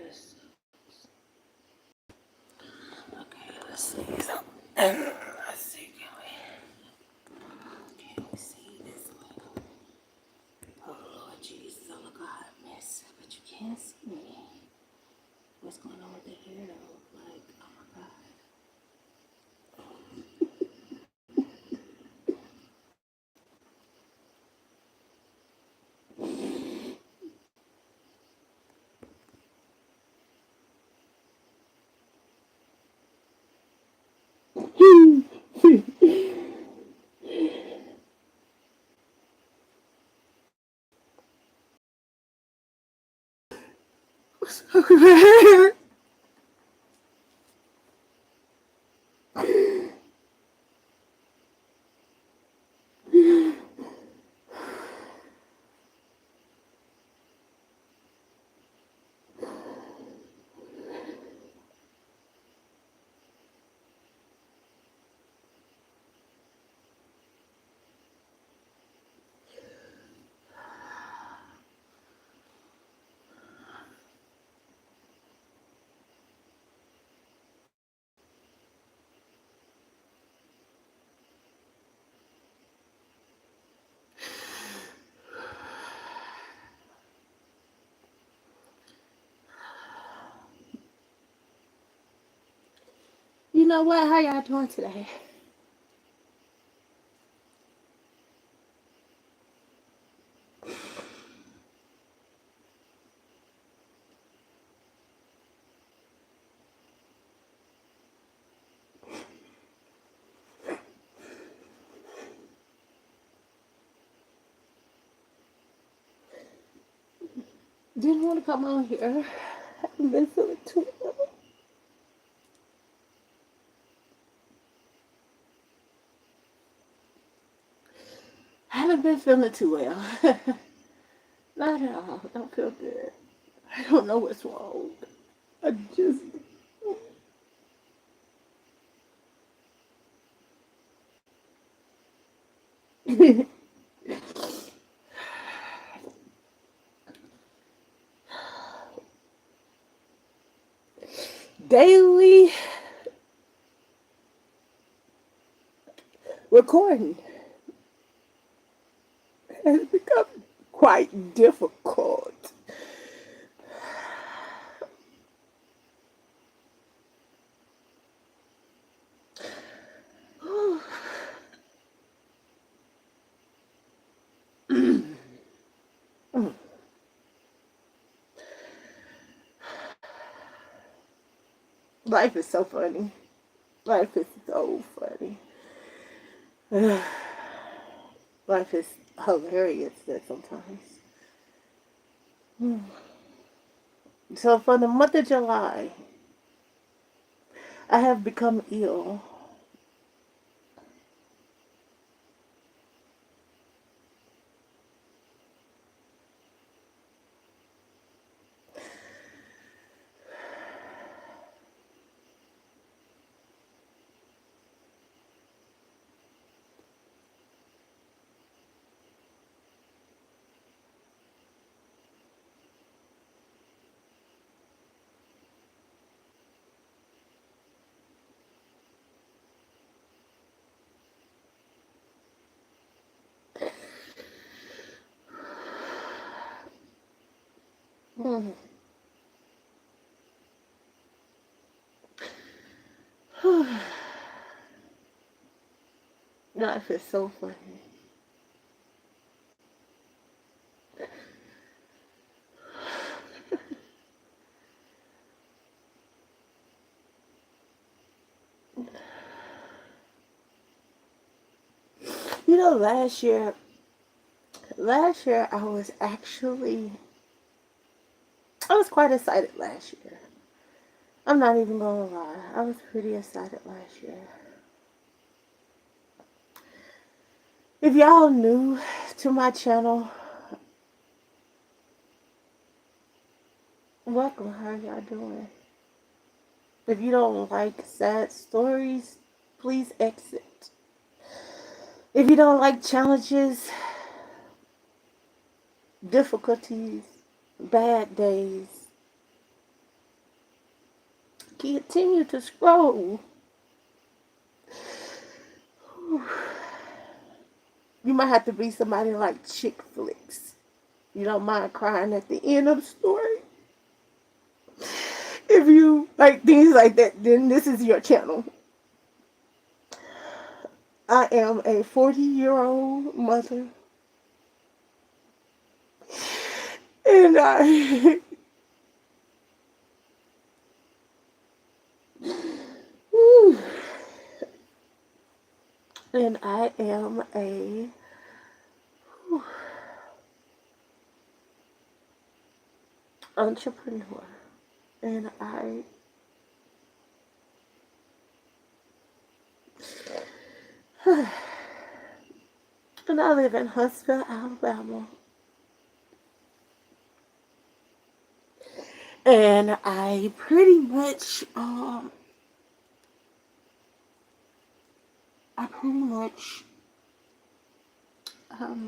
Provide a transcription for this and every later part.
this. Okay, let's see something. Let's see, can we see this one? Oh Lord Jesus, I look a hot mess, but you can't see me. What's going on with the hair though? Like, oh my God. You know what? How y'all doing today? Didn't want to come on here. Haven't been feeling too well. Haven't been feeling too well. Not at all. Don't feel good. I don't know what's wrong. I just daily recording has become quite difficult. Life is so funny. Life is so funny. Life is hilarious that sometimes. So for the month of July, I have become ill. Life is so funny. You know, last year I was quite excited last year. I'm not even gonna lie. I was pretty excited last year. If y'all new to my channel, welcome. How y'all doing? If you don't like sad stories, please exit. If you don't like challenges, difficulties, bad days, continue to scroll, you might have to be somebody like chick flicks. You don't mind crying at the end of the story. If you like things like that, then this is your channel. I am a 40-year-old mother. And and I am a entrepreneur. And and I live in Huntsville, Alabama. And I pretty much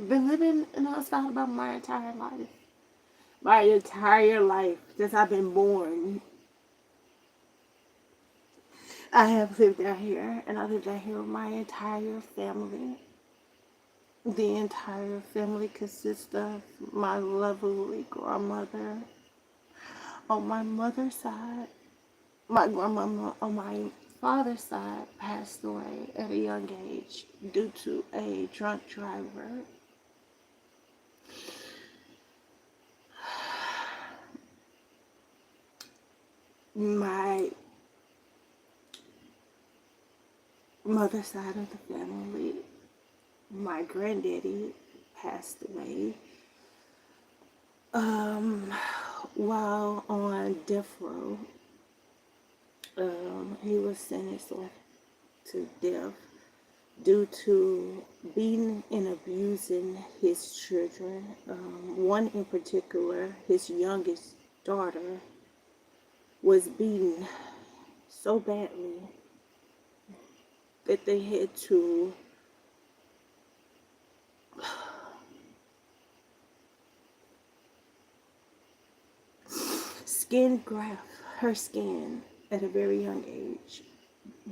been living in Huntsville, Alabama my entire life. My entire life since I've been born. I have lived out here, and I lived out here with my entire family. The entire family consists of my lovely grandmother on my mother's side. My grandmama on my father's side passed away at a young age due to a drunk driver. My mother's side of the family, my granddaddy passed away while on death row. He was sentenced to death due to beating and abusing his children. One in particular, his youngest daughter, was beaten so badly that they had to skin graft her skin at a very young age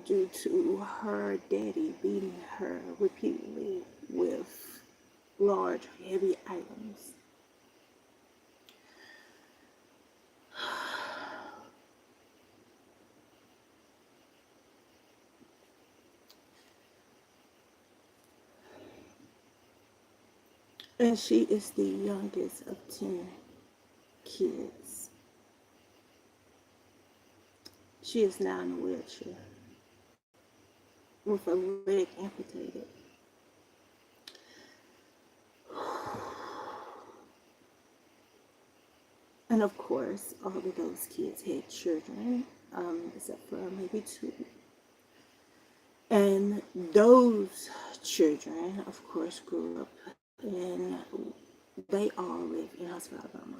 due to her daddy beating her repeatedly with large, heavy items. And she is the youngest of 10 kids. She is now in a wheelchair with a leg amputated. And of course, all of those kids had children, except for maybe 2. And those children, of course, grew up and they all live in Huntsville, Alabama.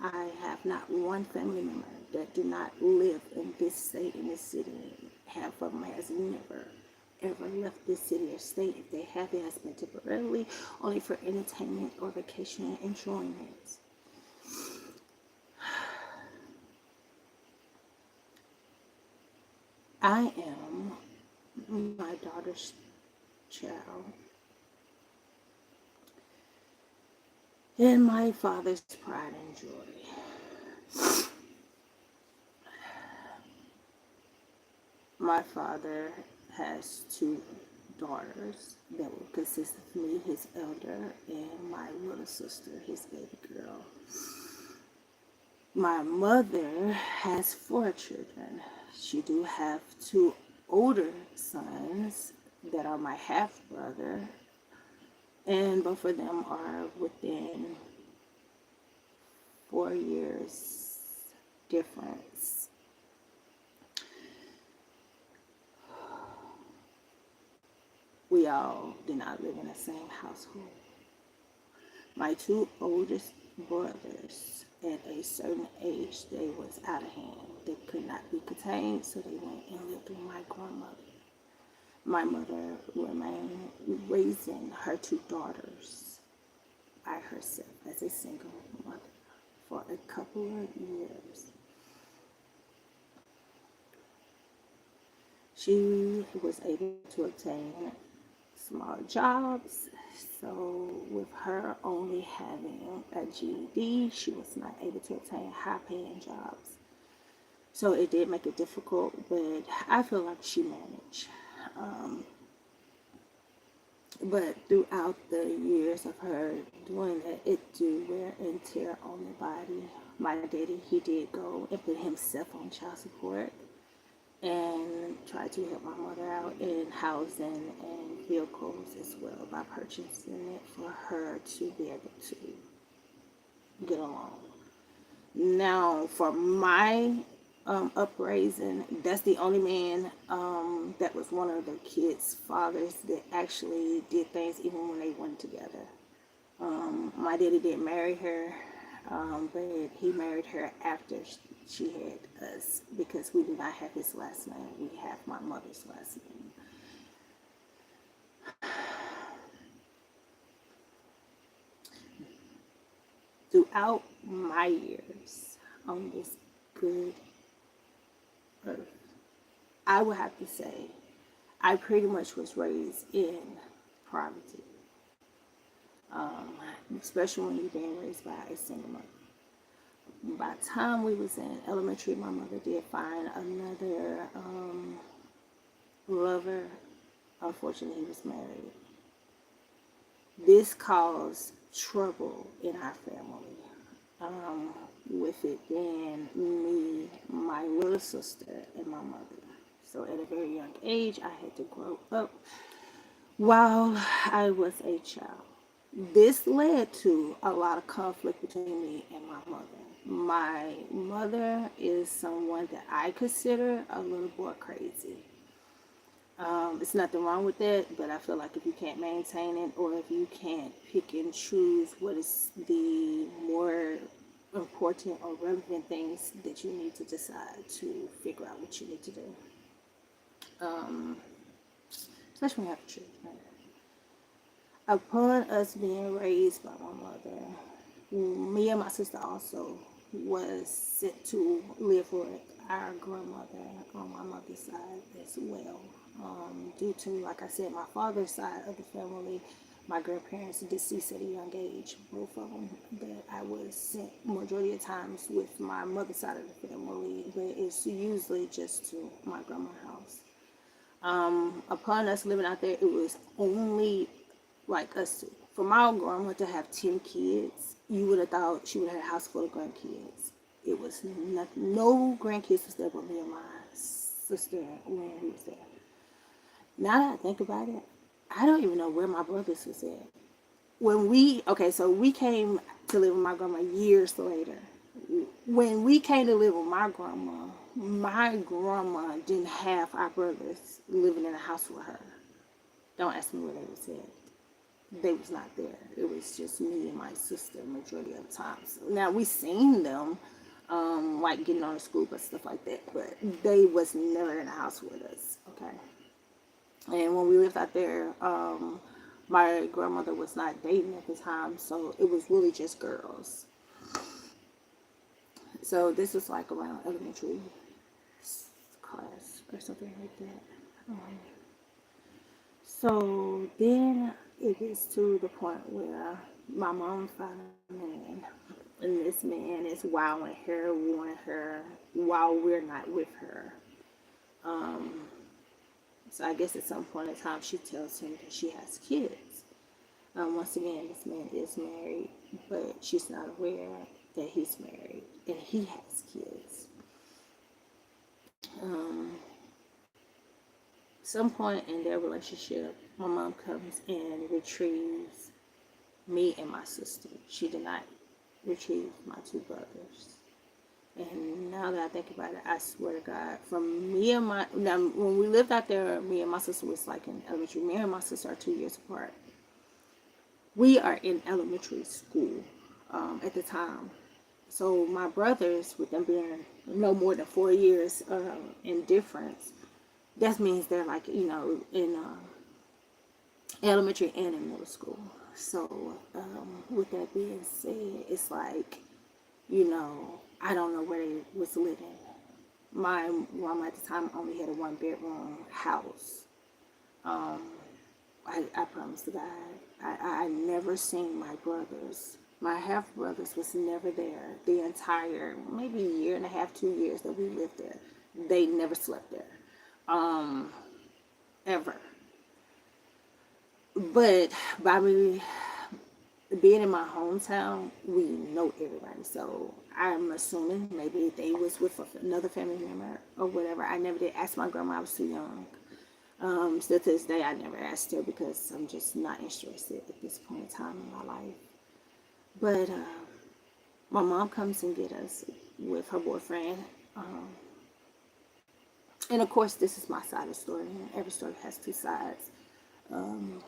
I have not one family member that do not live in this state, in this city. Half of them has never, ever left this city or state. If they have, it has been temporarily, only for entertainment or vacation enjoyment. I am my daughter's child and my father's pride and joy. My father has 2 daughters that will consist of me, his elder, and my little sister, his baby girl. My mother has 4 children. She do have 2 older sons that are my half brother, and both of them are within 4 years difference. We all did not live in the same household. My 2 oldest brothers, at a certain age, they was out of hand. They could not be contained, so they went and lived with my grandmother. My mother remained raising her 2 daughters by herself as a single mother for a couple of years. She was able to obtain small jobs. So, with her only having a GED, she was not able to obtain high paying jobs. So, it did make it difficult, but I feel like she managed. Um, but throughout the years of her doing that, it do wear and tear on the body. My daddy, he did go and put himself on child support and try to help my mother out in housing and vehicles as well by purchasing it for her to be able to get along. Now, for my upraising, that's the only man that was one of the kids' fathers that actually did things even when they weren't together. My daddy didn't marry her, but he married her after she had us because we do not have his last name. We have my mother's last name. Throughout my years on this good earth, I would have to say I pretty much was raised in poverty, um, especially when you're being raised by a single mother. By the time we was in elementary, my mother did find another lover. Unfortunately, he was married. This caused trouble in our family. With it being me, my little sister, and my mother. So at a very young age, I had to grow up while I was a child. This led to a lot of conflict between me and my mother. My mother is someone that I consider a little boy crazy. It's nothing wrong with that, but I feel like if you can't maintain it or if you can't pick and choose what is the more important or relevant things that you need to decide to figure out what you need to do. Um, Especially when you have children. Upon us being raised by my mother, me and my sister also was sent to live with our grandmother on my mother's side as well. Due to, like I said, my father's side of the family, my grandparents deceased at a young age, both of them, that I was sent majority of times with my mother's side of the family, but it's usually just to my grandma's house. Upon us living out there, it was only like us two. For my grandma to have 10 kids, you would have thought she would have had a house full of grandkids. It was nothing, no grandkids was there but me and my sister when we was there. Now that I think about it, I don't even know where my brothers was at. So we came to live with my grandma years later. When we came to live with my grandma didn't have our brothers living in a house with her. Don't ask me where they was at. They was not there. It was just me and my sister majority of the times. Now we seen them, like getting on the school bus, stuff like that, but they was never in the house with us. Okay. And when we lived out there, my grandmother was not dating at the time, so it was really just girls. So this was like around elementary class or something like that. So then it gets to the point where my mom found a man, and this man is wowing her, wooing her while we're not with her. Um, so I guess at some point in time, she tells him that she has kids. Once again, this man is married, but she's not aware that he's married and he has kids. Um, Some point in their relationship, my mom comes and retrieves me and my sister. She did not retrieve my two brothers. And now that I think about it, I swear to God, from me and my now when we lived out there, me and my sister was like in elementary. Me and my sister are 2 years apart. We are in elementary school at the time. So my brothers, with them being no more than 4 years in difference, that means they're like in elementary and in middle school. So with that being said, it's like I don't know where they was living. My mom at the time only had a 1 bedroom house. Um, I promise to God, I never seen my brothers. My half brothers was never there the entire maybe year and a half, 2 years that we lived there. They never slept there, um, ever. But by me being in my hometown, we know everybody. So I'm assuming maybe they was with another family member or whatever. I never did ask my grandma. I was too young. Still to this day, I never asked her because I'm just not interested at this point in time in my life. But my mom comes and get us with her boyfriend. Um, and of course, this is my side of the story. Every story has two sides. Um,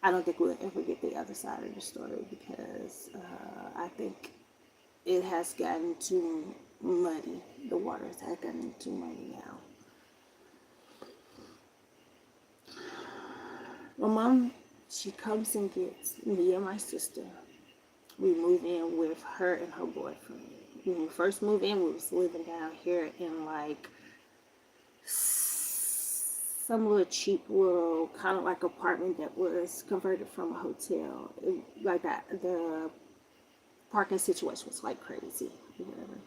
I don't think we'll ever get the other side of the story because I think it has gotten too muddy. The waters have gotten too muddy now. My mom, she comes and gets me and my sister. We move in with her and her boyfriend. When we first moved in, we was living down here in like some little cheap little kind of like apartment that was converted from a hotel. Like that, the parking situation was like crazy. Whatever.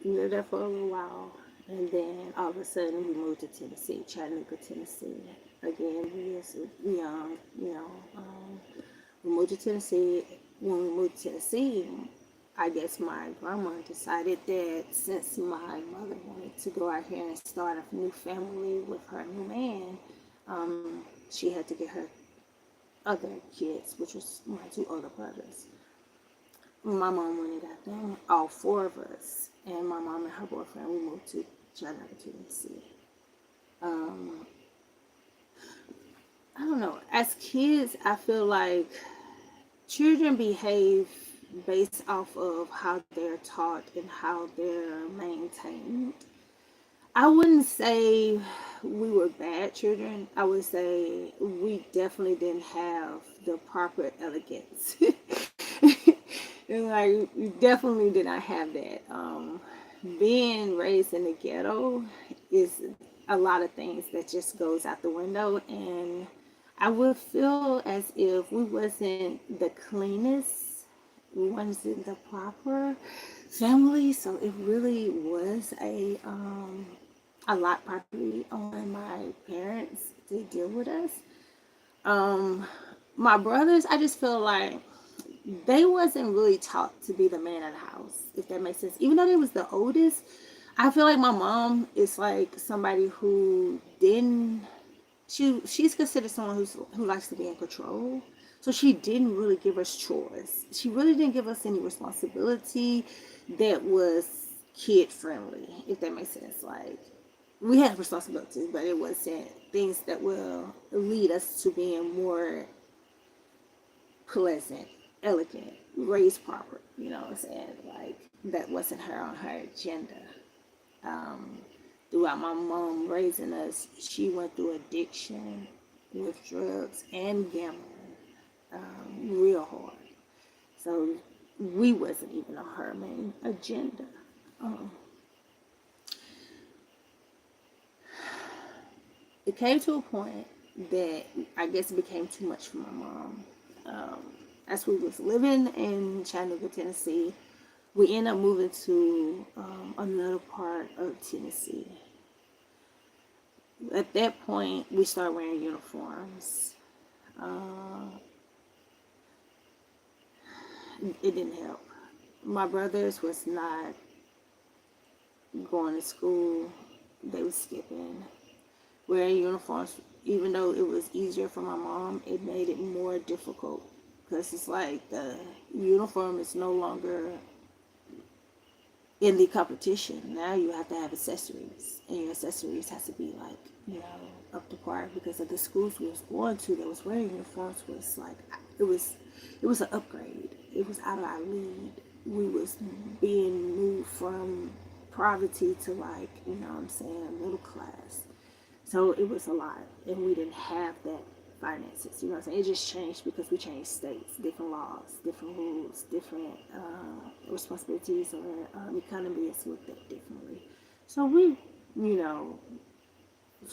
We lived there for a little while, and then all of a sudden we moved to Tennessee, Chattanooga, Tennessee. Again, we was young, you know. We moved to Tennessee. When we moved to Tennessee, I guess my grandma decided that since my mother wanted to go out here and start a new family with her new man, she had to get her other kids, which was my two older brothers. My mom went and got them, all four of us, and my mom and her boyfriend, we moved to Chattanooga, Tennessee. Um, I don't know. As kids, I feel like children behave based off of how they're taught and how they're maintained. I wouldn't say we were bad children. I would say we definitely didn't have the proper elegance. And like, we definitely did not have that. Being raised in the ghetto is a lot of things that just goes out the window, and I would feel as if we wasn't the cleanest, we wasn't the proper family, so it really was a lot probably on my parents to deal with us. Um, my brothers, I just feel like they wasn't really taught to be the man of the house, if that makes sense. Even though they was the oldest, I feel like my mom is like somebody who didn't. She's considered someone who likes to be in control. So she didn't really give us chores. She really didn't give us any responsibility that was kid friendly, if that makes sense. Like, we had responsibilities, but it wasn't things that will lead us to being more pleasant, elegant, raised proper. You know what I'm saying? Like, that wasn't her on her agenda. Um, Throughout my mom raising us, she went through addiction with drugs and gambling, real hard. So we wasn't even on her main agenda. Um, it came to a point that I guess it became too much for my mom. Um, as we was living in Chattanooga, Tennessee, we ended up moving to another part of Tennessee. At that point, we started wearing uniforms. Uh, it didn't help. My brothers was not going to school. They was skipping. Wearing uniforms, even though it was easier for my mom, it made it more difficult because it's like the uniform is no longer in the competition. Now you have to have accessories, and your accessories has to be like, you know, up to par because of the schools we was going to that was wearing uniforms was like it was an upgrade. It was out of our league. We was being moved from poverty to, like, you know what I'm saying, middle class. So it was a lot, and we didn't have that finances. You know what I'm saying? It just changed because we changed states, different laws, different rules, different responsibilities, or economy is looked at differently. So we, you know,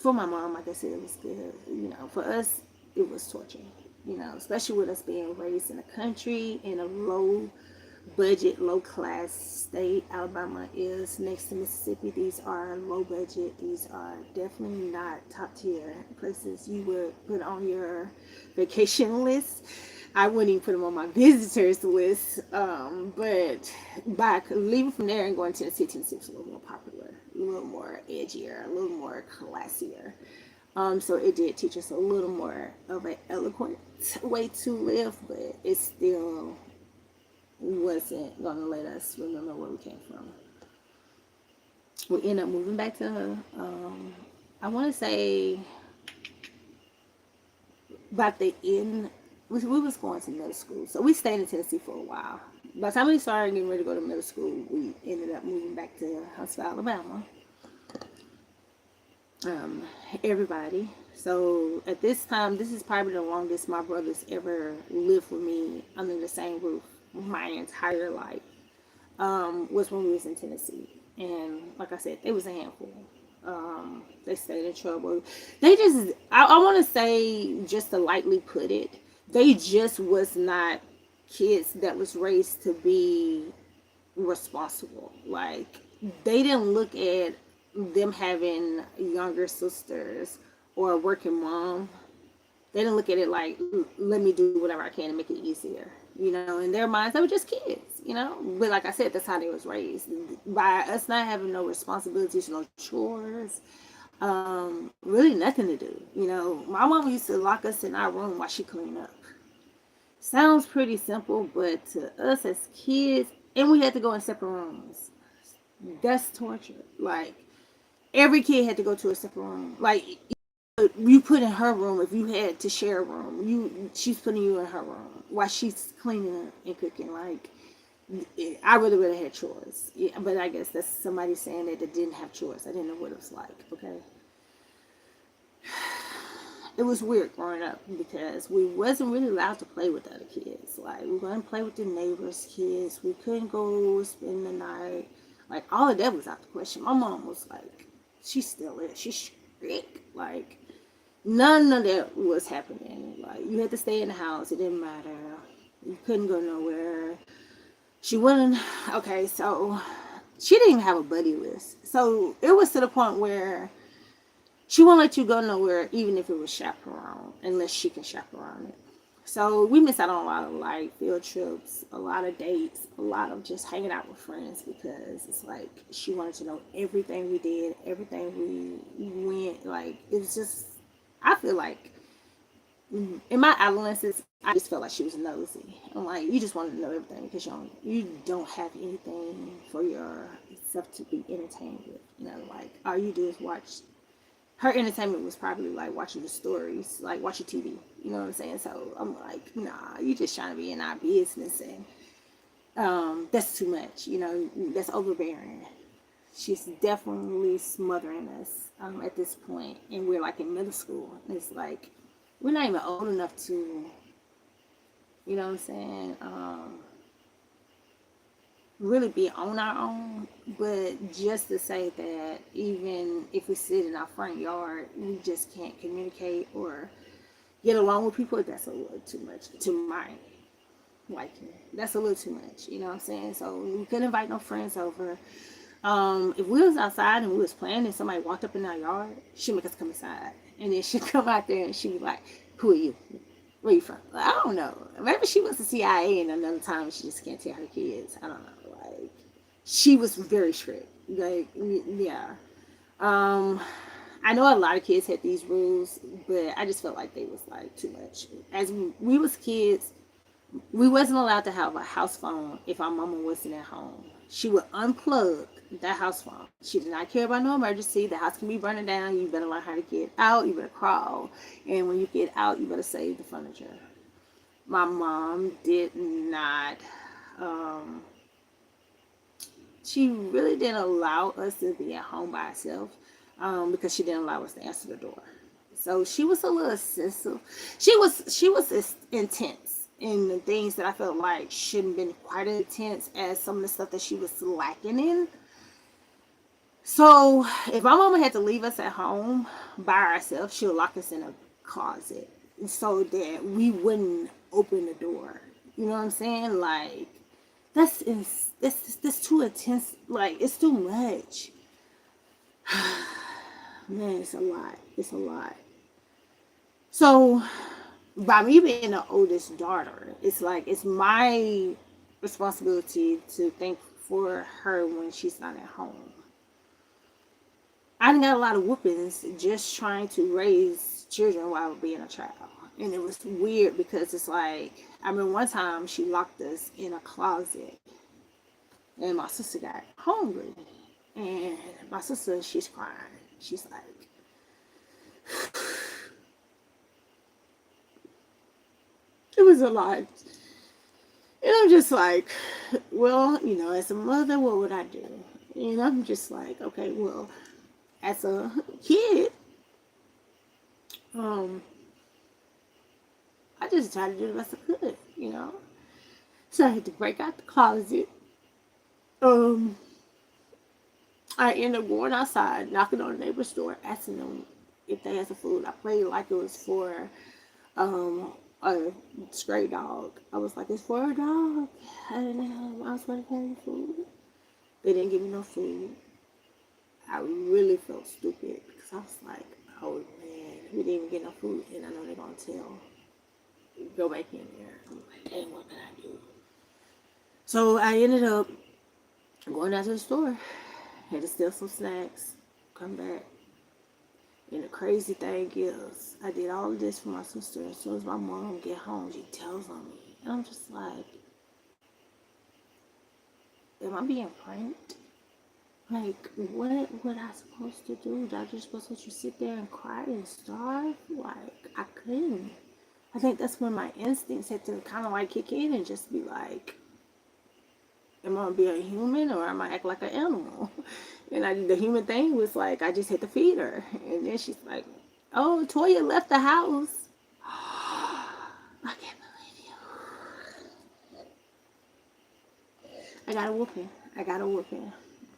for my mom, like I said, it was good. You know, for us, it was torture. You know, especially with us being raised in a country in a low budget, low class state. Alabama is next to Mississippi. These are low budget. These are definitely not top tier places you would put on your vacation list. I wouldn't even put them on my visitors list. But by leaving from there and going to Tennessee was a little more popular, a little more edgier, a little more classier. So it did teach us a little more of an eloquent way to live, but it still wasn't gonna let us remember where we came from. We ended up moving back to, I want to say, about the end. We was going to middle school, so we stayed in Tennessee for a while. By the time we started getting ready to go to middle school, we ended up moving back to Huntsville, Alabama. Um, Everybody. So at this time, this is probably the longest my brothers ever lived with me under the same roof my entire life. Was when we was in Tennessee, and like I said, they was a handful. They stayed in trouble. They just, I want to say, just to lightly put it, they just was not kids that was raised to be responsible. Like, they didn't look at them having younger sisters or a working mom. They didn't look at it like, let me do whatever I can to make it easier. You know, in their minds, they were just kids, you know. But like I said, that's how they was raised. By us not having no responsibilities, no chores, really nothing to do. You know, my mom used to lock us in our room while she cleaned up. Sounds pretty simple, but to us as kids, and we had to go in separate rooms. That's torture. Like, every kid had to go to a separate room. Like, you put in her room if you had to share a room. She's putting you in her room while she's cleaning and cooking. Like, I would have had chores. Yeah, but I guess that's somebody saying that they didn't have chores. I didn't know what it was like. Okay, it was weird growing up because we wasn't really allowed to play with other kids. Like, we couldn't play with the neighbors' kids. We couldn't go spend the night. Like, all of that was out the question. My mom was like, she still is. She's strict. Like, none of that was happening. Like, you had to stay in the house. It didn't matter. You couldn't go nowhere. She wouldn't. Okay, so she didn't even have a buddy list. So it was to the point where she won't let you go nowhere, even if it was chaperone, unless she can chaperone it. So we missed out on a lot of like field trips, a lot of dates, a lot of just hanging out with friends because it's like she wanted to know everything we did, everything we went. Like, it was just, I feel like in my adolescence, I just felt like she was nosy. I'm like, you just wanted to know everything because you don't have anything for yourself to be entertained with. You know, like, all you do is watch. Her entertainment was probably like watching the stories, like watching TV. You know what I'm saying? So I'm like, nah, you just trying to be in our business, and that's too much. You know, that's overbearing. She's definitely smothering us at this point, and we're like in middle school. And it's like we're not even old enough to, you know what I'm saying, really be on our own. But just to say that even if we sit in our front yard, we just can't communicate or get along with people, that's a little too much to my liking. That's a little too much, you know what I'm saying? So we couldn't invite no friends over. If we was outside and we was playing and somebody walked up in our yard, she'd make us come inside. And then she'd come out there and she'd be like, who are you? Where you from? Like, I don't know. Maybe she was the CIA and another time she just can't tell her kids. I don't know. Like, she was very strict. Like, yeah. I know a lot of kids had these rules, but I just felt like they was like too much. As we was kids, we wasn't allowed to have a house phone if our mama wasn't at home. She would unplug that house phone. She did not care about no emergency. The house can be burning down. You better learn how to get out. You better crawl. And when you get out, you better save the furniture. My mom did not, she really didn't allow us to be at home by ourselves because she didn't allow us to answer the door. So she was a little sensitive. She was intense in the things that I felt like shouldn't been quite as intense as some of the stuff that she was lacking in. So if my mama had to leave us at home by ourselves, she would lock us in a closet so that we wouldn't open the door. You know what I'm saying? Like that's too intense. Like it's too much. Man, it's a lot. It's a lot. So by me being the oldest daughter, it's like it's my responsibility to think for her when she's not at home. I done got a lot of whoopings just trying to raise children while being a child. And it was weird because it's like, I mean, one time she locked us in a closet and my sister got hungry. And my sister, she's crying. She's like, it was a lot. And I'm just like, well, as a mother, what would I do? And I'm just like, okay, well, as a kid, um, I just tried to do the best I could. So I had to break out the closet. Um, I ended up going outside, knocking on the neighbor's door, asking them if they had some food. I played like it was for a stray dog. I was like, it's for a dog. I didn't know I was going to carry food. They didn't give me no food. I really felt stupid because I was like, oh man, we didn't even get no food, and I know they're going to tell. Go back in there. I'm like, dang, what can I do? So I ended up going out to the store. Had to steal some snacks, come back. And the crazy thing is, I did all of this for my sister. As soon as my mom get home, she tells on me. And I'm just like, am I being pranked? Like, what I supposed to do? Did I just supposed to let you sit there and cry and starve? Like, I couldn't. I think that's when my instincts had to kind of like kick in and just be like, am I gonna be a human or am I act like an animal? And the human thing was like, I just had to feed her. And then she's like, oh, Torya left the house. I can't believe you. I got a whooping.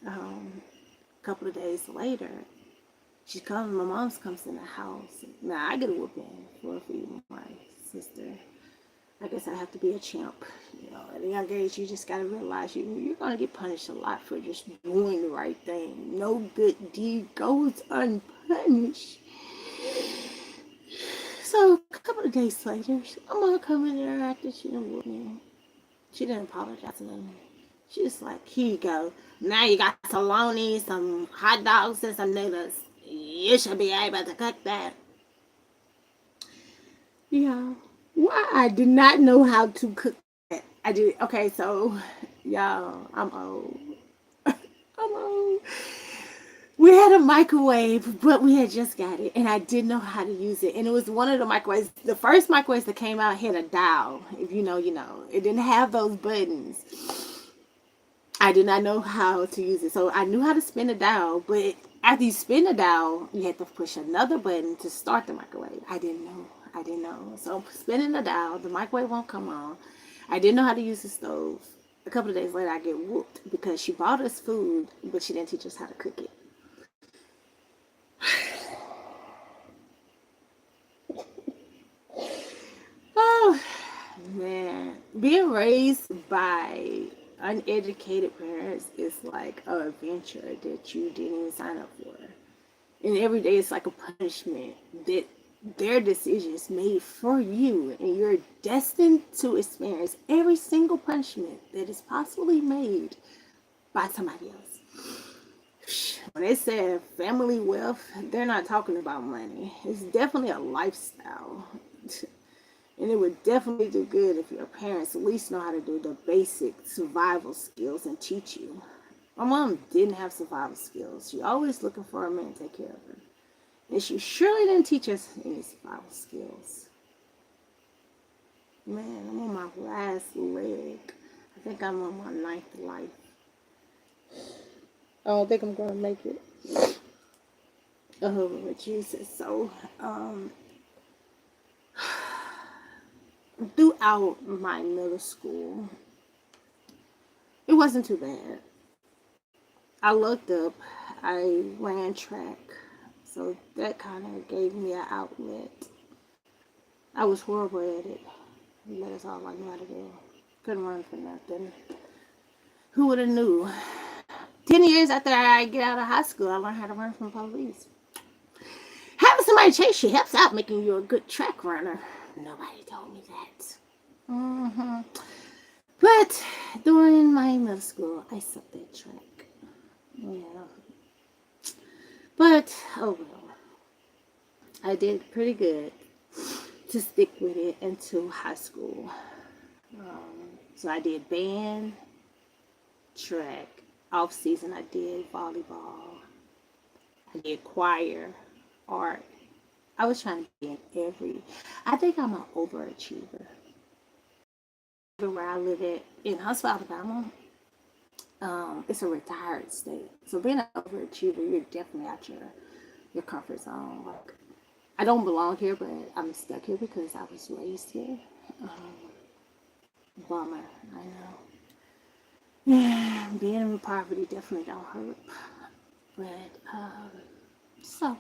A couple of days later, my mom's comes in the house. Now I get a whooping for feeding my sister. I guess I have to be a champ. At a young age, you just gotta realize you're gonna get punished a lot for just doing the right thing. No good deed goes unpunished. So a couple of days later, I'm gonna come in there after she done whooped me. She didn't apologize to me. She just like, here you go. Now you got salami, some hot dogs, and some noodles. You should be able to cook that. Yeah. Why I did not know how to cook that. I did. Okay, so y'all, I'm old. I'm old. We had a microwave, but we had just got it, and I didn't know how to use it. And it was one of the microwaves. The first microwaves that came out had a dial. If you know, you know. It didn't have those buttons. I did not know how to use it, so I knew how to spin the dial. But after you spin the dial, you had to push another button to start the microwave. I didn't know. So spinning the dial, the microwave won't come on. I didn't know how to use the stove. A couple of days later, I get whooped because she bought us food, but she didn't teach us how to cook it. Oh, man. Being raised by uneducated parents is like an adventure that you didn't even sign up for. And every day it's like a punishment that their decisions made for you, and you're destined to experience every single punishment that is possibly made by somebody else. When they say family wealth, they're not talking about money. It's definitely a lifestyle. And it would definitely do good if your parents at least know how to do the basic survival skills and teach you. My mom didn't have survival skills. She always looking for a man to take care of her. And she surely didn't teach us any survival skills. Man, I'm on my last leg. I think I'm on my ninth life. I don't think I'm going to make it. Oh, Jesus. So, throughout my middle school, it wasn't too bad. I looked up, I ran track, so that kind of gave me an outlet. I was horrible at it. That is all I knew how to do. Couldn't run for nothing. Who would have knew? 10 years after I get out of high school, I learned how to run from police. Having somebody chase you helps out making you a good track runner. Nobody told me that. But during my middle school, I sucked at track. Yeah. But, oh well. I did pretty good to stick with it into high school. So I did band, track. Off season, I did volleyball. I did choir, art. I was trying to be in every. I think I'm an overachiever. Where I live at in Huntsville, Alabama, it's a retired state. So being an overachiever, you're definitely out your comfort zone. Like I don't belong here, but I'm stuck here because I was raised here. Um, Bummer, I know. Yeah, being in poverty definitely don't hurt. But so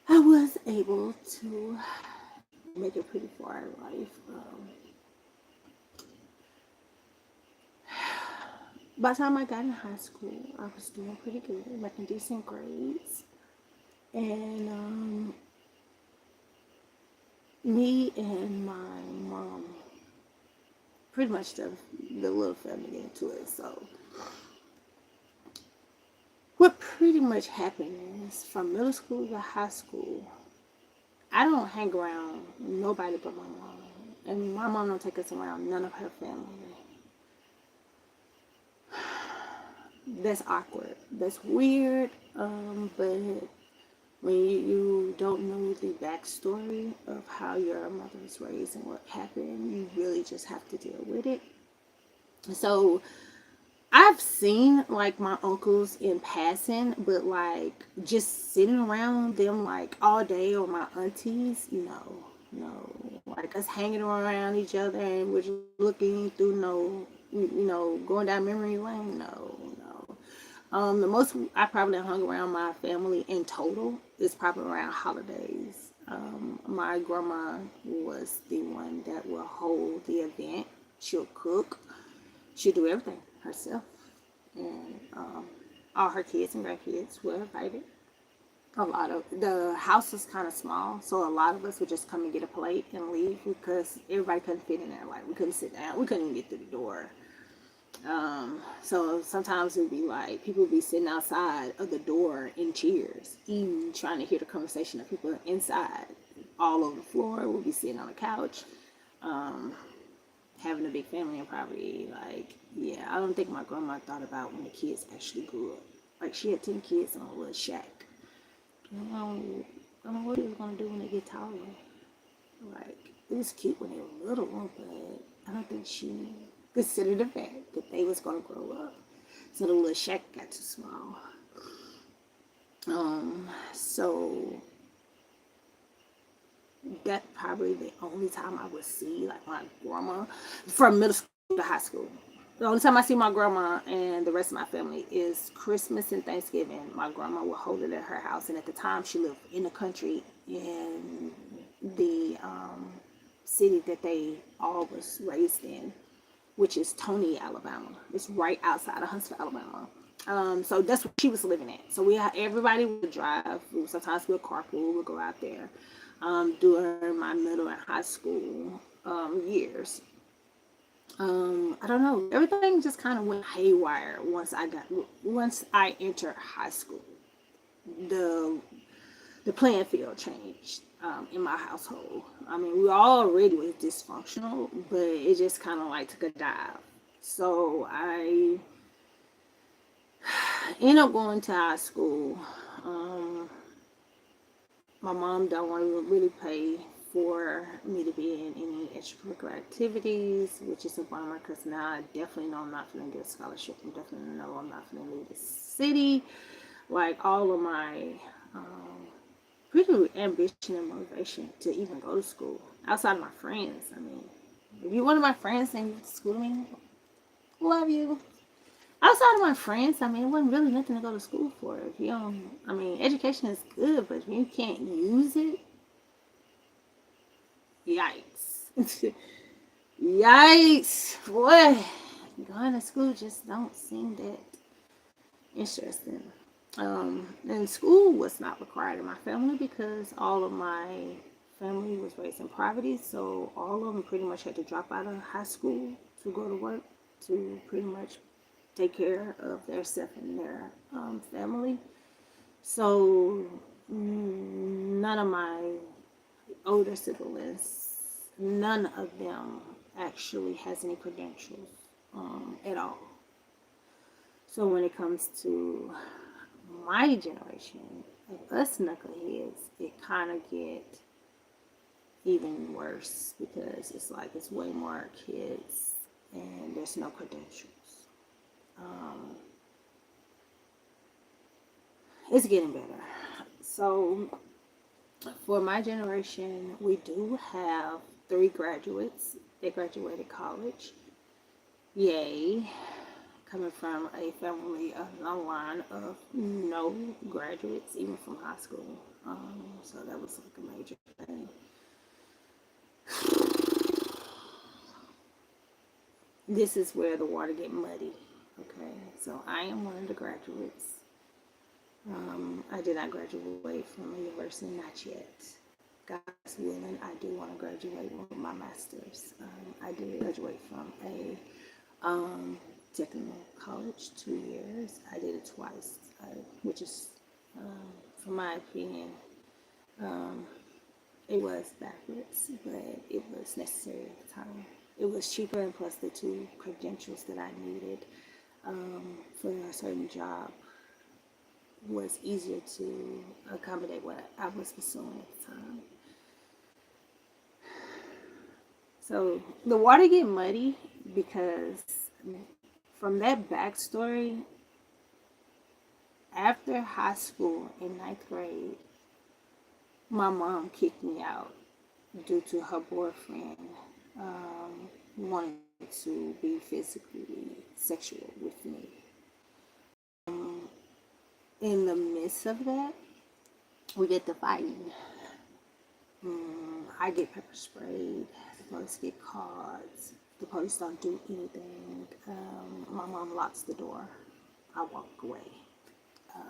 I was able to make it pretty far in life. By the time I got in high school, I was doing pretty good, making decent grades. And me and my mom, pretty much the little family into it. So what pretty much happened is from middle school to high school, I don't hang around nobody but my mom. And my mom don't take us around none of her family. That's awkward. That's weird. But when you don't know the backstory of how your mother was raised and what happened, you really just have to deal with it. So I've seen like my uncles in passing, but like just sitting around them like all day, or my aunties, no, no. Like us hanging around each other and we're just looking through going down memory lane, no, no. The most I probably hung around my family in total is probably around holidays. My grandma was the one that will hold the event. She'll cook. She'll do everything herself. And all her kids and grandkids were invited. A lot of the house was kind of small, so a lot of us would just come and get a plate and leave because everybody couldn't fit in there. Like we couldn't sit down, we couldn't even get through the door. So sometimes it would be like people would be sitting outside of the door in chairs, even trying to hear the conversation of people inside. All over the floor, we'll be sitting on the couch, um, having a big family and probably like, yeah, I don't think my grandma thought about when the kids actually grew up. Like she had 10 kids in a little shack. I don't know what they was gonna do when they get taller. Like it was cute when they were little, but I don't think she considered the fact that they was gonna grow up. So the little shack got too small. So that probably the only time I would see like my grandma from middle school to high school. The only time I see my grandma and the rest of my family is Christmas and Thanksgiving. My grandma would hold it at her house, and at the time she lived in the country in the city that they all was raised in, which is Tony, Alabama. It's right outside of Huntsville, Alabama. So that's where she was living at. So everybody would drive. Sometimes we'll carpool. We'll go out there during my middle and high school years. I don't know. Everything just kind of went haywire once I entered high school. The the playing field changed in my household. I mean, we already was dysfunctional, but it just kind of like took a dive. So I ended up going to high school. Um, my mom don't want to really pay for me to be in any extracurricular activities, which is a bummer because now I definitely know I'm not going to get a scholarship. I'm definitely know I'm not going to leave the city. Like all of my pretty ambition and motivation to even go to school outside of my friends. I mean, if you're one of my friends and you went to school with me, love you. Outside of my friends, I mean, it wasn't really nothing to go to school for. If you don't, I mean, education is good, but if you can't use it, yikes. Yikes. Boy, going to school just don't seem that interesting. And school was not required in my family because all of my family was raised in poverty, so all of them pretty much had to drop out of high school to go to work to pretty much take care of their self and their family. So none of my older siblings, none of them actually has any credentials at all. So when it comes to my generation of us knuckleheads, it kind of get even worse because it's like it's way more kids and there's no credentials. Um, it's getting better. So for my generation, we do have three graduates. They graduated college. Yay. Coming from a family, a long line of no graduates, even from high school. So that was like a major thing. This is where the water get muddy. Okay, so I am one of the graduates. I did not graduate from a university, not yet. God's willing, I do want to graduate with my master's. I did graduate from a technical college 2 years. I did it twice, which is, from my opinion, um, it was backwards, but it was necessary at the time. It was cheaper, and plus the two credentials that I needed for a certain job was easier to accommodate what I was pursuing at the time. So the water get muddy because from that backstory, after high school in ninth grade, my mom kicked me out due to her boyfriend wanting to be physically sexual with me. In the midst of that, we get to fighting. I get pepper sprayed. The police get caught. The police don't do anything. My mom locks the door. I walk away.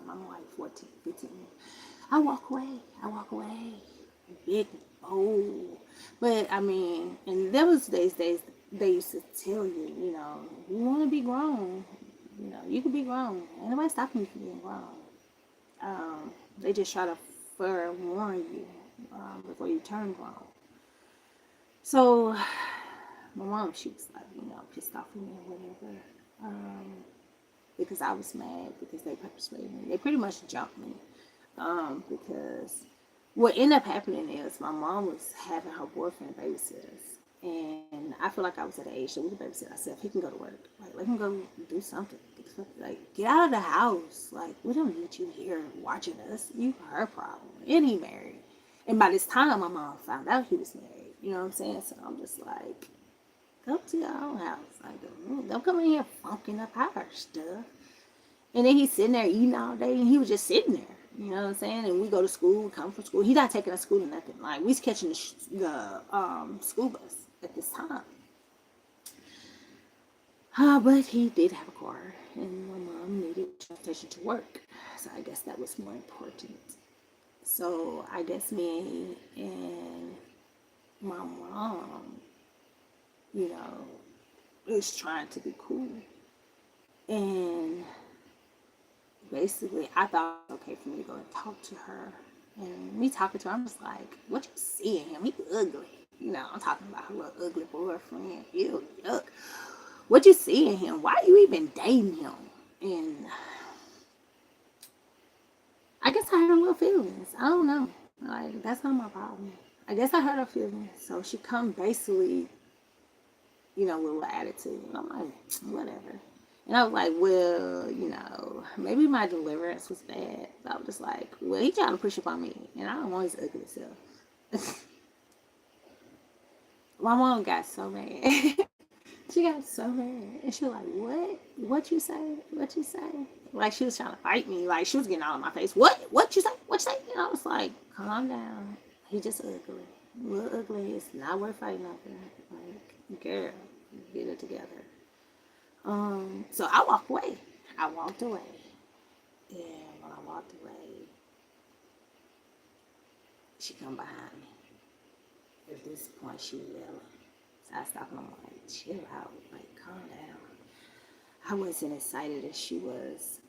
I'm like 14, 15. I walk away. I walk away. Big bold. But I mean, and there was days they used to tell you, you know, you want to be grown, you know, you can be grown. Ain't nobody stopping you from being grown. They just try to forewarn you before you turn grown. So my mom, she was like, you know, pissed off at me or whatever. Because I was mad because they pepper sprayed me. They pretty much jumped me. Because what ended up happening is my mom was having her boyfriend babysitters. And I feel like I was at an age that we could babysit ourselves. He can go to work. Like, let him go do something. Like, get out of the house. Like, we don't need you here watching us. You her problem. And he married. And by this time, my mom found out he was married. You know what I'm saying? So I'm just like, go to your own house. Like, don't come in here funking up our stuff. And then he's sitting there eating all day, and he was just sitting there. You know what I'm saying? And we go to school, come from school. He's not taking us to school or nothing. Like, we was catching the school bus at this time. But he did have a car, and my mom needed transportation to work. So I guess that was more important. So I guess me and my mom, you know, was trying to be cool. And basically, I thought it was okay for me to go and talk to her. And me talking to her, I'm just like, what you see in him? He ugly. You know, I'm talking about her little ugly boyfriend. Ew, yuck. What you see in him? Why are you even dating him? And I guess I had a little feelings. I don't know. Like, that's not my problem. I guess I hurt her feelings. So she come basically, with a little attitude. And I'm like, whatever. And I was like, well, maybe my deliverance was bad. I was just like, well, he trying to push up on me, and I don't want his ugly self. My mom got so mad. She got so mad. And she was like, what? What you say? What you say? Like she was trying to fight me. Like she was getting all in my face. What? What you say? What you say? And I was like, calm down. He just ugly. We're ugly. It's not worth fighting over. Like, girl, get it together. So I walked away. I walked away. And when I walked away, she come behind me. At this point, she yelling. So I stopped and I'm like, chill out. Like, calm down. I wasn't excited as she was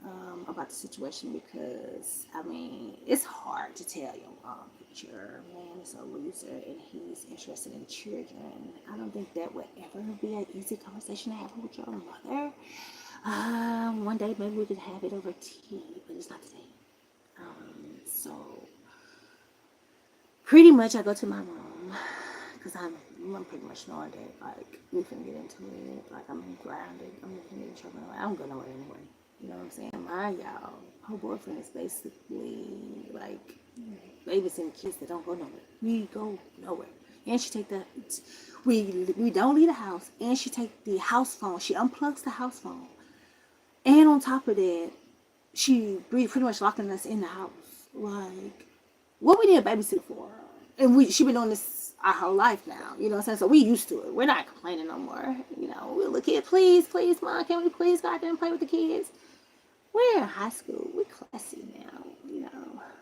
about the situation because, I mean, it's hard to tell your mom that your man is a loser and he's interested in children. I don't think that would ever be an easy conversation to have with your mother. One day maybe we could have it over tea, but it's not today. So pretty much I go to my room because I'm pretty much knowing that like we finna get into it. Like I'm grounded. I'm not gonna get in trouble. I don't go nowhere anyway. You know what I'm saying? Y'all, her boyfriend is basically like babysitting kids that don't go nowhere. We go nowhere. And she take the we don't leave the house. And she take the house phone. She unplugs the house phone. And on top of that, she pretty much locking us in the house. Like, what we need a babysitter for? And she been doing this our whole life now. You know what I'm saying? So we used to it. We're not complaining no more. We're little kid, please, mom, can we please go out there and play with the kids? We're in high school. We're classy now.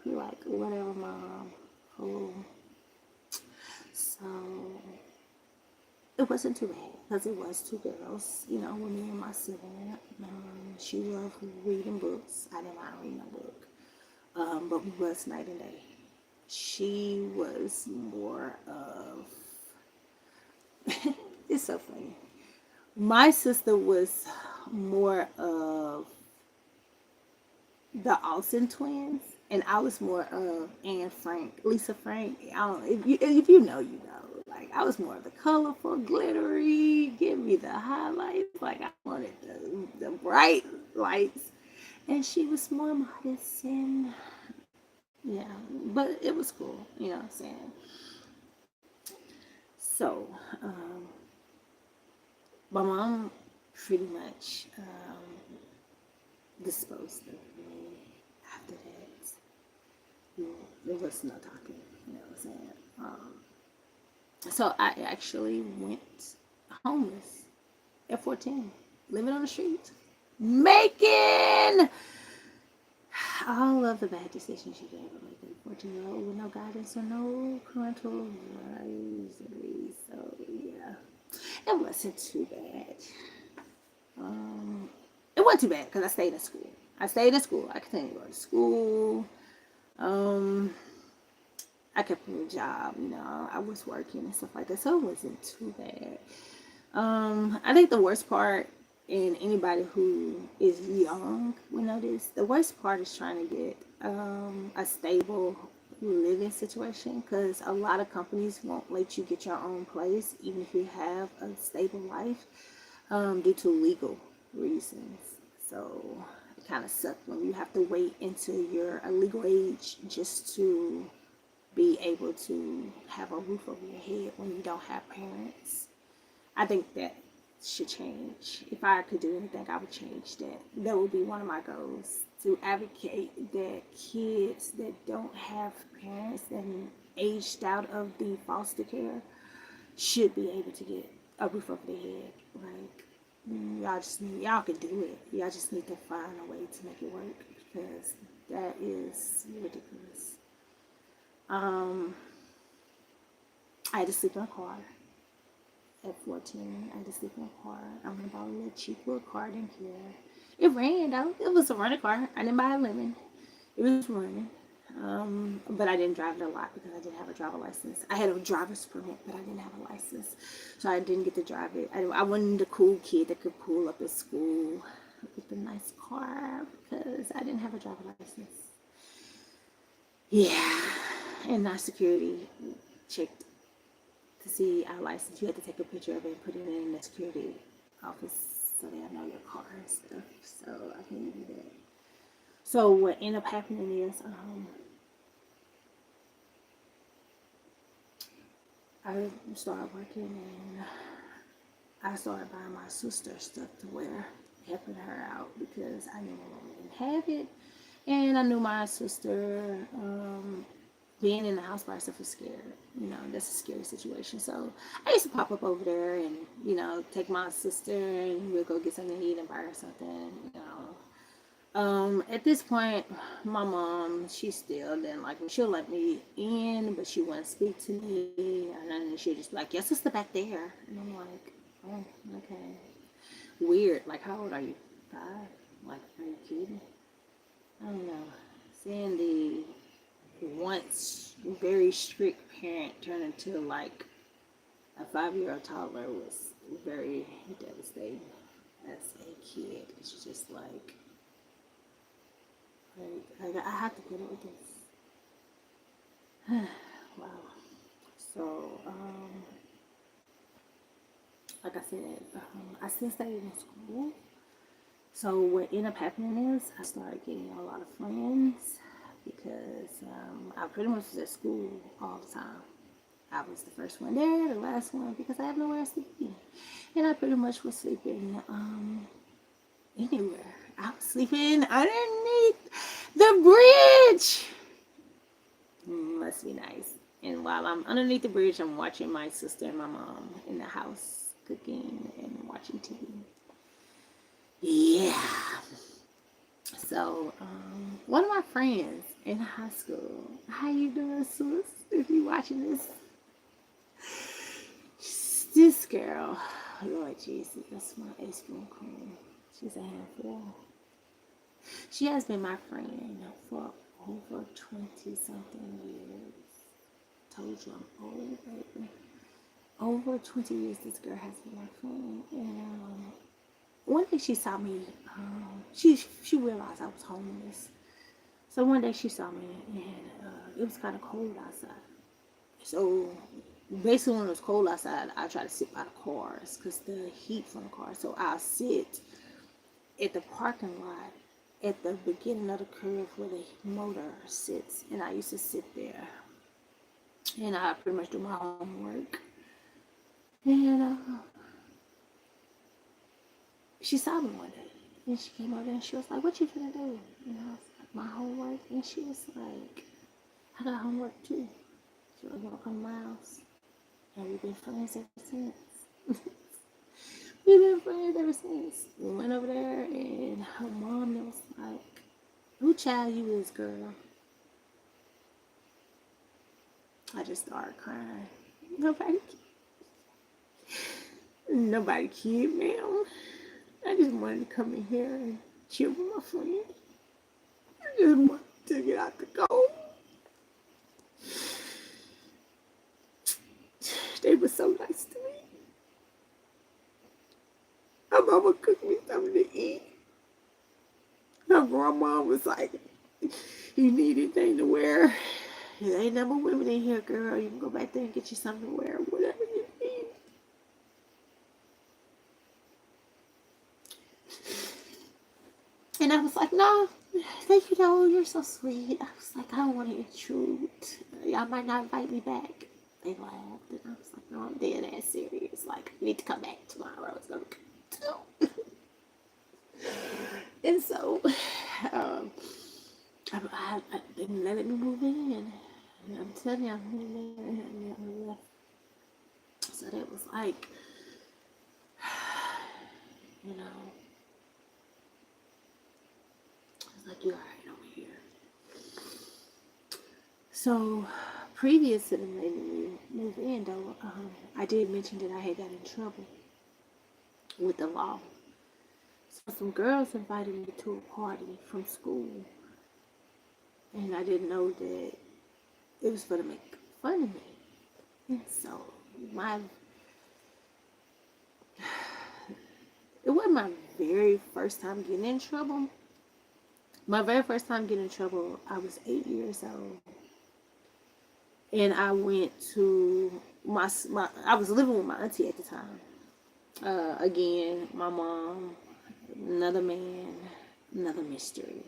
We're like, whatever, mom. Oh. So it wasn't too bad because it was two girls, with me and my sibling. She loved reading books. I didn't mind reading a book, but we was night and day. She was more of, it's so funny. My sister was more of the Olsen twins, and I was more of Lisa Frank. If you know, you know. Like I was more of the colorful, glittery, give me the highlights. Like I wanted the bright lights, and she was more modest and yeah, but it was cool. You know what I'm saying? So, my mom pretty much disposed of me after that. There was no talking. You know what I'm saying? So I actually went homeless at 14, living on the street, making all of the bad decisions she gave me. Like a 14-year-old with no guidance or no parental advisory. So yeah, it wasn't too bad. It wasn't too bad because I stayed in school. I continued to go to school. I kept a job, I was working and stuff like that, so it wasn't too bad. I think the worst part, and anybody who is young will know this, the worst part is trying to get a stable living situation because a lot of companies won't let you get your own place even if you have a stable life due to legal reasons. So it kind of sucks when you have to wait until you're a legal age just to be able to have a roof over your head when you don't have parents. I think that should change. If I could do anything, I would change that. That would be one of my goals, to advocate that kids that don't have parents and aged out of the foster care should be able to get a roof over their head. Like, y'all can do it. Y'all just need to find a way to make it work because that is ridiculous. I had to sleep in a car at 14. I had to sleep in a car. I went about a little cheap little car, didn't care. It ran though. It was a running car. I didn't buy a lemon. It was running. But I didn't drive it a lot because I didn't have a driver license. I had a driver's permit, but I didn't have a license. So I didn't get to drive it. I wasn't the cool kid that could pull up at school with a nice car because I didn't have a driver license. Yeah. And not security checked to see our license. You had to take a picture of it and put it in the security office so they know your car and stuff. So I couldn't do that. So what ended up happening is I started working and I started buying my sister stuff to wear, helping her out because I knew my mom didn't have it. And I knew my sister being in the house by herself was scared. That's a scary situation. So I used to pop up over there and, take my sister and we'll go get something to eat and buy her something. At this point, my mom, she still didn't like me. She'll let me in, but she wouldn't speak to me. And then she'll just be like, your sister back there. And I'm like, oh, okay. Weird. Like, how old are you? 5? Like, are you kidding? I don't know. Seeing the once very strict parent turn into like a 5-year-old toddler was very devastating as a kid. It's just like I have to put up with this. Wow. So, like I said, I still stayed in school. So what ended up happening is I started getting a lot of friends because I pretty much was at school all the time. I was the first one there, the last one, because I had nowhere else to be. And I pretty much was sleeping anywhere. I was sleeping underneath the bridge. Must be nice. And while I'm underneath the bridge, I'm watching my sister and my mom in the house cooking and watching TV. Yeah. So, one of my friends in high school, how you doing, sis? If you watching this girl, Lord Jesus, that's my ex-friend queen. She's a handful. She has been my friend for over 20-something years. Told you I'm old, baby. Over 20 years, this girl has been my friend. And one day she saw me. She realized I was homeless. So one day she saw me, and it was kind of cold outside. So basically, when it was cold outside, I try to sit by the cars because the heat from the car. So I'll sit at the parking lot at the beginning of the curve where the motor sits, and I used to sit there, and I pretty much do my homework. And she saw me one day, and she came over and she was like, "What you finna do?" And I was like, "My homework." And she was like, "I got homework too." She was gonna come to my house, and we've been friends ever since. We've been friends ever since. We went over there, and her mom was like, "Who child you is, girl?" I just started crying. Nobody kid, ma'am. I just wanted to come in here and chill with my friend. I just wanted to get out the cold. They were so nice to me. My mama cooked me something to eat. My grandma was like, "You need anything to wear? There ain't number women in here, girl. You can go back there and get you something to wear, whatever you need." And I was like, "No, thank you, no, you're so sweet." I was like, "I don't want to intrude. Y'all might not invite me back." They laughed, and I was like, "No, I'm dead ass serious. Like, you need to come back tomorrow." It's gonna be and so, I didn't let me move in. And I'm telling you, I'm in there and never left. So that was like, you know, it's like, "You're alright over here." So, previous to them letting me move in, though, I did mention that I had got in trouble with the law. So some girls invited me to a party from school, and I didn't know that it was for to make fun of me. And so it wasn't my very first time getting in trouble. My very first time getting in trouble, I was 8 years old. And I went to my I was living with my auntie at the time. Again, my mom, another man, another mystery.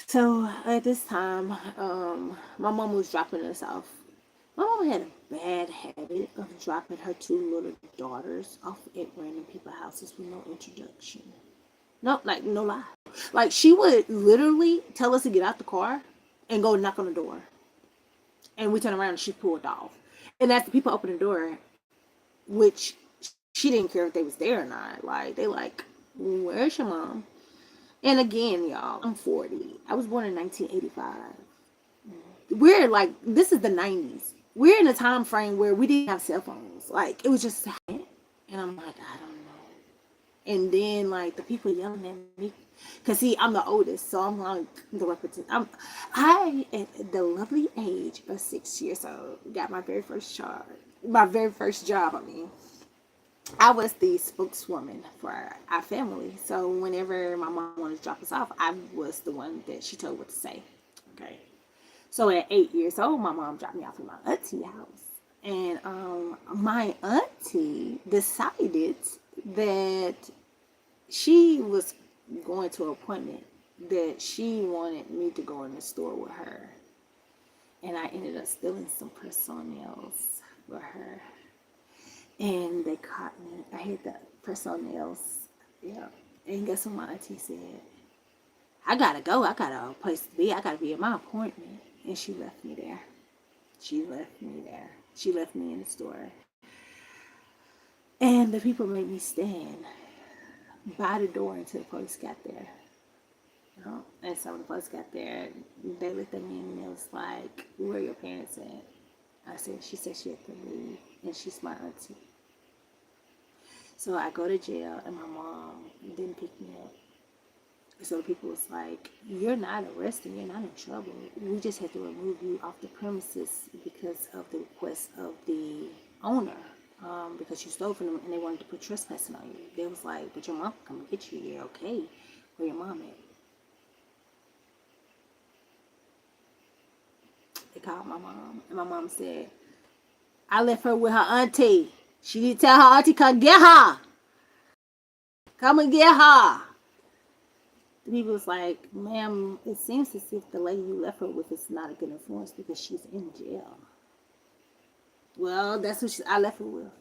So at this time, my mom was dropping us off. My mom had a bad habit of dropping her two little daughters off at random people's houses with no introduction. No, like no lie. Like she would literally tell us to get out the car and go knock on the door, and we turn around and she pulled off. And as the people opened the door, which she didn't care if they was there or not. Like they like, where's your mom? And again, y'all, I'm 40. I was born in 1985. We're like, this is the 90s. We're in a time frame where we didn't have cell phones. Like it was just, and I'm like, I don't know. And then like the people yelling at me, cause see, I'm the oldest, so I'm like the representative. I at the lovely age of 6 years old got my very first job. My very first job. I mean, I was the spokeswoman for our family. So whenever my mom wanted to drop us off, I was the one that she told what to say. Okay. So at 8 years old, my mom dropped me off at my auntie house. And my auntie decided that she was going to an appointment that she wanted me to go in the store with her. And I ended up stealing some personnels with her. And they caught me. I hit the personnels. Yeah. And guess what my auntie said? I gotta go. I got a place to be. I gotta be at my appointment. And she left me there. She left me there. She left me in the store. And the people made me stand by the door until the police got there. You know? And so when the police got there, they looked at me and it was like, where are your parents at? I said, she said she had to leave. And she's my auntie. So I go to jail and my mom didn't pick me up. So the people was like, you're not arrested, you're not in trouble. We just had to remove you off the premises because of the request of the owner. Because you stole from them and they wanted to put trespassing on you. They was like, but your mom can come get you. You're okay. Where your mom at? They called my mom. And my mom said, I left her with her auntie. She didn't tell her auntie, come get her. Come and get her. The people was like, ma'am, it seems as if the lady you left her with is not a good influence because she's in jail. Well, that's what I left her with.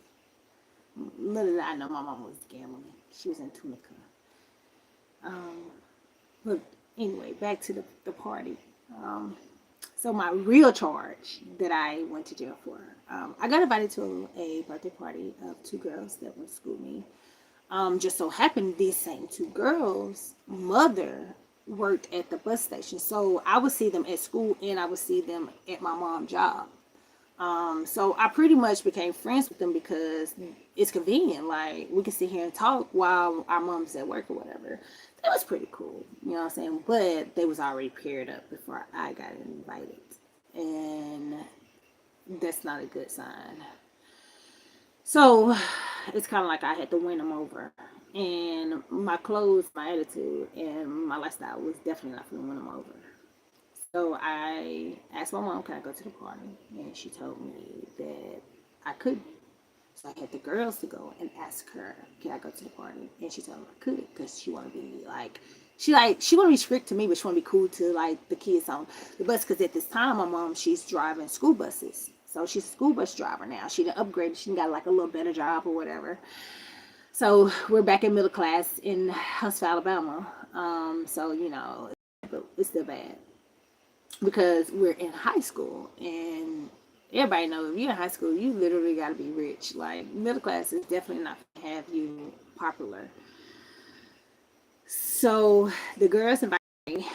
Little did I know my mom was gambling. She was in Tunica. But anyway, back to the party. So my real charge that I went to jail for, I got invited to a birthday party of two girls that went to school with me. Just so happened these same two girls' mother worked at the bus station. So I would see them at school and I would see them at my mom's job. So I pretty much became friends with them because it's convenient. Like we can sit here and talk while our mom's at work or whatever. That was pretty cool. You know what I'm saying? But they was already paired up before I got invited. And that's not a good sign. So it's kind of like I had to win them over. And my clothes, my attitude, and my lifestyle was definitely not going to win them over. So I asked my mom, can I go to the party? And she told me that I couldn't. So I had the girls to go and ask her, can I go to the party? And she told me I could because she want to be like, she want to be strict to me, but she want to be cool to like the kids on the bus. Because at this time, my mom, she's driving school buses. So she's a school bus driver now. She done upgraded. She got like a little better job or whatever. So we're back in middle class in Huntsville, Alabama. So, you know, it's still bad because we're in high school and everybody knows if you're in high school, you literally got to be rich. Like middle class is definitely not going to have you popular. So the girls invited me.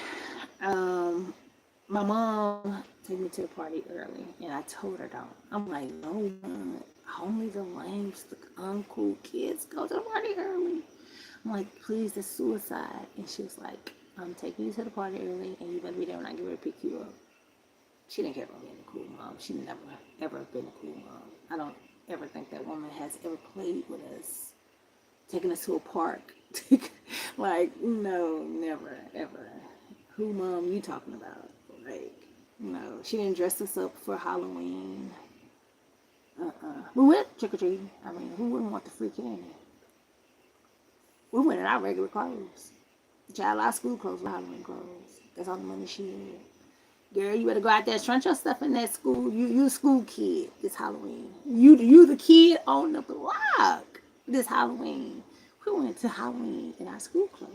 My mom took me to the party early, and I told her don't. I'm like, no, Mom, only the lame, the uncool kids go to the party early. I'm like, please, it's suicide. And she was like, I'm taking you to the party early, and you better be there when I get ready to pick you up. She didn't care about being a cool mom. She never, ever been a cool mom. I don't ever think that woman has ever played with us, taking us to a park. Like, no, never, ever. Who mom you talking about? Like, No, she didn't dress us up for Halloween. We went trick or treating. I mean, who wouldn't want the free candy? We went in our regular clothes. Child, our school clothes were Halloween clothes. That's all the money she had. Girl, you better go out there and trunch your stuff in that school. You a school kid this Halloween. You the kid on the block this Halloween. We went to Halloween in our school clothes.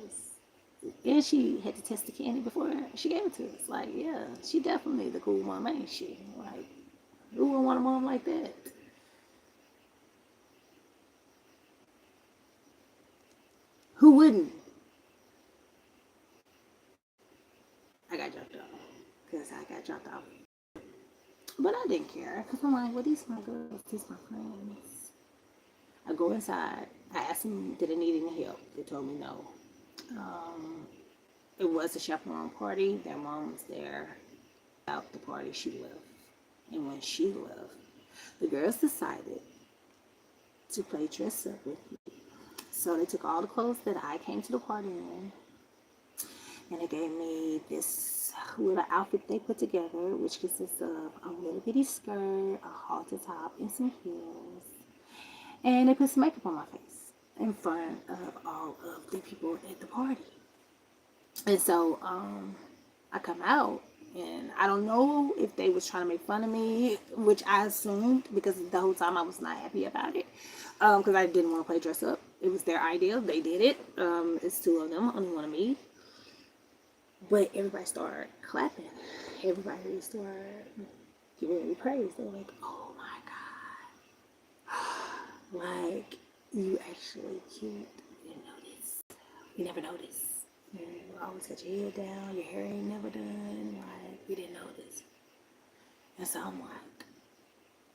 And she had to test the candy before she gave it to us. Like, yeah, she definitely the cool mom, ain't she? Like, who wouldn't want a mom like that? Who wouldn't? I got dropped off. Because I got dropped off. But I didn't care. Because I'm like, well, these are my girls. These are my friends. I go inside. I asked them, did they need any help? They told me no. Um, it was a chaperone party. Their mom was there. Out the party, she left. And when she left, the girls decided to play dress up with me. So they took all the clothes that I came to the party in, and they gave me this little outfit they put together, which consists of a little bitty skirt, a halter top, and some heels. And they put some makeup on my face in front of all of the people at the party. And so I come out, and I don't know if they was trying to make fun of me, which I assumed because the whole time I was not happy about it, because I didn't want to play dress up. It was their idea. They did it. It's two of them, only one of me. But everybody started clapping. Everybody started giving me praise. They were like, "Oh my God, like you actually cute. You didn't notice. You never noticed. You always got your head down. Your hair ain't never done. Like we didn't notice." And so I'm like,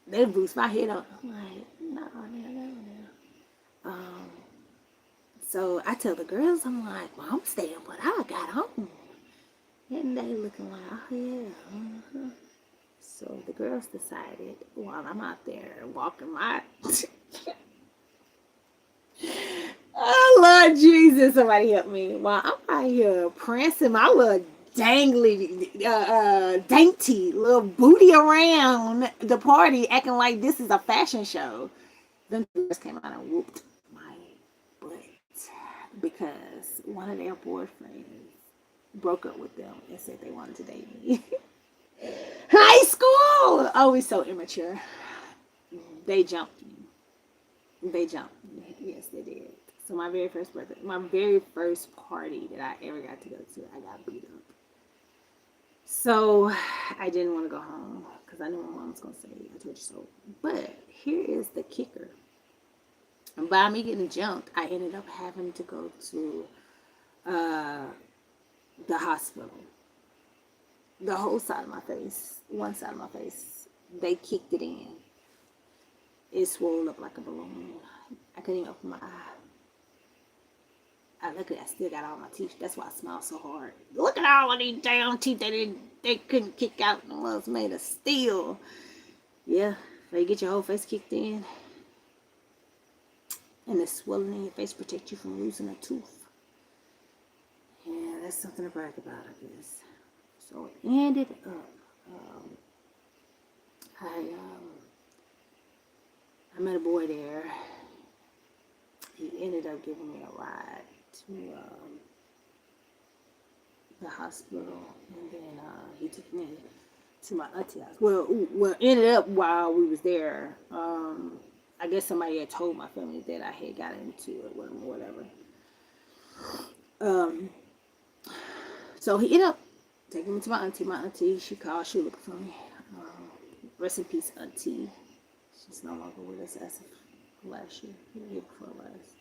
they boost my head up. I'm like, no, no, no, no. So I tell the girls, I'm like, well, I'm staying, but I got home. And they looking like, oh yeah. Uh-huh. So the girls decided while I'm out there walking my oh Lord Jesus, somebody help me. While I'm out here prancing my little dangly, dainty little booty around the party, acting like this is a fashion show. Then the girls came out and whooped my butt because one of their boyfriends broke up with them and said they wanted to date me. High school! Always so immature. They jumped me. They jumped me. Yes, they did. So my very first birthday, my very first party that I ever got to go to, I got beat up. So I didn't want to go home because I knew my mom was going to say, I told you so. But here is the kicker. And by me getting jumped, I ended up having to go to uh, the hospital. The whole side of my face, one side of my face, they kicked it in. It swelled up like a balloon. I couldn't even open my eye. Luckily, I still got all my teeth. That's why I smile so hard. Look at all of these damn teeth they couldn't kick out and was made of steel. Yeah, they get your whole face kicked in. And the swelling in your face protect you from losing a tooth. Yeah, that's something to brag about, I guess. So it ended up, I I met a boy there. He ended up giving me a ride to the hospital, and then he took me to my auntie house. Well, ended up while we was there. I guess somebody had told my family that I had got into it with him or whatever. Um, so he ended up taking me to my auntie. My auntie, she called, she looked for me. Rest in peace, auntie. She's no longer with us as of last year, the year before last.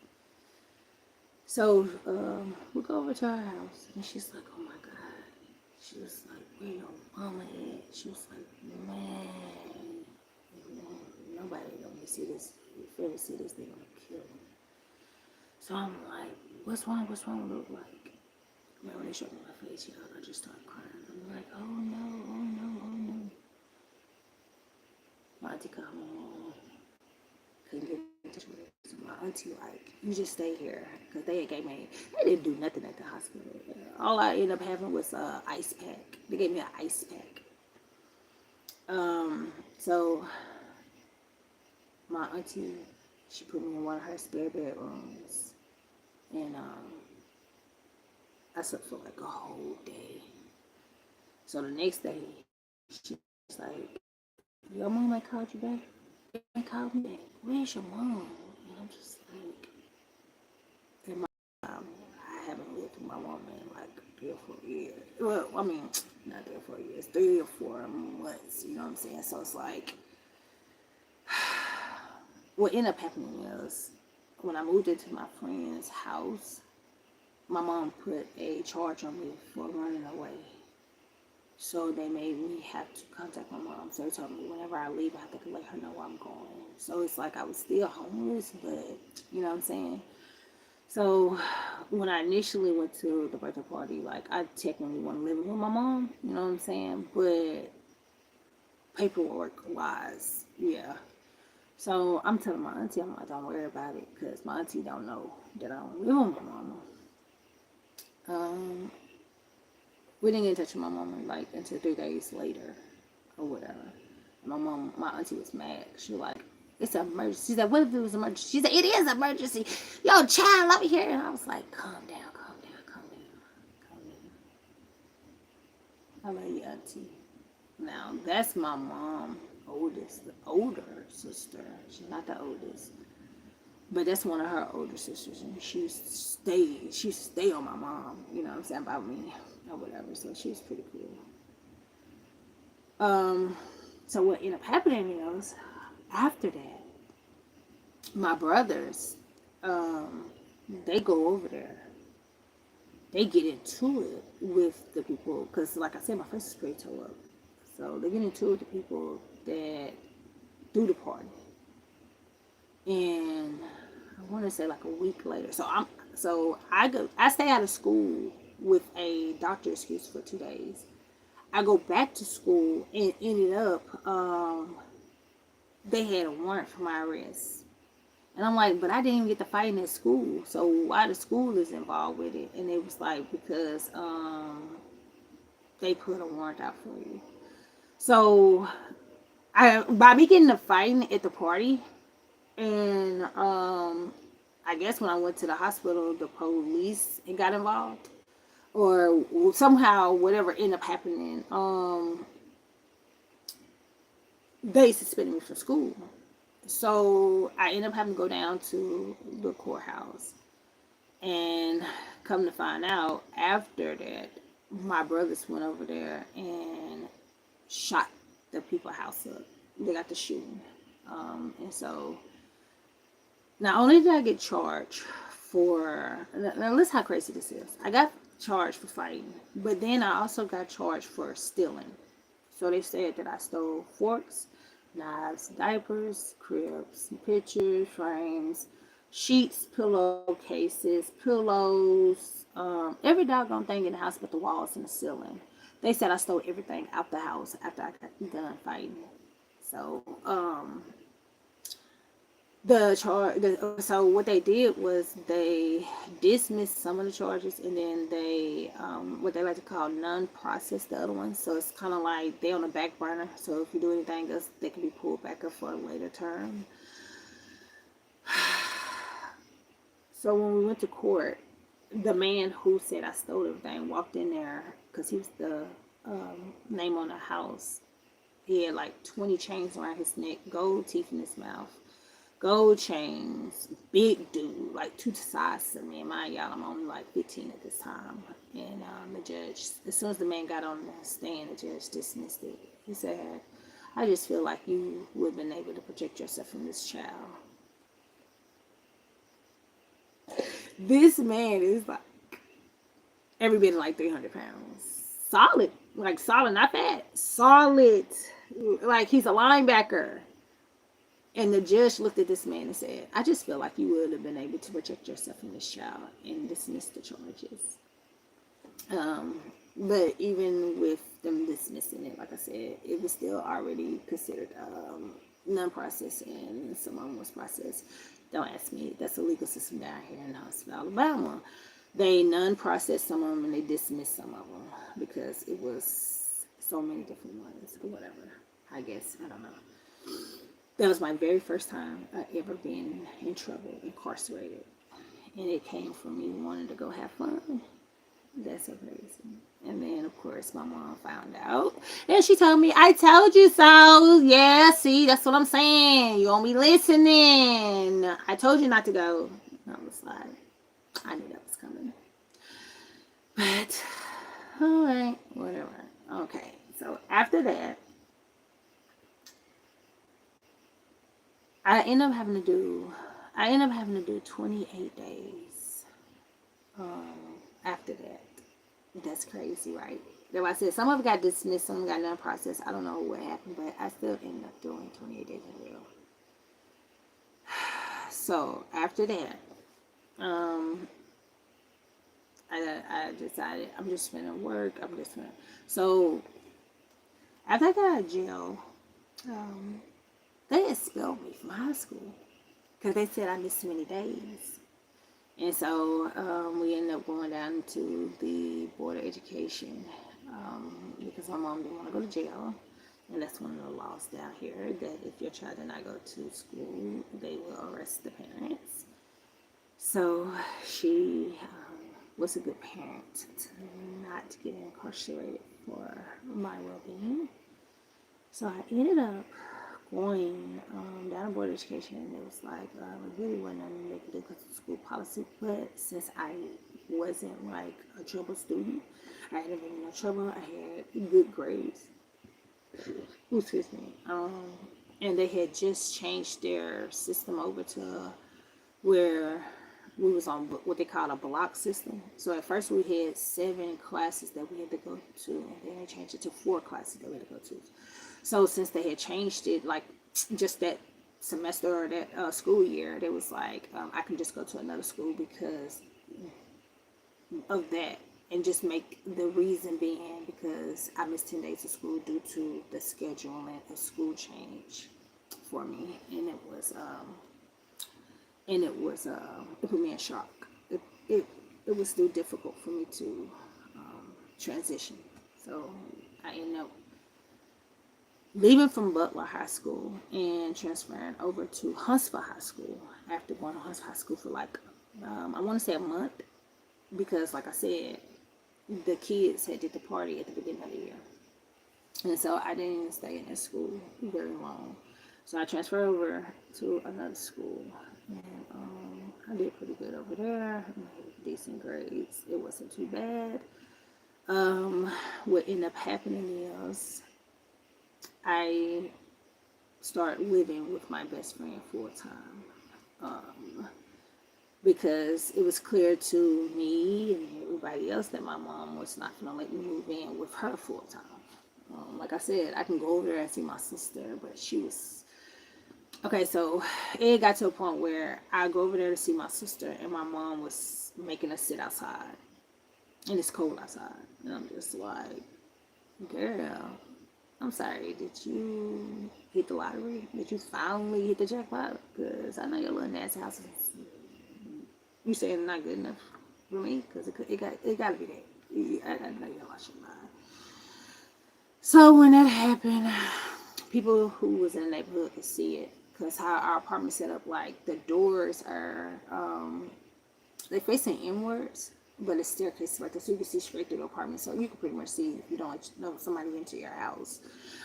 So we go over to her house, and she's like, "Oh my God." She was like, "Where your mama at?" She was like, "Man, nobody gonna see this. If they ever see this, they're gonna kill me." So I'm like, "What's wrong? What's wrong?" Look like, man, when they showed me my face, I just started crying. I'm like, "Oh no, oh no, oh no." My auntie called my mom. Couldn't get in touch with her. So my auntie like, "You just stay here," because they didn't do nothing at the hospital. All I ended up having was a ice pack. They gave me an ice pack. So my auntie, she put me in one of her spare bedrooms, and I slept for like a whole day. So the next day, she's like, "Your mom ain't called you back. Your mom ain't called me back. Where's your mom?" And I'm just like, in my I haven't lived with my mom in like 3 or 4 years. Well, I mean, not 3 or 4 years, 3 or 4 months. You know what I'm saying? So it's like, what ended up happening is when I moved into my friend's house, my mom put a charge on me for running away. So they made me have to contact my mom. So they told me whenever I leave, I have to let her know where I'm going. So it's like I was still homeless, but you know what I'm saying? So when I initially went to the birthday party, like I technically wasn't living with my mom, you know what I'm saying? But paperwork wise, yeah. So I'm telling my auntie, I'm like, don't worry about it, because my auntie don't know that I don't live with my mama. Um, we didn't get in touch with my mama like until 3 days later or whatever. And my auntie was mad. She was like, it's an emergency. She said, what if it was an emergency? She said, it is an emergency. Yo, child, over here. And I was like, calm down, calm down, calm down, calm down. I love you, auntie. Now, that's my mom, oldest, the older sister. She's not the oldest. But that's one of her older sisters, and she used to stay on my mom, you know what I'm saying, about me or whatever. So she was pretty cool. Um, so what ended up happening is after that, my brothers, um, they go over there. They get into it with the people because, like I said, my face is pretty toe up. So they get into it with the people that do the party, and I want to say like a week later. I stay out of school with a doctor excuse for 2 days. I go back to school and ended up they had a warrant for my arrest. And I'm like, but I didn't even get to fight at school. So why the school is involved with it? And it was like, because they put a warrant out for you. So by me getting to fighting at the party, and I guess when I went to the hospital, the police got involved, or somehow whatever ended up happening. They suspended me from school. So I ended up having to go down to the courthouse. And come to find out, after that, my brothers went over there and shot the people house up. They got the shooting. And so not only did I get charged for, now listen how crazy this is. I got charged for fighting, but then I also got charged for stealing. So they said that I stole forks, knives, diapers, cribs, pictures, frames, sheets, pillowcases, pillows, every doggone thing in the house but the walls and the ceiling. They said I stole everything out the house after I got done fighting. So, so what they did was they dismissed some of the charges, and then they what they like to call non-process the other ones. So it's kind of like they on the back burner. So if you do anything else, they can be pulled back up for a later term. So when we went to court, the man who said I stole everything walked in there because he was the name on the house. He had like 20 chains around his neck, gold teeth in his mouth, gold chains, big dude, like two sizes of me. And mind y'all, I'm only like 15 at this time. And the judge, as soon as the man got on the stand, the judge dismissed it. He said, I just feel like you would have been able to protect yourself from this child. This man is like every bit of like 300 pounds. Solid. Like solid, not fat. Solid. Like he's a linebacker. And the judge looked at this man and said, I just feel like you would have been able to protect yourself from this child and dismiss the charges. Um, but even with them dismissing it, like I said, it was still already considered non-processed, and some of them was processed. Don't ask me. That's a legal system down here in Huntsville, Alabama. They non-processed some of them and they dismissed some of them because it was so many different ones or whatever. I guess, I don't know. That was my very first time I ever been in trouble, incarcerated. And it came from me wanting to go have fun. That's so crazy. And then, of course, my mom found out. And she told me, I told you so. Yeah, see, that's what I'm saying. You won't be listening. I told you not to go. I was like, I knew that was coming. But, all right, whatever. Okay, so after that, I end up having to do, I end up having to do 28 days um, after that. That's crazy, right? That's why I said some of it got dismissed, some got done processed. I don't know what happened, but I still ended up doing 28 days in jail. So after that, um, I decided I'm just gonna work. I'm just gonna. So after I got out of jail, um, they expelled me from high school because they said I missed too many days. And so we ended up going down to the Board of Education because my mom didn't want to go to jail. And that's one of the laws down here that if your child did not go to school, they will arrest the parents. So she was a good parent to not get incarcerated for my well being. So I ended up going down to Board of Education, and it was like, it really wasn't nothing they could do because of school policy. But since I wasn't like a trouble student, I hadn't been in no trouble, I had good grades. Excuse me. And they had just changed their system over to where we was on what they call a block system. So at first we had 7 classes that we had to go to, and then they changed it to 4 classes that we had to go to. So since they had changed it, like just that semester or that school year, they was like, I can just go to another school because of that, and just make the reason being because I missed 10 days of school due to the scheduling of school change for me, and it put me in shock. It, it was still difficult for me to transition. So I ended up leaving from Butler High School and transferring over to Huntsville High School after going to Huntsville High School for like, I want to say a month, because like I said, the kids had did the party at the beginning of the year. And so I didn't stay in that school very long. So I transferred over to another school. And I did pretty good over there. I made decent grades. It wasn't too bad. What ended up happening is I started living with my best friend full time. Because it was clear to me and everybody else that my mom was not going to let me move in with her full time. Like I said, I can go over there and see my sister, but she was okay. So it got to a point where I go over there to see my sister, and my mom was making us sit outside, and it's cold outside, and I'm just like, girl, I'm sorry, did you hit the lottery? Did you finally hit the jackpot? Because I know your little nasty house is, you saying not good enough for me, because it got to be that. I know you lost your mind. So when that happened, people who was in the neighborhood could see it, because how our apartment set up, like the doors are they facing inwards, but it's staircase right there, so you can see straight through the apartment. So you can pretty much see if you don't know somebody into your house,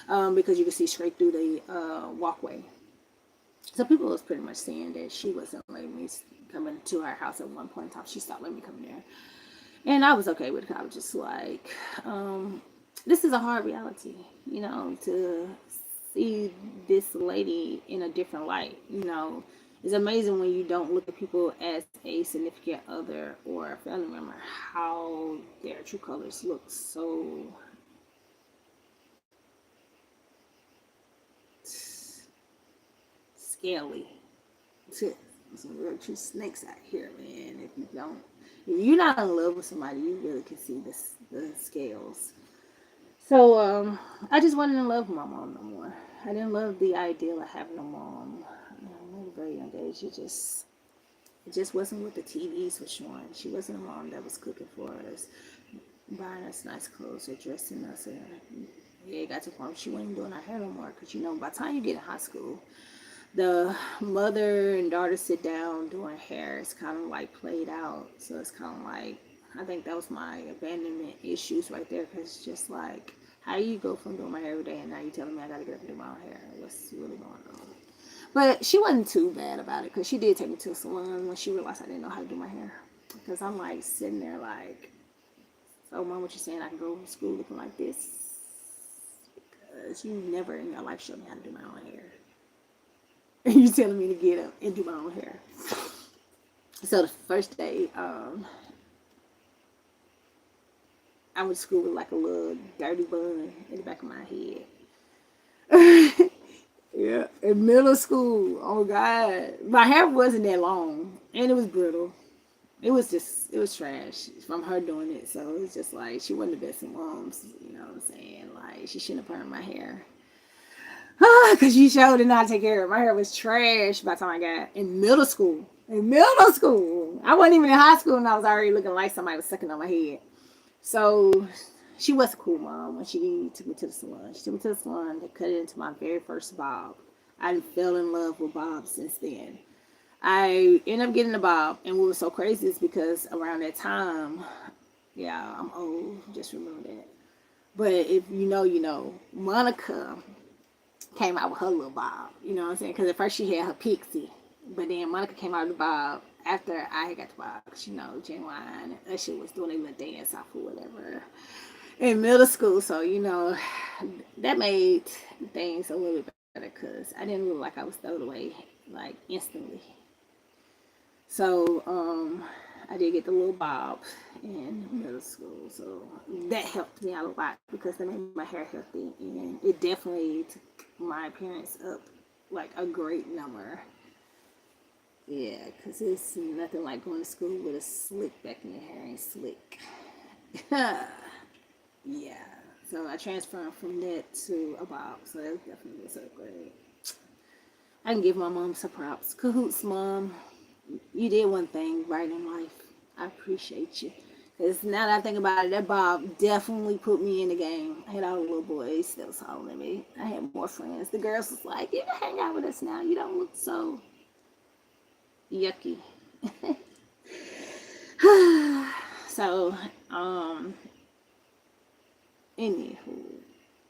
because you can see straight through the walkway. So people was pretty much saying that she wasn't letting me come into her house at one point in time. She stopped letting me come in there. And I was okay with it. I was just like, this is a hard reality, to see this lady in a different light. It's amazing when you don't look at people as a significant other or a family member, how their true colors look so scaly. Some real true snakes out here, man. If you're not in love with somebody, you really can see the scales. So I just wasn't in love with my mom no more. I didn't love the ideal of having a mom. At a very young age, it just wasn't what the TVs were showing. She wasn't a mom that was cooking for us, buying us nice clothes, or dressing us, or Yeah, it got to the point where she wasn't doing her hair no more. Because, by the time you get in high school, the mother and daughter sit down doing hair. It's kind of like played out. So it's kind of like, I think that was my abandonment issues right there. Because it's just like, how you go from doing my hair every day and now you telling me I got to get up and do my own hair? What's really going on? But she wasn't too bad about it because she did take me to a salon when she realized I didn't know how to do my hair. Because I'm like sitting there like, so mom, what you saying? I can go to school looking like this? Because you never in your life showed me how to do my own hair. And you telling me to get up and do my own hair. So the first day, I went to school with like a little dirty bun in the back of my head. Yeah, in middle school. Oh God, my hair wasn't that long, and it was brittle. It was trash from her doing it. So it was just like she wasn't the best of moms. You know what I'm saying? Like she shouldn't have permed my hair. Because she showed did not take care of it. My hair was trash by the time I got in middle school. In middle school, I wasn't even in high school, and I was already looking like somebody was sucking on my head. So she was a cool mom when she took me to the salon. She took me to the salon. They cut it into my very first bob. I fell in love with bob since then. I ended up getting a bob, and what was so crazy is because around that time, yeah, I'm old. Just remember that. But if you know, you know. Monica came out with her little bob. You know what I'm saying? Because at first she had her pixie, but then Monica came out with the bob after I got the bob. Cause Genuine, that shit was doing a little dance off or whatever in middle school. So that made things a little bit better because I didn't look like I was thrown away like instantly. So I did get the little bob in middle school, so that helped me out a lot because that made my hair healthy, and it definitely took my appearance up like a great number. Yeah, because it's nothing like going to school with a slick back in your hair ain't slick. Yeah, so I transferred from that to a bob, so that definitely was a great. I can give my mom some props. Cahoots, mom. You did one thing right in life. I appreciate you. Because now that I think about it, that Bob definitely put me in the game. I had all the little boys that was hollering at me. I had more friends. The girls was like, you can hang out with us now. You don't look so yucky. So, anywho,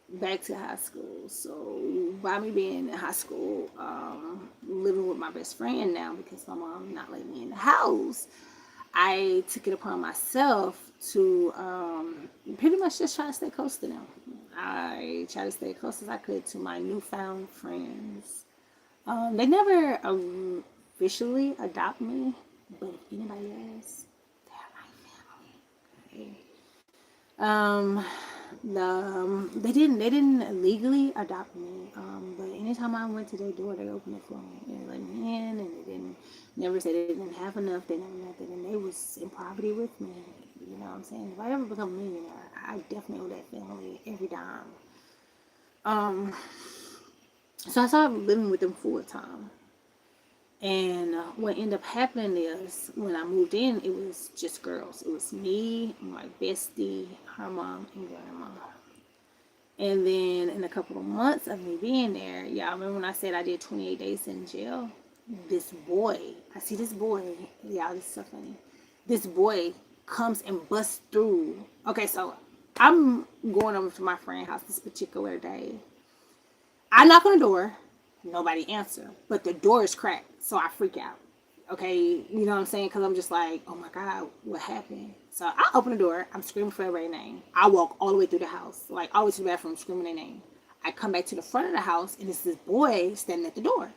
back to high school. So by me being in high school, living with my best friend now because my mom not letting me in the house, I took it upon myself to pretty much just try to stay close to them. I try to stay close as I could to my newfound friends. They never officially adopt me, but if anybody else, they're my family. Okay? Um, they didn't legally adopt me. But anytime I went to their door, they opened it for me. They let me in, and they didn't never say they didn't have enough. They never nothing, and they was in poverty with me. You know what I'm saying? If I ever become a millionaire, I definitely owe that family every dime. Um, so I started living with them full time. And what ended up happening is when I moved in, it was just girls. It was me, my bestie, her mom, and grandma. And then in a couple of months of me being there, y'all remember when I said I did 28 days in jail? This boy, I see this boy, y'all, this is so funny. This boy comes and busts through. Okay, so I'm going over to my friend's house this particular day. I knock on the door, nobody answer, but the door is cracked, so I freak out. Okay, you know what I'm saying? Because I'm just like, oh my God, what happened? So I open the door, I'm screaming for everybody's name. I walk all the way through the house, like all the way to the bathroom, screaming their name. I come back to the front of the house, and it's this boy standing at the door.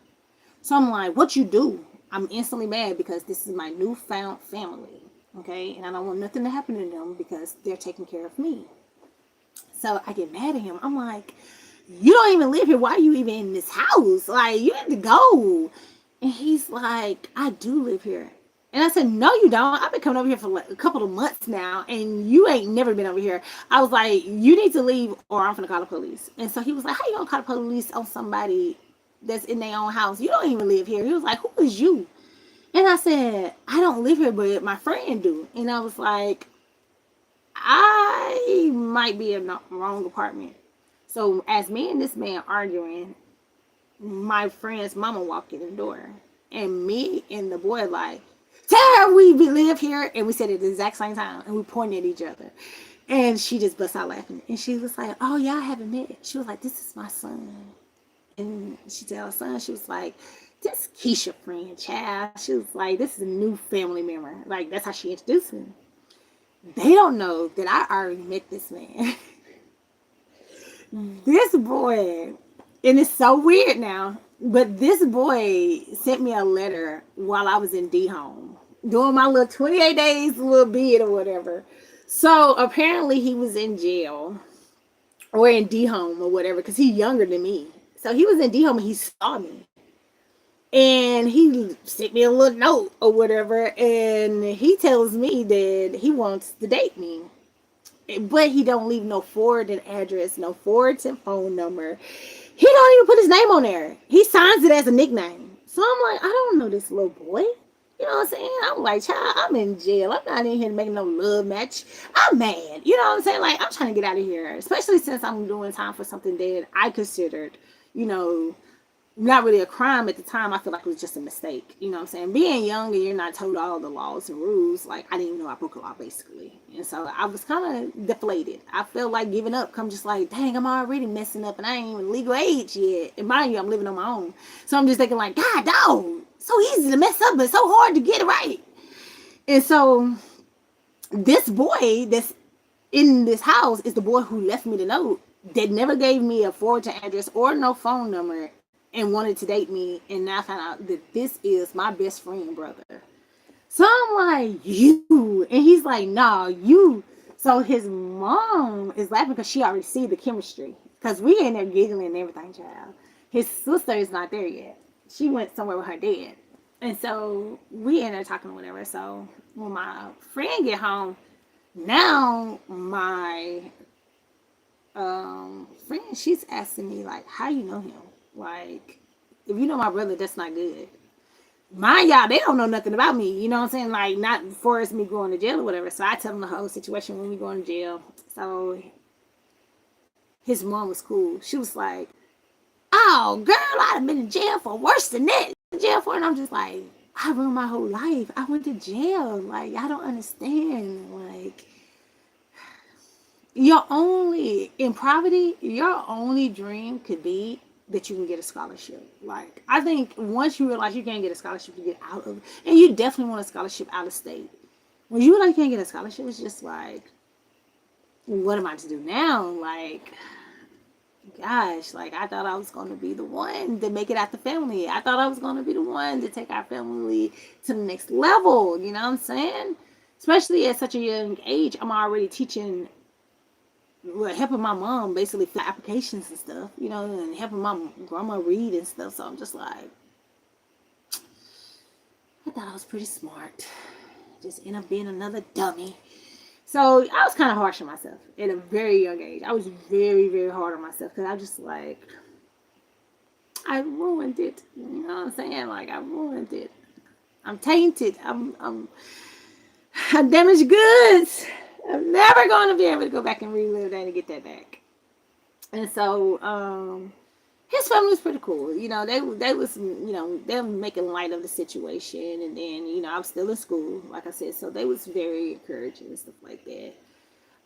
So I'm like, what you do? I'm instantly mad because this is my newfound family, okay? And I don't want nothing to happen to them because they're taking care of me. So I get mad at him. I'm like, you don't even live here. Why are you even in this house? Like, you need to go. And he's like, I do live here. And I said, no, you don't. I've been coming over here for like a couple of months now, and you ain't never been over here. I was like, you need to leave, or I'm gonna call the police. And so he was like, how you gonna call the police on somebody that's in their own house? You don't even live here. He was like, who is you? And I said, I don't live here, but my friend do. And I was like, I might be in the wrong apartment. So as me and this man arguing, my friend's mama walked in the door, and me and the boy like, Tara, we live here, and we said it at the exact same time, and we pointed at each other, and she just bust out laughing, and she was like, "Oh, y'all haven't met?" She was like, "This is my son," and she tell her son, she was like, "This Keisha friend, child." She was like, "This is a new family member." Like that's how she introduced me. They don't know that I already met this man. This boy, and it's so weird now, but this boy sent me a letter while I was in D home doing my little 28 days little bid or whatever. So apparently he was in jail or in D home or whatever because he's younger than me. So he was in D home and he saw me. And he sent me a little note or whatever, and he tells me that he wants to date me, but he don't leave no forwarded address, no forwarded phone number. He don't even put his name on there. He signs it as a nickname. So I'm like, I don't know this little boy. You know what I'm saying? I'm like, child, I'm in jail. I'm not in here making no love match. I'm mad. You know what I'm saying? Like, I'm trying to get out of here, especially since I'm doing time for something that I considered, you know, not really a crime at the time. I feel like it was just a mistake. You know what I'm saying? Being young and you're not told all the laws and rules, like I didn't even know I broke a law basically. And so I was kind of deflated. I felt like giving up. I'm just like, dang, I'm already messing up and I ain't even legal age yet. And mind you, I'm living on my own. So I'm just thinking like, God, dog, so easy to mess up, but so hard to get it right. And so this boy that's in this house is the boy who left me the note that never gave me a forwarding address or no phone number and wanted to date me. And now I found out that this is my best friend brother. So I'm like, you. And he's like, nah, you. So his mom is laughing because she already see the chemistry. Because we in there giggling and everything, child. His sister is not there yet. She went somewhere with her dad. And so we in there talking or whatever. So when my friend get home, now my friend, she's asking me like, how you know him? Like, if you know my brother, that's not good. Mind y'all, they don't know nothing about me. You know what I'm saying? Like, not for us me going to jail or whatever. So I tell them the whole situation when we going to jail. So his mom was cool. She was like, "Oh, girl, I'd have been in jail for worse than that. Jail for," and I'm just like, I ruined my whole life. I went to jail. Like, I don't understand. Like, your only in poverty, your only dream could be that you can get a scholarship. Like I think once you realize you can't get a scholarship to get out of, and you definitely want a scholarship out of state. When you realize you can't get a scholarship, it's just like, what am I to do now? Like, gosh, like I thought I was going to be the one to make it out the family. I thought I was going to be the one to take our family to the next level. You know what I'm saying? Especially at such a young age, I'm already teaching, well, helping my mom basically fill applications and stuff, you know, and helping my grandma read and stuff. So I'm just like, I thought I was pretty smart. Just end up being another dummy. So I was kind of harsh on myself at a very young age. I was very, very hard on myself because I was just like, I ruined it. You know what I'm saying? Like I ruined it. I'm tainted. I'm damaged goods. I'm never going to be able to go back and relive that and get that back. And so his family was pretty cool. You know, they was, you know, they were making light of the situation, and then, you know, I was still in school, like I said, so they was very encouraging and stuff like that.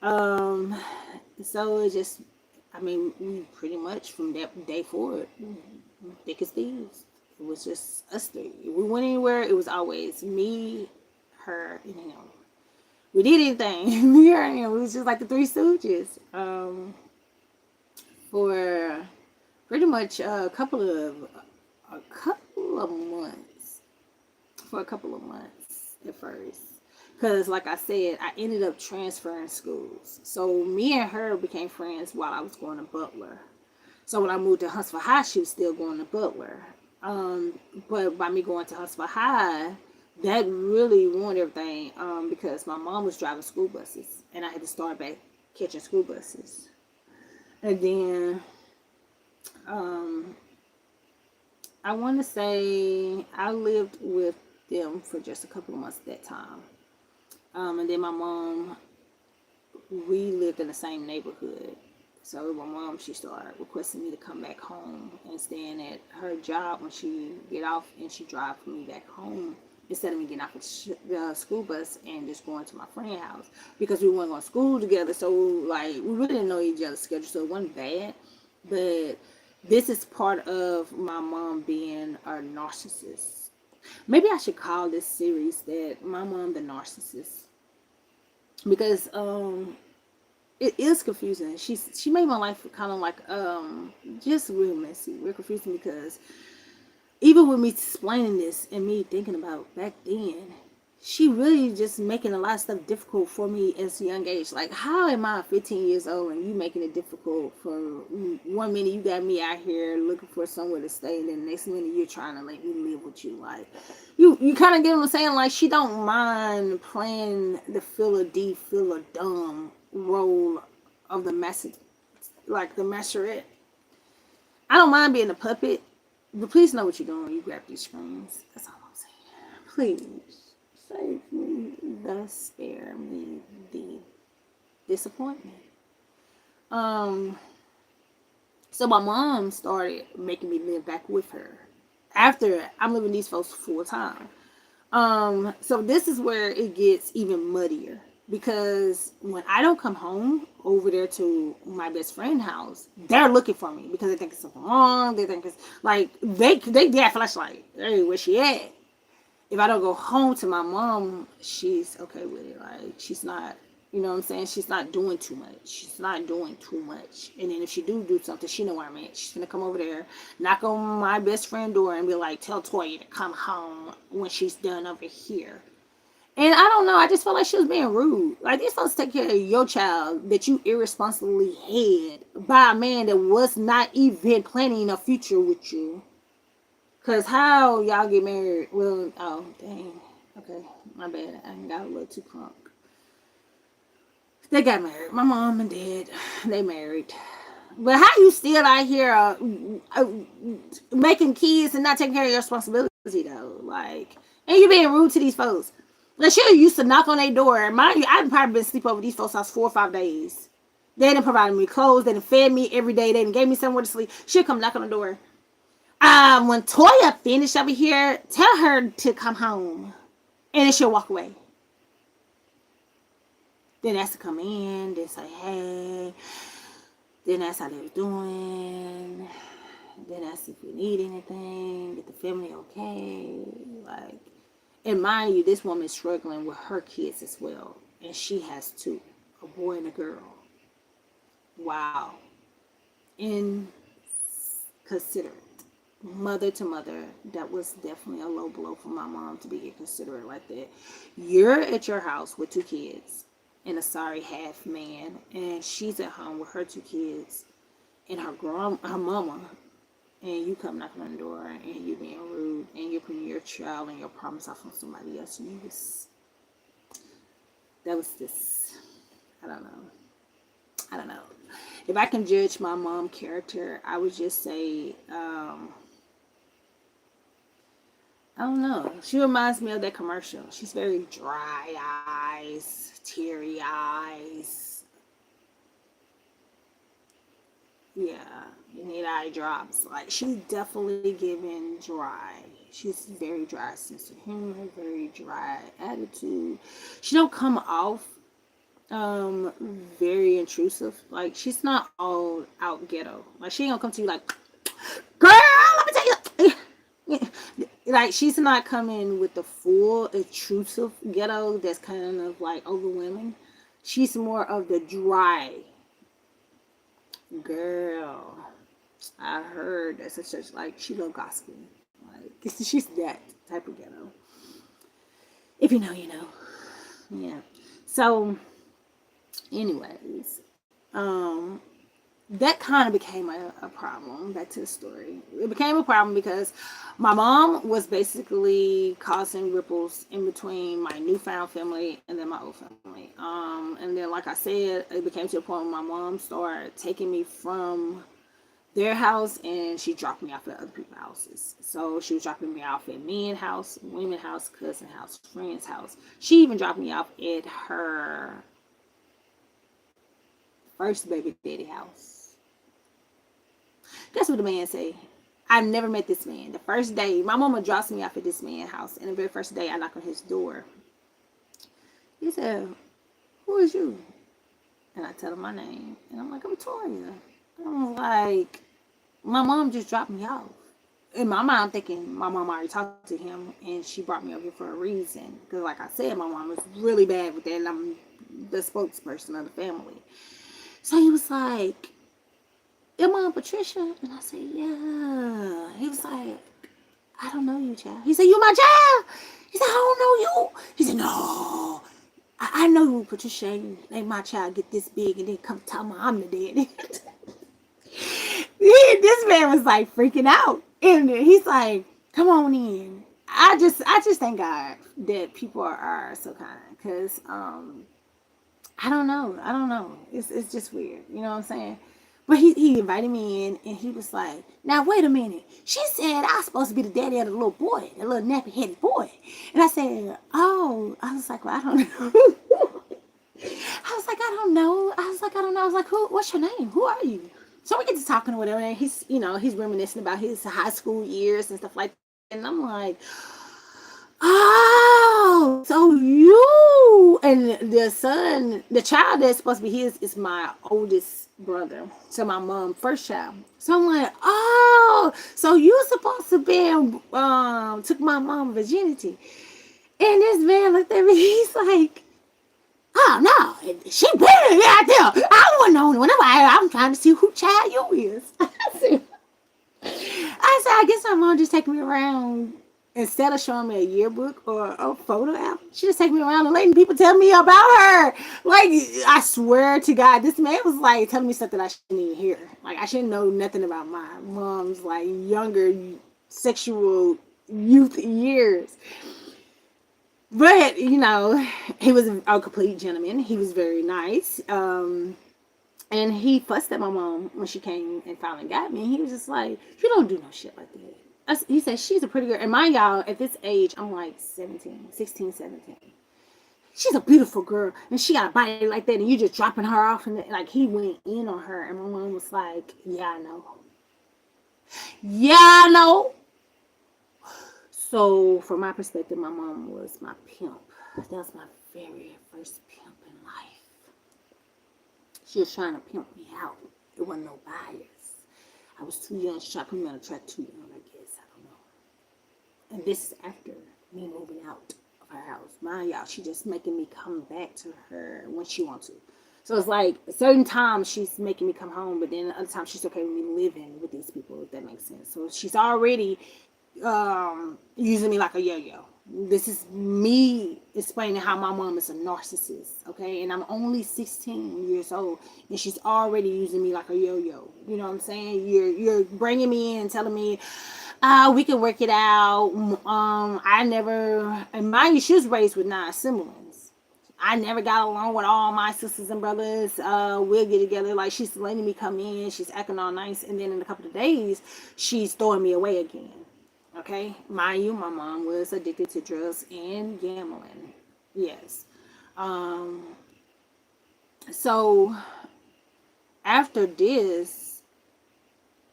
Um, so it just, I mean, we pretty much from that day forward, thick as thieves. It was just us three. If we went anywhere, it was always me, her, and him. We did anything, me, her, and him. It was just like the Three Stooges. For pretty much a couple of months, for a couple of months at first, because like I said, I ended up transferring schools, so me and her became friends while I was going to Butler. So when I moved to Huntsville High, she was still going to Butler. But by me going to Huntsville High, that really ruined everything, because my mom was driving school buses and I had to start back catching school buses. And then um, I want to say I lived with them for just a couple of months at that time. And then my mom, we lived in the same neighborhood So my mom, she started requesting me to come back home and staying at her job when she get off, and she drive me back home instead of me getting off the school bus and just going to my friend's house, because we weren't going to school together. So like we really didn't know each other's schedule, so it wasn't bad. But this is part of my mom being a narcissist. Maybe I should call this series that "My Mom the Narcissist," because it is confusing. She made my life kind of like just real messy, real confusing, because even with me explaining this and me thinking about back then, she really just making a lot of stuff difficult for me at a young age. Like, how am I 15 years old and you making it difficult for 1 minute you got me out here looking for somewhere to stay, and then the next minute you're trying to let me live with you? Like, you kind of get what I'm saying? Like, she don't mind playing the feel a dumb role of the message, like the masquerade. I don't mind being a puppet, but please know what you're doing when you grab these screens. That's all I'm saying. Please save me the spare me the disappointment. Um, so my mom started making me live back with her after I'm living these folks full time. So this is where it gets even muddier, because when I don't come home over there to my best friend's house, they're looking for me because they think it's something wrong. They think it's like they get a flashlight. Hey, where she at? If I don't go home to my mom, she's okay with it. Like, she's not, you know what I'm saying? She's not doing too much. She's not doing too much. And then if she do something, she know where I'm at. She's gonna come over there, knock on my best friend door, and be like, "Tell Torya to come home when she's done over here." And I don't know. I just felt like she was being rude. Like, these folks take care of your child that you irresponsibly had by a man that was not even planning a future with you. Cause how y'all get married? Well, oh dang. Okay, my bad. I got a little too crunk. They got married. My mom and dad, they married. But how you still out here uh, making kids and not taking care of your responsibility though? Like, and you being rude to these folks. Like, she used to knock on their door. Mind you, I've probably been sleep over these folks' house 4 or 5 days. They didn't provide me clothes. They didn't fed me every day. They didn't gave me somewhere to sleep. She'll come knock on the door. When Torya finished over here, tell her to come home, and then she'll walk away. Then ask to come in. Then say hey. Then ask how they was doing. Then ask if we need anything. Get the family okay. Like, and mind you, this woman is struggling with her kids as well, and she has two, a boy and a girl. Wow. Inconsiderate. Mother to mother, that was definitely a low blow for my mom to be inconsiderate like that. You're at your house with two kids and a sorry half man, and she's at home with her two kids and her mama, and you come knocking on the door and you being rude and you're putting your child and your promise off on somebody else. And that was this, I don't know. If I can judge my mom character, I would just say, I don't know. She reminds me of that commercial. She's very dry eyes, teary eyes. Yeah, you need eye drops. Like, she's definitely giving dry. She's very dry sense of humor, very dry attitude. She don't come off very intrusive. Like, she's not all out ghetto. Like, she ain't gonna come to you like, "Girl, let me tell you." Like, she's not coming with the full intrusive ghetto that's kind of like overwhelming. She's more of the dry girl. I heard that such like she love gospel. Like, she's that type of ghetto. If you know, you know. Yeah. So, anyways, that kind of became a problem. Back to the story. It became a problem because my mom was basically causing ripples in between my newfound family and then my old family. And then, like I said, it became to a point where my mom started taking me from their house and she dropped me off at other people's houses. So she was dropping me off at men's house, women's house, cousin house, friend's house. She even dropped me off at her first baby daddy house. Guess what the man say? I've never met this man. The first day, my mama drops me off at this man's house, and the very first day I knock on his door, he said, "Who is you?" And I tell him my name, and I'm like, "I'm Torya." I'm like, "My mom just dropped me off." In my mind, I'm thinking my mom already talked to him, and she brought me over here for a reason. Because, like I said, my mom was really bad with that, and I'm the spokesperson of the family. So he was like, "Am I Patricia?" And I said, "Yeah." He was like, "I don't know you, child." He said, "You my child?" He said, "I don't know you." He said, "No, I know you, Patricia. Ain't my child get this big and then come tell me I'm the daddy." This man was like freaking out, and he's like, "Come on in." I just thank God that people are so kind, because I don't know. It's just weird, you know what I'm saying? But he invited me in, and he was like, "Now wait a minute. She said I was supposed to be the daddy of the little boy, the little nappy headed boy." And I said, "Oh," I was like, "Well, I don't know." I was like, "I don't know." I was like, "I don't know." I was like, "Who? What's your name? Who are you?" So we get to talking or whatever, and he's reminiscing about his high school years and stuff like that. And I'm like, "Oh, so you," and the child that's supposed to be his is my oldest brother. So my mom, first child. So I'm like, "Oh, so you supposed to be took my mom virginity." And this man looked at me, he's like, "Oh no, she been out there. I wasn't the only one. I'm trying to see who child you is." I guess my mom just take me around, instead of showing me a yearbook or a photo album. She just take me around and letting people tell me about her. Like, I swear to God, this man was like telling me something I shouldn't even hear. Like, I shouldn't know nothing about my mom's like younger sexual youth years. But he was a complete gentleman. He was very nice. And he fussed at my mom when she came and finally got me. He was just like, "You don't do no shit like that." He said, "She's a pretty girl." And mind y'all, at this age, I'm like 17, 16, 17. "She's a beautiful girl, and she got a body like that, and you just dropping her off." And like, he went in on her, and my mom was like, "Yeah, I know. Yeah, I know." So, from my perspective, my mom was my pimp. That was my very first pimp in life. She was trying to pimp me out. It wasn't no bias. I was too young. She tried to put me on a track too young, I guess. I don't know. And this is after me moving out of her house. Mind y'all, she just making me come back to her when she wants to. So it's like certain times she's making me come home, but then other times she's okay with me living with these people, if that makes sense. So she's already using me like a yo-yo. This is me explaining how my mom is a narcissist, okay? And I'm only 16 years old, and she's already using me like a yo-yo. You know what I'm saying? You're bringing me in and telling me, we can work it out. I never, and mind you, she was raised with 9 siblings. I never got along with all my sisters and brothers. We'll get together. Like, she's letting me come in. She's acting all nice. And then in a couple of days, she's throwing me away again. Okay? Mind you, my mom was addicted to drugs and gambling. Yes. Um, so after this,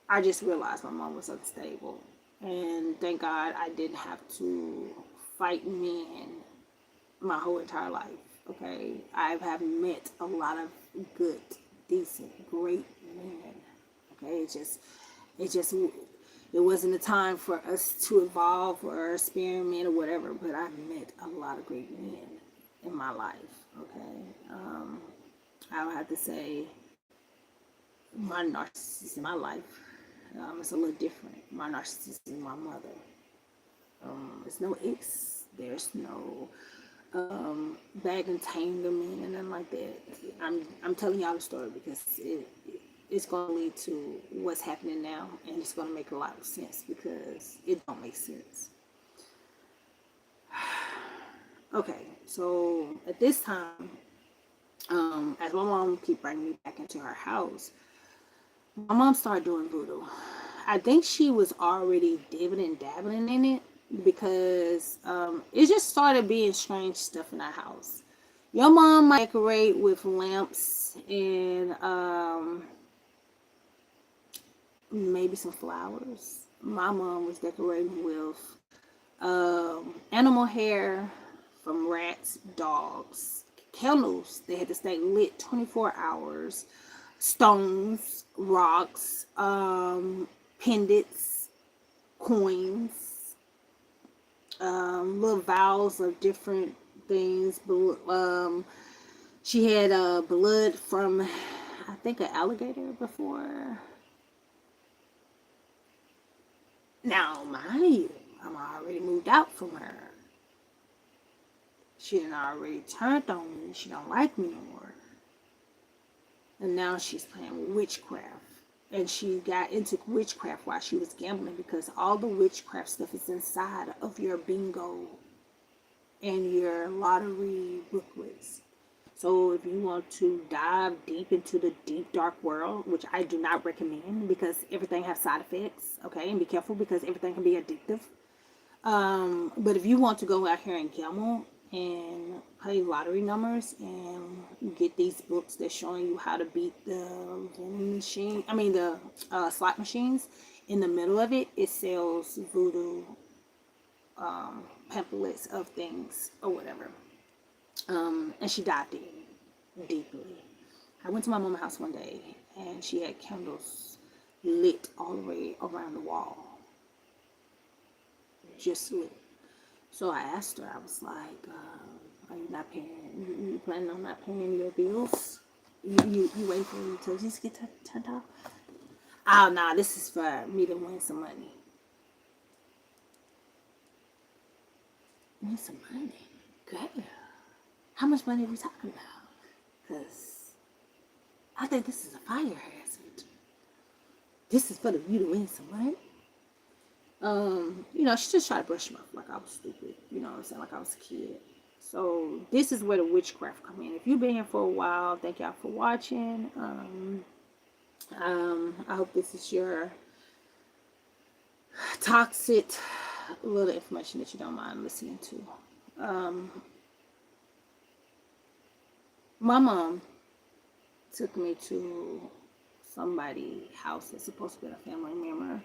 I just realized my mom was unstable. And thank God I didn't have to fight men my whole entire life. Okay, I have met a lot of good, decent, great men. Okay, it wasn't a time for us to evolve or experiment or whatever. But I've met a lot of great men in my life. Okay, I would have to say my narcissist in my life is a little different. My narcissist is my mother. There's no ex. There's no bag entanglement and nothing like that. I'm telling y'all the story because it's going to lead to what's happening now, and it's going to make a lot of sense because it don't make sense. Okay, so at this time, as my mom keep bringing me back into her house, my mom started doing voodoo. I think she was already dibbing and dabbling in it because it just started being strange stuff in our house. Your mom might decorate with lamps and maybe some flowers. My mom was decorating with animal hair from rats, dogs, candles. They had to stay lit 24 hours, stones, rocks, pendants, coins, little vials of different things. She had blood from, I think, an alligator before. Now, mind you, I'm already moved out from her. She had already turned on me. She don't like me no more. And now she's playing witchcraft. And she got into witchcraft while she was gambling because all the witchcraft stuff is inside of your bingo and your lottery booklets. So if you want to dive deep into the deep dark world, which I do not recommend because everything has side effects, okay, and be careful because everything can be addictive. But if you want to go out here and gamble and play lottery numbers and get these books that's showing you how to beat the vending machine, I mean the slot machines, in the middle of it, it sells voodoo pamphlets of things or whatever. And she dived in deeply. I went to my mama's house one day and she had candles lit all the way around the wall, just lit. So I asked her, I was like, are you not paying, you planning on not paying your bills? You wait for utilities to get turned off? Oh, nah, this is for me to win some money. Win some money? Good. How much money are we talking about? Because I think this is a fire hazard. This is for you to win some money. She just tried to brush me off like I was stupid. You know what I'm saying? Like I was a kid. So this is where the witchcraft come in. If you've been here for a while, thank y'all for watching. I hope this is your toxic little information that you don't mind listening to. My mom took me to somebody's house that's supposed to be a family member.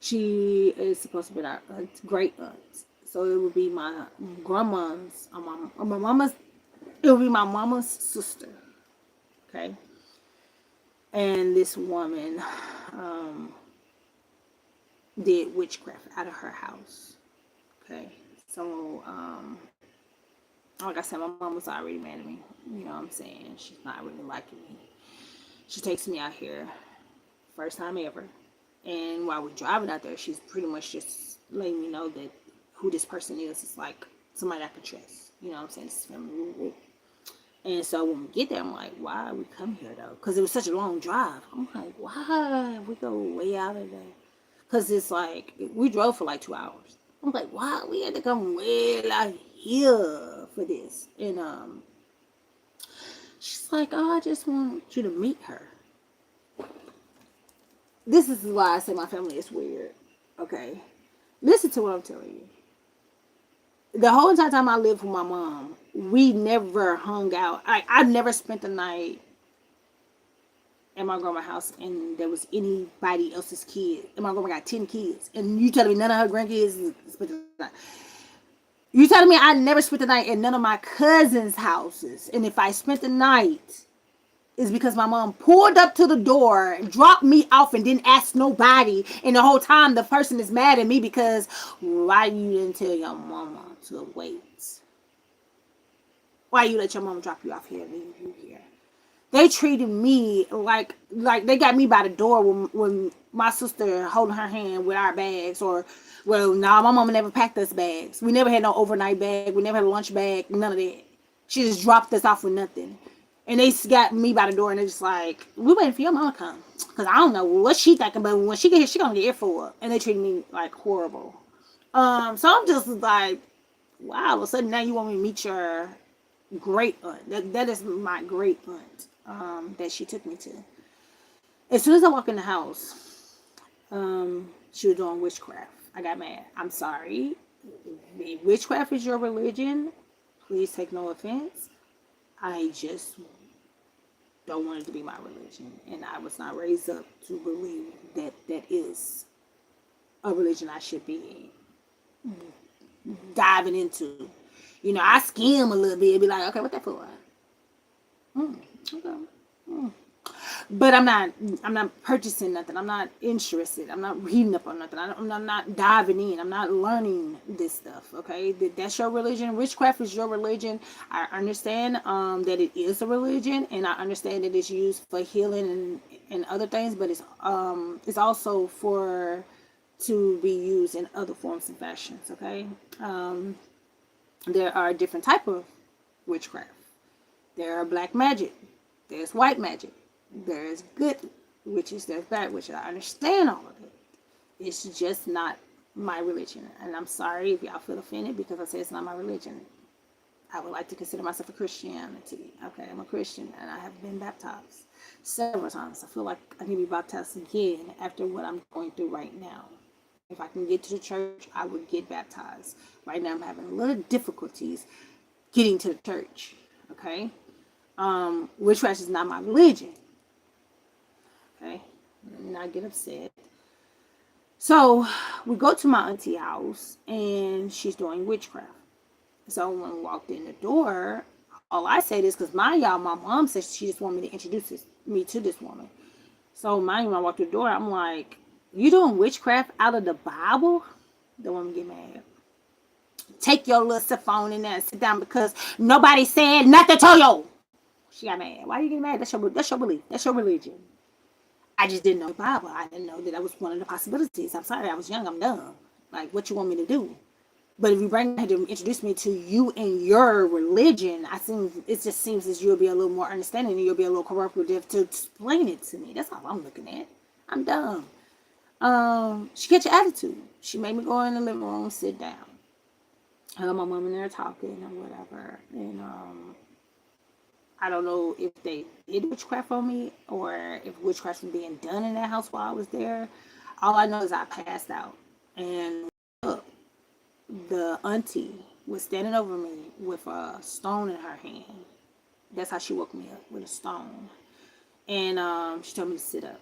She is supposed to be a great aunt. So it would be my grandma's, my mama's, it would be my mama's sister. Okay. And this woman did witchcraft out of her house. Okay. So, like I said, my mom was already mad at me. You know what I'm saying? She's not really liking me. She takes me out here, first time ever. And while we're driving out there, she's pretty much just letting me know that who this person is like somebody I can trust. You know what I'm saying? This is family. And so when we get there, I'm like, why we come here though? Because it was such a long drive. I'm like, why we go way out of there? Because it's like, we drove for like 2 hours. I'm like, why we had to come way out here for this? And she's like, oh, I just want you to meet her. This is why I say my family is weird. Okay? Listen to what I'm telling you. The whole entire time I lived with my mom, we never hung out. I never spent the night at my grandma's house and there was anybody else's kid. And my grandma got 10 kids. And you telling me none of her grandkids spent the night. You telling me I never spent the night at none of my cousins' houses. And if I spent the night, is because my mom pulled up to the door, dropped me off, and didn't ask nobody. And the whole time, the person is mad at me because why you didn't tell your mama to wait? Why you let your mama drop you off here and leave you here? They treated me like they got me by the door when my sister holding her hand with our bags. Or, well, nah, my mama never packed us bags. We never had no overnight bag. We never had a lunch bag. None of that. She just dropped us off with nothing. And they got me by the door and they're just like, we waiting for your mama to come. Because I don't know what she thinking, but when she get here, she going to get here for it. And they treated me like horrible. So I'm just like, wow, all of a sudden now you want me to meet your great aunt. That is my great aunt that she took me to. As soon as I walk in the house, she was doing witchcraft. I got mad. I'm sorry. If witchcraft is your religion, please take no offense. I just don't want it to be my religion, and I was not raised up to believe that that is a religion I should be diving into. You know, I skim a little bit and be like, okay, what that for? Okay. Mm. But I'm not purchasing nothing. I'm not interested. I'm not reading up on nothing. I'm not diving in. I'm not learning this stuff. Okay, that's your religion. Witchcraft is your religion. I understand that it is a religion, and I understand that it's used for healing and other things. But it's also for to be used in other forms and fashions. Okay, there are different type of witchcraft. There are black magic. There's white magic. There's good witches. There's bad witches. I understand all of it. It's just not my religion. And I'm sorry if y'all feel offended because I say it's not my religion. I would like to consider myself a Christianity. Okay, I'm a Christian and I have been baptized several times. I feel like I need to be baptized again after what I'm going through right now. If I can get to the church, I would get baptized. Right now, I'm having a little difficulties getting to the church. Okay, witchcraft is not my religion. Okay, not get upset. So we go to my auntie house, and she's doing witchcraft. So when we walked in the door, all I said is because my mom said she just wanted me to introduce me to this woman. So mind you, when I walked through the door, I'm like, "You doing witchcraft out of the Bible?" The woman get mad. Take your little cell phone in there and sit down because nobody said nothing to you. She got mad. Why are you getting mad? That's your belief. That's your religion. I just didn't know the Bible. I didn't know that was one of the possibilities. I'm sorry, I was young. I'm dumb. Like, what you want me to do? But if you bring her to introduce me to you and your religion, it just seems as you'll be a little more understanding and you'll be a little cooperative to explain it to me. That's all I'm looking at. I'm dumb. She catch your attitude. She made me go in the living room, sit down. I got my mom in there talking or whatever, and I don't know if they did witchcraft on me or if witchcraft was being done in that house while I was there. All I know is I passed out. And the auntie was standing over me with a stone in her hand. That's how she woke me up, with a stone. And she told me to sit up.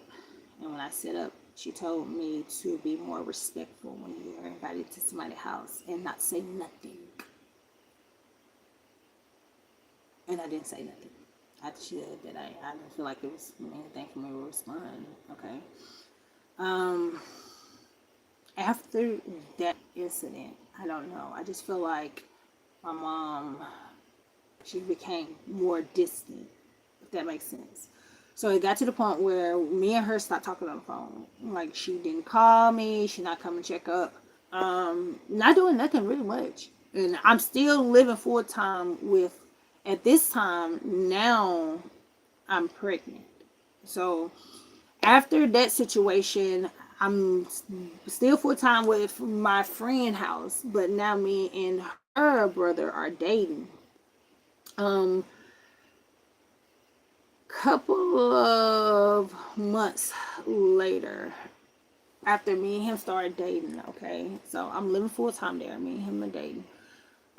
And when I sit up, she told me to be more respectful when you're invited to somebody's house and not say nothing. And I didn't say nothing. After she did that, I didn't feel like it was anything for me to respond. Okay. Um, After that incident, I don't know. I just feel like my mom, she became more distant, if that makes sense. So it got to the point where me and her stopped talking on the phone. Like, she didn't call me, she not coming to check up. Not doing nothing really much. And I'm still living full time with, at this time, now I'm pregnant. So after that situation, I'm still full time with my friend house, but now me and her brother are dating. Um, Couple of months later, after me and him started dating, okay, so I'm living full time there. Me and him are dating.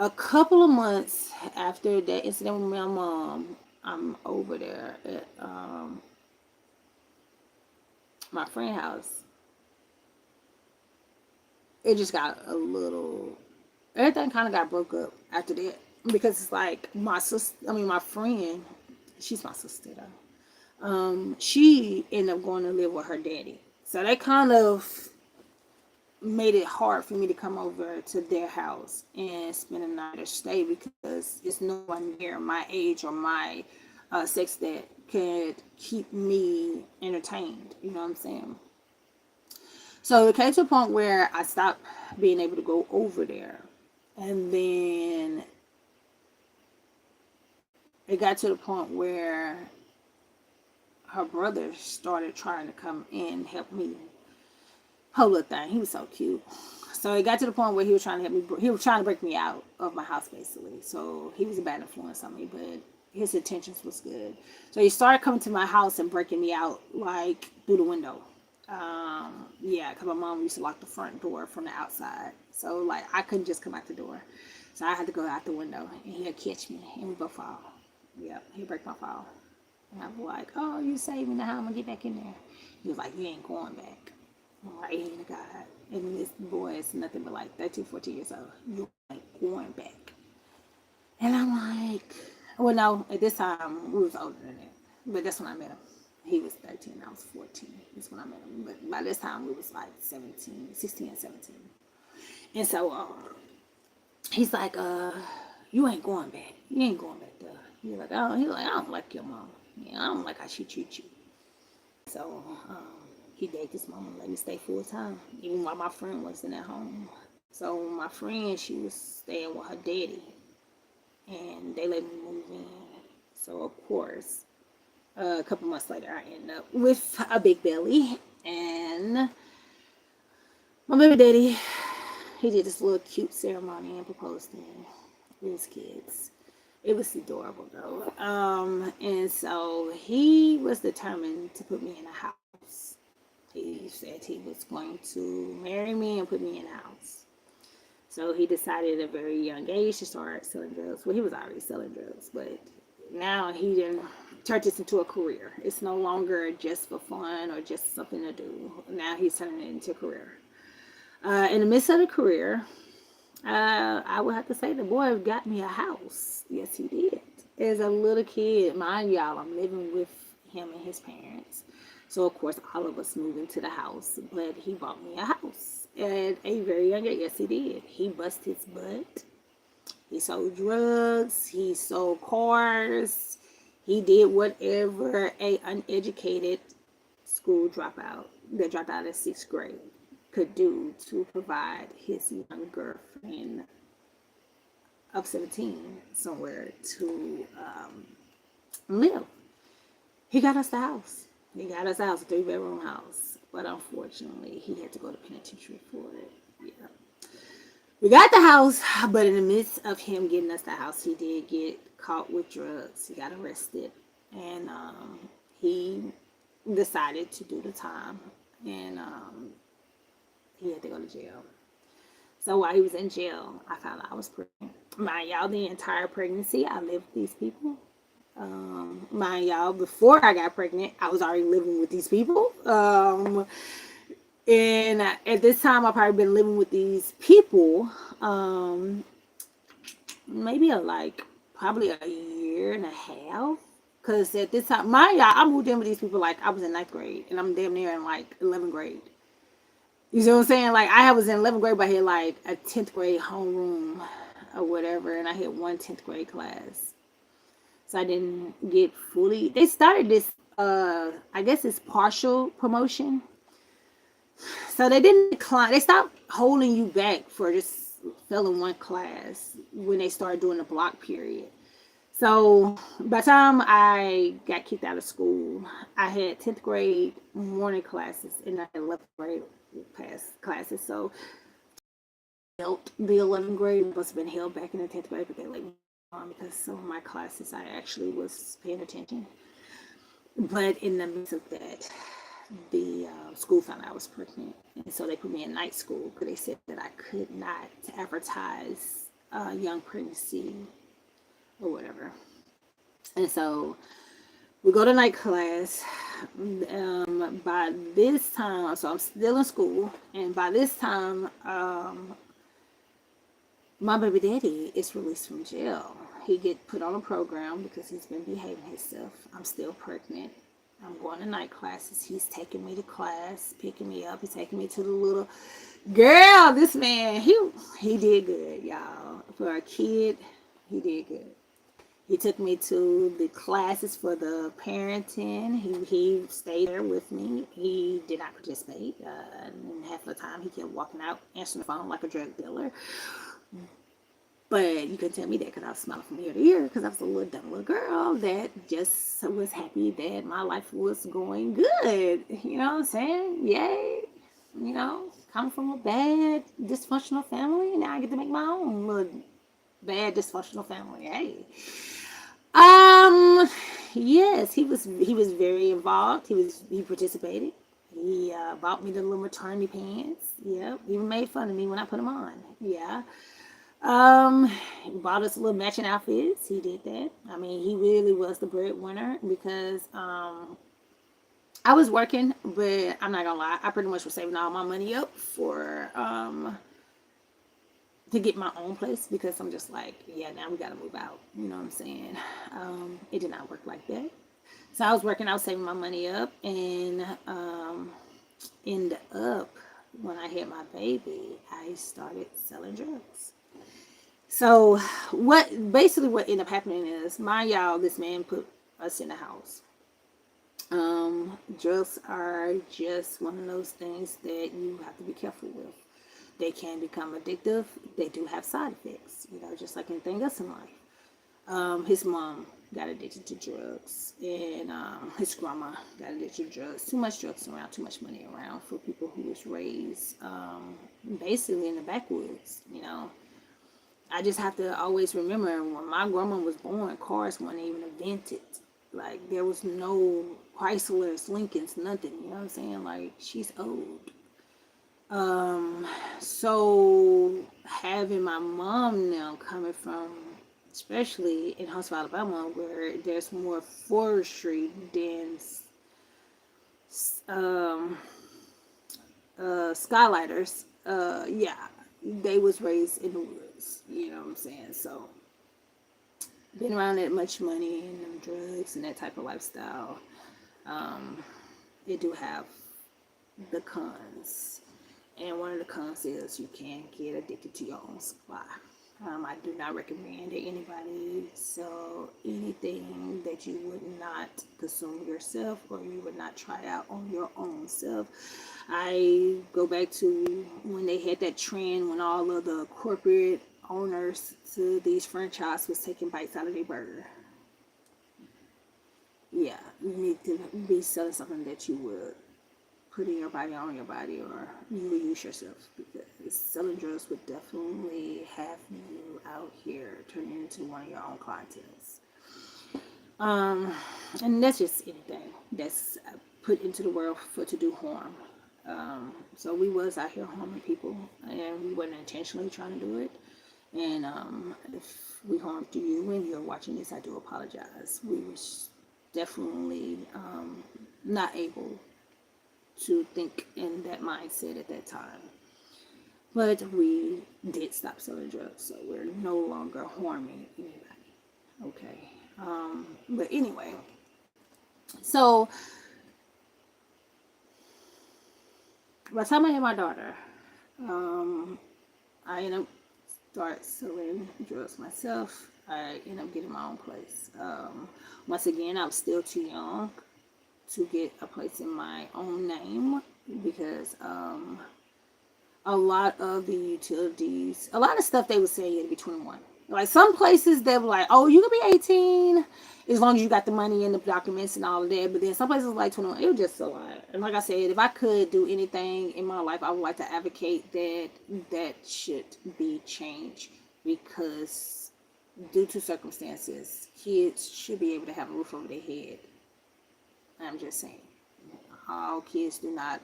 A couple of months after that incident with my mom, I'm over there at my friend house. It just got a little, everything kind of got broke up after that because it's like my sister, I mean my friend, she's my sister though. She ended up going to live with her daddy, so they kind of made it hard for me to come over to their house and spend a night or stay because it's no one near my age or my sex that could keep me entertained. You know what I'm saying? So it came to a point where I stopped being able to go over there. And then it got to the point where her brother started trying to come in and help me. Whole little thing. He was so cute. So it got to the point where he was trying to help me. He was trying to break me out of my house, basically. So he was a bad influence on me, but his intentions was good. So he started coming to my house and breaking me out, like, through the window. Yeah, because my mom used to lock the front door from the outside. So, like, I couldn't just come out the door. So I had to go out the window, and he'd catch me, and we both fall. Yep, he break my fall. And I was like, oh, you saved me, now how I'm gonna get back in there? He was like, you ain't going back. I'm like, ain't God. And this boy is nothing but like 13, 14 years old. You ain't going back. And I'm like, well, no, at this time, we was older than that. But that's when I met him. He was 13, I was 14. That's when I met him. But by this time, we was like 17, 16 and 17. And so he's like, you ain't going back. You ain't going back there. He's like, I don't like your mom. Yeah, I don't like how she treats you. So he begged his mom to let me stay full time, even while my friend wasn't at home. So my friend, she was staying with her daddy, and they let me move in. So of course, a couple months later, I ended up with a big belly, and my baby daddy, he did this little cute ceremony and proposed to me with his kids. It was adorable though. And so he was determined to put me in a house. He said he was going to marry me and put me in a house. So he decided at a very young age to start selling drugs. Well, he was already selling drugs, but now he didn't turn this into a career. It's no longer just for fun or just something to do. Now he's turning it into a career. In the midst of the career, I would have to say the boy got me a house. Yes, he did. As a little kid, mind y'all, I'm living with him and his parents. So, of course, all of us moved into the house. But he bought me a house at a very young age. Yes, he did. He busted his butt. He sold drugs. He sold cars. He did whatever a uneducated school dropout that dropped out of sixth grade could do to provide his young girlfriend of 17 somewhere to live. He got us the house. He got us the house, a 3-bedroom house. But unfortunately, he had to go to penitentiary for it. Yeah. We got the house, but in the midst of him getting us the house, he did get caught with drugs. He got arrested. And he decided to do the time. And he had to go to jail. So while he was in jail, I found out I was pregnant. Mind y'all, the entire pregnancy, I lived with these people. Mind y'all, before I got pregnant, I was already living with these people. And at this time, I've probably been living with these people maybe probably a year and a half. Because at this time, mind y'all, I moved in with these people like I was in ninth grade, and I'm damn near in like 11th grade. You see what I'm saying? Like, I was in 11th grade, but I had like a 10th grade homeroom or whatever, and I had one 10th grade class. So I didn't get fully. They started this, I guess it's partial promotion. So they didn't decline. They stopped holding you back for just failing one class when they started doing the block period. So by the time I got kicked out of school, I had 10th grade morning classes and I had 11th grade classes. So the 11th grade must have been held back in the 10th grade, but they let me on because some of my classes I actually was paying attention. But in the midst of that, the school found out I was pregnant, and so they put me in night school because they said that I could not advertise young pregnancy or whatever. And so we go to night class. By this time, so I'm still in school, and by this time, my baby daddy is released from jail. He get put on a program because he's been behaving himself. I'm still pregnant. I'm going to night classes. He's taking me to class, picking me up. He's taking me to the little girl. This man, he did good, y'all. For a kid, he did good. He took me to the classes for the parenting. He stayed there with me. He did not participate. And half the time, he kept walking out, answering the phone like a drug dealer. But you couldn't tell me that because I was smiling from ear to ear because I was a little dumb little girl that just was happy that my life was going good. You know what I'm saying? Yay. You know, coming from a bad, dysfunctional family, now I get to make my own little bad, dysfunctional family. Hey. Yes, he was very involved. He participated. He bought me the little maternity pants. Yeah, even made fun of me when I put them on. Yeah. Um, bought us little matching outfits. He did that. I mean, he really was the breadwinner because I was working, but I'm not gonna lie, I pretty much was saving all my money up for to get my own place because I'm just like, yeah, now we gotta move out. You know what I'm saying? It did not work like that. So I was working, I was saving my money up, and ended up when I had my baby, I started selling drugs. So what ended up happening is, my y'all, this man put us in the house. Drugs are just one of those things that you have to be careful with. They can become addictive. They do have side effects, just like anything else in life. His mom got addicted to drugs, and his grandma got addicted to drugs. Too much drugs around, too much money around for people who was raised basically in the backwoods. I just have to always remember when my grandma was born, cars weren't even invented. Like, there was no Chryslers, Lincolns, nothing. You know what I'm saying? Like, she's old. So having my mom now coming from, especially in Huntsville, Alabama, where there's more forestry than um, skylighters, yeah, they was raised in the woods. You know what I'm saying? So being around that much money and them drugs and that type of lifestyle, it do have the cons. And one of the cons is you can get addicted to your own supply. I do not recommend that anybody sell anything that you would not consume yourself or you would not try out on your own self. I go back to when they had that trend when all of the corporate owners to these franchises was taking bites out of their burger. Yeah, you need to be selling something that you would putting your body on your body or you use yourself, because selling drugs would definitely have you out here turning into one of your own clientels. And that's just anything that's put into the world for to do harm. So we was out here harming people, and we wasn't intentionally trying to do it. And if we harmed you and you're watching this, I do apologize. We was definitely not able to think in that mindset at that time. But we did stop selling drugs, so we're no longer harming anybody. Okay. But anyway, so by the time I had my daughter, I ended up start selling drugs myself. I ended up getting my own place. Once again, I was still too young to get a place in my own name because a lot of the utilities, a lot of stuff they would say you had to be 21. Like some places they were like, oh, you can be 18 as long as you got the money and the documents and all of that. But then some places like 21, it was just a lot. And like I said, if I could do anything in my life, I would like to advocate that that should be changed because due to circumstances, kids should be able to have a roof over their head. I'm just saying, all kids do not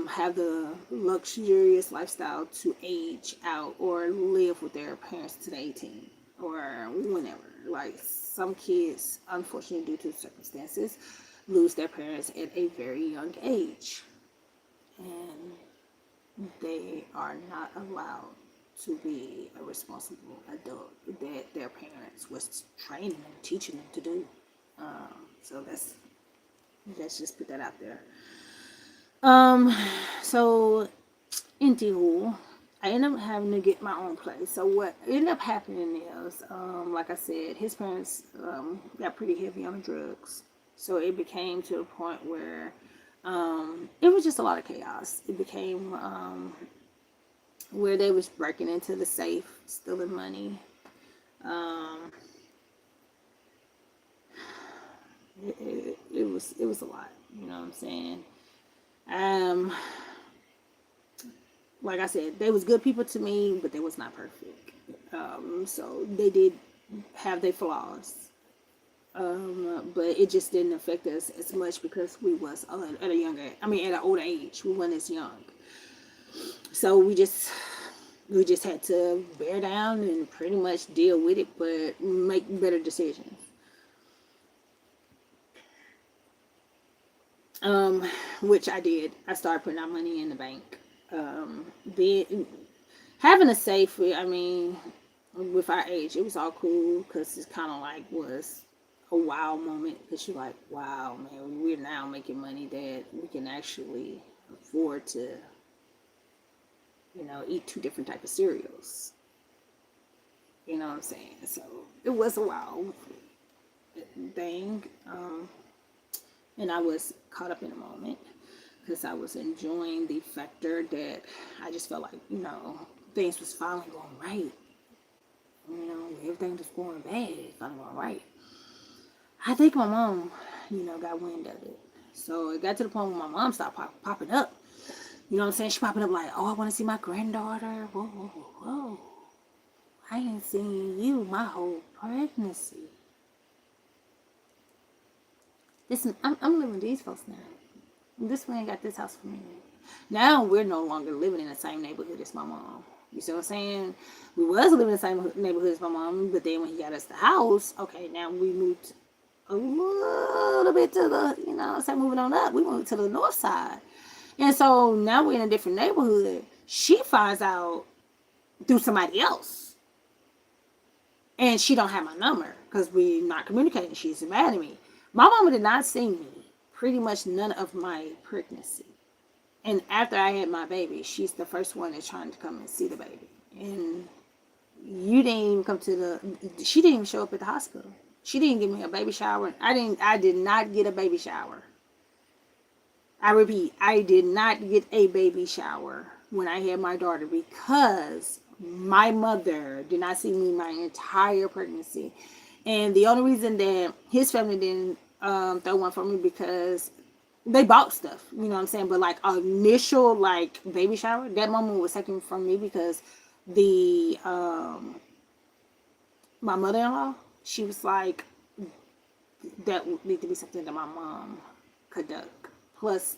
have the luxurious lifestyle to age out or live with their parents to the 18 or whenever. Like some kids, unfortunately, due to circumstances, lose their parents at a very young age, and they are not allowed to be a responsible adult that their parents was training them, teaching them to do. So let's just put that out there. So anywho, I ended up having to get my own place. So what ended up happening is, like I said, his parents got pretty heavy on drugs. So it became to a point where it was just a lot of chaos. It became where they was breaking into the safe, stealing money. Um, it was a lot. You know what I'm saying? Um, like I said, they was good people to me, but they was not perfect. So they did have their flaws. But it just didn't affect us as much because we was at an older age. We weren't as young. So we just We just had to bear down and pretty much deal with it, but make better decisions. Um, which I did. I started putting our money in the bank. Being having a safe. I mean, with our age, it was all cool because it's kind of like was a wow moment because you're like, wow, man, we're now making money that we can actually afford to, eat two different type of cereals. You know what I'm saying? So it was a wow thing, and I was caught up in the moment because I was enjoying the factor that I just felt like things was finally going right. Everything was going bad, finally going right. I think my mom, got wind of it. So it got to the point where my mom started popping up. You know what I'm saying? She popping up like, oh, I want to see my granddaughter. Whoa, whoa, whoa, whoa. I ain't seen you my whole pregnancy. Listen, I'm living with these folks now. This man got this house for me. Now we're no longer living in the same neighborhood as my mom. You see what I'm saying? We was living in the same neighborhood as my mom, but then when he got us the house, okay, now we moved a little bit to the, moving on up. We moved to the north side. And so now we're in a different neighborhood. She finds out through somebody else. And she don't have my number because we not communicating. She's mad at me. My mama did not see me pretty much none of my pregnancy. And after I had my baby, she's the first one that's trying to come and see the baby. And you didn't even come to she didn't even show up at the hospital. She didn't give me a baby shower. I did not get a baby shower. I repeat, I did not get a baby shower when I had my daughter because my mother did not see me my entire pregnancy. And the only reason that his family didn't throw one for me because they bought stuff, you know what I'm saying? But like initial like baby shower, that moment was taken from me because the my mother-in-law, she was like, that would need to be something that my mom conduct. Plus,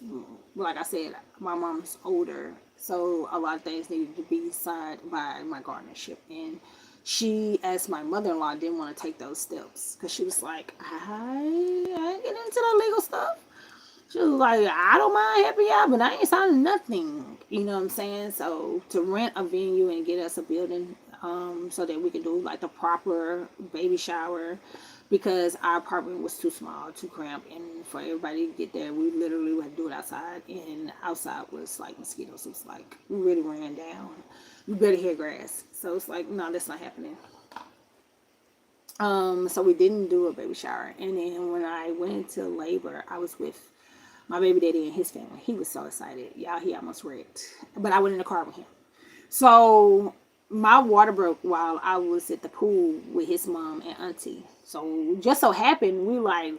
like I said, my mom's older, so a lot of things needed to be signed by my guardianship. And she, as my mother-in-law, didn't want to take those steps because she was like, I ain't getting into the legal stuff. She was like, I don't mind helping you out, but I ain't signing nothing. You know what I'm saying? So to rent a venue and get us a building so that we can do like the proper baby shower because our apartment was too small, too cramped, and for everybody to get there, we literally had to do it outside, and outside was like mosquitoes. It was like we really ran down. You better hear grass. So it's like, no, that's not happening. So we didn't do a baby shower, and then when I went into labor, I was with my baby daddy and his family. He was so excited. Y'all, he almost wrecked. But I went in the car with him. So my water broke while I was at the pool with his mom and auntie. So just so happened, we like,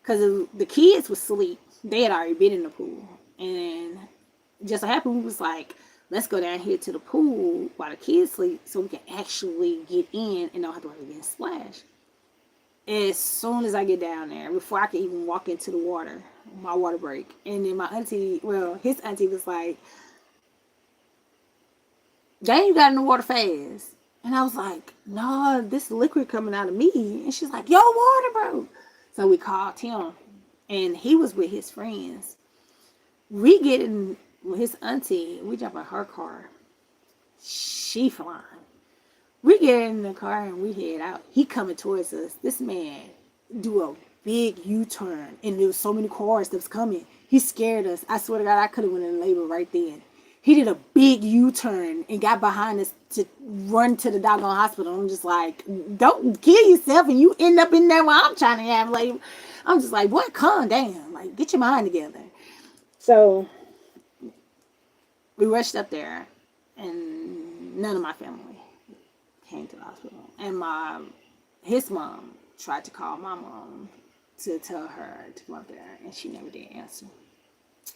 because the kids was asleep. They had already been in the pool. And just so happened, we was like, let's go down here to the pool while the kids sleep so we can actually get in and don't have to worry about splash. As soon as I get down there, before I can even walk into the water, my water break. And then my auntie, his auntie was like, dang, you got in the water fast. And I was like, no, this liquid coming out of me. And she's like, your water broke. So we called him. And he was with his friends. We get in with his auntie. We jump in her car. She flying. We get in the car and we head out. He coming towards us. This man do a big U-turn. And there was so many cars that was coming. He scared us. I swear to God, I could have went in labor right then. He did a big U-turn and got behind us to run to the doggone hospital. I'm just like, don't kill yourself and you end up in there while I'm trying to have labor. I'm just like, boy, calm down. Like, get your mind together. So we rushed up there and none of my family came to the hospital. And his mom tried to call my mom to tell her to come up there and she never did answer.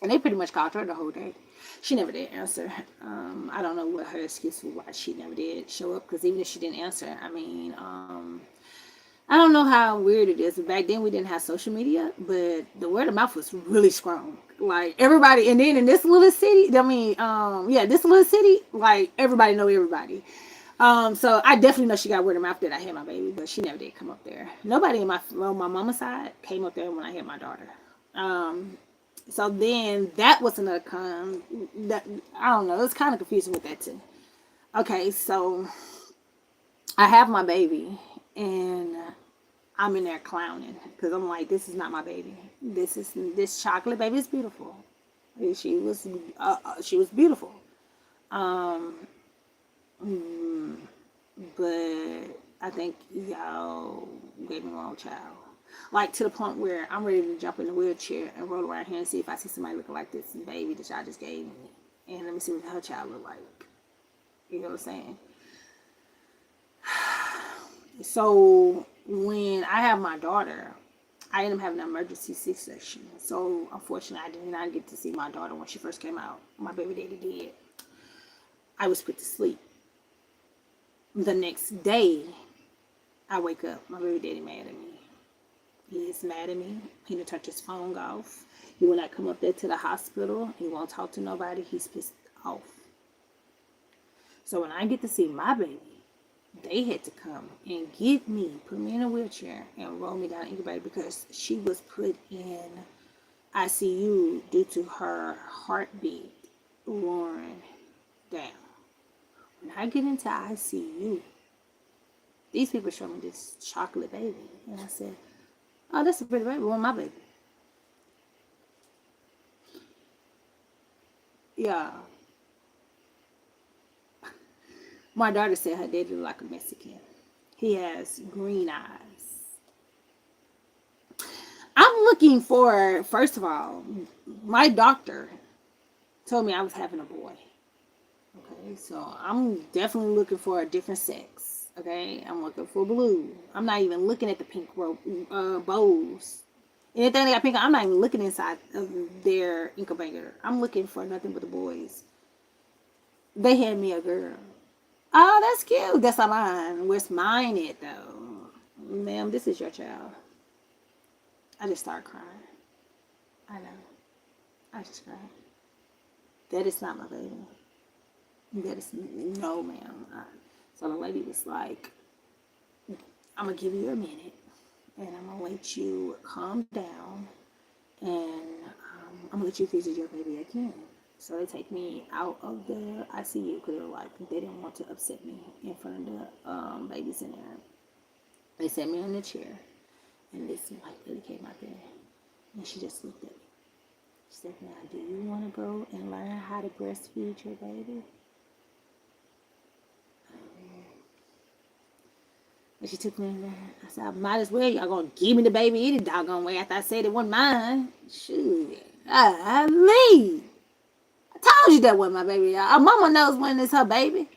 And they pretty much called her the whole day. She never did answer. I don't know what her excuse was why she never did show up. Because even if she didn't answer, I mean, I don't know how weird it is. Back then we didn't have social media, but the word of mouth was really strong. Like everybody, and then in this little city, I mean, yeah, this little city, like everybody know everybody. So I definitely know she got word of mouth that I had my baby, but she never did come up there. Nobody in my mama's side came up there when I had my daughter. Um, so then that was another that I don't know. It's kind of confusing with that too. Okay, so I have my baby, and I'm in there clowning because I'm like, this is not my baby. This chocolate baby is beautiful. She was she was beautiful. Um, mm, but I think y'all gave me the wrong child. Like to the point where I'm ready to jump in the wheelchair and roll around here and see if I see somebody looking like this baby that y'all just gave me, and let me see what her child look like. You know what I'm saying? So when I have my daughter, I ended up having an emergency C-section. So unfortunately, I did not get to see my daughter when she first came out. My baby daddy did. I was put to sleep. The next day, I wake up. My baby daddy mad at me. He is mad at me. He done turned his phone off. He will not come up there to the hospital. He won't talk to nobody. He's pissed off. So when I get to see my baby, they had to come and get me, put me in a wheelchair, and roll me down the incubator because she was put in ICU due to her heartbeat roaring down. When I get into ICU, these people show me this chocolate baby, and I said, "Oh, that's a pretty baby. Well, my baby." Yeah, my daughter said her daddy looked like a Mexican. He has green eyes. I'm looking for, first of all, my doctor told me I was having a boy. Okay, so I'm definitely looking for a different sex. Okay, I'm looking for blue. I'm not even looking at the pink bows. Anything they got pink, I'm not even looking inside of their incubator. I'm looking for nothing but the boys. They had me a girl. Oh, that's cute. That's not mine. Where's mine at though? Ma'am, this is your child. I just started crying. I know. I just cried. That is not my baby. That is no, ma'am. So the lady was like, "I'm gonna give you a minute, and I'm gonna let you calm down, and I'm gonna let you visit your baby again." So they take me out of the ICU because they were like they didn't want to upset me in front of the babies in there. They set me in the chair, and this white lady came out there, and she just looked at me. She said, "Now, do you want to go and learn how to breastfeed your baby?" And she took me in there. I said, "I might as well. Y'all gonna give me the baby any doggone way after I said it wasn't mine." Shoot. I leave. I told you that wasn't my baby, y'all. Our mama knows when it's her baby.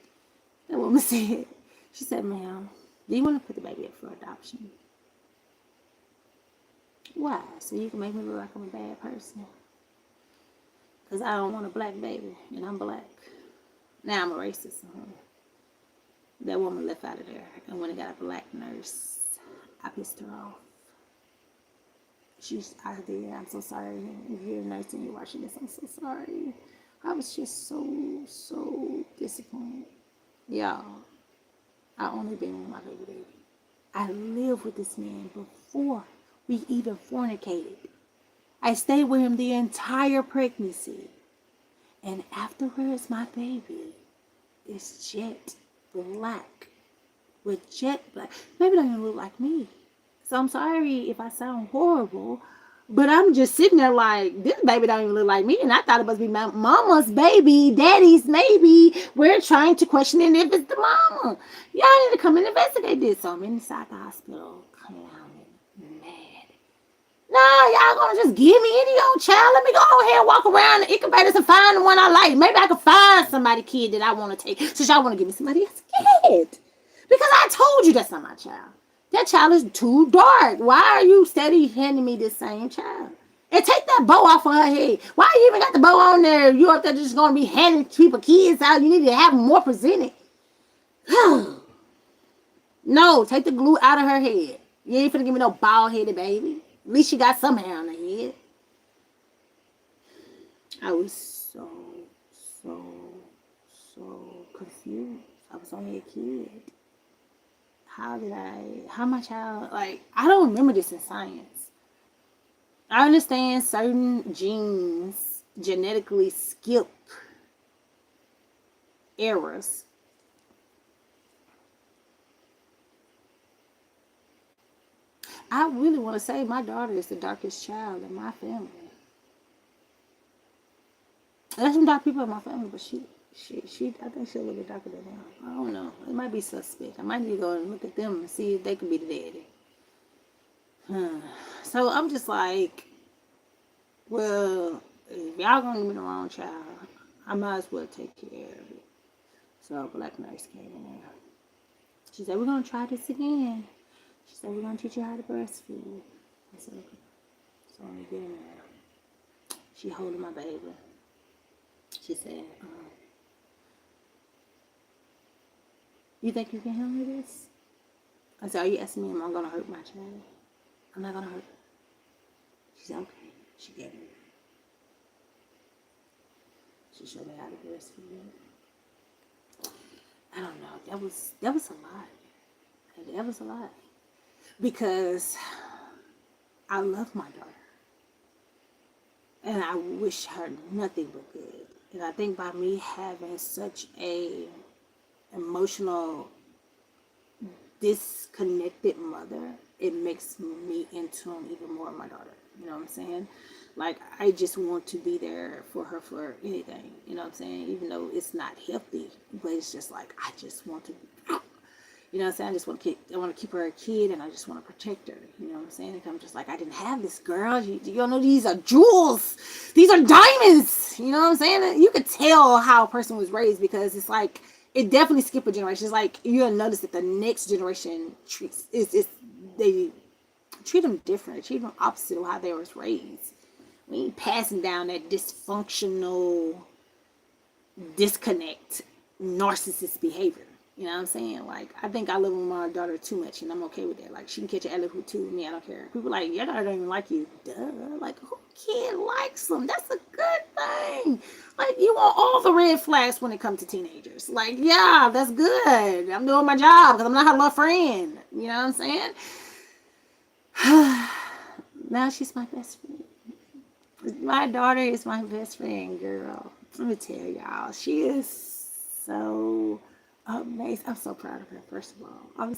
That woman said. She said, "Ma'am, do you want to put the baby up for adoption?" Why? So you can make me look like I'm a bad person? Because I don't want a black baby, and I'm black. Now I'm a racist. That woman left out of there. And when I got a black nurse, I pissed her off. She's out of there. I'm so sorry. If you're a nurse and you're watching this, I'm so sorry. I was just so disappointed. Y'all, I only been with my baby daddy. I lived with this man before we even fornicated. I stayed with him the entire pregnancy. And afterwards, my baby is jet black. With jet black. Baby don't even look like me. So I'm sorry if I sound horrible. But I'm just sitting there like, this baby don't even look like me. And I thought it must be my mama's baby, daddy's maybe. We're trying to question it if it's the mama. Y'all need to come and investigate this. So I'm inside the hospital, clowning, mad. Nah, y'all gonna just give me any old child. Let me go ahead and walk around the incubators and find the one I like. Maybe I can find somebody kid that I want to take. Since y'all want to give me somebody else kid. Because I told you that's not my child. That child is too dark. Why are you steady handing me this same child? And take that bow off of her head. Why you even got the bow on there? You up there just gonna be handing people kids out? You need to have them more presented. No, take the glue out of her head. You ain't finna give me no bald headed baby. At least she got some hair on her head. I was so, so confused. I was only a kid. How my child, like, I don't remember this in science. I understand certain genes genetically skip errors. I really want to say my daughter is the darkest child in my family. There's some dark people in my family, but I think she's a little bit darker than them. I don't know. It might be suspect. I might need to go and look at them and see if they could be the daddy. So I'm just like, well, if y'all gonna give me the wrong child, I might as well take care of it. So a black nurse came in there. She said, we're gonna try this again. She said, we're gonna teach you how to breastfeed. I said, okay. So when we get in there, she holding my baby. She said, you think you can handle this? I said, are you asking me am I gonna hurt my child? I'm not gonna hurt her. She said, okay. She gave me. She showed me how to breastfeed. I don't know. That was a lot. That was a lot. Because I love my daughter. And I wish her nothing but good. And I think by me having such a emotional, disconnected mother, it makes me in tune even more with my daughter. You know what I'm saying? Like, I just want to be there for her for anything. You know what I'm saying? Even though it's not healthy, but it's just like, I just want to, you know what I'm saying? I want to keep her a kid, and I just want to protect her. You know what I'm saying? And I'm just like, I didn't have this girl. You don't know, these are jewels. These are diamonds. You know what I'm saying? You could tell how a person was raised, because it's like, it definitely skipped a generation. It's like, you'll notice that the next generation they treat them different. They treat them opposite of how they was raised. We ain't passing down that dysfunctional, disconnect, narcissist behavior. You know what I'm saying? Like, I think I love my daughter too much, and I'm okay with that. Like, she can catch an elephant too with me. I don't care. People like, your daughter don't even like you. Duh. Like, who kid likes them? That's a good thing. Like, you want all the red flags when it comes to teenagers. Like, yeah, that's good. I'm doing my job because I'm not her little friend. You know what I'm saying? Now she's my best friend. My daughter is my best friend, girl. Let me tell y'all, she is so amazing. I'm so proud of her, first of all. I'm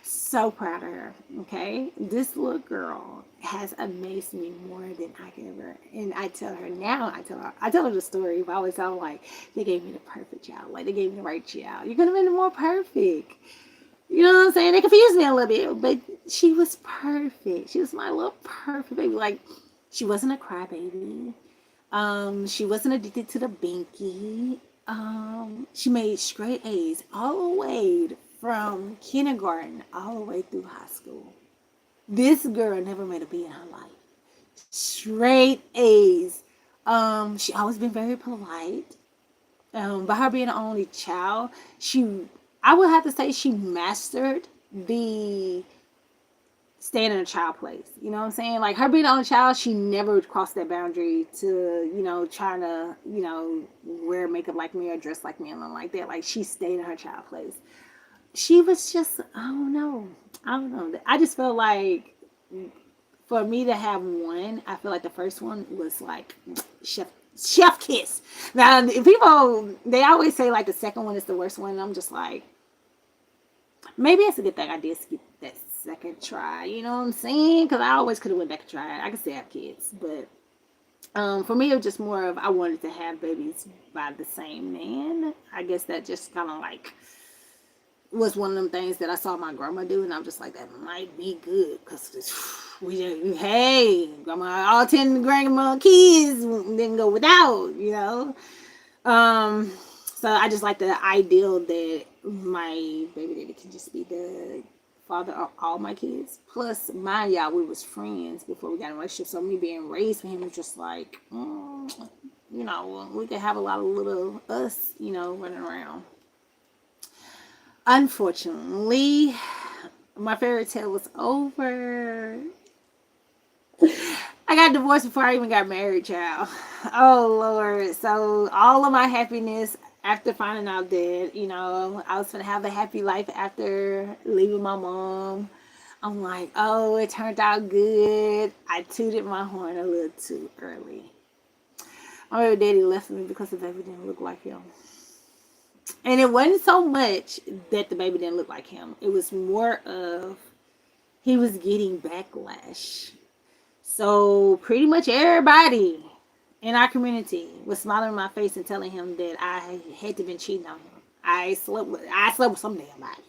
so proud of her. Okay, this little girl has amazed me more than I can ever. And I tell her now. I tell her the story. But I always tell her, like, they gave me the perfect child. Like, they gave me the right child. You could have been the more perfect. You know what I'm saying? They confused me a little bit, but she was perfect. She was my little perfect baby. Like, she wasn't a crybaby. She wasn't addicted to the binky. She made straight A's all the way from kindergarten all the way through high school. This girl never made a B in her life. Straight A's. She always been very polite. By her being the only child, I would have to say she mastered the staying in a child place. You know what I'm saying? Like, her being the only child, she never crossed that boundary to, trying to, wear makeup like me or dress like me and nothing like that. Like, she stayed in her child place. She was just, I don't know. I just felt like, for me to have one, I feel like the first one was like chef kiss. Now, people, they always say like the second one is the worst one. And I'm just like, maybe it's a good thing I did skip that second try. You know what I'm saying? Because I always could have went back and tried. I could still have kids, but for me, it was just more of, I wanted to have babies by the same man. I guess that just kind of like was one of them things that I saw my grandma do, and I'm just like, that might be good, because hey, grandma, all 10 grandma kids didn't go without. So I just like the ideal that my baby daddy can just be the father of all my kids. Plus, mind y'all, we was friends before we got in a relationship, so me being raised with him was just like, we could have a lot of little us, running around. Unfortunately, my fairy tale was over. I got divorced before I even got married, child. Oh Lord. So all of my happiness after finding out that, I was gonna have a happy life after leaving my mom. I'm like, oh, it turned out good. I tooted my horn a little too early. My baby daddy left me because the baby didn't look like him. And it wasn't so much that the baby didn't look like him. It was more of he was getting backlash. So pretty much everybody in our community was smiling in my face and telling him that I had to been cheating on him. I slept with some damn body.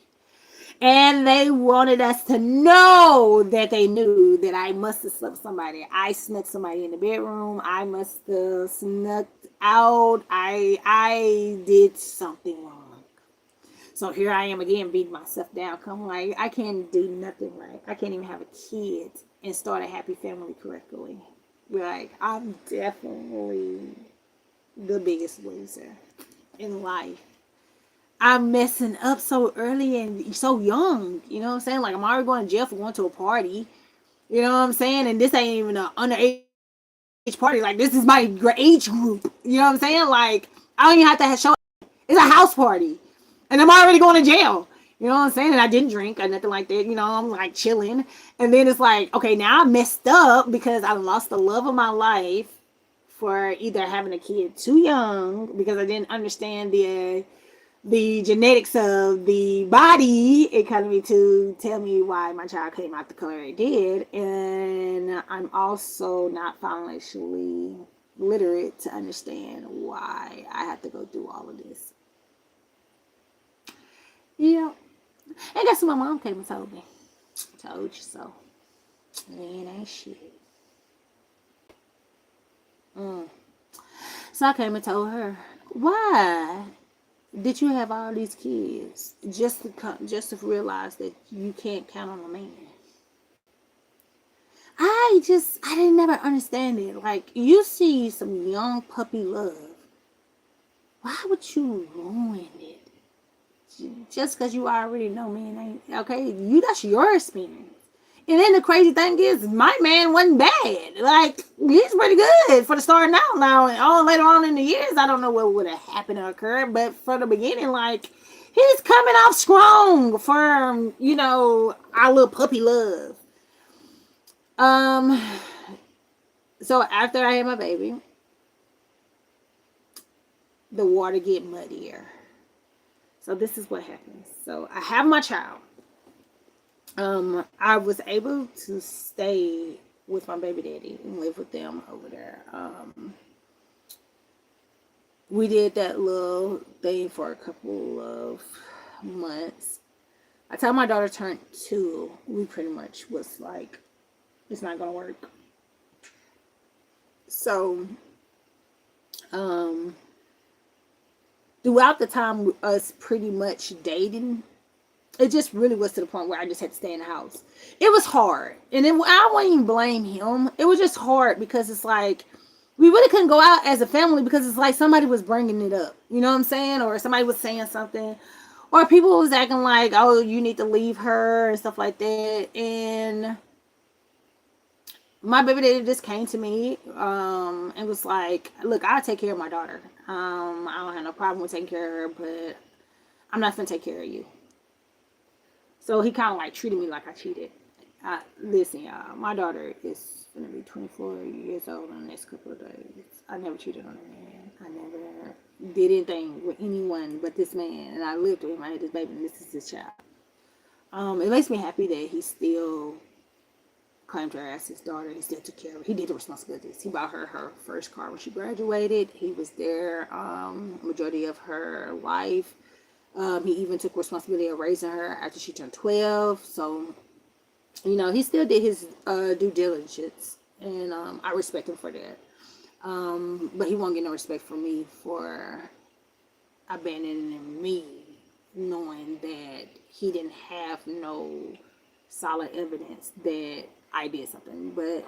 And they wanted us to know that they knew that I must have slept with somebody. I snuck somebody in the bedroom. I must have snuck out. I did something wrong. So here I am again beating myself down. Come like I can't do nothing right. I can't even have a kid and start a happy family correctly. Like I'm definitely the biggest loser in life. I'm messing up so early and so young. You know what I'm saying? Like I'm already going to jail for going to a party. You know what I'm saying? And this ain't even an underage party. Like this is my age group. You know what I'm saying? Like I don't even have to show. It's a house party, and I'm already going to jail. You know what I'm saying? And I didn't drink or nothing like that. I'm like chilling. And then it's like, okay, now I messed up because I lost the love of my life for either having a kid too young because I didn't understand the genetics of the body economy to tell me why my child came out the color it did. And I'm also not financially literate to understand why I have to go through all of this. Yeah. And guess what my mom came and told me? Told you so. Man, ain't shit. Mm. So I came and told her, why did you have all these kids just to realize that you can't count on a man? I didn't never understand it. Like you see some young puppy love, why would you ruin it? Just because you already know man ain't okay. That's your experience. And then the crazy thing is, my man wasn't bad. Like he's pretty good for the starting out now. And all later on in the years, I don't know what would have happened or occurred, but for the beginning, like he's coming off strong for our little puppy love. Um. So after I had my baby, the water get muddier. So this is what happens. So I have my child. I was able to stay with my baby daddy and live with them over there. We did that little thing for a couple of months. By the time my daughter turned 2, we pretty much was like, it's not gonna work. So, throughout the time us pretty much dating, it just really was to the point where I just had to stay in the house. It was hard. And then I wouldn't even blame him. It was just hard because it's like, we really couldn't go out as a family because it's like somebody was bringing it up. You know what I'm saying? Or somebody was saying something. Or people was acting like, oh, you need to leave her and stuff like that. And my baby daddy just came to me and was like, look, I'll take care of my daughter. I don't have no problem with taking care of her, but I'm not going to take care of you. So he kind of like treated me like I cheated. Listen, y'all, my daughter is going to be 24 years old in the next couple of days. I never cheated on a man. I never did anything with anyone but this man. And I lived with him. I had this baby, and this is his child. It makes me happy that he still claimed her as his daughter. He still took care of her. He did the responsibilities. He bought her first car when she graduated. He was there majority of her life. He even took responsibility of raising her after she turned 12. So, he still did his due diligence, and I respect him for that. But he won't get no respect from me for abandoning me, knowing that he didn't have no solid evidence that I did something. But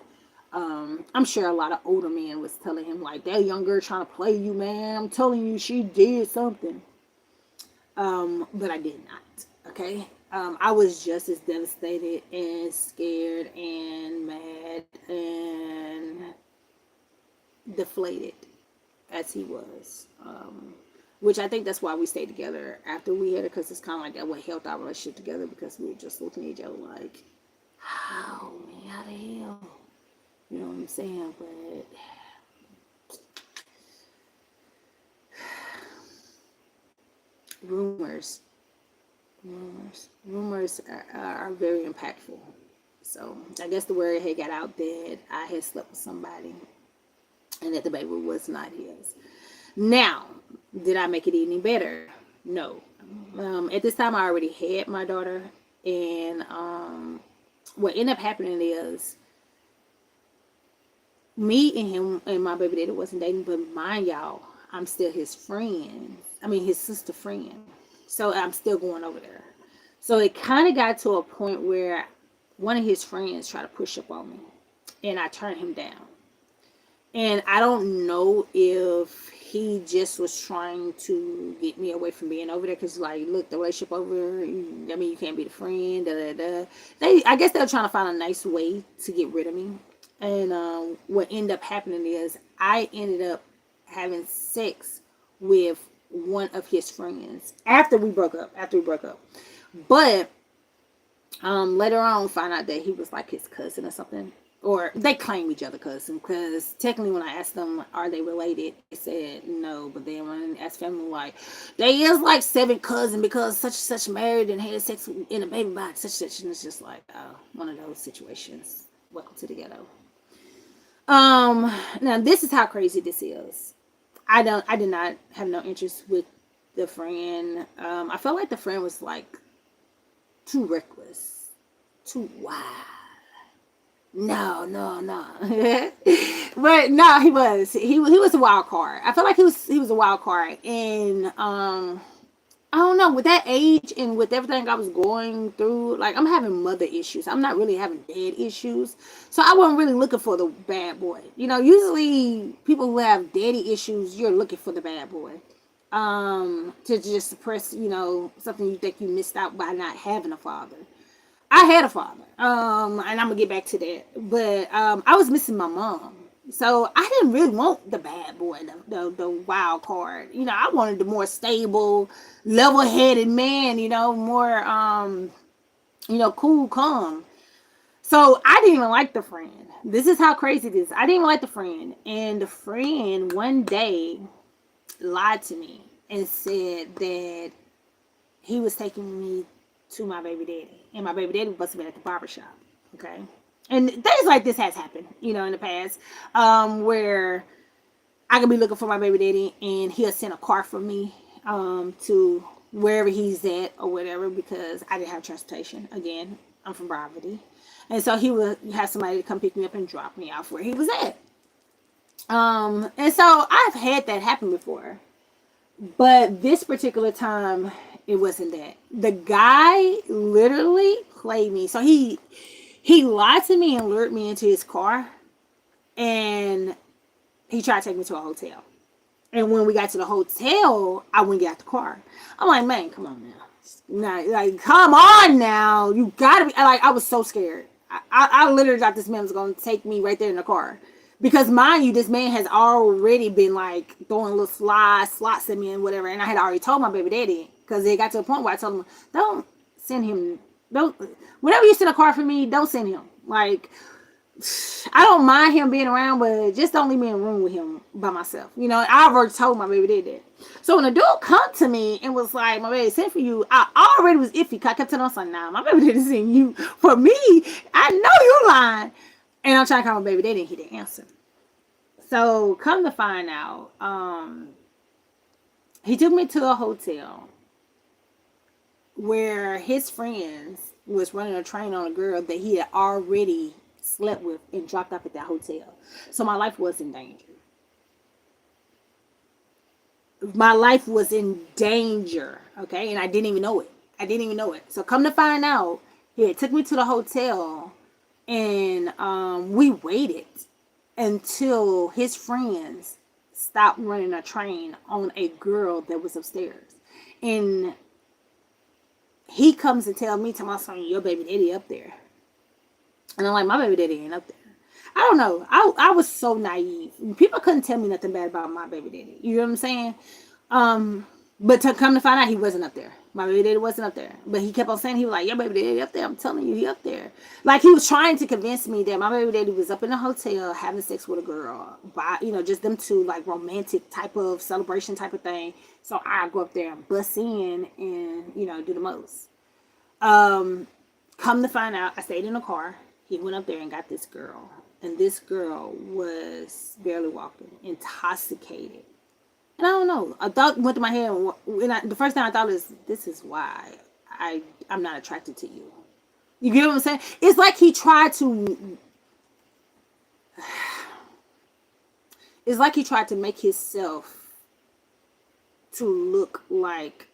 I'm sure a lot of older men was telling him like, that young girl trying to play you, man. I'm telling you, she did something. But I did not. Okay. I was just as devastated and scared and mad and deflated as he was. Which I think that's why we stayed together after we had it, because it's kind of like that what helped our relationship together, because we were just looking at each other like, how, man, how the hell? You know what I'm saying? But rumors, rumors are very impactful. So I guess the word had got out that I had slept with somebody and that the baby was not his. Now, did I make it any better? No. At this time, I already had my daughter, and what ended up happening is me and him and my baby daddy wasn't dating, but mind y'all, I'm still his friend. I mean, his sister friend. So I'm still going over there. So it kind of got to a point where one of his friends tried to push up on me, and I turned him down. And I don't know if he just was trying to get me away from being over there, because like, look, the relationship over. I mean, you can't be the friend. Da, da, da. I guess they were trying to find a nice way to get rid of me. And what ended up happening is I ended up having sex with one of his friends after we broke up. But later on, found out that he was like his cousin or something, or they claim each other cousin, because technically when I asked them are they related, they said no. But then when I asked family, like, they is like seven cousin, because such and such married and had sex in a baby by such and such, and it's just like, oh, one of those situations. Welcome to the ghetto. Now this is how crazy this is. I did not have no interest with the friend. I felt like the friend was like too reckless, too wild. No. But no, he was a wild card. I felt like he was a wild card, and I don't know, with that age and with everything I was going through, like, I'm having mother issues. I'm not really having dad issues. So I wasn't really looking for the bad boy. You know, usually people who have daddy issues, you're looking for the bad boy. To just suppress, something you think you missed out by not having a father. I had a father. And I'm gonna get back to that. But I was missing my mom. So I didn't really want the bad boy, the wild card. I wanted the more stable, level-headed man. More cool, calm. So I didn't even like the friend. This is how crazy it is. I didn't even like the friend, and the friend one day lied to me and said that he was taking me to my baby daddy, and my baby daddy must have been at the barbershop. Okay. And things like this has happened, in the past, where I could be looking for my baby daddy and he'll send a car for me to wherever he's at or whatever, because I didn't have transportation. Again, I'm from Brevity. And so he would have somebody to come pick me up and drop me off where he was at. And so I've had that happen before. But this particular time, it wasn't that. The guy literally played me. So he lied to me and lured me into his car, and he tried to take me to a hotel. And when we got to the hotel, I wouldn't get out the car. I'm like, man, come on now. Come on now. You gotta be, like, I was so scared. I literally thought this man was gonna take me right there in the car. Because mind you, this man has already been like throwing little slots at me and whatever. And I had already told my baby daddy, because it got to a point where I told him, don't send him, whenever you send a car for me, don't send him. Like, I don't mind him being around, but just don't leave me in a room with him by myself. I already told my baby daddy that. So when the dude come to me and was like, my baby sent for you, I already was iffy. I kept telling him, nah, my baby daddy sent you for me. I know you lying. And I'm trying to call my baby daddy, and he didn't answer. So come to find out, he took me to a hotel where his friends was running a train on a girl that he had already slept with and dropped off at that hotel. So my life was in danger. Okay? And I didn't even know it. So come to find out, he took me to the hotel, and we waited until his friends stopped running a train on a girl that was upstairs. And He comes and tell me, to my son, your baby daddy up there. And I'm like, my baby daddy ain't up there. I don't know. I was so naive. People couldn't tell me nothing bad about my baby daddy. You know what I'm saying? Um, but to come to find out, he wasn't up there. My baby daddy wasn't up there. But he kept on saying, he was like, your baby daddy up there. I'm telling you, he up there. Like, he was trying to convince me that my baby daddy was up in a hotel having sex with a girl. By, just them two, like, romantic type of celebration type of thing. So I go up there and bust in and, do the most. Come to find out, I stayed in a car. He went up there and got this girl. And this girl was barely walking, intoxicated. And I don't know. A thought went to my head. The first thing I thought is, this is why I'm not attracted to you. You get what I'm saying? It's like he tried to. It's like he tried to make himself to look like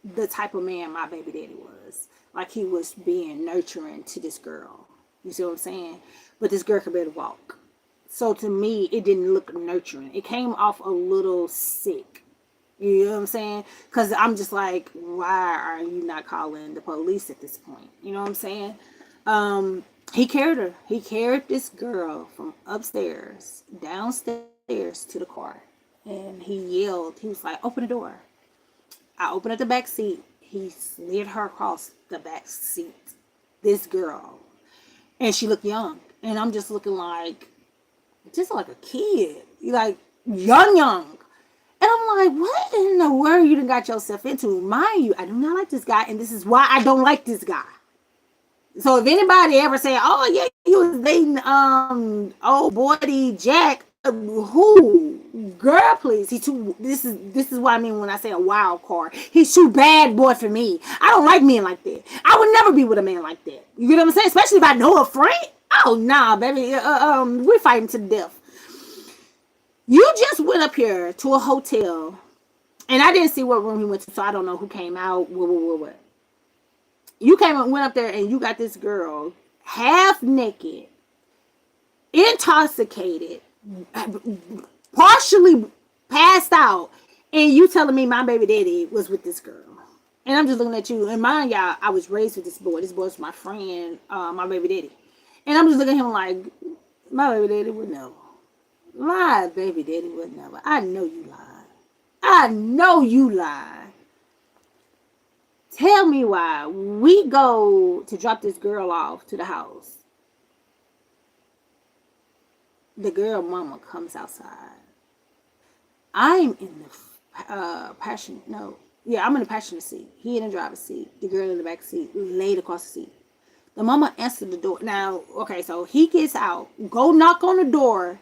the type of man my baby daddy was. Like he was being nurturing to this girl. You see what I'm saying? But this girl could barely walk. So to me, it didn't look nurturing. It came off a little sick. You know what I'm saying? Because I'm just like, why are you not calling the police at this point? You know what I'm saying? He carried her. He carried this girl from upstairs, downstairs to the car. And he yelled. He was like, open the door. I opened up the back seat. He slid her across the back seat. This girl. And she looked young. And I'm just looking like, just like a kid. Like, young. And I'm like, what in the world you done got yourself into? Mind you, I do not like this guy. And this is why I don't like this guy. So if anybody ever say, oh, yeah, you was dating old boy Jack, who? Girl, please. He too. This is what I mean when I say a wild card. He's too bad boy for me. I don't like men like that. I would never be with a man like that. You get what I'm saying? Especially if I know a friend. Oh nah, baby. We're fighting to the death. You just went up here to a hotel, and I didn't see what room he went to, so I don't know who came out. What? You came and went up there, and you got this girl half naked, intoxicated, partially passed out, and you telling me my baby daddy was with this girl. And I'm just looking at you. And mind y'all, I was raised with this boy. This boy's my friend, my baby daddy. And I'm just looking at him like, my baby daddy would never. My baby daddy would never. I know you lied. I know you lied. Tell me why. We go to drop this girl off to the house. The girl mama comes outside. I'm in the passion. No. Yeah, I'm in the passenger seat. He in the driver's seat. The girl in the back seat, laid across the seat. The mama answered the door. Now, okay, so he gets out. Go knock on the door.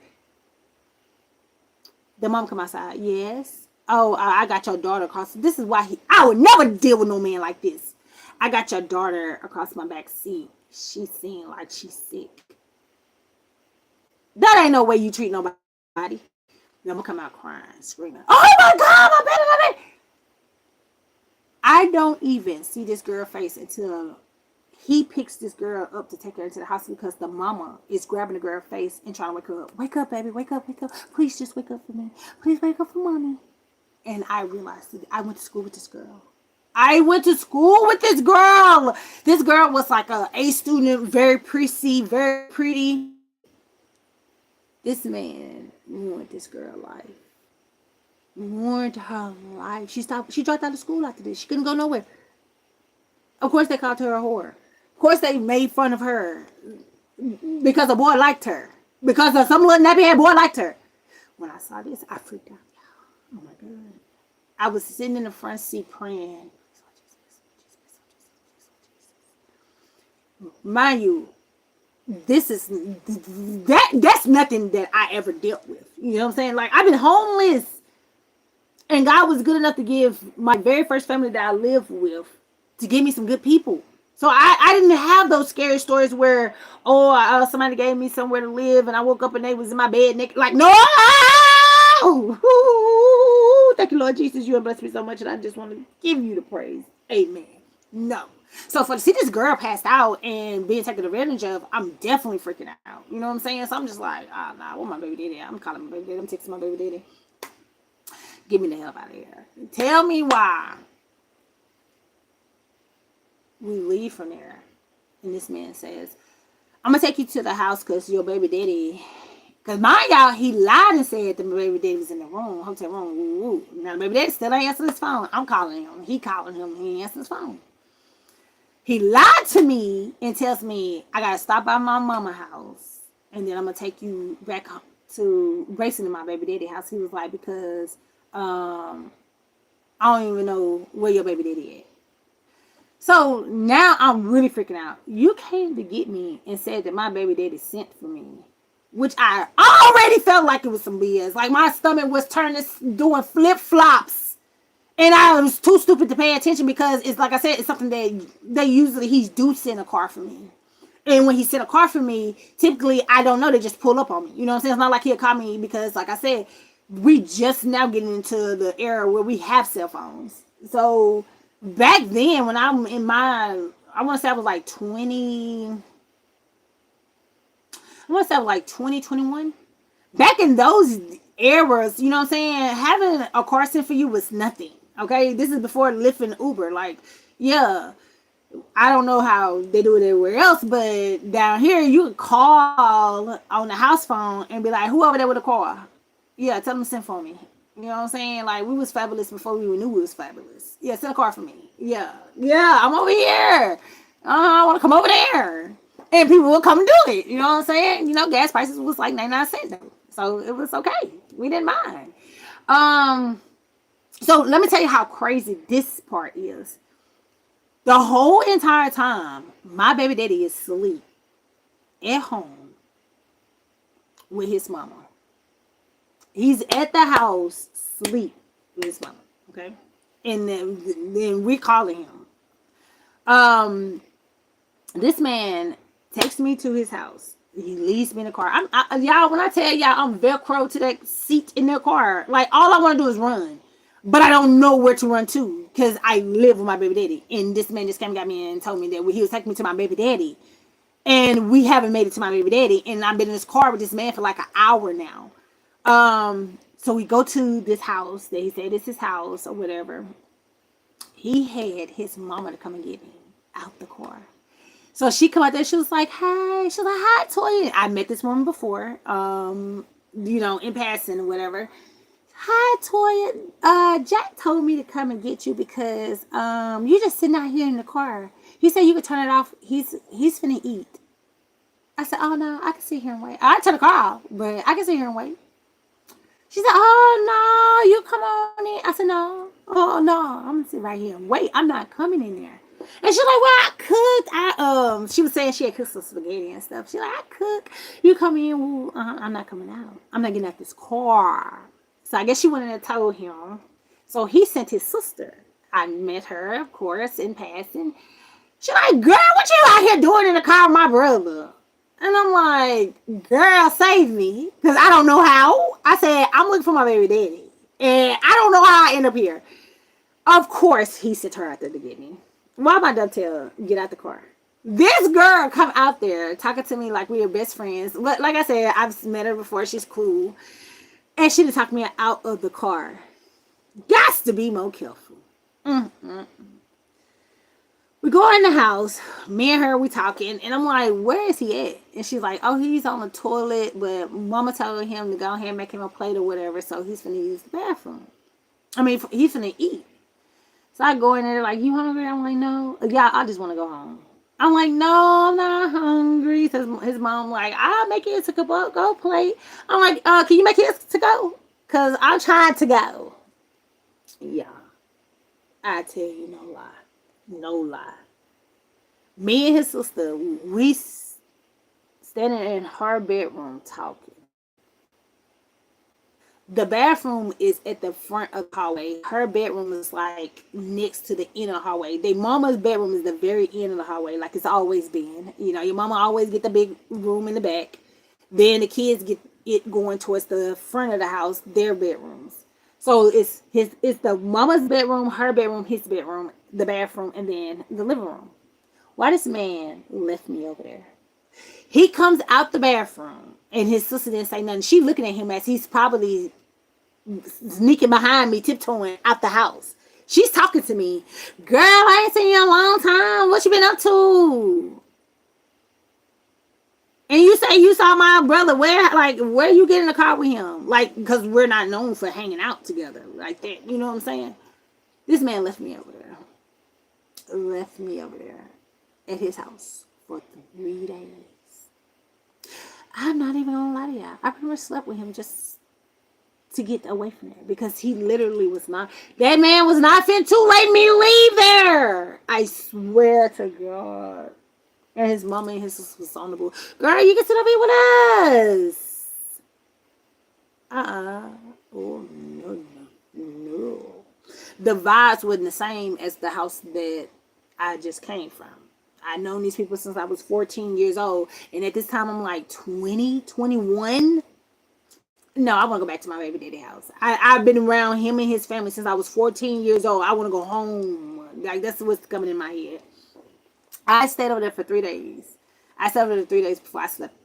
The mom come outside. Yes. Oh, I got your daughter across. This is why I would never deal with no man like this. I got your daughter across my back seat. She seemed like she's sick. That ain't no way you treat nobody. I'm gonna come out crying, screaming. Oh my God, my baby. I don't even see this girl face until he picks this girl up to take her into the hospital because the mama is grabbing the girl's face and trying to wake her up. Wake up, baby. Wake up. Please just wake up for me. Please wake up for mommy. And I realized that I went to school with this girl. This girl was like a A student, very prissy, very pretty. This man ruined this girl's life. Ruined her life. She dropped out of school after this. She couldn't go nowhere. Of course, they called her a whore. Of course, they made fun of her because a boy liked her. Because of some little nappy head boy liked her. When I saw this, I freaked out. Oh my God. I was sitting in the front seat praying. Mind you, that's nothing that I ever dealt with. You know what I'm saying? Like, I've been homeless. And God was good enough to give my very first family that I lived with to give me some good people. So I didn't have those scary stories where, somebody gave me somewhere to live and I woke up and they was in my bed naked. Like, no! Thank you, Lord Jesus. You have blessed me so much and I just want to give you the praise. Amen. No. So to see this girl passed out and being taken advantage of, I'm definitely freaking out. You know what I'm saying? So I'm just like, nah, where my baby daddy? I'm calling my baby daddy. I'm texting my baby daddy. Get me the hell out of here. Tell me why we leave from there, and this man says, I'm gonna take you to the house because your baby daddy. Because mind y'all, he lied and said the baby daddy was in the room, hotel room. Woo, woo. Now the baby daddy still ain't answering his phone. I'm calling him. He calling him. He ain't answering his phone. He lied to me and tells me I gotta stop by my mama house and then I'm gonna take you back to Grayson and my baby daddy house. He was like, because I don't even know where your baby daddy at. So now I'm really freaking out. You came to get me and said that my baby daddy sent for me, which I already felt like it was some BS. Like my stomach was turning, doing flip flops. And I was too stupid to pay attention because it's like I said, it's something that they usually, he do send a car for me. And when he sent a car for me, typically, I don't know, they just pull up on me. You know what I'm saying? It's not like he'll call me because, like I said, we just now getting into the era where we have cell phones. So back then, when I'm in my, I want to say I was like 20, I want to say I was like 2021. Back in those eras, you know what I'm saying? Having a car sent for you was nothing. Okay, this is before Lyft and Uber. Like, yeah, I don't know how they do it everywhere else, but down here you could call on the house phone and be like, "Who over there with a car?" Yeah, tell them to send for me. You know what I'm saying? Like we was fabulous before we knew we was fabulous. Yeah, send a car for me. Yeah, yeah, I'm over here. I want to come over there, and people will come and do it. You know what I'm saying? You know, gas prices was like 99 cents though, so it was okay. We didn't mind. So let me tell you how crazy this part is. The whole entire time, my baby daddy is asleep at home with his mama. He's at the house, sleep with his mama. Okay, and then we calling him. This man takes me to his house. He leaves me in the car. Y'all, when I tell y'all I'm Velcro to that seat in the car, like all I want to do is run. But I don't know where to run to because I live with my baby daddy. And this man just came and got me and told me that he was taking me to my baby daddy. And we haven't made it to my baby daddy. And I've been in this car with this man for like an hour now. So we go to this house that he said is his house or whatever. He had his mama to come and get me out the car. So she come out there. She was like, "Hey," she was like, "Hi, Torya." I met this woman before, you know, in passing or whatever. "Hi, Torya. Jack told me to come and get you because you're just sitting out here in the car. He said you could turn it off. He's finna eat." I said, "Oh no, I can sit here and wait. I turn the car off, but I can sit here and wait." She said, "Oh no, you come on in." I said, "No, oh no, I'm gonna sit right here and wait. I'm not coming in there." And she's like, "Well, I cooked. She was saying she had cooked some spaghetti and stuff. She's like, "I cook. You come in. Well, I'm not coming out. I'm not getting out this car." So I guess she went in and told him. So he sent his sister. I met her, of course, in passing. She's like, "Girl, what you out here doing in the car with my brother?" And I'm like, "Girl, save me. Because I don't know how." I said, "I'm looking for my baby daddy. And I don't know how I end up here." Of course, he sent her out there to get me. Why am I dovetail? Get out the car. This girl come out there talking to me like we are best friends. But like I said, I've met her before. She's cool. And she done talked me out of the car. Gots to be more careful. We go in the house. Me and her, we talking. And I'm like, "Where is he at?" And she's like, "Oh, he's on the toilet. But mama told him to go ahead and make him a plate or whatever. So he's finna use the bathroom. I mean, he's finna eat." So I go in there like, "You hungry?" I'm like, "No." "Yeah, I just want to go home." I'm like, "No, I'm not hungry." So his mom like, "I'll make it to go plate." I'm like, "Can you make it to go? Because I'm trying to go." Yeah, I tell you no lie. No lie. Me and his sister, we standing in her bedroom talking. The bathroom is at the front of the hallway. Her bedroom is like next to the end of the hallway. Their mama's bedroom is the very end of the hallway, like it's always been. You know, your mama always get the big room in the back. Then the kids get it going towards the front of the house, their bedrooms. So it's the mama's bedroom, her bedroom, his bedroom, the bathroom, and then the living room. Why this man left me over there? He comes out the bathroom and his sister didn't say nothing. She looking at him as he's probably sneaking behind me, tiptoeing out the house. She's talking to me. Girl, I ain't seen you in a long time. What you been up to? And you say you saw my brother. Where you get in the car with him? Like, because we're not known for hanging out together like that. You know what I'm saying? This man left me over there. Left me over there at his house for 3 days. I'm not even gonna lie to you. I pretty much slept with him just to get away from there because he literally was not. That man was not fit to let me leave there. I swear to God. And his mama and his sister was on the board. Girl, you can sit up here with us. Oh, no, no, no. The vibes wasn't the same as the house that I just came from. I've known these people since I was 14 years old. And at this time, I'm like 20, 21. No, I want to go back to my baby daddy house. I've been around him and his family since I was 14 years old. I want to go home. Like, that's what's coming in my head. I stayed over there for 3 days. I stayed over there 3 days before I slept.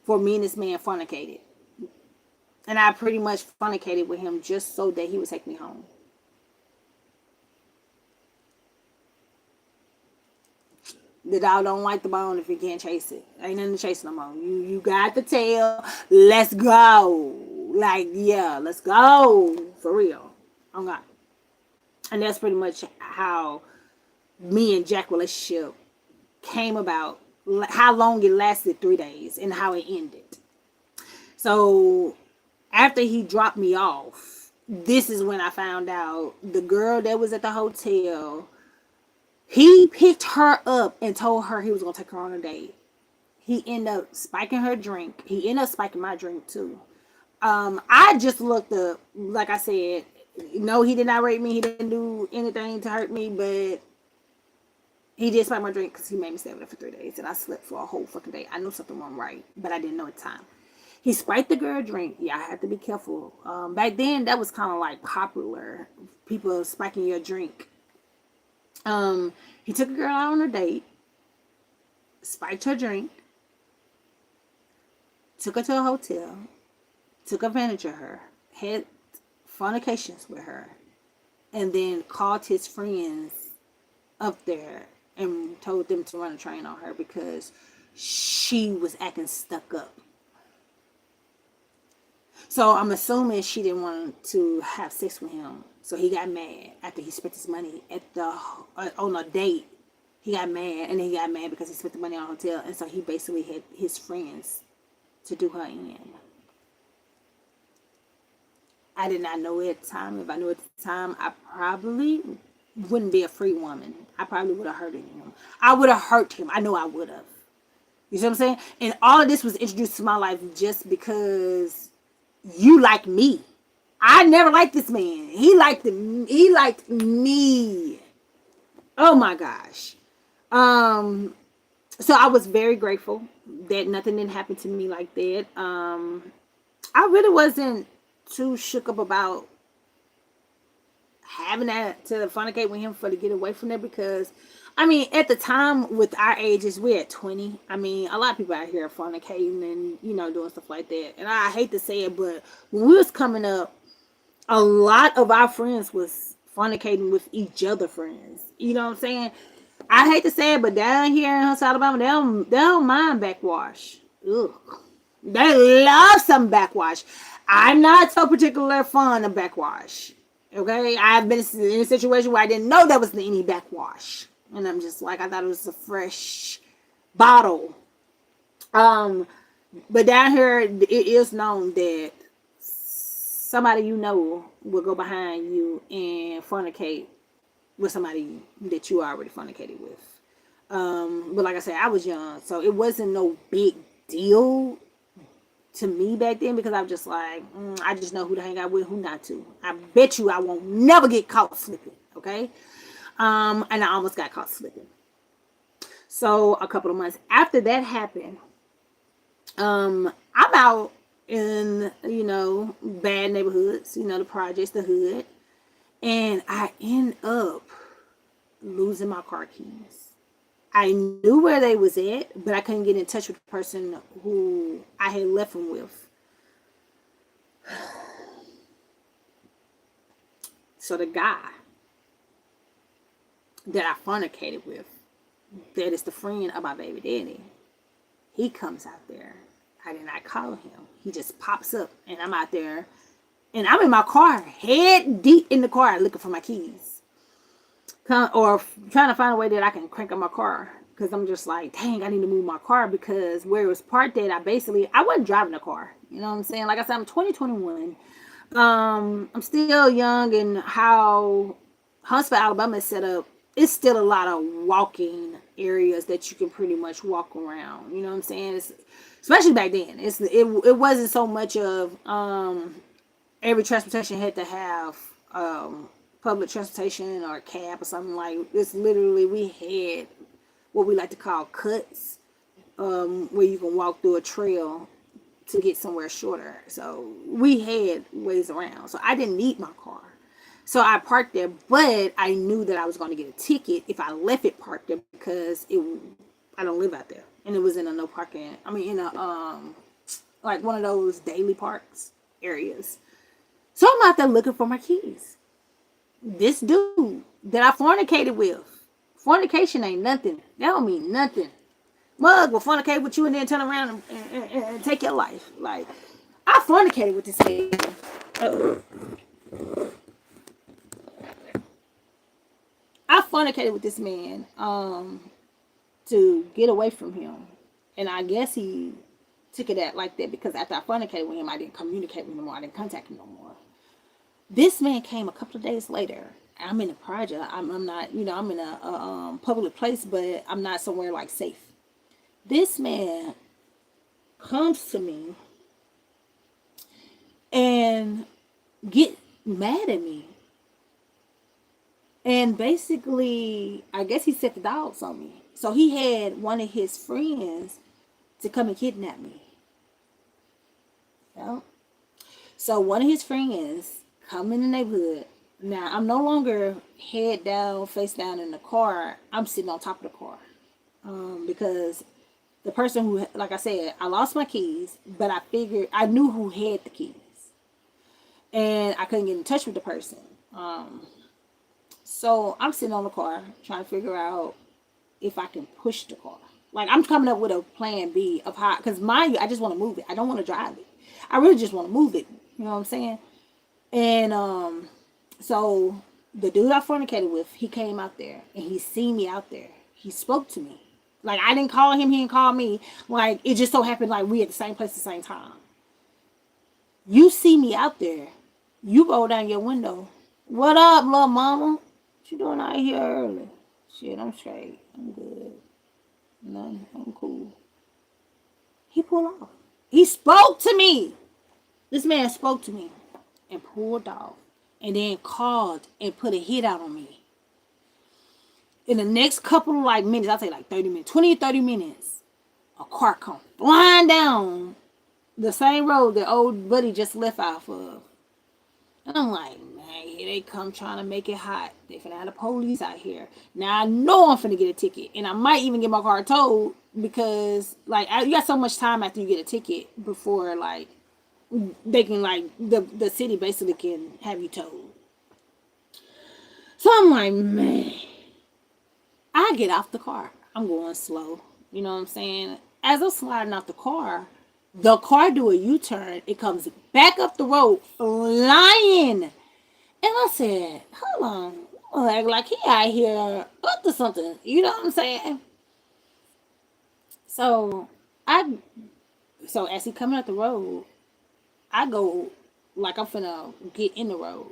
For me and this man fornicated. And I pretty much fornicated with him just so that he would take me home. The dog don't like the bone if you can't chase it. Ain't nothing to chase no more. You got the tail. Let's go. Like, yeah, let's go. For real. Oh God. And that's pretty much how me and Jack relationship came about. How long it lasted, 3 days, and how it ended. So after he dropped me off, this is when I found out the girl that was at the hotel, he picked her up and told her he was going to take her on a date. He ended up spiking her drink. He ended up spiking my drink too. I just looked up, like I said, no, he did not rape me. He didn't do anything to hurt me, but he did spike my drink because he made me stay over there for 3 days. And I slept for a whole fucking day. I knew something wasn't right, but I didn't know at the time. He spiked the girl drink. Yeah, I had to be careful. Back then, that was kind of like popular. People spiking your drink. He took a girl out on a date, spiked her drink, took her to a hotel, took advantage of her, had fornications with her, and then called his friends up there and told them to run a train on her because she was acting stuck up. So I'm assuming she didn't want to have sex with him. So he got mad after he spent his money on a date. He got mad, and then he got mad because he spent the money on a hotel, and so he basically had his friends to do her in. I did not know at the time. If I knew at the time, I probably wouldn't be a free woman. I probably would have hurt him. I would have hurt him. I know I would have. You see what I'm saying? And all of this was introduced to my life just because you like me. I never liked this man. He liked me. Oh my gosh. So I was very grateful that nothing didn't happen to me like that. I really wasn't too shook up about having to fornicate with him to get away from there because, I mean, at the time with our ages, we're at 20. I mean, a lot of people out here are fornicating and, doing stuff like that. And I hate to say it, but when we was coming up, a lot of our friends was fornicating with each other friends. You know what I'm saying? I hate to say it, but down here in Huntsville, Alabama, they don't mind backwash. Ugh. They love some backwash. I'm not so particular fond of backwash. Okay? I've been in a situation where I didn't know there was any backwash. And I'm just like, I thought it was a fresh bottle. But down here, it is known that somebody will go behind you and fornicate with somebody that you already fornicated with. But like I said, I was young, so it wasn't no big deal to me back then because I was just like, I just know who to hang out with, who not to. I bet you I won't never get caught slipping, okay? And I almost got caught slipping. So a couple of months after that happened, I'm out in, bad neighborhoods, the projects, the hood, and I end up losing my car keys. I knew where they was at, but I couldn't get in touch with the person who I had left them with. So the guy that I fornicated with, that is the friend of my baby daddy, he comes out there. I did not call him. He just pops up, and I'm out there, and I'm in my car, head deep in the car, looking for my keys, or trying to find a way that I can crank up my car. Because I'm just like, dang, I need to move my car, because where it was parked at, I wasn't driving the car. You know what I'm saying? Like I said, I'm 2021. I'm still young, and how Huntsville, Alabama is set up, it's still a lot of walking areas that you can pretty much walk around. You know what I'm saying? Especially back then. It wasn't so much of every transportation had to have public transportation or a cab or something. Like, it's literally, we had what we like to call cuts, where you can walk through a trail to get somewhere shorter. So we had ways around. So I didn't need my car. So I parked there, but I knew that I was going to get a ticket if I left it parked there, because I don't live out there, and it was in a no parking. I mean, in a like one of those daily parks areas. So I'm out there looking for my keys. This dude that I fornicated with, fornication ain't nothing. That don't mean nothing. Mug will fornicate with you and then turn around and take your life. Like, I fornicated with this man. Uh-oh. I fornicated with this man to get away from him. And I guess he took it at like that, because after I fornicated with him, I didn't communicate with him anymore. I didn't contact him no more. This man came a couple of days later. I'm in a project. I'm not, I'm in a public place, but I'm not somewhere like safe. This man comes to me and get mad at me. And basically, I guess he set the dogs on me. So he had one of his friends to come and kidnap me. Yeah. So one of his friends come in the neighborhood. Now, I'm no longer head down, face down in the car. I'm sitting on top of the car. Because the person who, like I said, I lost my keys, but I knew who had the keys. And I couldn't get in touch with the person. So I'm sitting on the car trying to figure out if I can push the car. Like, I'm coming up with a plan B of how, because mind you, I just want to move it. I don't want to drive it. I really just want to move it. You know what I'm saying? And so the dude I fornicated with, he came out there and he seen me out there. He spoke to me. Like, I didn't call him, he didn't call me. Like, it just so happened like we at the same place at the same time. You see me out there, you roll down your window. What up, little mama? What you doing out here early? Shit, I'm straight. I'm good. Nothing. I'm cool. He pulled off. He spoke to me. This man spoke to me and pulled off, and then called and put a hit out on me. In the next couple of like minutes, I'll say like 30 minutes, 20 or 30 minutes, a car come flying down the same road that old buddy just left off of. And I'm like, man, here they come trying to make it hot. They finna have the police out here. Now I know I'm finna get a ticket, and I might even get my car towed, because like you got so much time after you get a ticket before like they can, like, the city basically can have you towed. So I'm like, man, I get off the car. I'm going slow. You know what I'm saying? As I'm sliding off the car do a U-turn. It comes back up the road flying. And I said, hold on. Like he out here up to something. You know what I'm saying? So as he coming up the road, I go like I'm finna get in the road.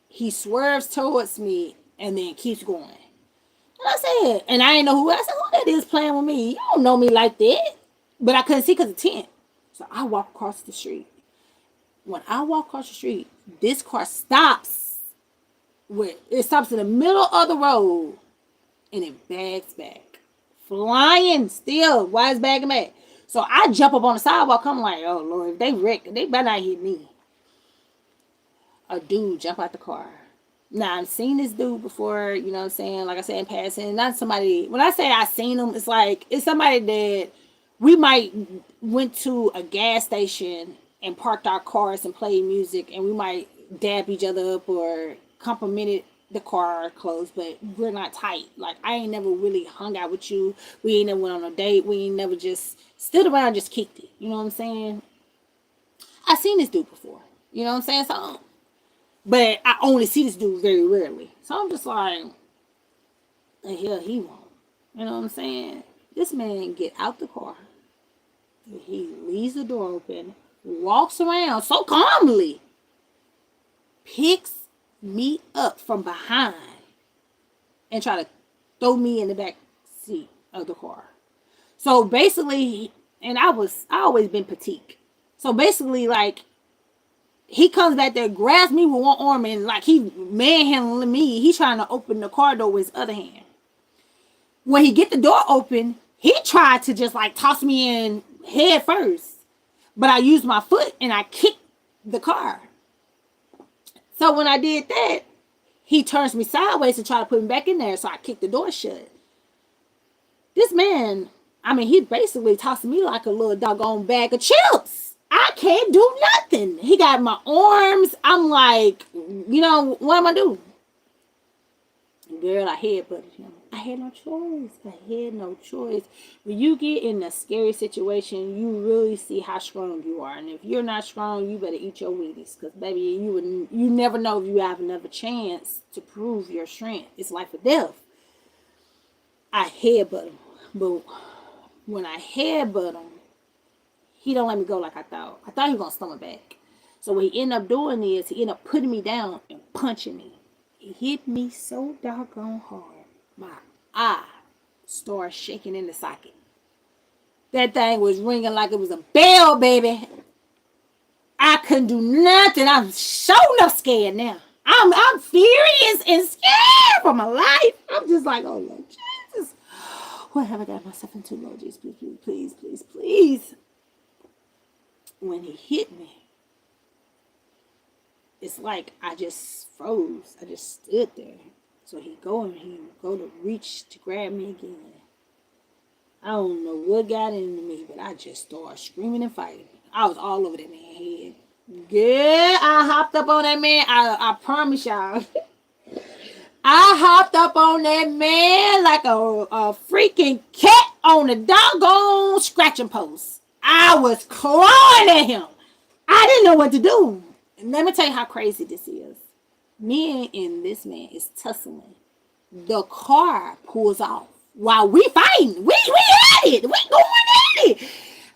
He swerves towards me and then keeps going. And I said, and I didn't know who. I said, who that is playing with me? You don't know me like that. But I couldn't see because of the tent. So I walk across the street. When I walk across the street, this car stops. It stops in the middle of the road, and it bags back. Flying still. Why is bagging back? So I jump up on the sidewalk. I'm like, oh, Lord, if they wreck, they better not hit me. A dude jump out the car. Now, I've seen this dude before, you know what I'm saying? Like I said, in passing. Not somebody, when I say I seen him, it's like, it's somebody that we might went to a gas station and parked our cars and played music, and we might dab each other up or complimented the car close, but we're not tight. Like, I ain't never really hung out with you. We ain't never went on a date. We ain't never just stood around and just kicked it. You know what I'm saying? I seen this dude before. You know what I'm saying? So, but I only see this dude very rarely. So I'm just like, the hell he won't. You know what I'm saying? This man get out the car. He leaves the door open, walks around so calmly, picks me up from behind, and try to throw me in the back seat of the car. So basically, and I always been petite. So basically, like, he comes back there, grabs me with one arm, and like he manhandling me. He trying to open the car door with his other hand. When he get the door open, he tried to just like toss me in head first. But I used my foot and I kicked the car. So when I did that, he turns me sideways to try to put me back in there. So I kicked the door shut. This man, I mean, he basically tossed me like a little doggone bag of chips. I can't do nothing. He got my arms. I'm like, you know, what am I doing? Girl, I headbutted him. I had no choice. I had no choice. When you get in a scary situation, you really see how strong you are. And if you're not strong, you better eat your Wheaties. Because, baby, you never know if you have another chance to prove your strength. It's life or death. I headbutt him. But when I headbutt him, he don't let me go like I thought. I thought he was going to stomach back. So what he ended up doing is he ended up putting me down and punching me. It hit me so doggone hard. My eye started shaking in the socket. That thing was ringing like it was a bell, baby. I couldn't do nothing. I'm so enough scared now. I'm furious and scared for my life. I'm just like, oh Lord Jesus, what have I got myself into, Lord Jesus? Please, please, please, please, please. When he hit me, it's like I just froze. I just stood there. So he go to reach to grab me again. I don't know what got into me, but I just started screaming and fighting. I was all over that man's head. Yeah, I hopped up on that man. I promise y'all. I hopped up on that man like a freaking cat on a doggone scratching post. I was clawing at him. I didn't know what to do. And let me tell you how crazy this is. Me and this man is tussling. The car pulls off while we fighting. We at it. We going at it.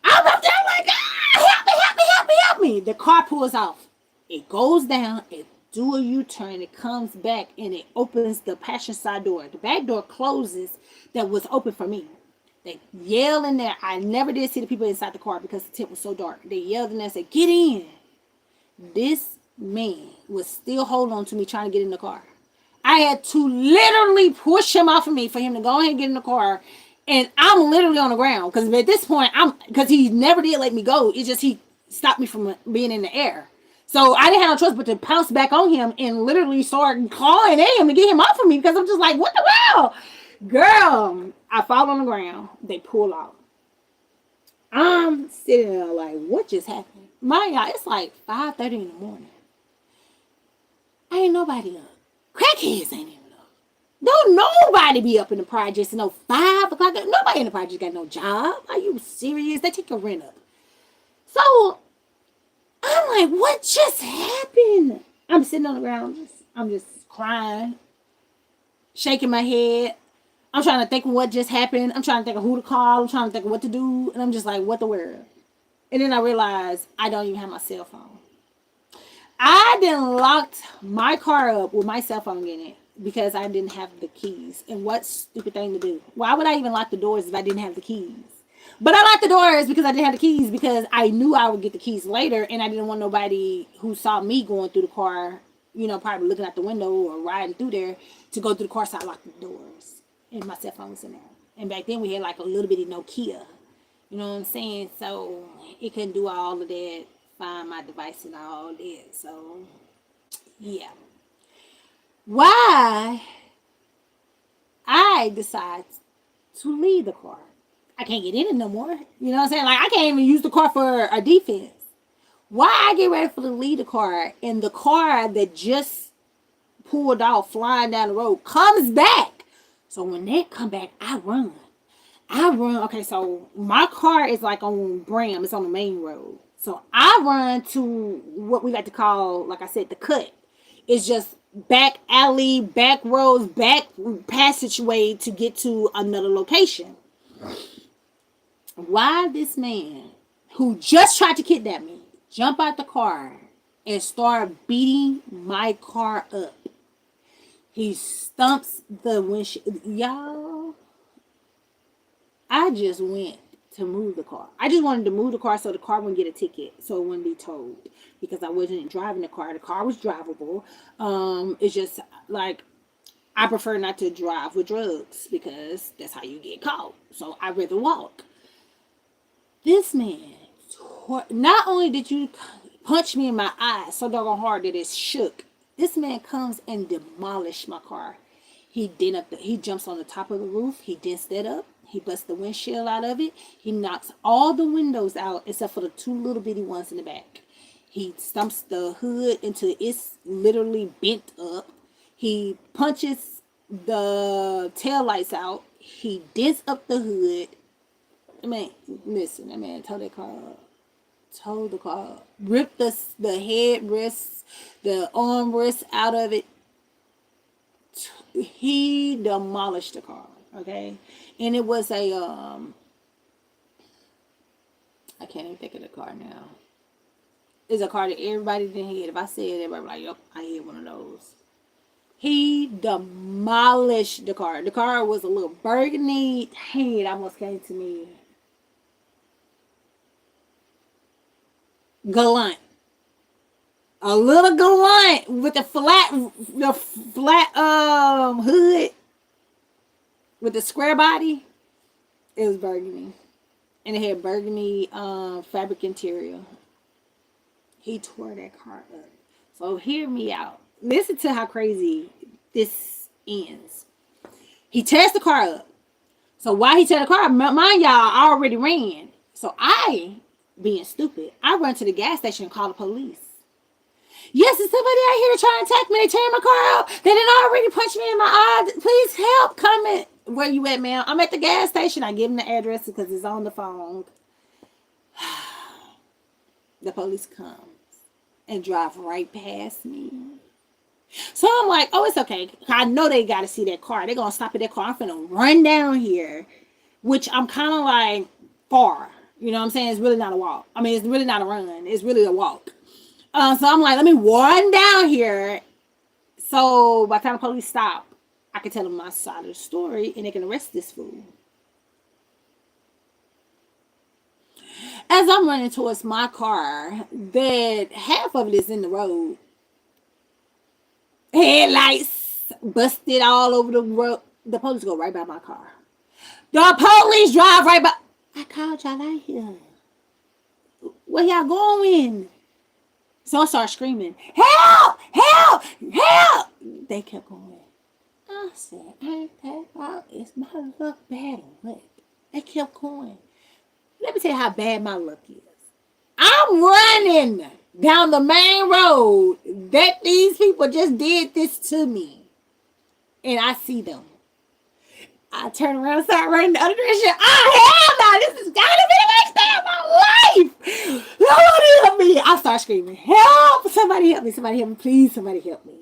I'm up there like, help me, help me, help me, help me. The car pulls off. It goes down. It do a U-turn. It comes back and it opens the passenger side door. The back door closes that was open for me. They yell in there. I never did see the people inside the car because the tent was so dark. They yelled in there and said, get in. This man was still holding on to me trying to get in the car. I had to literally push him off of me for him to go ahead and get in the car. And I'm literally on the ground. Because at this point, because he never did let me go. It's just he stopped me from being in the air. So I didn't have no choice but to pounce back on him and literally start clawing at him to get him off of me. Because I'm just like, what the hell? Girl, I fall on the ground. They pull out. I'm sitting there like, what just happened? Mind y'all, it's like 5:30 in the morning. Ain't nobody up. Crackheads ain't even up. Don't nobody be up in the projects at no 5 o'clock. Nobody in the projects got no job. Are you serious? They take your rent up. So I'm like, what just happened? I'm sitting on the ground. I'm just crying, shaking my head. I'm trying to think of what just happened. I'm trying to think of who to call. I'm trying to think of what to do. And I'm just like, what the world? And then I realized I don't even have my cell phone. I done locked my car up with my cell phone in it because I didn't have the keys. And what stupid thing to do? Why would I even lock the doors if I didn't have the keys? But I locked the doors because I didn't have the keys because I knew I would get the keys later and I didn't want nobody who saw me going through the car, you know, probably looking out the window or riding through there to go through the car, so I locked the doors. And my cell phone was in there. And back then we had like a little bitty Nokia. You know what I'm saying? So it couldn't do all of that, find my device and all that. So, yeah. Why I decide to leave the car. I can't get in it no more. You know what I'm saying? Like, I can't even use the car for a defense. Why I get ready for to leave the car, and the car that just pulled off, flying down the road, comes back. So when they come back, I run. Okay, so my car is like on Bram, it's on the main road. So I run to what we like to call, like I said, the cut. It's just back alley, back roads, back passageway to get to another location. Why this man who just tried to kidnap me jump out the car and start beating my car up? He stumps the windshield. Y'all, I just went to move the car. I just wanted to move the car so the car wouldn't get a ticket, so it wouldn't be towed, because I wasn't driving the car. The car was drivable. It's just like I prefer not to drive with drugs because that's how you get caught. So I'd rather walk. This man, not only did you punch me in my eye so doggone hard that it shook, this man comes and demolished my car. He jumps on the top of the roof. He dents that up. He busts the windshield out of it. He knocks all the windows out except for the two little bitty ones in the back. He stumps the hood into it's literally bent up. He punches the tail lights out. He dents up the hood. I mean, listen, that man towed that car up. Towed the car up. Ripped the headrests, the armrests out of it. He demolished the car, okay? And it was a, I can't even think of the car now. It's a car that everybody didn't hit. If I said it, everybody would be like, yep, I hit one of those. He demolished the car. The car was a little burgundy. Dang, it almost came to me. Gallant. A little gallant with the flat hood with the square body. It was burgundy. And it had burgundy fabric interior. He tore that car up. So hear me out. Listen to how crazy this ends. He tears the car up. So while he tears the car up, mind y'all, I already ran. So I, being stupid, I run to the gas station and call the police. Yes, there's somebody out here trying to attack me. They tearing my car up. They didn't already punch me in my eye. Please help. Come in. Where you at, ma'am? I'm at the gas station. I give him the address because it's on the phone. The police comes and drive right past me. So I'm like, oh, it's okay. I know they got to see that car. They're going to stop at that car. I'm finna run down here, which I'm kind of like far. You know what I'm saying? It's really not a walk. I mean, it's really not a run. It's really a walk. So I'm like, let me run down here. So by the time the police stop, I can tell them my side of the story and they can arrest this fool. As I'm running towards my car, that half of it is in the road. Headlights busted all over the road. The police go right by my car. The police drive right by. I called y'all out here. Where y'all going? So I started screaming, help, help, help. They kept going. I said, ain't that all? It's my luck bad or what? They kept going. Let me tell you how bad my luck is. I'm running down the main road that these people just did this to me. And I see them. I turn around and start running the other direction. Oh, hell no, this is gotta be the next day of my life. Nobody help me. I start screaming, help, somebody help me, please, somebody help me.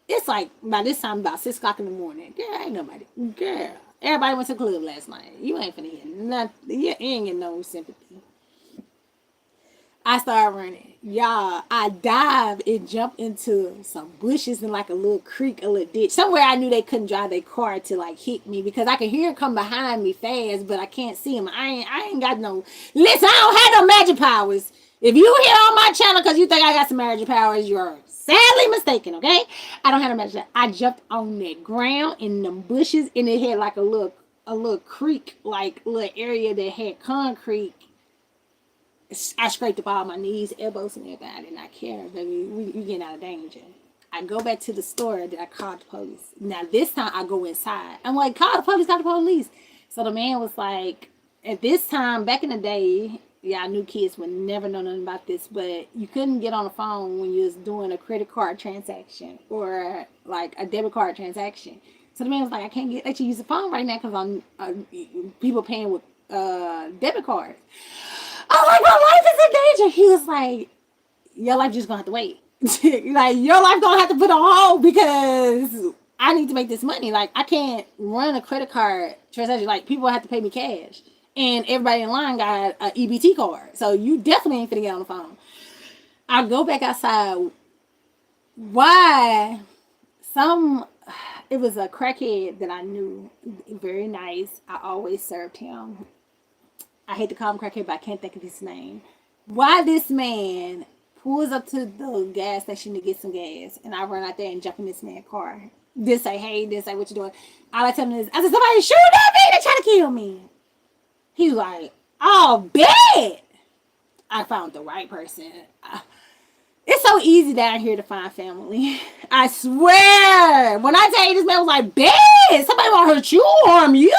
It's like, by this time, about 6 o'clock in the morning. Girl, ain't nobody. Girl, everybody went to the club last night. You ain't finna hear nothing. You ain't getting no sympathy. I started running. Y'all, I dived and jumped into some bushes in like a little creek, a little ditch. Somewhere I knew they couldn't drive their car to like hit me because I could hear it come behind me fast, but I can't see them. I ain't got no... Listen, I don't have no magic powers. If you here on my channel because you think I got some magic powers, you're sadly mistaken, okay? I don't have no magic powers. I jumped on that ground in them bushes and it had like a little creek, like little area that had concrete. I scraped up all my knees, elbows, and everything. And I care, baby. We getting out of danger. I go back to the store that I called the police. Now, this time I go inside. I'm like, call the police, call the police. So the man was like, at this time, back in the day, Yeah, new kids would never know nothing about this, but you couldn't get on the phone when you was doing a credit card transaction or like a debit card transaction. So the man was like, I can't let you use the phone right now because I'm people paying with debit cards. I was like, my life is in danger. He was like, your life just gonna have to wait. Like your life gonna have to put on hold because I need to make this money. Like I can't run a credit card transaction. Like people have to pay me cash, and everybody in line got an EBT card. So you definitely ain't finna get on the phone. I go back outside. Why? Some. It was a crackhead that I knew, very nice. I always served him. I hate to call him crackhead, but I can't think of his name. Why this man pulls up to the gas station to get some gas, and I run out there and jump in this man's car. This say, hey, this say, what you doing? All I tell him is, I said, somebody shooting at me, they trying to kill me. He's like, oh, bet. I found the right person. It's so easy down here to find family. I swear. When I tell you this man was like, bet, somebody want to hurt you or harm you.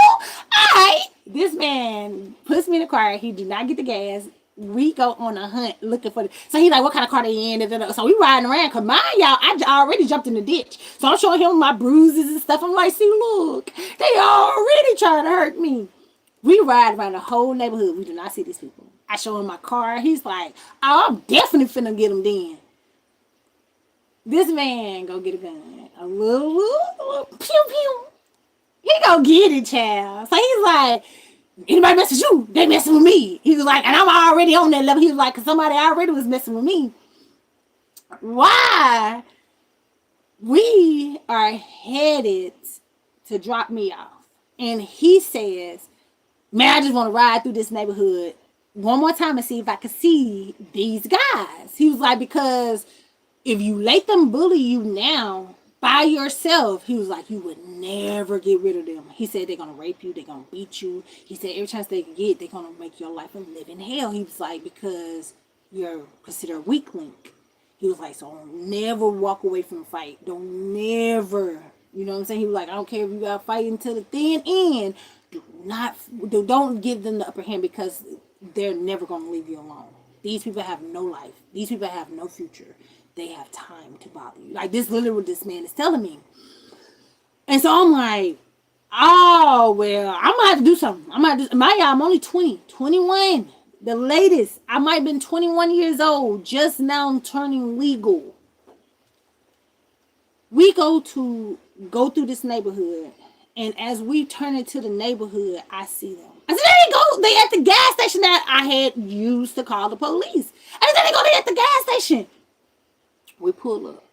Alright. This man puts me in the car. He did not get the gas. We go on a hunt looking for the. So he's like, what kind of car they in? So we riding around. Cause mind y'all, I already jumped in the ditch. So I'm showing him my bruises and stuff. I'm like, see, look, they already trying to hurt me. We ride around the whole neighborhood. We do not see these people. I show him my car. He's like, oh, I'm definitely finna get him then. This man go get a gun. A little pew pew. He go get it, child. So he's like, anybody mess with you, they messing with me. He was like, and I'm already on that level. He was like, cause somebody already was messing with me. Why? We are headed to drop me off. And he says, man, I just want to ride through this neighborhood one more time and see if I can see these guys. He was like, because if you let them bully you now by yourself, he was like, you would never get rid of them. He said they're going to rape you, they're going to beat you. He said every chance they get, they're going to make your life a living hell. He was like, because you're considered a weak link. He was like, so don't never walk away from a fight. Don't never, you know what I'm saying? He was like, I don't care if you got to fight until the thin end. Don't give them the upper hand because they're never going to leave you alone. These people have no life. These people have no future. They have time to bother you. Like, this is literally what this man is telling me. And so I'm like, oh, well, I'm going to have to do something. I'm only 20, 21. The latest. I might have been 21 years old, just now turning legal. We go through this neighborhood. And as we turn into the neighborhood, I see them. I said, there you go. They at the gas station that I had used to call the police. I said, there you go. They at the gas station. We pull up.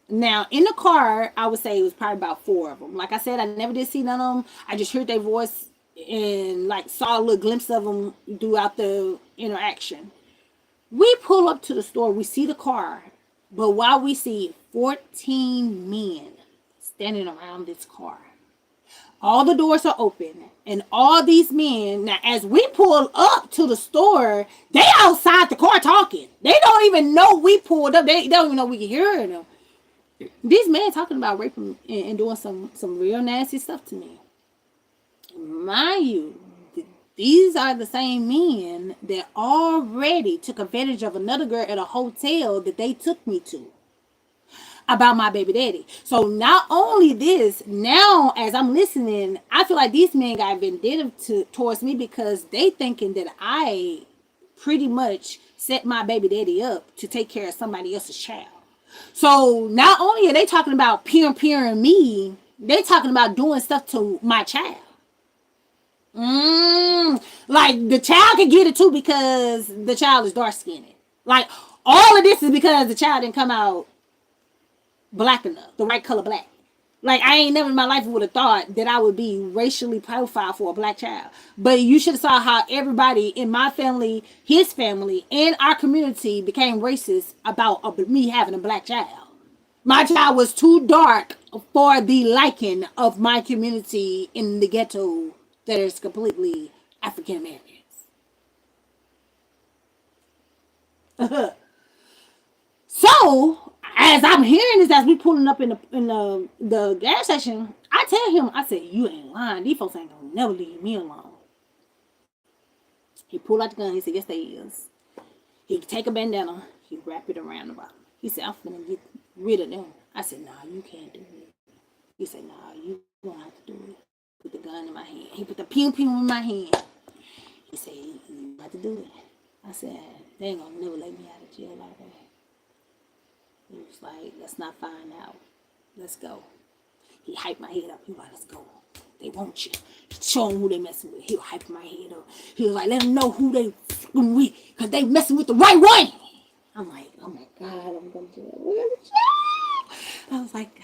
Now, in the car, I would say it was probably about 4 of them. Like I said, I never did see none of them. I just heard their voice and like saw a little glimpse of them throughout the interaction. We pull up to the store. We see the car. But while we see 14 men standing around this car, all the doors are open. And all these men, now as we pull up to the store, they outside the car talking. They don't even know we pulled up. They don't even know we can hear them. These men talking about raping and doing some real nasty stuff to me. Mind you, these are the same men that already took advantage of another girl at a hotel that they took me to about my baby daddy. So not only this, now as I'm listening, I feel like these men got vendetta towards me because they thinking that I pretty much set my baby daddy up to take care of somebody else's child. So not only are they talking about peering me, they talking about doing stuff to my child. Like the child can get it too because the child is dark skinned. Like all of this is because the child didn't come out black enough, the right color black. Like I ain't never in my life would have thought that I would be racially profiled for a black child. But you should have saw how everybody in my family, his family, and our community became racist about me having a black child. My child was too dark for the liking of my community in the ghetto that is completely African Americans. So as I'm hearing this, as we pulling up in the gas station, I tell him, I said, you ain't lying. These folks ain't gonna never leave me alone. He pulled out the gun. He said, yes, they is. He take a bandana. He wrap it around the bottom. He said, I'm finna get rid of them. I said, nah, you can't do it. He said, nah, you gonna have to do it. Put the gun in my hand. He put the pew pew in my hand. He said, you have to do it. I said, they ain't gonna never let me out of jail like that. He was like, let's not find out. Let's go. He hyped my head up. He was like, let's go. They want you. Show them who they messing with. He was hyping my head up. He was like, let them know who they fucking with, because they messing with the right one. I'm like, oh my God, I'm going to jail. I was like,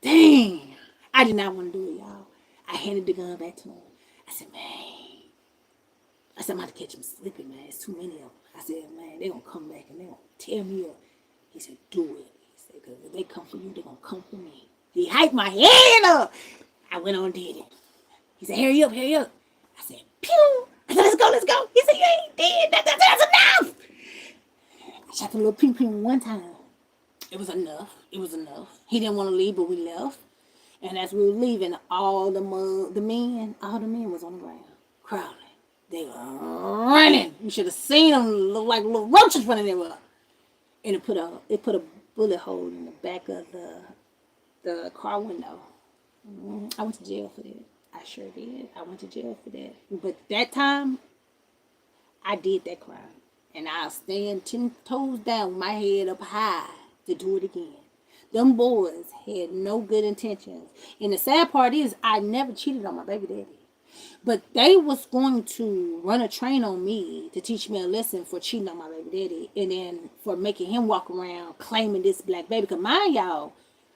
dang. I did not want to do it, y'all. I handed the gun back to him. I said, man. I said, I'm about to catch him slipping, man. It's too many of them. I said, man, they going to come back and they going to tear me up. He said, do it. He said, because if they come for you, they going to come for me. He hyped my head up. I went on and did it. He said, hurry up, hurry up. I said, pew. I said, let's go, let's go. He said, you ain't dead. That's enough. I shot the little pew pew one time. It was enough. It was enough. He didn't want to leave, but we left. And as we were leaving, all the men was on the ground, crawling. They were running. You should have seen them look like little roaches running there. And it put a bullet hole in the back of the car window. I went to jail for that. I sure did. I went to jail for that. But that time, I did that crime. And I'll stand 10 toes down with my head up high to do it again. Them boys had no good intentions. And the sad part is, I never cheated on my baby daddy. But they was going to run a train on me to teach me a lesson for cheating on my baby daddy. And then for making him walk around claiming this black baby. Because mind y'all,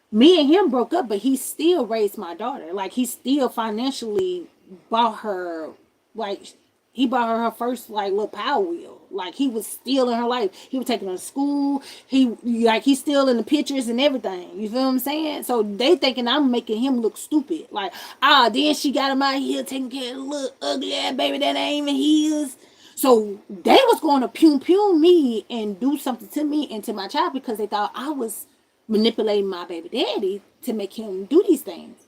me and him broke up, but he still raised my daughter. Like, he still financially bought her, like, he bought her first, like, little Power Wheel. Like, he was still in her life. He was taking her to school. He's still in the pictures and everything. You feel what I'm saying? So they thinking I'm making him look stupid. Like, then she got him out here taking care of the little ugly ass baby that ain't even his. So they was going to pew me and do something to me and to my child because they thought I was manipulating my baby daddy to make him do these things.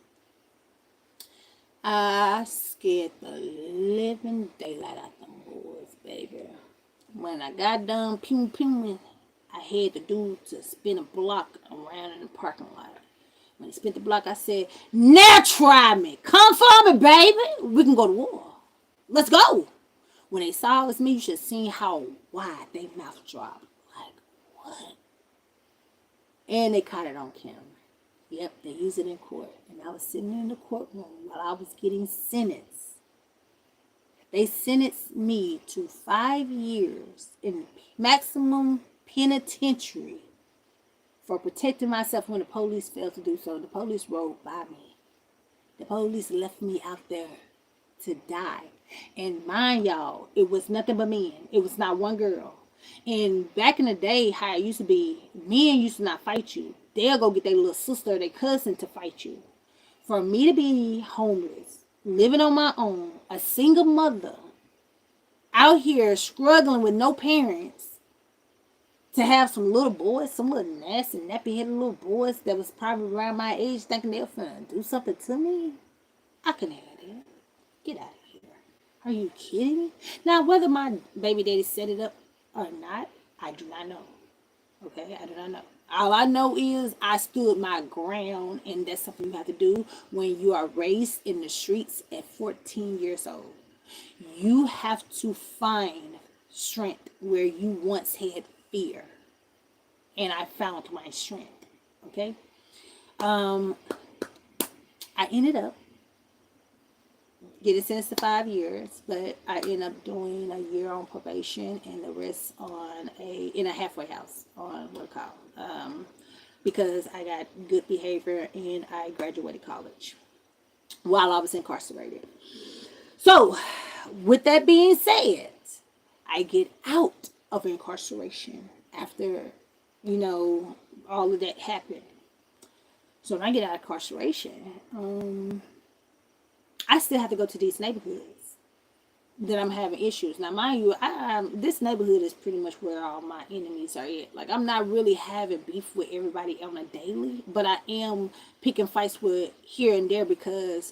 I scared the living daylight out them boys, baby. When I got done pewing, I had the dude to spin a block around in the parking lot. When he spent the block, I said, now try me. Come for me, baby. We can go to war. Let's go. When they saw it was me, you should have seen how wide their mouth dropped. Like, what? And they caught it on camera. Yep, they used it in court. And I was sitting in the courtroom while I was getting sentenced. They sentenced me to 5 years in maximum penitentiary for protecting myself when the police failed to do so. The police rode by me. The police left me out there to die. And mind y'all, it was nothing but men. It was not one girl. And back in the day, how it used to be, men used to not fight you. They'll go get their little sister or their cousin to fight you. For me to be homeless, living on my own, a single mother, out here struggling with no parents, to have some little boys, some little nasty, nappy-headed little boys that was probably around my age thinking they were finna do something to me, I couldn't have that. Get out of here. Are you kidding me? Now, whether my baby daddy set it up or not, I do not know. Okay, I do not know. All I know is I stood my ground, and that's something you have to do when you are raised in the streets at 14 years old. You have to find strength where you once had fear. And I found my strength. Okay? I ended up getting sentenced to 5 years, but I ended up doing a year on probation and the rest in a halfway house on what I call because I got good behavior and I graduated college while I was incarcerated. So, with that being said, I get out of incarceration after, all of that happened. So when I get out of incarceration, I still have to go to these neighborhoods that I'm having issues. Now, mind you, this neighborhood is pretty much where all my enemies are at. Like, I'm not really having beef with everybody on a daily, but I am picking fights with here and there because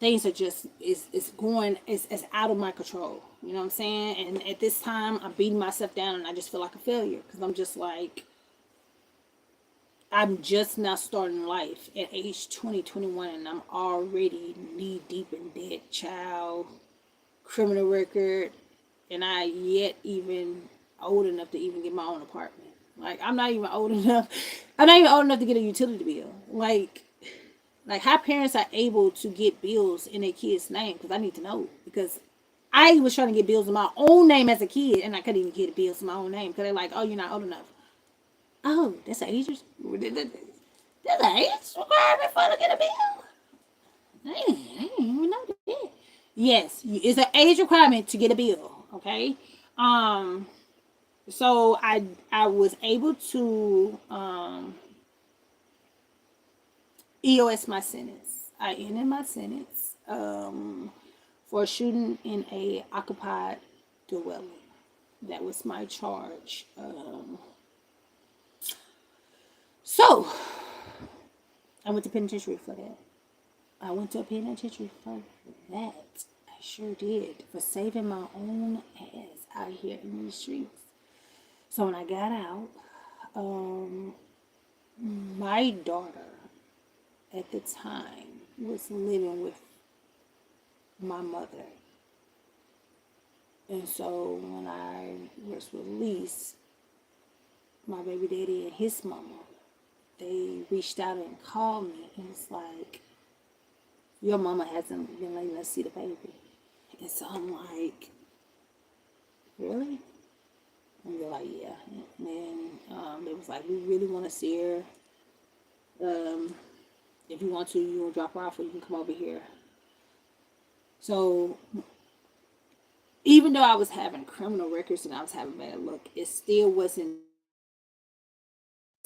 things are just is going it's out of my control. You know what I'm saying? And at this time, I'm beating myself down, and I just feel like a failure because I'm just like I'm just now starting life at age 20, 21, and I'm already knee deep in debt, child, criminal record, and I yet even old enough to even get my own apartment. Like I'm not even old enough. I'm not even old enough to get a utility bill. Like how parents are able to get bills in their kids' name because I need to know because I was trying to get bills in my own name as a kid and I couldn't even get bills in my own name because they're like, oh, you're not old enough. Oh, that's an age. That's an age requirement for to get a bill. I didn't even know that. Yes, it's an age requirement to get a bill. Okay. Um. So I was able to EOS my sentence. I ended my sentence for shooting in a occupied dwelling. That was my charge. So I went to penitentiary for that. I went to a penitentiary for that. I sure did. For saving my own ass out here in these streets. So when I got out, um, my daughter at the time was living with my mother. And so when I was released, my baby daddy and his mama, they reached out and called me and was like, your mama hasn't been letting us see the baby. And so I'm like, really? And they're like, yeah. And then they was like, we really want to see her. If you want to, you want to drop her off or you can come over here. So even though I was having criminal records and I was having bad luck, it still wasn't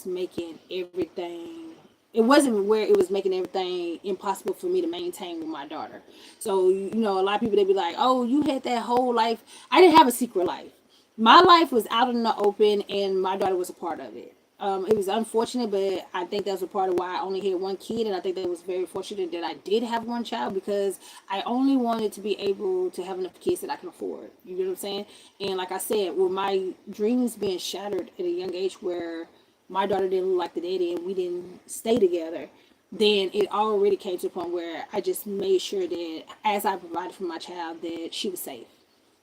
making everything it wasn't where it was making everything impossible for me to maintain with my daughter. So, you know, a lot of people, they be like, oh, you had that whole life. I didn't have a secret life. My life was out in the open and my daughter was a part of it. It was unfortunate, but I think that was a part of why I only had one kid. And I think that was very fortunate that I did have one child because I only wanted to be able to have enough kids that I can afford. You know what I'm saying? And like I said, with my dreams being shattered at a young age where my daughter didn't look like the daddy and we didn't stay together, then it already came to a point where I just made sure that as I provided for my child that she was safe.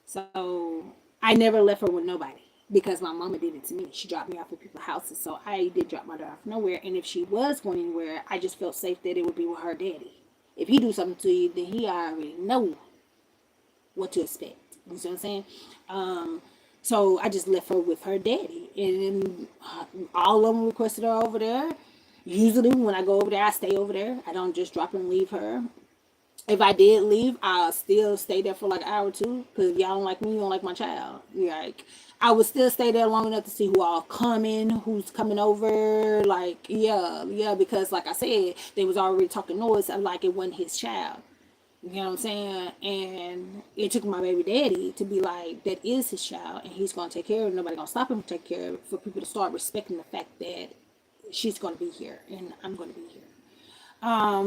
So I never left her with nobody because my mama did it to me. She dropped me off at people's houses. So I did drop my daughter off nowhere. And if she was going anywhere, I just felt safe that it would be with her daddy. If he do something to you, then he already know what to expect. You see what I'm saying? So I just left her with her daddy. And all of them requested her over there. Usually when I go over there, I stay over there. I don't just drop and leave her. If I did leave, I'll still stay there for like an hour or two. Because if y'all don't like me, you don't like my child. Like, I would still stay there long enough to see who all coming, who's coming over. Like, yeah, because like I said, they was already talking noise. I'm like, it wasn't his child. You know what I'm saying? And it took my baby daddy to be like, that is his child, and he's gonna take care of it. Nobody gonna stop him to take care of it. For people to start respecting the fact that she's gonna be here and I'm gonna be here.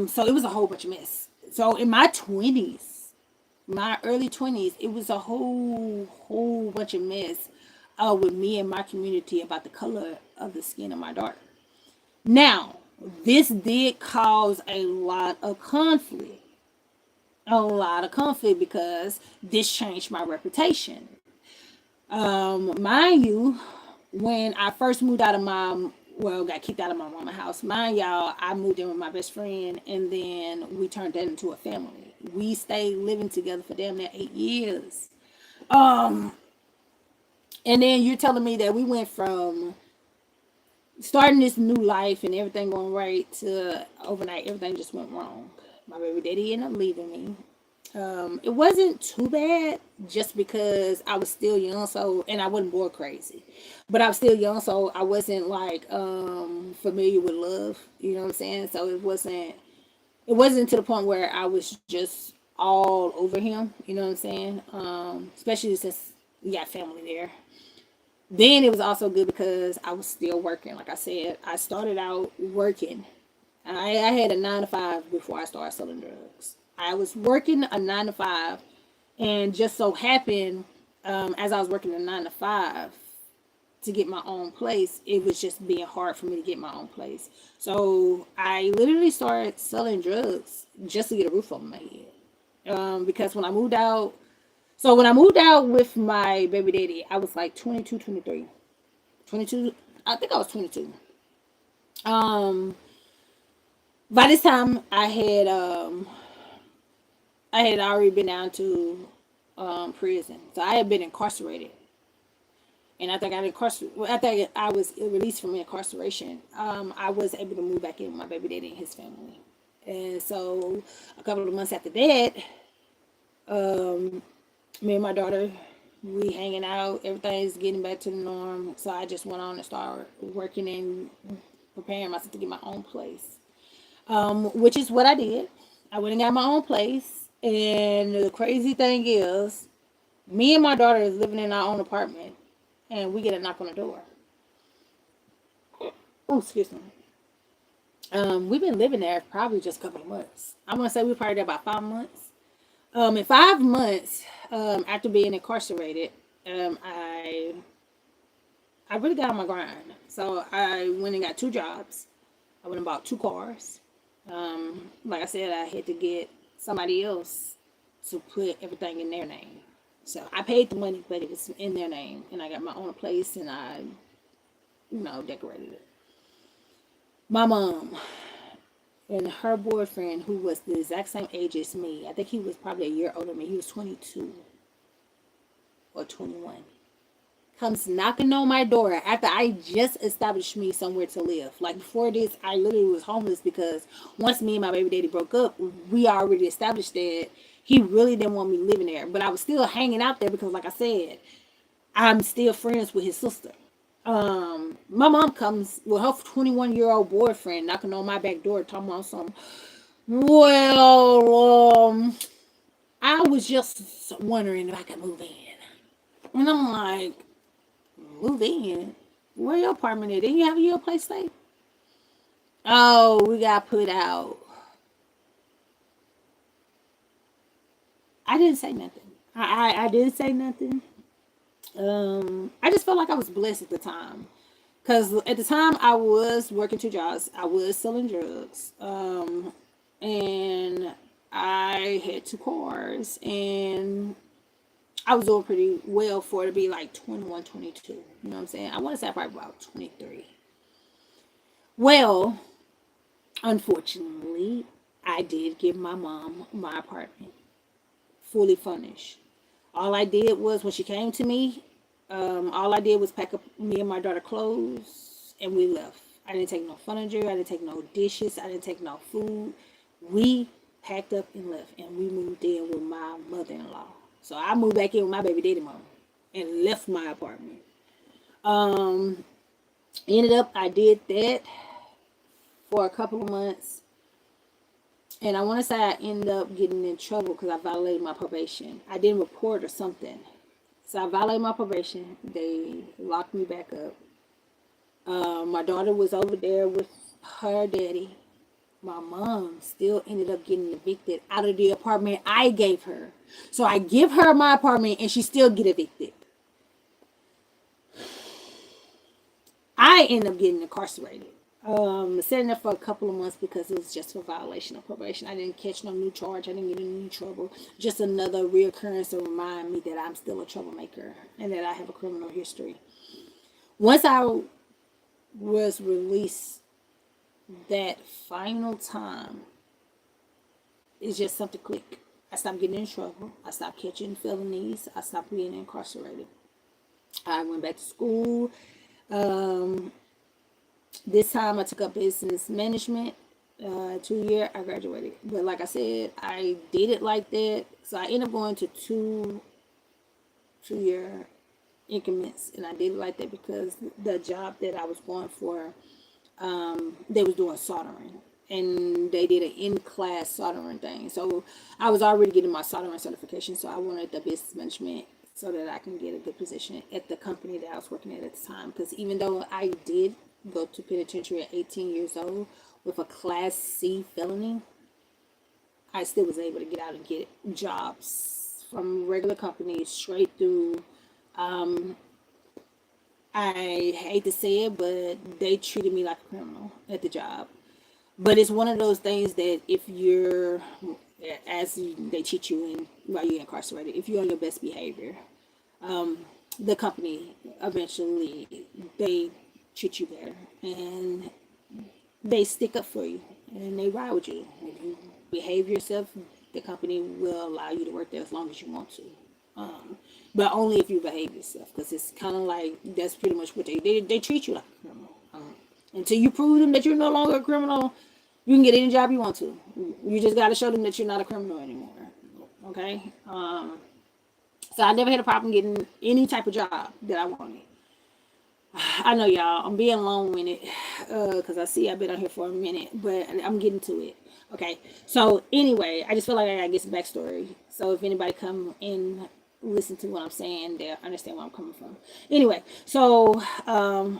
So it was a whole bunch of mess. So in my 20s, my early 20s, it was a whole bunch of mess with me and my community about the color of the skin of my daughter. Now, this did cause a lot of conflict because this changed my reputation. Mind you, when I first moved out of my got kicked out of my mama's house. Mind y'all, I moved in with my best friend, and then we turned that into a family. We stayed living together for damn near 8 years. Um, and then you're telling me that we went from starting this new life and everything going right to overnight everything just went wrong. My baby daddy ended up leaving me. It wasn't too bad just because I was still young, so and I wasn't bored crazy, but I was still young, so I wasn't like familiar with love. You know what I'm saying? So it wasn't to the point where I was just all over him. You know what I'm saying? Especially since we got family there. Then it was also good because I was still working. Like I said, I started out working. I had a 9 to 5 before I started selling drugs. I was working a 9 to 5, and just so happened, as I was working a 9 to 5 to get my own place, it was just being hard for me to get my own place. So I literally started selling drugs just to get a roof over my head. Because when I moved out, so when I moved out with my baby daddy, I was like 22, 23, 22. I think I was 22. Um, by this time, I had already been down to prison, so I had been incarcerated. And after I was released from incarceration, I was able to move back in with my baby daddy and his family. And so a couple of months after that, um, me and my daughter, we hanging out, everything's getting back to the norm. So I just went on and started working and preparing myself to get my own place, which is what I did. I went and got my own place. And the crazy thing is, me and my daughter is living in our own apartment, and we get a knock on the door. Oh, excuse me. We've been living there probably just a couple of months. I'm gonna say we're probably there about 5 months. In 5 months, after being incarcerated, um, I I really got on my grind. So I went and got 2 jobs. I went and bought 2 cars. Like I said, I had to get somebody else to put everything in their name. So I paid the money, but it was in their name, and I got my own place, and I, decorated it. My mom and her boyfriend, who was the exact same age as me, I think he was probably a year older than me. He was 22 or 21. Comes knocking on my door after I just established me somewhere to live. Like before this, I literally was homeless because once me and my baby daddy broke up, we already established that he really didn't want me living there. But I was still hanging out there because, like I said, I'm still friends with his sister. My mom comes with her 21-year-old boyfriend knocking on my back door talking about something. Well, I was just wondering if I could move in. And I'm like, move in? Where your apartment at? Didn't you have your place stay? Oh, we got put out. I didn't say nothing. I didn't say nothing. I just felt like I was blessed at the time. Because at the time I was working 2 jobs. I was selling drugs. And I had 2 cars. And I was doing pretty well for it to be like 21, 22. You know what I'm saying? I want to say probably about 23. Well, unfortunately, I did give my mom my apartment fully furnished. All I did was when she came to me, all I did was pack up me and my daughter clothes and we left. I didn't take no furniture. I didn't take no dishes. I didn't take no food. We packed up and left, and we moved in with my mother-in-law. So I moved back in with my baby daddy mom and left my apartment. Um, Ended up I did that for a couple of months, and I want to say I ended up getting in trouble because I violated my probation. I didn't report or something, so I violated my probation. They locked me back up. My daughter was over there with her daddy. My mom still ended up getting evicted out of the apartment I gave her. So I give her my apartment and she still get evicted. I end up getting incarcerated. Sitting there for a couple of months because it was just for violation of probation. I didn't catch no new charge. I didn't get in any trouble. Just another reoccurrence to remind me that I'm still a troublemaker and that I have a criminal history. Once I was released that final time, it's just something click. I stopped getting in trouble. I stopped catching felonies. I stopped being incarcerated. I went back to school. Um, this time I took up business management. 2 year I graduated. But like I said, I did it like that. So I ended up going to 2 year increments, and I did it like that because the job that I was going for, they was doing soldering, and they did an in-class soldering thing. So I was already getting my soldering certification, so I wanted the business management so that I can get a good position at the company that I was working at the time. Because even though I did go to penitentiary at 18 years old with a class C felony, I still was able to get out and get jobs from regular companies straight through. Um, I hate to say it, but they treated me like a criminal at the job. But it's one of those things that if you're, as they teach you in while you're incarcerated, if you're on your best behavior, the company eventually they treat you better and they stick up for you and they ride with you. If you behave yourself, the company will allow you to work there as long as you want to. Um, but only if you behave yourself, because it's kind of like that's pretty much what they treat you like a criminal. Until you prove them that you're no longer a criminal, you can get any job you want to. You just got to show them that you're not a criminal anymore. Okay. So I never had a problem getting any type of job that I wanted. I know y'all, I'm being long-winded because I see I've been on here for a minute, but I'm getting to it. Okay, so anyway, I just feel like I gotta get some backstory. So if anybody come and listen to what I'm saying, they'll understand where I'm coming from. Anyway, so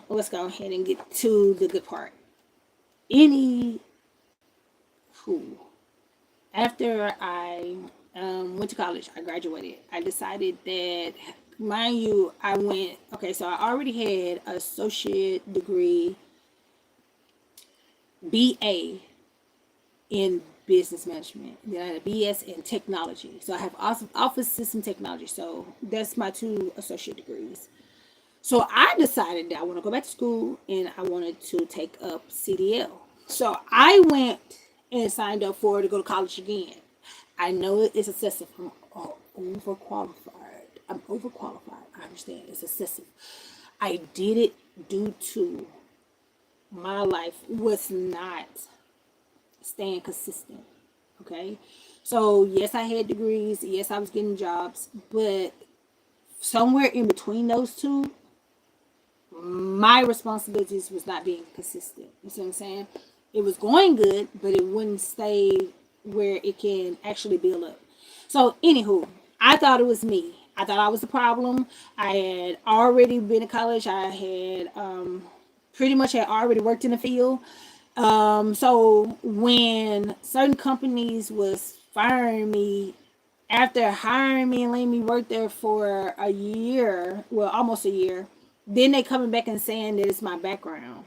let's go ahead and get to the good part. Any who after I went to college, I graduated. I decided that, mind you, I went, okay, so I already had an associate degree, BA in business management. Then I had a BS in technology. So I have office system technology. So that's my two associate degrees. So I decided that I want to go back to school and I wanted to take up CDL. So I went and signed up for to go to college again. I know it's excessive. I'm overqualified. I'm overqualified. I understand it's excessive. I did it due to my life was not staying consistent. Okay. So yes, I had degrees. Yes, I was getting jobs, but somewhere in between those two, my responsibilities was not being consistent. You see what I'm saying? It was going good, but it wouldn't stay where it can actually build up. So, anywho, I thought it was me. I thought I was the problem. I had already been to college. I had pretty much had already worked in the field. So when certain companies was firing me after hiring me and letting me work there for a year, well, almost a year, then they coming back and saying that it's my background.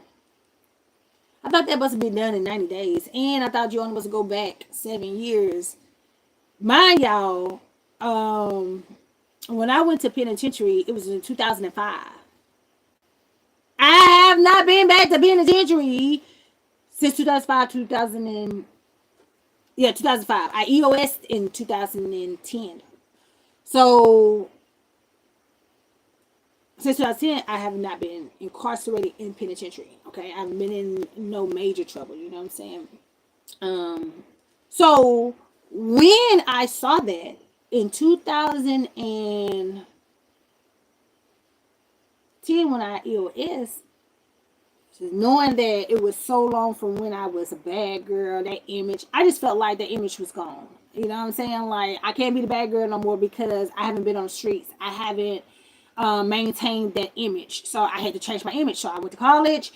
I thought that must have been done in 90 days. And I thought you only was to go back 7 years. Mind y'all, when I went to penitentiary, it was in 2005. I have not been back to penitentiary since 2005, 2005. I EOS'd in 2010. So since 2010, I have not been incarcerated in penitentiary. Okay, I've been in no major trouble. You know what I'm saying? So when I saw that in 2010, when I EOS, knowing that it was so long from when I was a bad girl, that image, I just felt like that image was gone. You know what I'm saying? Like, I can't be the bad girl no more because I haven't been on the streets. I haven't maintained that image. So I had to change my image. So I went to college.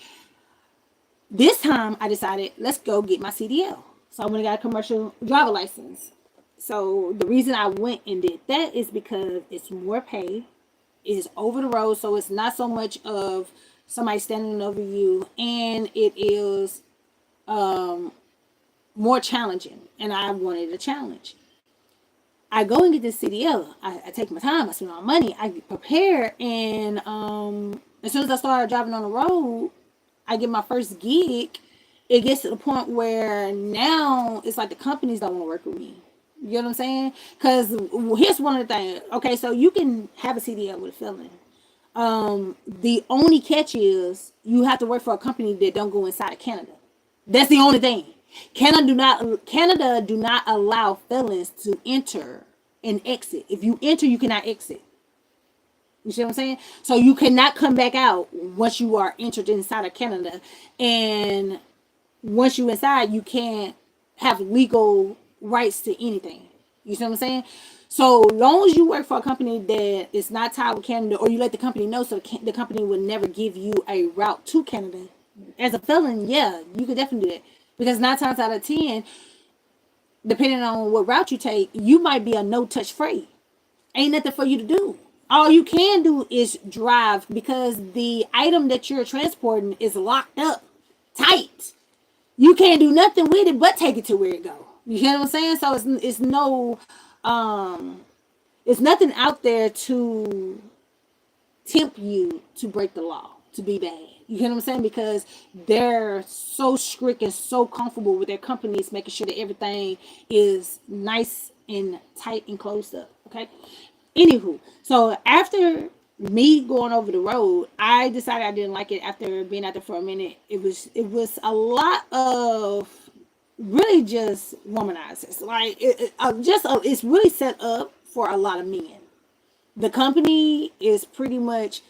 This time I decided, let's go get my CDL. So I went and got a commercial driver license. So the reason I went and did that is because it's more pay. It's over the road. So it's not so much of somebody standing over you, and it is more challenging, and I wanted a challenge. I go and get this CDL. I take my time. I spend my money. I get prepared, and as soon as I started driving on the road, I get my first gig. It gets to the point where now it's like the companies don't want to work with me. You know what I'm saying? Because here's one of the things. Okay, so you can have a CDL with a felon. The only catch is you have to work for a company that don't go inside of Canada. That's the only thing. Canada do not allow felons to enter and exit. If you enter, you cannot exit. You see what I'm saying? So you cannot come back out once you are entered inside of Canada. And once you inside, you can't have legal rights to anything. You see what I'm saying? So long as you work for a company that is not tied with Canada, or you let the company know, so the company will never give you a route to Canada. As a felon, yeah, you could definitely do that. Because 9 times out of 10, depending on what route you take, you might be a no touch freight. Ain't nothing for you to do. All you can do is drive because the item that you're transporting is locked up tight. You can't do nothing with it but take it to where it go. You hear what I'm saying? So it's no um it's nothing out there to tempt you to break the law, to be bad. You get what I'm saying? Because they're so strict and so comfortable with their companies, making sure that everything is nice and tight and closed up. Okay. Anywho, so after me going over the road, I decided I didn't like it after being out there for a minute. It was a lot of really just womanizers. Like it's really set up for a lot of men. The company is pretty much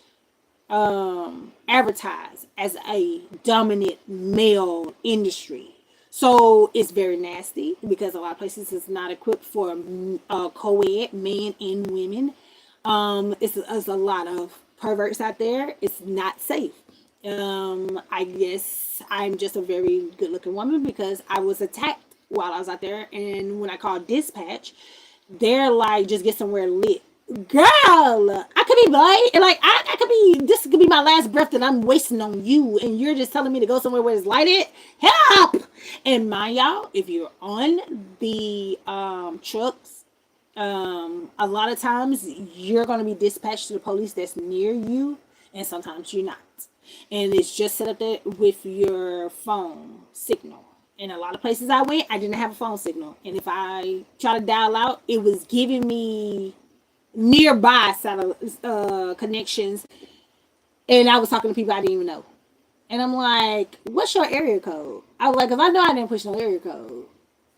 advertised as a dominant male industry. So it's very nasty because a lot of places is not equipped for co-ed, men and women. It's a lot of perverts out there. It's not safe. I guess I'm just a very good looking woman because I was attacked while I was out there. And when I called dispatch, they're like, just get somewhere lit. Girl, I could be right. And like, I could be, this could be my last breath that I'm wasting on you. And you're just telling me to go somewhere where it's lighted. Help! And mind y'all, if you're on the trucks, a lot of times you're going to be dispatched to the police that's near you, and sometimes you're not. And it's just set up there with your phone signal. In a lot of places I went, I didn't have a phone signal. And if I try to dial out, it was giving me nearby connections. And I was talking to people I didn't even know. And I'm like, what's your area code? I was like, because I know I didn't push no area code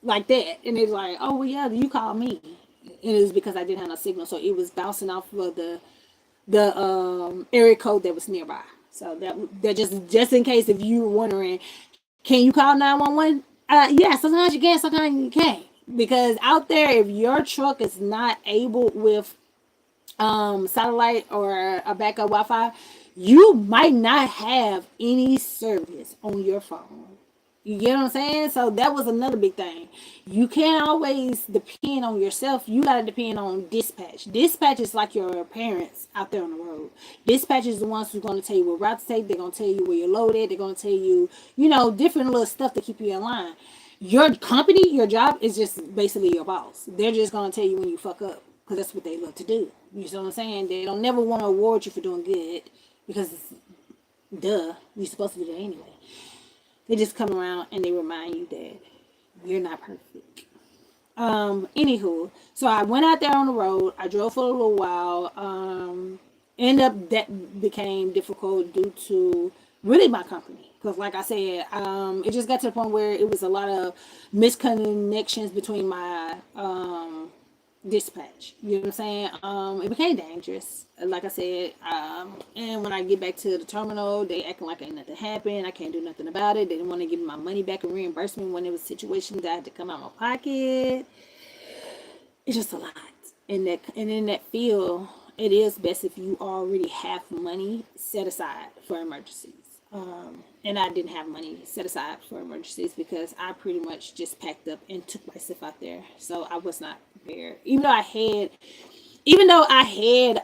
like that. And it's like, oh, well, yeah, you called me. And it was because I didn't have no signal. So it was bouncing off of the area code that was nearby. So that just in case if you were wondering, can you call 911? Yeah, sometimes you can, sometimes you can't. Because out there, if your truck is not able with satellite or a backup Wi-Fi, you might not have any service on your phone. You get what I'm saying? So that was another big thing. You can't always depend on yourself. You got to depend on dispatch. Dispatch is like your parents out there on the road. Dispatch is the ones who's going to tell you what route to take. They're going to tell you where you're loaded. They're going to tell you, different little stuff to keep you in line. Your company, your job is just basically your boss. They're just going to tell you when you fuck up because that's what they love to do. You see what I'm saying? They don't never want to award you for doing good because, duh, you're supposed to do that anyway. They just come around and they remind you that you're not perfect. Anywho, so I went out there on the road. I drove for a little while. End up that became difficult due to really my company. Because like I said, it just got to the point where it was a lot of misconnections between my dispatch. You know what I'm saying? It became dangerous. Like I said, and when I get back to the terminal, they acting like ain't nothing happened. I can't do nothing about it. They didn't want to give me my money back and reimburse me when it was situations that I had to come out of my pocket. It's just a lot. And in that field, it is best if you already have money set aside for emergencies. And I didn't have money set aside for emergencies because I pretty much just packed up and took myself out there. So I was not prepared. Even though I had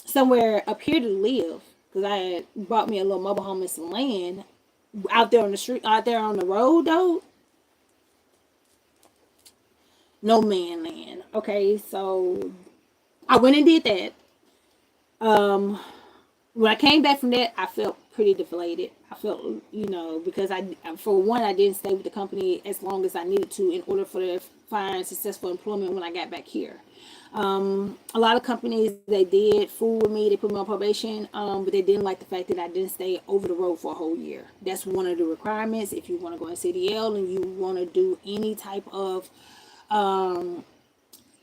somewhere up here to live, because I had bought me a little mobile home and some land out there on the street, out there on the road though. No man land. Okay, so I went and did that. When I came back from that, I felt pretty deflated. I felt, because for one, I didn't stay with the company as long as I needed to in order for to find successful employment when I got back here. A lot of companies, they did fool with me. They put me on probation, but they didn't like the fact that I didn't stay over the road for a whole year. That's one of the requirements if you want to go in CDL and you want to do any type of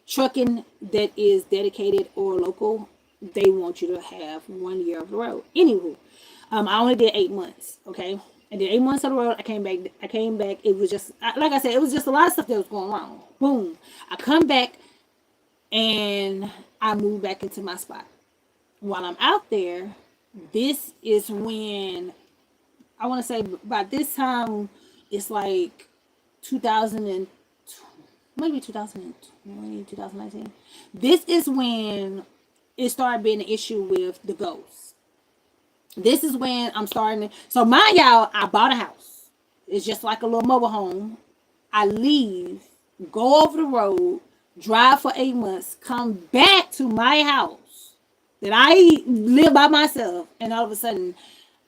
trucking that is dedicated or local. They want you to have 1 year of the road. Anywho, I only did 8 months. Okay, I did 8 months of the road. I came back. It was just like I said. It was just a lot of stuff that was going wrong. Boom. I come back and I move back into my spot. While I'm out there, this is when I want to say by this time it's like 2020. maybe 2020, 2019. This is when it started being an issue with the ghosts. This is when I'm starting to. So, mind y'all, I bought a house. It's just like a little mobile home. I leave, go over the road, drive for 8 months, come back to my house that I live by myself, and all of a sudden,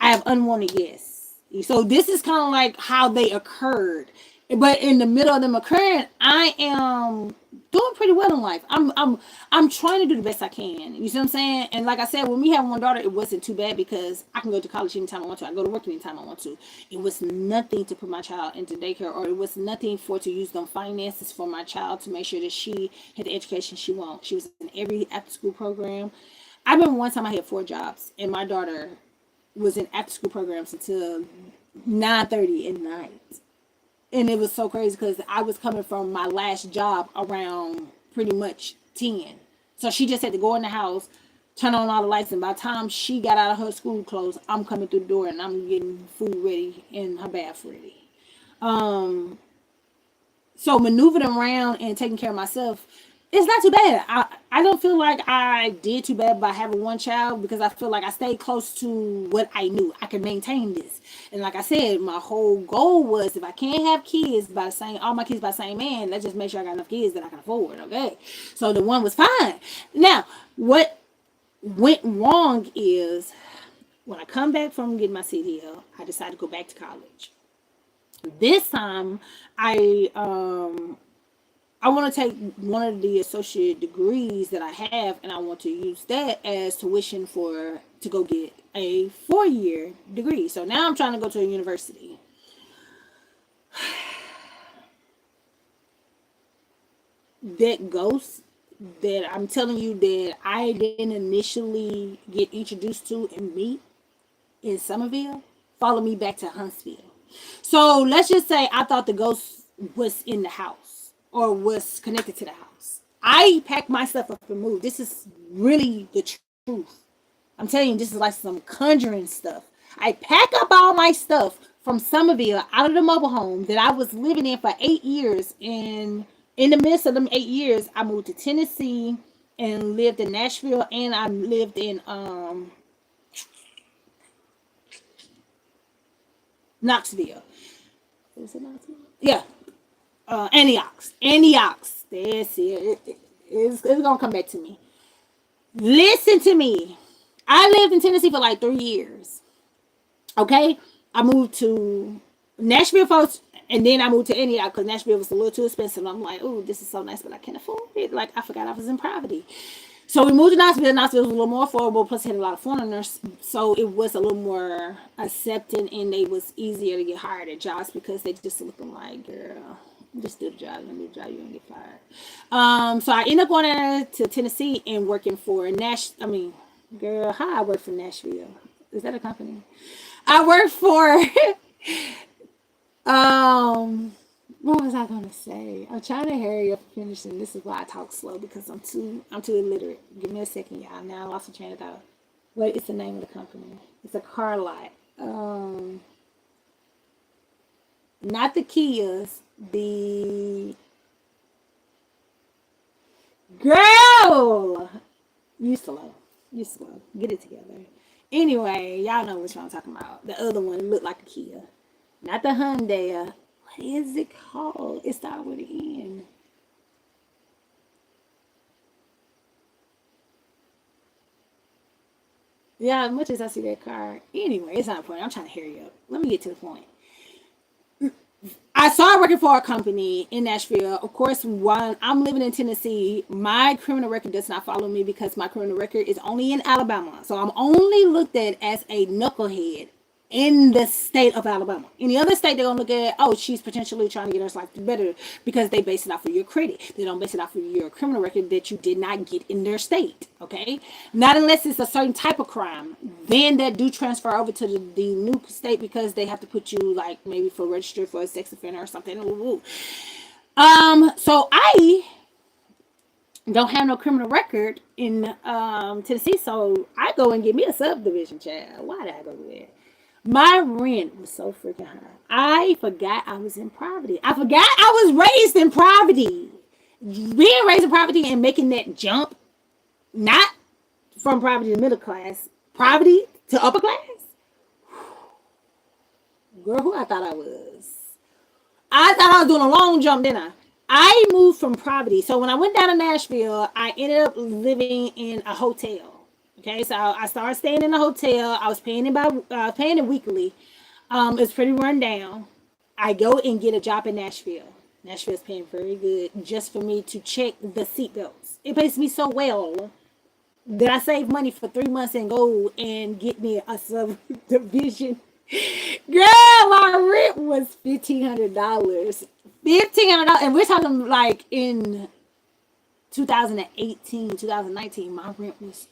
I have unwanted guests. So this is kind of like how they occurred. But in the middle of them occurring, I am doing pretty well in life. I'm trying to do the best I can. You see what I'm saying? And like I said, when we had one daughter, it wasn't too bad because I can go to college anytime I want to. I go to work anytime I want to. It was nothing to put my child into daycare, or it was nothing for to use them finances for my child to make sure that she had the education she wants. She was in every after school program. I remember one time I had 4 jobs, and my daughter was in after school programs until 9:30 at night. And it was so crazy because I was coming from my last job around pretty much 10. So she just had to go in the house, turn on all the lights, and by the time she got out of her school clothes, I'm coming through the door and I'm getting food ready and her bath ready. Um, so maneuvering around and taking care of myself, it's not too bad. I don't feel like I did too bad by having one child because I feel like I stayed close to what I knew. I could maintain this. And like I said, my whole goal was if I can't have kids by the same all my kids by the same man, let's just make sure I got enough kids that I can afford. Okay. So the one was fine. Now, what went wrong is when I come back from getting my CDL, I decided to go back to college. This time I want to take one of the associate degrees that I have, and I want to use that as tuition for to go get a 4-year degree. So now I'm trying to go to a university. That ghost that I'm telling you that I didn't initially get introduced to and meet in Somerville follow me back to Huntsville. So let's just say I thought the ghost was in the house or was connected to the house. I packed my stuff up and moved. This is really the truth. I'm telling you, this is like some conjuring stuff. I pack up all my stuff from Somerville out of the mobile home that I was living in for 8 years. And in the midst of them 8 years, I moved to Tennessee and lived in Nashville, and I lived in Knoxville. Is it Knoxville? Yeah, Antioch. Antioch. That's it's gonna come back to me. Listen to me. I lived in Tennessee for like 3 years. Okay, I moved to Nashville first, and then I moved to Antioch because Nashville was a little too expensive. I'm like, oh, this is so nice, but I can't afford it. Like I forgot I was in poverty. So we moved to Knoxville. Knoxville was a little more affordable, plus it had a lot of foreigners, so it was a little more accepting, and they was easier to get hired at jobs because they just looking like, girl, just do the job, and do the job, you gonna get fired. So I ended up going there to Tennessee and working for girl, how I work for Nashville? Is that a company? I work for what was I gonna say? I'm trying to hurry up and finish, and this is why I talk slow because I'm too illiterate. Give me a second, y'all. Now I lost my train of thought. What is the name of the company? It's a car lot. Not the Kias. The girl. You slow. You slow. Get it together. Anyway, y'all know which one I'm talking about. The other one looked like a Kia. Not the Hyundai. What is it called? It started with an N. Yeah, as much as I see that car. Anyway, it's not important. I'm trying to hurry up. Let me get to the point. I started working for a company in Nashville. Of course, while I'm living in Tennessee, my criminal record does not follow me because my criminal record is only in Alabama. So I'm only looked at as a knucklehead in the state of Alabama. In the other state, they're gonna look at, oh, she's potentially trying to get her life better because they base it off of your credit. They don't base it off of your criminal record that you did not get in their state. Okay, not unless it's a certain type of crime. Then that do transfer over to the new state because they have to put you like maybe for registered for a sex offender or something. So I don't have no criminal record in Tennessee, so I go and get me a subdivision, child. Why did I go there? My rent was so freaking high. I forgot I was in poverty. I forgot I was raised in poverty. being raised in poverty and making that jump, not from poverty to middle class, poverty to upper class, girl, who I thought I was. I thought I was doing a long jump, didn't I? I moved from poverty. So when I went down to Nashville, I ended up living in a hotel. Okay, so I started staying in a hotel. I was paying it paying it weekly. It's pretty run down. I go and get a job in Nashville. Nashville's paying very good just for me to check the seatbelts. It pays me so well that I save money for 3 months and go and get me a subdivision. Girl, my rent was $1,500. $1,500, and we're talking like in 2018, 2019. My rent was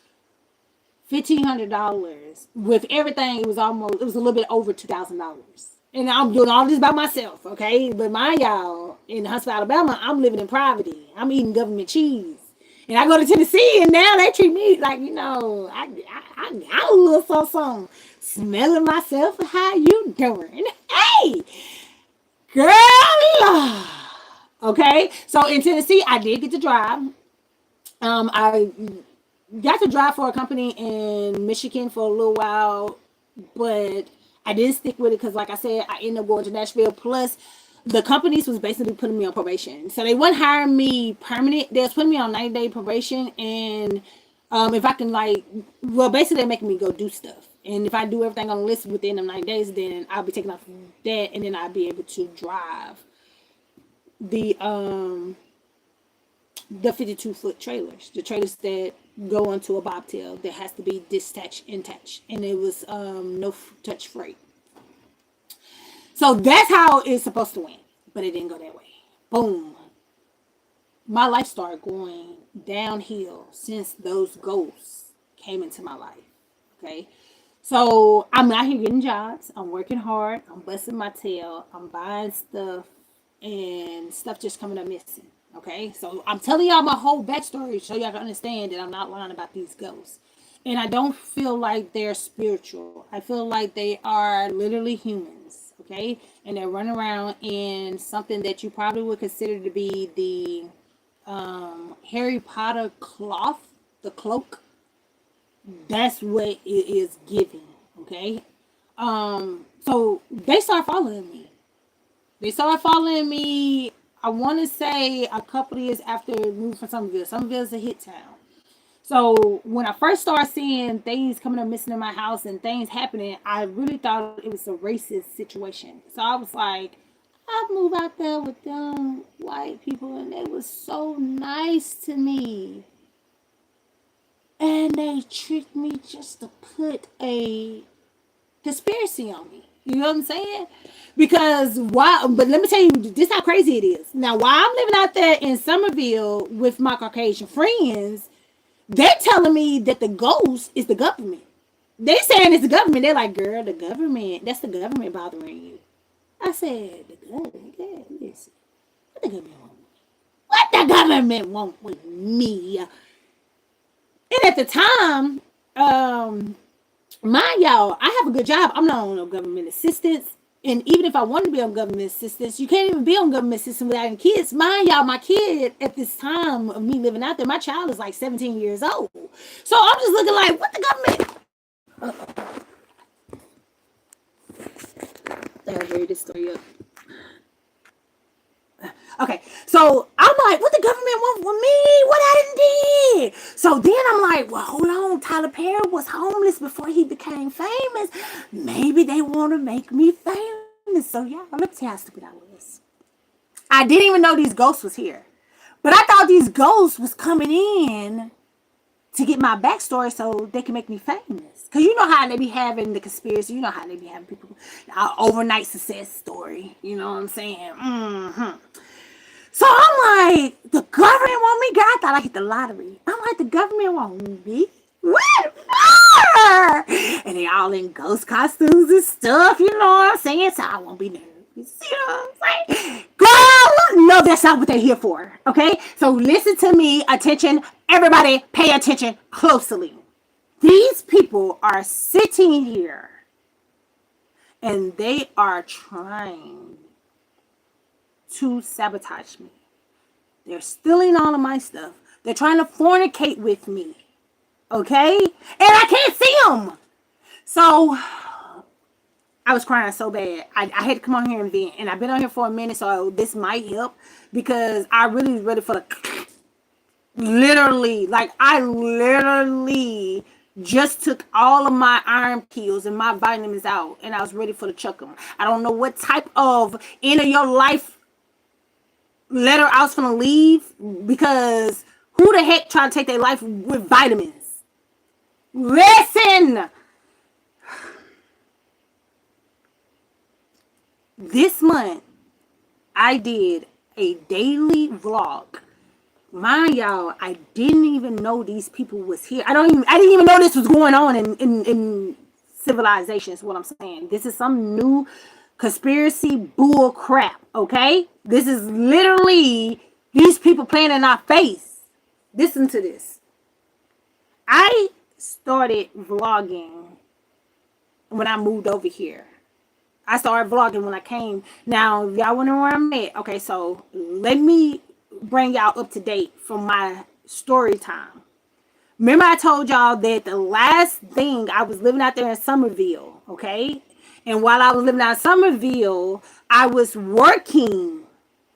$1,500. With everything, it was a little bit over $2,000. And I'm doing all this by myself, okay? But mind y'all, in Huntsville, Alabama, I'm living in poverty. I'm eating government cheese. And I go to Tennessee, and now they treat me like, I got a little something. Smelling myself. How you doing? Hey, girl. Okay, so in Tennessee, I did get to drive. I got to drive for a company in Michigan for a little while, but I didn't stick with it because, like I said, I ended up going to Nashville. Plus, the companies was basically putting me on probation, so they wasn't hiring me permanent. They was putting me on 90-day probation, and if I can basically they're making me go do stuff. And if I do everything on the list within them 90 days, then I'll be taking off that, and then I'll be able to drive the 52-foot trailers, the trailers that go onto a bobtail that has to be dispatched and attached, and it was no touch freight. So that's how it's supposed to win, but it didn't go that way. Boom. My life started going downhill since those ghosts came into my life. Okay. So I'm out here getting jobs. I'm working hard. I'm busting my tail. I'm buying stuff, and stuff just coming up missing. Okay. So I'm telling y'all my whole backstory so y'all can understand that I'm not lying about these ghosts. And I don't feel like they're spiritual. I feel like they are literally humans. Okay. And they're running around in something that you probably would consider to be the Harry Potter cloth, the cloak. That's what it is giving. Okay. So they start following me. I want to say a couple of years after moving from Somerville. Somerville is a hit town. So when I first started seeing things coming up missing in my house and things happening, I really thought it was a racist situation. So I was like, I moved out there with them white people, and they was so nice to me. And they tricked me just to put a conspiracy on me. You know what I'm saying? Because why? But let me tell you, this how crazy it is. Now, while I'm living out there in Somerville with my Caucasian friends, they're telling me that the ghost is the government. They saying it's the government. They're like, girl, the government. That's the government bothering you. I said, the government. Yeah, listen. What the government want? What the government want with me? And at the time, mind y'all, I have a good job. I'm not on no government assistance. And even if I wanted to be on government assistance, you can't even be on government assistance without having kids. Mind y'all, my kid at this time of me living out there, my child is like 17 years old. So I'm just looking like, what the government? I hurry this story up. Okay, so I'm like, what the government want from me? What I done did? So then I'm like, well, hold on. Tyler Perry was homeless before he became famous. Maybe they want to make me famous. So yeah, let me tell you how stupid I was. I didn't even know these ghosts was here. But I thought these ghosts was coming in to get my backstory so they can make me famous. Because you know how they be having the conspiracy. You know how they be having people, overnight success story. You know what I'm saying? Mm-hmm. So I'm like, the government want me? God, I thought I hit the lottery. I'm like, the government want me? What for? And they all in ghost costumes and stuff, you know what I'm saying? So I won't be nervous. You know what I'm saying? Girl, no, that's not what they're here for. Okay? So listen to me. Attention. Everybody pay attention closely. These people are sitting here and they are trying to sabotage me. They're stealing all of my stuff. They're trying to fornicate with me. Okay? And I can't see them. So I was crying so bad. I had to come on here and vent. And I've been on here for a minute, so this might help because I really was ready for the literally, like I literally just took all of my iron pills and my vitamins out and I was ready for the chuck them. I don't know what type of end of your life letter I was gonna leave because who the heck trying to take their life with vitamins? Listen, this month I did a daily vlog. Mind y'all, I didn't even know these people was here. I didn't even know this was going on in civilization is what I'm saying. This is some new conspiracy bull crap, okay? This is literally these people playing in our face. Listen to this. I started vlogging when I moved over here. I started vlogging when I came. Now, y'all wonder where I'm at. Okay, so let me bring y'all up to date from my story time. Remember I told y'all that the last thing I was living out there in Somerville, okay? And while I was living out in Somerville, I was working,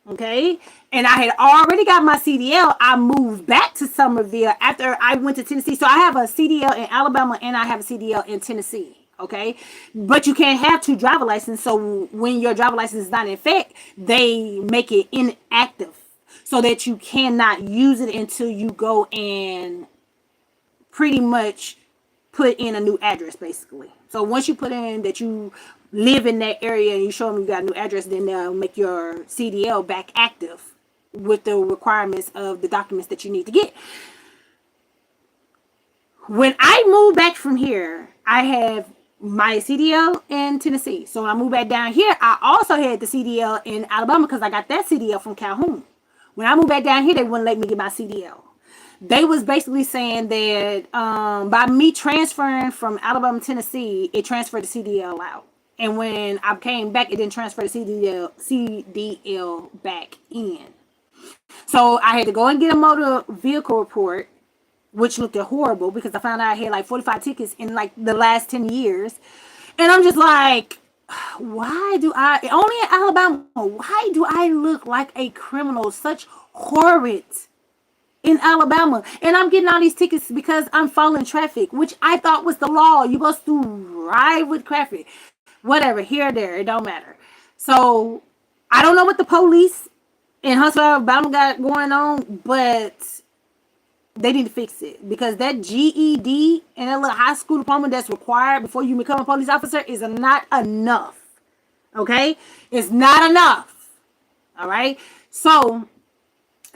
okay? And I had already got my CDL. I moved back to Somerville after I went to Tennessee. So I have a CDL in Alabama and I have a CDL in Tennessee. Okay, but you can't have two driver licenses. So when your driver license is not in effect, they make it inactive so that you cannot use it until you go and pretty much put in a new address, basically. So once you put in that you live in that area and you show them you got a new address, then they'll make your CDL back active with the requirements of the documents that you need to get. When I moved back from here, I have my CDL in Tennessee. So when I moved back down here, I also had the CDL in Alabama because I got that CDL from Calhoun. When I moved back down here, they wouldn't let me get my CDL. They was basically saying that by me transferring from Alabama to Tennessee, it transferred the CDL out. And when I came back, it didn't transfer the CDL back in. So I had to go and get a motor vehicle report, which looked horrible because I found out I had like 45 tickets in like the last 10 years. And I'm just like, why do I, only in Alabama, why do I look like a criminal, such horrid in Alabama? And I'm getting all these tickets because I'm following traffic, which I thought was the law. You're supposed to ride with traffic. Whatever, here or there, it don't matter. So I don't know what the police in Huntsville, Alabama got going on, but they need to fix it because that GED and that little high school diploma that's required before you become a police officer is not enough. Okay? It's not enough. All right? So,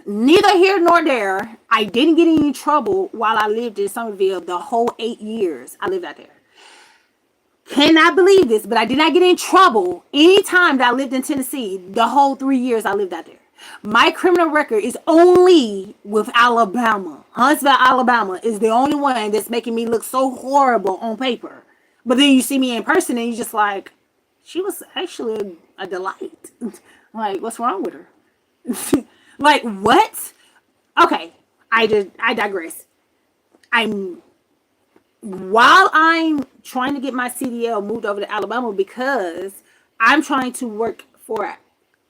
neither here nor there, I didn't get in any trouble while I lived in Somerville the whole 8 years I lived out there. Cannot believe this, but I did not get in trouble any time that I lived in Tennessee the whole 3 years I lived out there. My criminal record is only with Alabama. Huntsville, Alabama is the only one that's making me look so horrible on paper. But then you see me in person and you're just like, she was actually a delight. Like, what's wrong with her? Like, what? Okay, I digress. While I'm trying to get my CDL moved over to Alabama because I'm trying to work for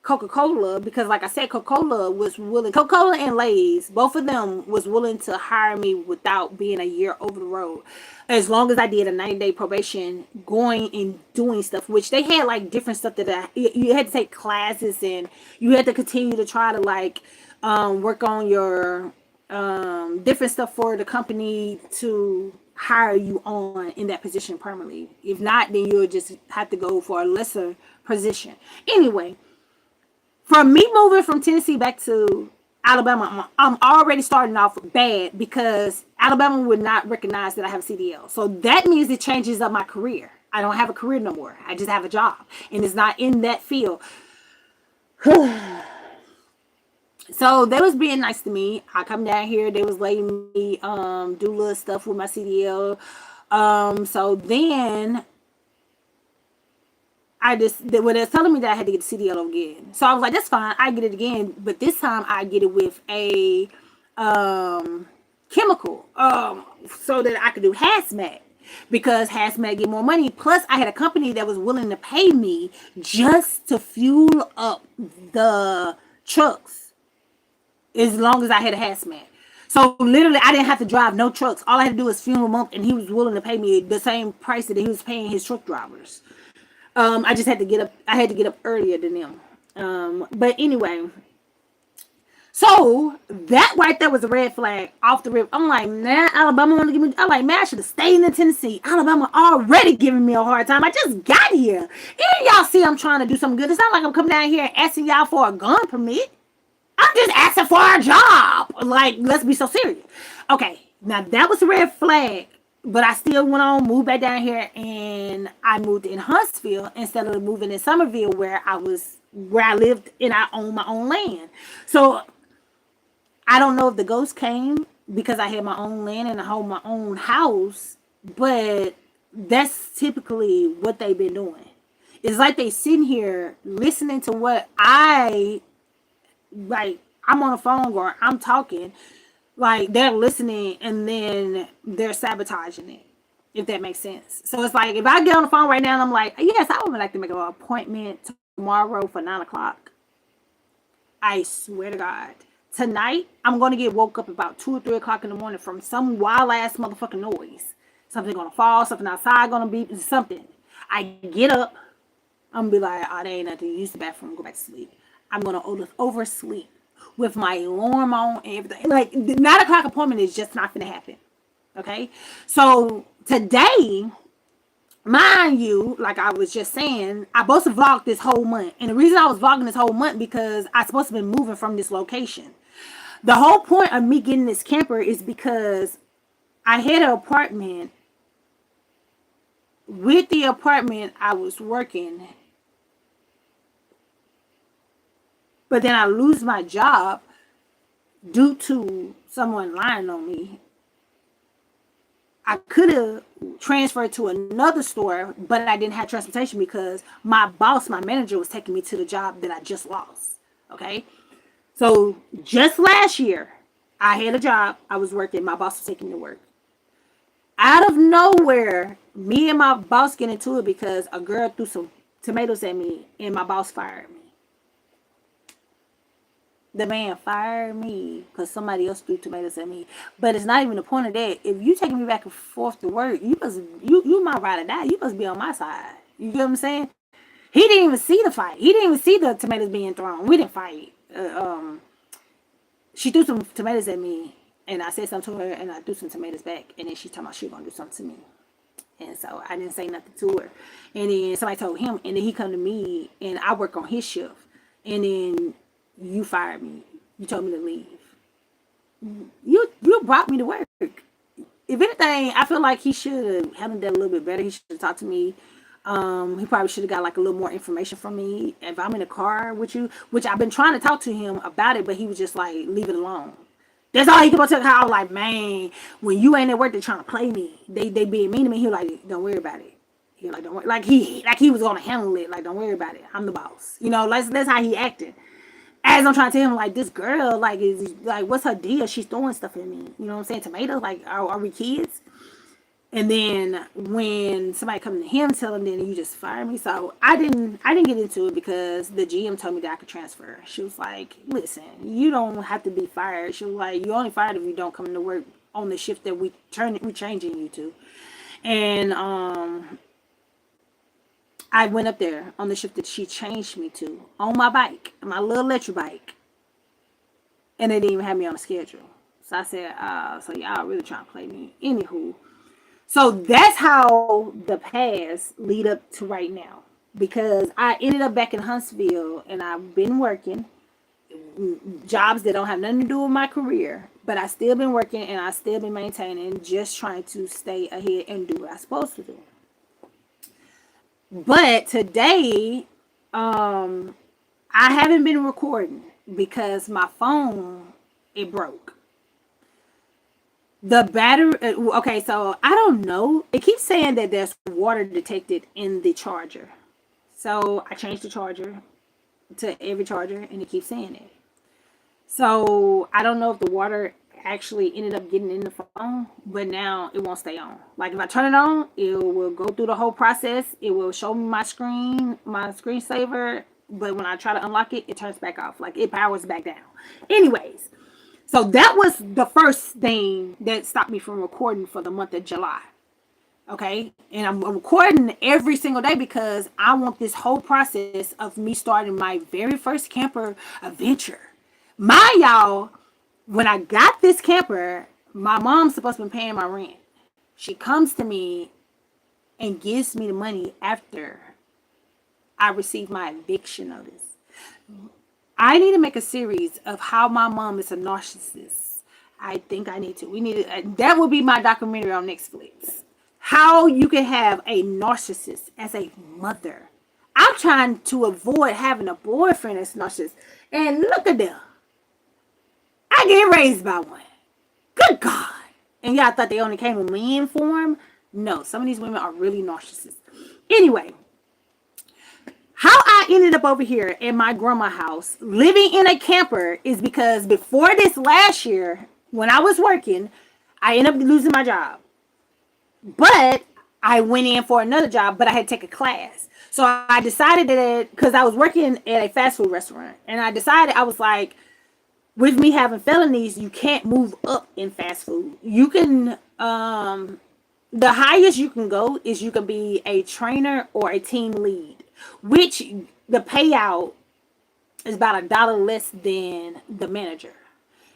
Coca-Cola because like I said, Coca-Cola and Lay's, both of them was willing to hire me without being a year over the road. As long as I did a 90-day probation going and doing stuff, which they had like different stuff that you had to take classes and you had to continue to try to like work on your different stuff for the company to hire you on in that position permanently. If not, then you'll just have to go for a lesser position. Anyway, for me moving from Tennessee back to Alabama, I'm already starting off bad because Alabama would not recognize that I have a CDL. So that means it changes up my career. I don't have a career no more. I just have a job and it's not in that field. So they was being nice to me. I come down here, they was letting me do little stuff with my CDL. So then well, they're telling me that I had to get the CDL again. So I was like, that's fine. I get it again, but this time I get it with a chemical, so that I could do hazmat, because hazmat get more money. Plus, I had a company that was willing to pay me just to fuel up the trucks as long as I had a hazmat. So literally, I didn't have to drive no trucks. All I had to do was fuel them up, and he was willing to pay me the same price that he was paying his truck drivers. I just had to get up. I had to get up earlier than them. But anyway, so that right there was a red flag off the rip. I'm like, nah, Alabama want to give me. I'm like, man, I should have stayed in Tennessee. Alabama already giving me a hard time. I just got here. And y'all see I'm trying to do something good. It's not like I'm coming down here and asking y'all for a gun permit. I'm just asking for a job. Like, let's be so serious. Okay, now that was a red flag. But I still went on, moved back down here, and I moved in Huntsville instead of moving in Somerville, where I lived and I own my own land. So I don't know if the ghost came because I had my own land and I own my own house, but that's typically what they've been doing. It's like they sitting here listening to what like I'm on the phone or I'm talking, like they're listening and then they're sabotaging it, if that makes sense. So it's like if I get on the phone right now and I'm like, yes, I would like to make an appointment tomorrow for 9 o'clock. I swear to God, tonight I'm gonna get woke up about 2 or 3 o'clock in the morning from some wild ass motherfucking noise. Something gonna fall, something outside gonna be something. I get up, I'm gonna be like, oh, there ain't nothing. Use the bathroom, go back to sleep. I'm gonna oversleep with my alarm on and everything. Like the 9 o'clock appointment is just not gonna happen. Okay, so today, mind you, like I was just saying, I supposed to vlog this whole month, and the reason I was vlogging this whole month because I supposed to be moving from this location. The whole point of me getting this camper is because I had an apartment. With the apartment, I was working, but then I lose my job due to someone lying on me. I could have transferred to another store, but I didn't have transportation because my boss, my manager, was taking me to the job that I just lost. Okay. So just last year, I had a job. I was working. My boss was taking me to work. Out of nowhere, me and my boss get into it because a girl threw some tomatoes at me and my boss fired me. The man fired me because somebody else threw tomatoes at me. But it's not even the point of that. If you taking me back and forth to work, you my ride or die. You must be on my side. You get what I'm saying? He didn't even see the fight. He didn't even see the tomatoes being thrown. We didn't fight. She threw some tomatoes at me, and I said something to her, and I threw some tomatoes back, and then she told me she was gonna do something to me. And so I didn't say nothing to her. And then somebody told him, and then he come to me, and I work on his shift. And then you fired me. You told me to leave. You brought me to work. If anything, I feel like he should have handled that a little bit better. He should have talked to me. He probably should have got like a little more information from me. If I'm in a car with you, which I've been trying to talk to him about it, but he was just like, leave it alone. That's all he kept on telling her. I was like, man, when you ain't at work, they're trying to play me. They being mean to me. He was like, don't worry about it. He was like, don't worry. Like he was gonna handle it. Like, don't worry about it. I'm the boss. You know, that's how he acted. As I'm trying to tell him, like, this girl, like, is like, what's her deal? She's throwing stuff at me. You know what I'm saying? Tomatoes, like, are we kids? And then when somebody come to him, tell him, then you just fire me. So I didn't get into it because the GM told me that I could transfer. She was like, listen, you don't have to be fired. She was like, you only fired if you don't come to work on the shift that we changing you to. And I went up there on the shift that she changed me to on my bike, my little electric bike. And they didn't even have me on the schedule. So I said, so y'all really trying to play me. Anywho. So that's how the past lead up to right now. Because I ended up back in Huntsville and I've been working jobs that don't have nothing to do with my career. But I still been working and I still been maintaining, just trying to stay ahead and do what I'm supposed to do. But today, I haven't been recording because my phone, it broke. The battery, so I don't know. It keeps saying that there's water detected in the charger. So I changed the charger to every charger, and it keeps saying it. So I don't know if the water actually ended up getting in the phone, but now it won't stay on. Like if I turn it on, it will go through the whole process. It will show me my screensaver, but when I try to unlock it, it turns back off. Like it powers back down. Anyways, so that was the first thing that stopped me from recording for the month of July. Okay, and I'm recording every single day because I want this whole process of me starting my very first camper adventure. My y'all, when I got this camper, my mom's supposed to be paying my rent. She comes to me and gives me the money after I receive my eviction notice. I need to make a series of how my mom is a narcissist. I think I need to. We need to, that will be my documentary on Netflix. How you can have a narcissist as a mother. I'm trying to avoid having a boyfriend that's narcissist. And look at them. I get raised by one. Good God. And y'all thought they only came in men form? No, some of these women are really narcissists. Anyway, how I ended up over here in my grandma's house living in a camper is because before this last year, when I was working, I ended up losing my job. But I went in for another job, but I had to take a class. So I decided that because I was working at a fast food restaurant, and I decided I was like, with me having felonies, you can't move up in fast food. You can, the highest you can go is you can be a trainer or a team lead, which the payout is about $1 less than the manager.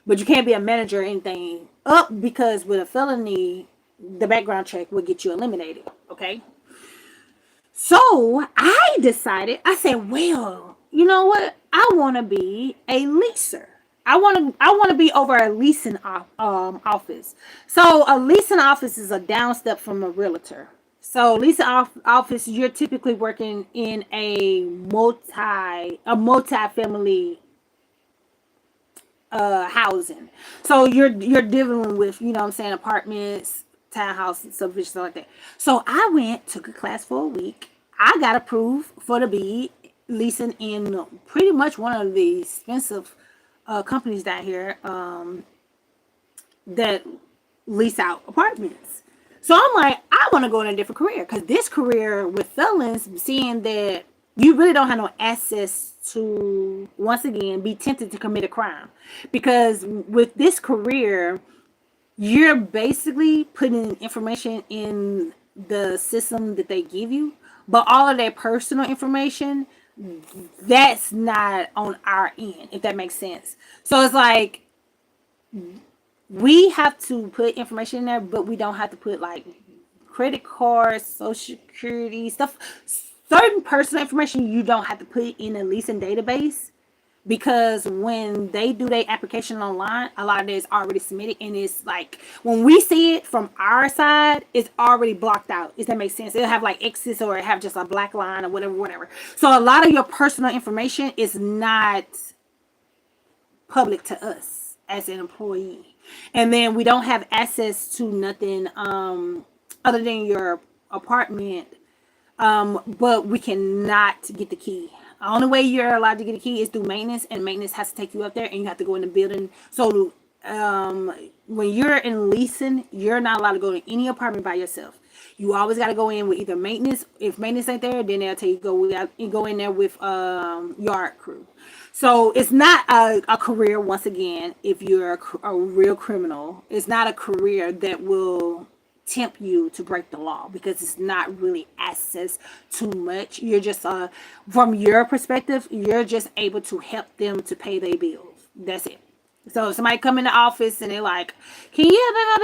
But you can't be a manager or anything up because with a felony, the background check will get you eliminated. Okay. So I decided, I said, well, you know what? I want to be a leaser. I want to be over a leasing office. So a leasing office is a down step from a realtor. So leasing office, you're typically working in a multi family housing. So you're dealing with, you know what I'm saying, apartments, townhouses, subdivisions, stuff like that. So I went, took a class for a week. I got approved for to be leasing in pretty much one of the expensive companies down here that lease out apartments. So I'm like, I want to go in a different career because this career with felons, seeing that you really don't have no access to, once again, be tempted to commit a crime. Because with this career, you're basically putting information in the system that they give you, but all of their personal information, that's not on our end, if that makes sense. So it's like we have to put information in there, but we don't have to put like credit cards, social security stuff, certain personal information you don't have to put in a leasing database, because when they do their application online, a lot of it is already submitted, and it's like when we see it from our side, it's already blocked out. Does that make sense? It'll have like X's or it have just a black line or whatever. So a lot of your personal information is not public to us as an employee, and then we don't have access to nothing other than your apartment, but we cannot get the key. The only way you're allowed to get a key is through maintenance, and maintenance has to take you up there, and you have to go in the building. So when you're in leasing, you're not allowed to go to any apartment by yourself. You always got to go in with either maintenance. If maintenance ain't there, then they'll tell you go in there with yard crew. So it's not a career, once again, if you're a real criminal. It's not a career that will tempt you to break the law, because it's not really access too much. You're just from your perspective, you're just able to help them to pay their bills. That's it. So if somebody come in the office and they're like, can you help me pay my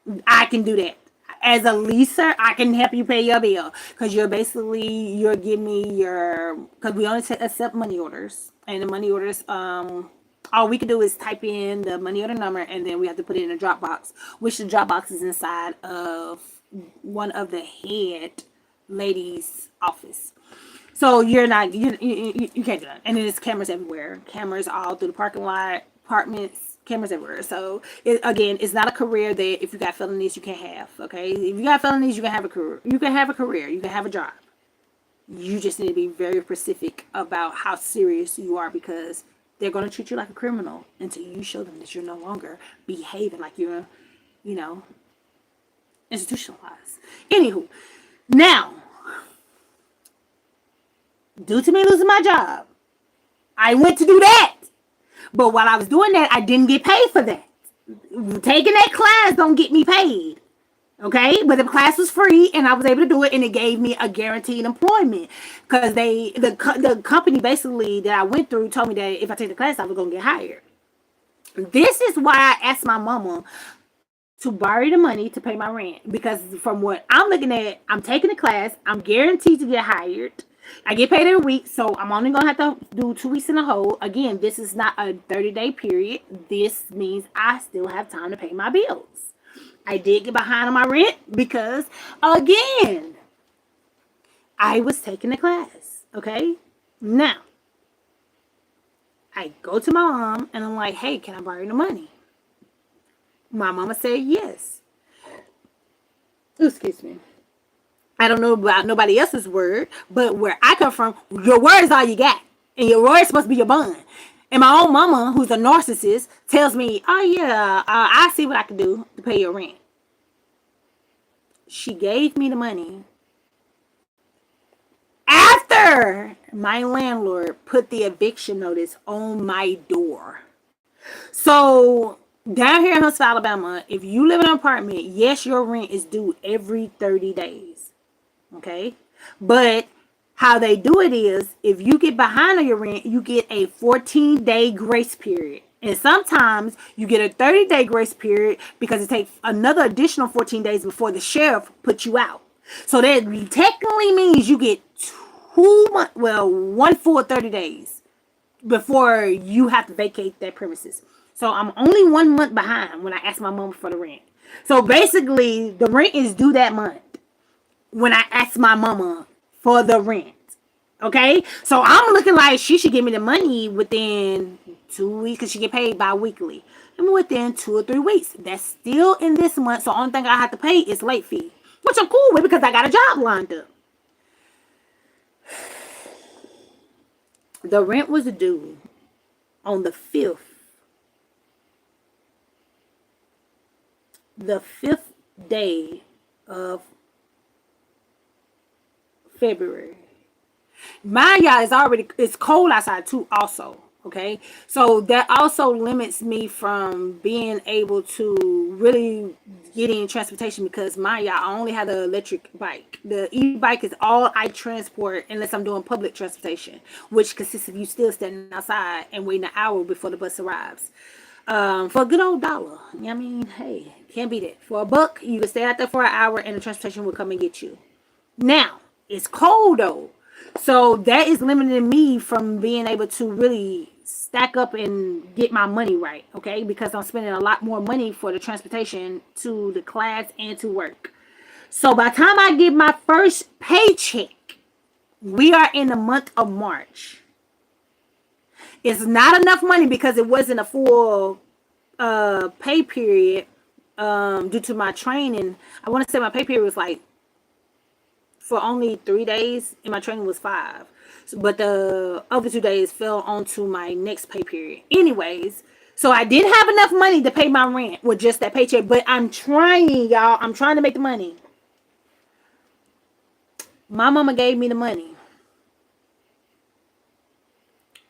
bill? I can do that. As a leaser, I can help you pay your bill, because you're giving me your, because we only accept money orders, and the money orders, all we can do is type in the money order number, and then we have to put it in a Dropbox, which the Dropbox is inside of one of the head ladies' office. So you can't do that. And then there's cameras everywhere. Cameras all through the parking lot, apartments, cameras everywhere. So again, it's not a career that if you got felonies you can't have. Okay, if you got felonies, you can have a career. You can have a career. You can have a job. You just need to be very specific about how serious you are, because they're going to treat you like a criminal until you show them that you're no longer behaving like you're, you know, institutionalized. Anywho, now, due to me losing my job, I went to do that. But while I was doing that, I didn't get paid for that. Taking that class don't get me paid. Okay, but the class was free and I was able to do it, and it gave me a guaranteed employment, because the company basically that I went through told me that if I take the class I was gonna get hired. This is why I asked my mama to borrow the money to pay my rent, because from what I'm looking at, I'm taking the class, I'm guaranteed to get hired. I get paid every week, so I'm only gonna have to do 2 weeks in a hole. Again, this is not a 30-day period. This means I still have time to pay my bills. I did get behind on my rent because, again, I was taking the class. Okay? Now, I go to my mom and I'm like, hey, can I borrow the money? My mama said yes. Excuse me. I don't know about nobody else's word, but where I come from, your word is all you got. And your word is supposed to be your bond. And my own mama, who's a narcissist, tells me, oh yeah, I see what I can do to pay your rent. She gave me the money after my landlord put the eviction notice on my door. So down here in Huntsville, Alabama, if you live in an apartment, yes, your rent is due every 30 days. Okay? But how they do it is, if you get behind on your rent, you get a 14-day grace period. And sometimes you get a 30-day grace period because it takes another additional 14 days before the sheriff puts you out. So that technically means you get 2 months, well, one full 30 days before you have to vacate that premises. So I'm only 1 month behind when I ask my mom for the rent. So basically, the rent is due that month when I ask my mama for the rent. Okay? So I'm looking like she should give me the money within 2 weeks, because she get paid bi-weekly. And within 2 or 3 weeks. That's still in this month. So the only thing I have to pay is late fee. Which I'm cool with because I got a job lined up. The rent was due on the 5th. The 5th day of February. Mind y'all, it's cold outside too also. Okay, so that also limits me from being able to really get in transportation, because mind y'all, I only have the electric bike. The e-bike is all I transport unless I'm doing public transportation, which consists of you still standing outside and waiting an hour before the bus arrives. For a good old dollar. You know what I mean? Hey, can't beat it. For $1, you can stay out there for an hour and the transportation will come and get you. Now, it's cold though. So that is limiting me from being able to really stack up and get my money right, okay? Because I'm spending a lot more money for the transportation to the class and to work. So by the time I get my first paycheck, we are in the month of March. It's not enough money because it wasn't a full pay period due to my training. I want to say my pay period was like for only 3 days, and my training was 5. But the other 2 days fell onto my next pay period. Anyways, so I didn't have enough money to pay my rent with just that paycheck. But I'm trying, y'all. I'm trying to make the money. My mama gave me the money.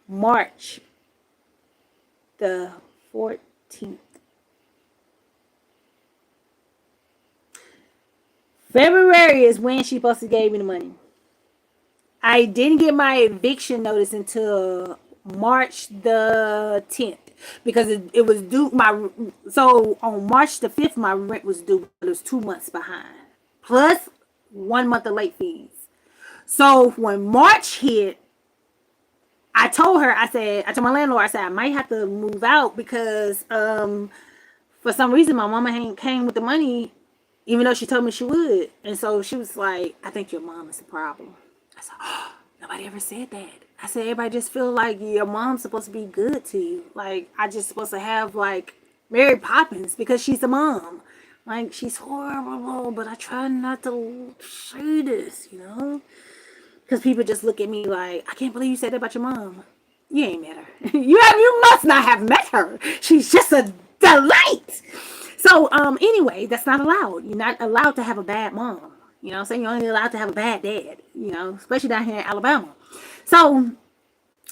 March the 14th. February is when she supposed to give me the money. I didn't get my eviction notice until March the 10th because it was due. So on March the 5th, my rent was due, but it was 2 months behind, plus 1 month of late fees. So when March hit, I told my landlord, I said, I might have to move out because for some reason my mama came with the money, even though she told me she would. And so she was like, I think your mom is the problem. I said, oh, nobody ever said that. I said, everybody just feel like your mom's supposed to be good to you. Like, I just supposed to have like Mary Poppins because she's the mom. Like, she's horrible, but I try not to say this, Because people just look at me like, I can't believe you said that about your mom. You ain't met her. You must not have met her. She's just a delight. So anyway, that's not allowed. You're not allowed to have a bad mom. You know what I'm saying? You're only allowed to have a bad dad, especially down here in Alabama. So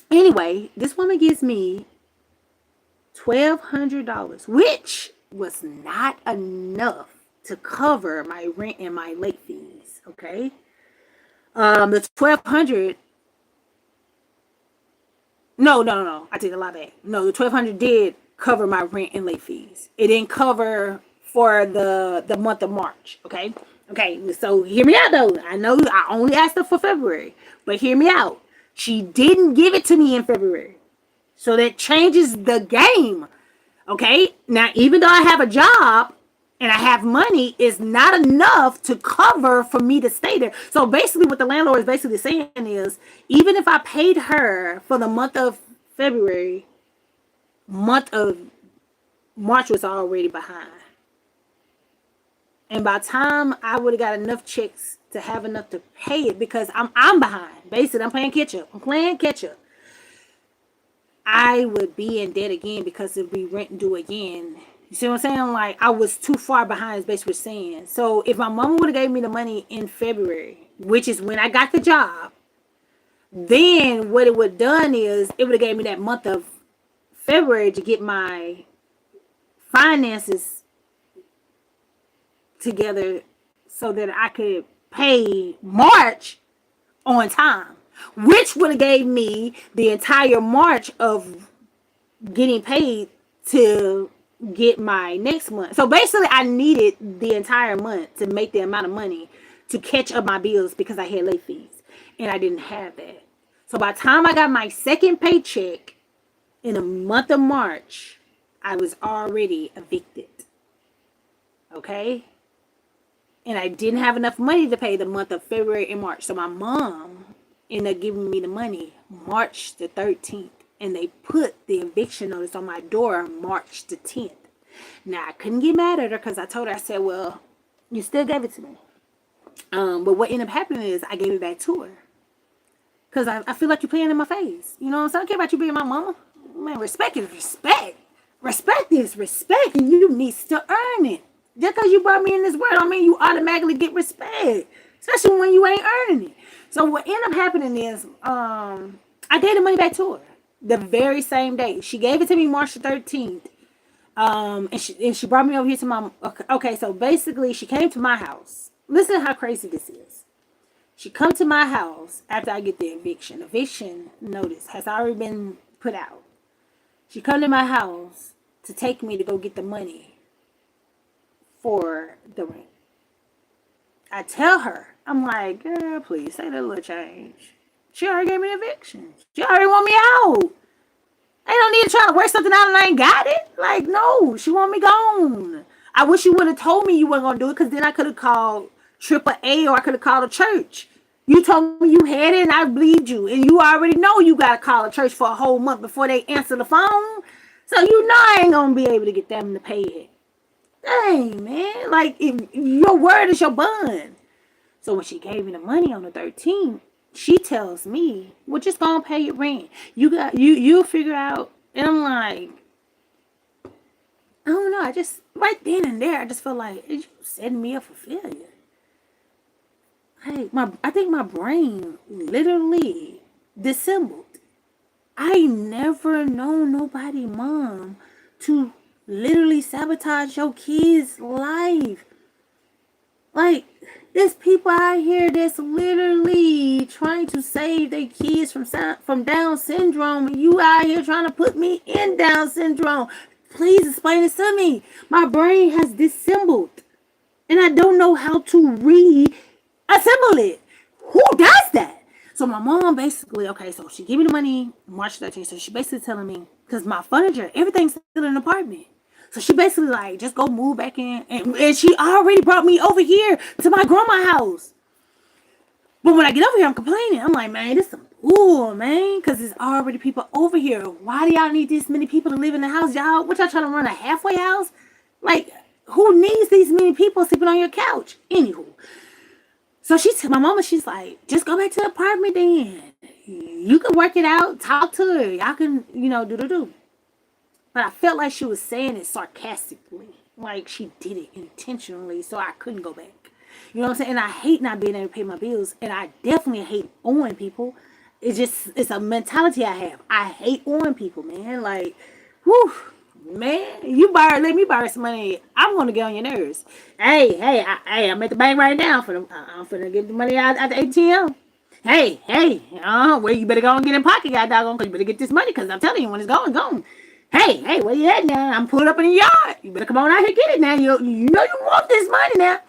anyway, this woman gives me $1,200, which was not enough to cover my rent and my late fees. Okay. The 1,200. No. I take a lot back. No, the 1,200 did cover my rent and late fees. It didn't cover for the month of March. Okay. Okay. So hear me out though. I know I only asked her for February, but hear me out. She didn't give it to me in February. So that changes the game. Okay. Now, even though I have a job and I have money, it's not enough to cover for me to stay there. So basically what the landlord is basically saying is, even if I paid her for the month of February, month of March was already behind. And by the time I would have got enough checks to have enough to pay it, because I'm behind. Basically, I'm playing catch up. I would be in debt again because if we rent and do again. You see what I'm saying? Like, I was too far behind, is basically what I'm saying. So if my mama would have gave me the money in February, which is when I got the job, then what it would have done is it would have gave me that month of February to get my finances together so that I could pay March on time, which would have gave me the entire March of getting paid to get my next month. So basically I needed the entire month to make the amount of money to catch up my bills because I had late fees and I didn't have that. So by the time I got my second paycheck in the month of March, I was already evicted. Okay? And I didn't have enough money to pay the month of February and March. So my mom ended up giving me the money March the 13th. And they put the eviction notice on my door March the 10th. Now, I couldn't get mad at her because I told her, I said, well, you still gave it to me. But what ended up happening is I gave it back to her. Because I feel like you're playing in my face. You know what I'm saying? I don't care about you being my mama. Man, respect is respect. Respect is respect. And you need to earn it. Just because you brought me in this world don't mean you automatically get respect. Especially when you ain't earning it. So what ended up happening is I gave the money back to her the very same day. She gave it to me March the 13th. And she brought me over here to my... Okay, so basically she came to my house. Listen to how crazy this is. She come to my house after I get the eviction. Eviction notice has already been put out. She come to my house to take me to go get the money for the rent. I tell her, I'm like, girl, please say that little change. She already gave me the eviction. She already want me out. I don't need to try to work something out and I ain't got it. Like, no, she want me gone. I wish you would have told me you weren't going to do it because then I could have called AAA or I could have called a church. You told me you had it and I believed you. And you already know you got to call a church for a whole month before they answer the phone. So you know I ain't going to be able to get them to pay it. Dang, man. Like, if your word is your bond. So when she gave me the money on the 13th, she tells me, well, just go and pay your rent. You figure out. And I'm like, I don't know. I just, right then and there, I just felt like, you setting me up for failure. I think my brain literally dissembled. I never known nobody, mom, to literally sabotage your kid's life. Like, there's people out here that's literally trying to save their kids from Down syndrome. And you out here trying to put me in Down syndrome. Please explain this to me. My brain has dissembled. And I don't know how to reassemble it. Who does that? So my mom basically, okay, so she gave me the money March 13th. So she basically telling me, because my furniture, everything's still in the apartment. So she basically like, just go move back in. And she already brought me over here to my grandma's house. But when I get over here, I'm complaining. I'm like, man, this some bull, man. Because there's already people over here. Why do y'all need this many people to live in the house? Y'all, what y'all trying to run a halfway house? Like, who needs these many people sleeping on your couch? Anywho. My mama, she's like, just go back to the apartment then. You can work it out, talk to her. Y'all can, do. But I felt like she was saying it sarcastically. Like she did it intentionally so I couldn't go back. You know what I'm saying? And I hate not being able to pay my bills. And I definitely hate owing people. It's a mentality I have. I hate owing people, man. Like, whew, man, let me borrow some money. I'm gonna get on your nerves. I'm at the bank right now. I'm finna get the money out at the ATM. Well, you better go and get in pocket, guy doggone, because you better get this money, because I'm telling you, when it's going, gone. Hey, where you at now? I'm pulling up in the yard. You better come on out here get it now. You know you want this money now.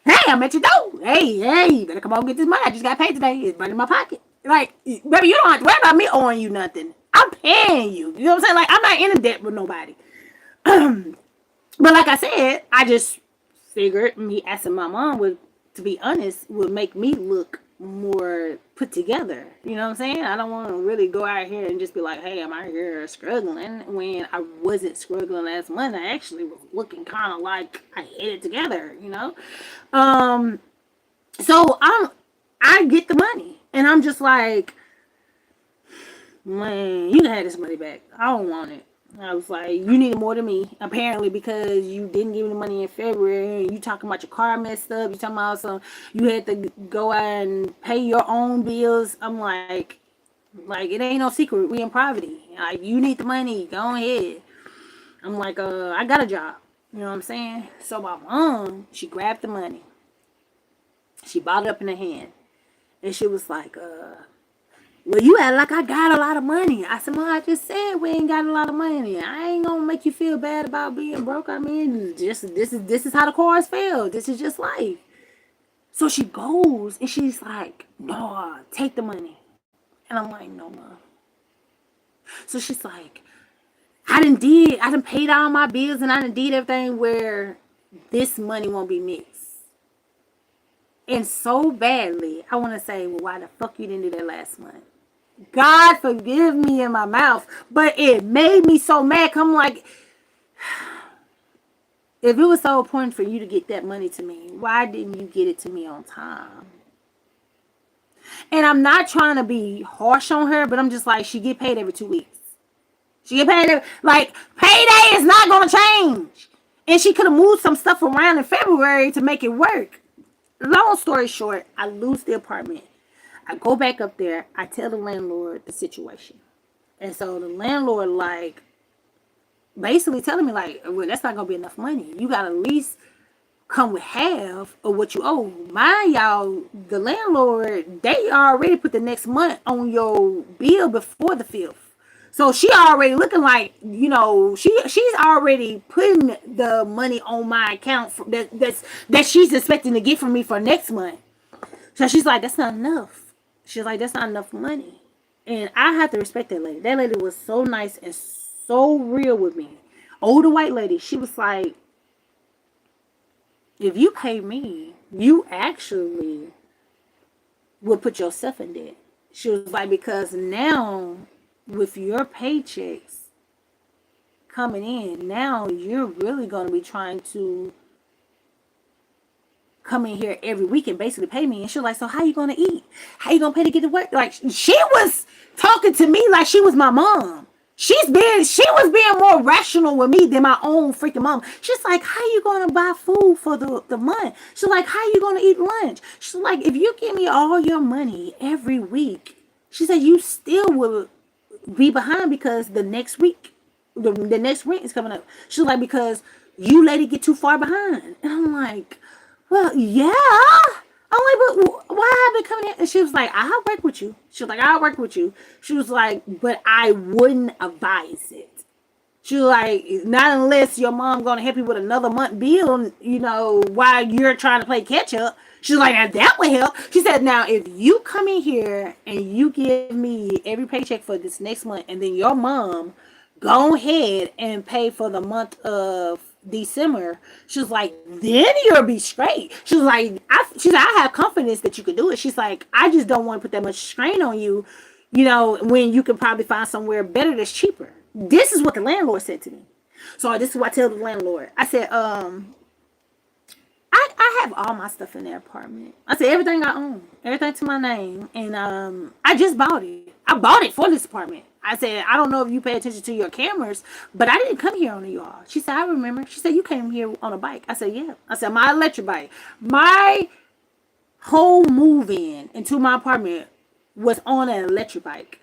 Hey, I'm at your door. Hey, you better come on get this money. I just got paid today. It's money in my pocket. Like, baby, you don't have to worry about me owing you nothing. I'm paying you. You know what I'm saying? Like, I'm not in a debt with nobody. But like I said, I just figured me asking my mom to be honest, would make me look more put together. You know what I'm saying? I don't want to really go out here and just be like, hey, I'm out here struggling, when I wasn't struggling last month. I actually was looking kind of like I had it together, So I get the money, and I'm just like, man, you can have this money back. I don't want it. I was like, you needed more than me, apparently, because you didn't give me the money in February. And you talking about your car messed up. You talking about you had to go out and pay your own bills. I'm like it ain't no secret. We in poverty. Like, you need the money. Go ahead. I'm like, I got a job. You know what I'm saying? So my mom, she grabbed the money. She bought it up in her hand, and she was like, well, you act like I got a lot of money. I said, Mom, I just said we ain't got a lot of money. I ain't gonna make you feel bad about being broke. I mean, this is how the cards fell. This is just life. So she goes and she's like, no, take the money. And I'm like, no, Mom. So she's like, I done paid all my bills, and I done did everything where this money won't be mixed. And so badly, I want to say, well, why the fuck you didn't do that last month? God forgive me in my mouth, but it made me so mad. I'm like, if it was so important for you to get that money to me, why didn't you get it to me on time? And I'm not trying to be harsh on her, but I'm just like, she get paid every 2 weeks. She get paid like, payday is not going to change. And she could have moved some stuff around in February to make it work. Long story short, I lose the apartment. I go back up there. I tell the landlord the situation. And so the landlord, like, basically telling me, like, well, that's not going to be enough money. You got to at least come with half of what you owe. Mind y'all, the landlord, they already put the next month on your bill before the 5th. So she already looking like, she's already putting the money on my account that she's expecting to get from me for next month. So she's like, that's not enough. She's like, that's not enough money. And I have to respect that lady. That lady was so nice and so real with me. Older white lady, she was like, if you pay me, you actually will put yourself in debt. She was like, because now with your paychecks coming in, now you're really going to be trying to come in here every week and basically pay me. And she was like, so how you going to eat? How you going to pay to get to work? Like, she was talking to me like she was my mom. She was being more rational with me than my own freaking mom. She's like, how you going to buy food for the month? She's like, how you going to eat lunch? She's like, if you give me all your money every week, she said, you still will be behind because the next week, the next rent is coming up. She's like, because you let it get too far behind. And I'm like, well, yeah. I'm like, but why have I been coming in? And she was like, I'll work with you. She was like, I'll work with you. She was like, but I wouldn't advise it. She was like, not unless your mom going to help you with another month bill, while you're trying to play catch up. She's like, now that would help. She said, now if you come in here and you give me every paycheck for this next month, and then your mom go ahead and pay for the month of December, she was like, then you'll be straight. She was like, I have confidence that you can do it. She's like, I just don't want to put that much strain on you, when you can probably find somewhere better that's cheaper. This is what the landlord said to me. So this is what I tell the landlord. I said, I I have all my stuff in that apartment. I said everything I own, everything to my name, and I just bought it. I bought it for this apartment. I said I don't know if you pay attention to your cameras, but I didn't come here on a U-Haul. She said I remember. She said you came here on a bike. I said yeah. I said my electric bike. My whole move in into my apartment was on an electric bike.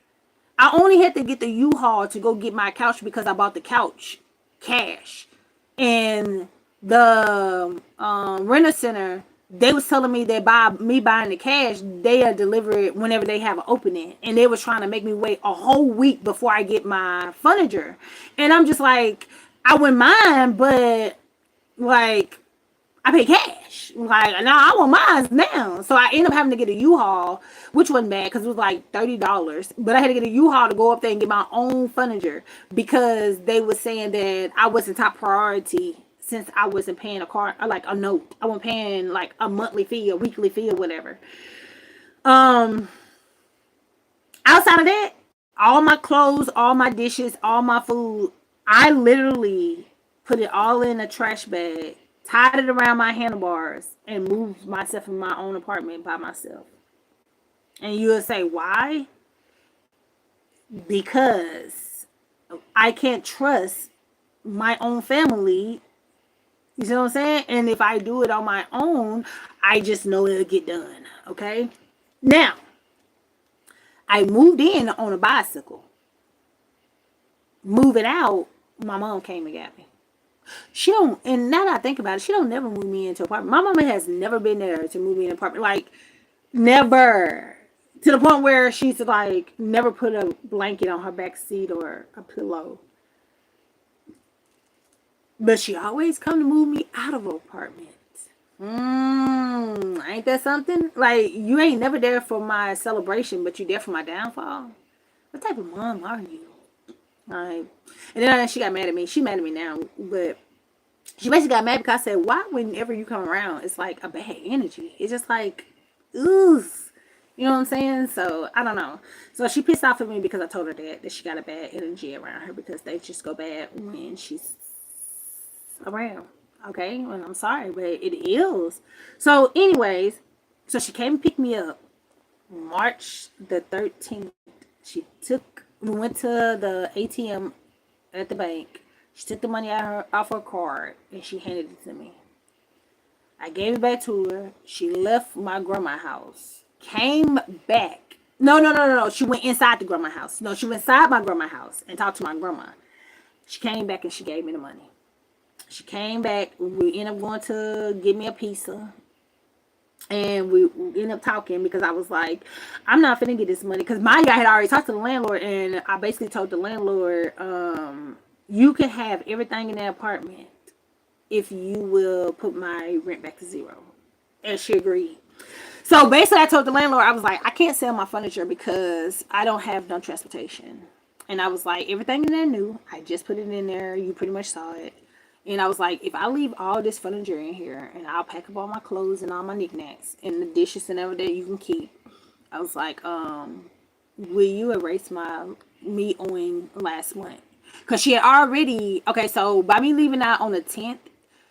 I only had to get the U-Haul to go get my couch because I bought the couch cash. And the renter center, they was telling me that by me buying the cash, they are deliver it whenever they have an opening. And they was trying to make me wait a whole week before I get my furniture. And I'm just like, I wouldn't mind, but like, I pay cash. Like, no, I want mine now. So I ended up having to get a U-Haul, which wasn't bad because it was like $30. But I had to get a U-Haul to go up there and get my own furniture because they were saying that I wasn't top priority since I wasn't paying a car, or like a note. I wasn't paying like a monthly fee, a weekly fee, or whatever. Outside of that, all my clothes, all my dishes, all my food, I literally put it all in a trash bag, tied it around my handlebars, and moved myself in my own apartment by myself. And you'll say, why? Because I can't trust my own family. You see what I'm saying? And if I do it on my own, I just know it'll get done. Okay? Now, I moved in on a bicycle. Moving out, my mom came and got me. She don't, and now that I think about it, she don't never move me into an apartment. My mama has never been there to move me in an apartment. Like, never. To the point where she's like, never put a blanket on her back seat or a pillow. But she always come to move me out of an apartment. Ain't that something? Like, you ain't never there for my celebration, but you there for my downfall? What type of mom are you? Like, and then she got mad at me. She mad at me now, but she basically got mad because I said, why whenever you come around, it's like a bad energy. It's just like, ooh. You know what I'm saying? So, I don't know. So, she pissed off at me because I told her that she got a bad energy around her because they just go bad when she's around. Okay? Well, I'm sorry, but it is. So, anyways, so she came and picked me up March the 13th. We went to the ATM at the bank. She took the money off her card and she handed it to me. I gave it back to her. She left my grandma's house. Came back. No. She went inside the grandma's house. No, she went inside my grandma's house and talked to my grandma. She came back and she gave me the money. She came back. We ended up going to get me a pizza. And we ended up talking because I was like, I'm not finna get this money. Because my guy had already talked to the landlord. And I basically told the landlord, you can have everything in that apartment if you will put my rent back to zero. And she agreed. So basically I told the landlord, I was like, I can't sell my furniture because I don't have no transportation. And I was like, everything in there new. I just put it in there. You pretty much saw it. And I was like, if I leave all this furniture in here and I'll pack up all my clothes and all my knickknacks and the dishes and everything you can keep. I was like, will you erase me owing last month? Because she had already, okay, so by me leaving out on the 10th,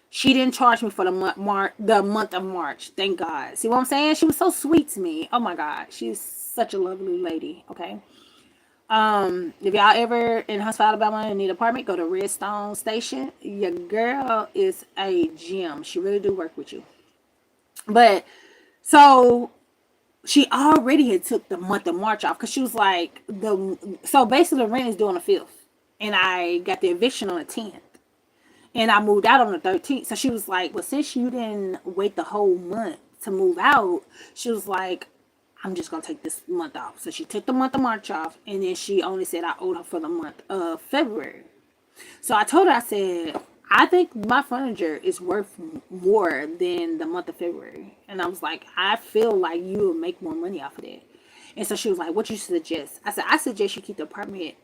she didn't charge me for the month of March. Thank God. See what I'm saying? She was so sweet to me. Oh my God. She's such a lovely lady. Okay. If y'all ever in Huntsville, Alabama and need an apartment, go to Redstone Station. Your girl is a gem. She really do work with you. But so she already had took the month of March off because she was like so basically the rent is due on the 5th. And I got the eviction on the 10th. And I moved out on the 13th. So she was like, well, since you didn't wait the whole month to move out, she was like, I'm just going to take this month off. So she took the month of March off. And then she only said I owed her for the month of February. So I told her, I said, I think my furniture is worth more than the month of February. And I was like, I feel like you will make more money off of that. And so she was like, what you suggest? I said, I suggest you keep the apartment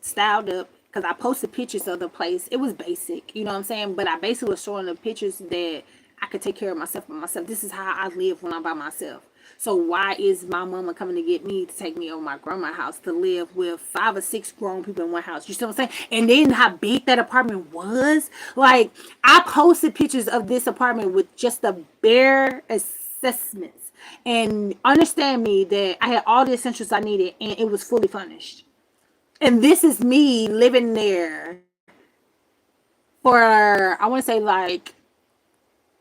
styled up. Because I posted pictures of the place. It was basic, you know what I'm saying? But I basically was showing the pictures that I could take care of myself by myself. This is how I live when I'm by myself. So why is my mama coming to get me to take me over my grandma's house to live with 5 or 6 grown people in one house? You see what I'm saying? And then how big that apartment was. Like, I posted pictures of this apartment with just the bare assessments. And understand me that I had all the essentials I needed and it was fully furnished. And this is me living there for, I want to say, like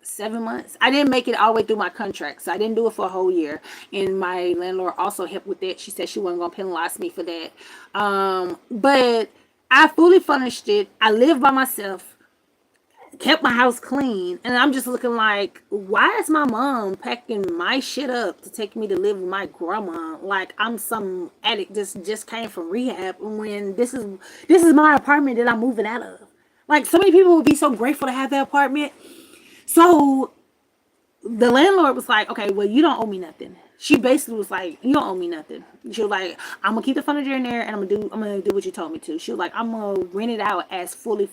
7 months. I didn't make it all the way through my contract, so I didn't do it for a whole year. And my landlord also helped with that. She said she wasn't gonna penalize me for that. But I fully furnished it. I lived by myself, kept my house clean, and I'm just looking like, why is my mom packing my shit up to take me to live with my grandma? Like I'm some addict just came from rehab, when this is my apartment that I'm moving out of. Like, so many people would be so grateful to have that apartment. So the landlord was like, okay, well, you don't owe me nothing. She basically was like, you don't owe me nothing. She was like, I'm gonna keep the furniture in there, and I'm gonna do what you told me to. She was like, I'm gonna rent it out as fully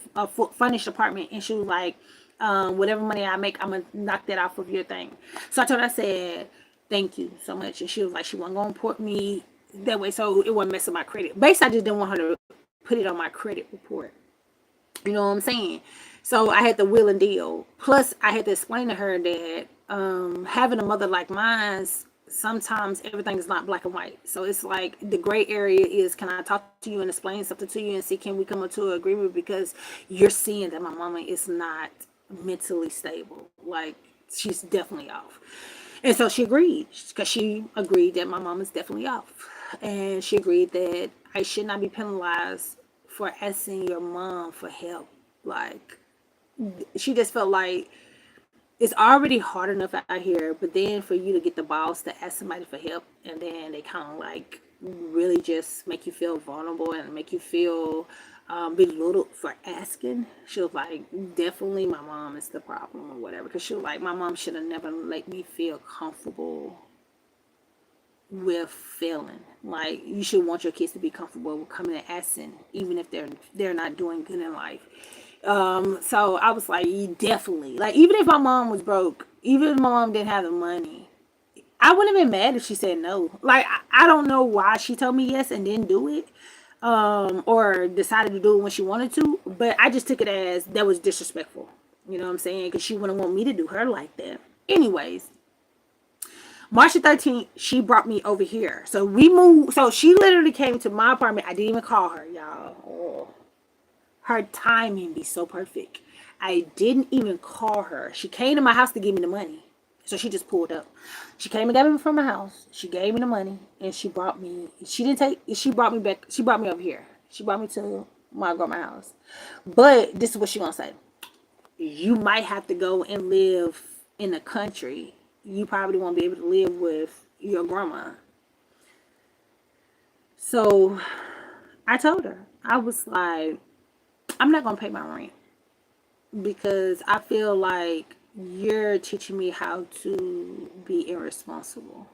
furnished apartment, and she was like, whatever money I make, I'm gonna knock that off of your thing. So I told her, I said, thank you so much, and she was like, she wasn't gonna put me that way, so it wasn't messing my credit. Basically, I just didn't want her to put it on my credit report. You know what I'm saying? So I had to wheel and deal. Plus, I had to explain to her that having a mother like mine, sometimes everything is not black and white. So it's like the gray area is, can I talk to you and explain something to you and see, can we come up to an agreement? Because you're seeing that my mama is not mentally stable. Like, she's definitely off. And so she agreed, because she agreed that my mom is definitely off. And she agreed that I should not be penalized for asking your mom for help. Like, she just felt like it's already hard enough out here, but then for you to get the balls to ask somebody for help, and then they kind of like really just make you feel vulnerable and make you feel belittled for asking. She was like, definitely my mom is the problem or whatever. Because she was like, my mom should have never let me feel comfortable with failing. Like, you should want your kids to be comfortable with coming and asking, even if they're not doing good in life. So I was like, definitely. Like, even if my mom was broke, even if my mom didn't have the money, I wouldn't have been mad if she said no. Like, I don't know why she told me yes and didn't do it, or decided to do it when she wanted to. But I just took it as that was disrespectful. You know what I'm saying? Because she wouldn't want me to do her like that. Anyways, March the 13th, she brought me over here. So we moved. So she literally came to my apartment. I didn't even call her, y'all. Oh, her timing be so perfect. I didn't even call her. She came to my house to give me the money. So she just pulled up. She came and got me from my house. She gave me the money, and she brought me. She didn't take. She brought me back. She brought me over here. She brought me to my grandma's house. But this is what she gonna say. You might have to go and live in the country. You probably won't be able to live with your grandma. So I told her, I was like, I'm not gonna pay my rent, because I feel like you're teaching me how to be irresponsible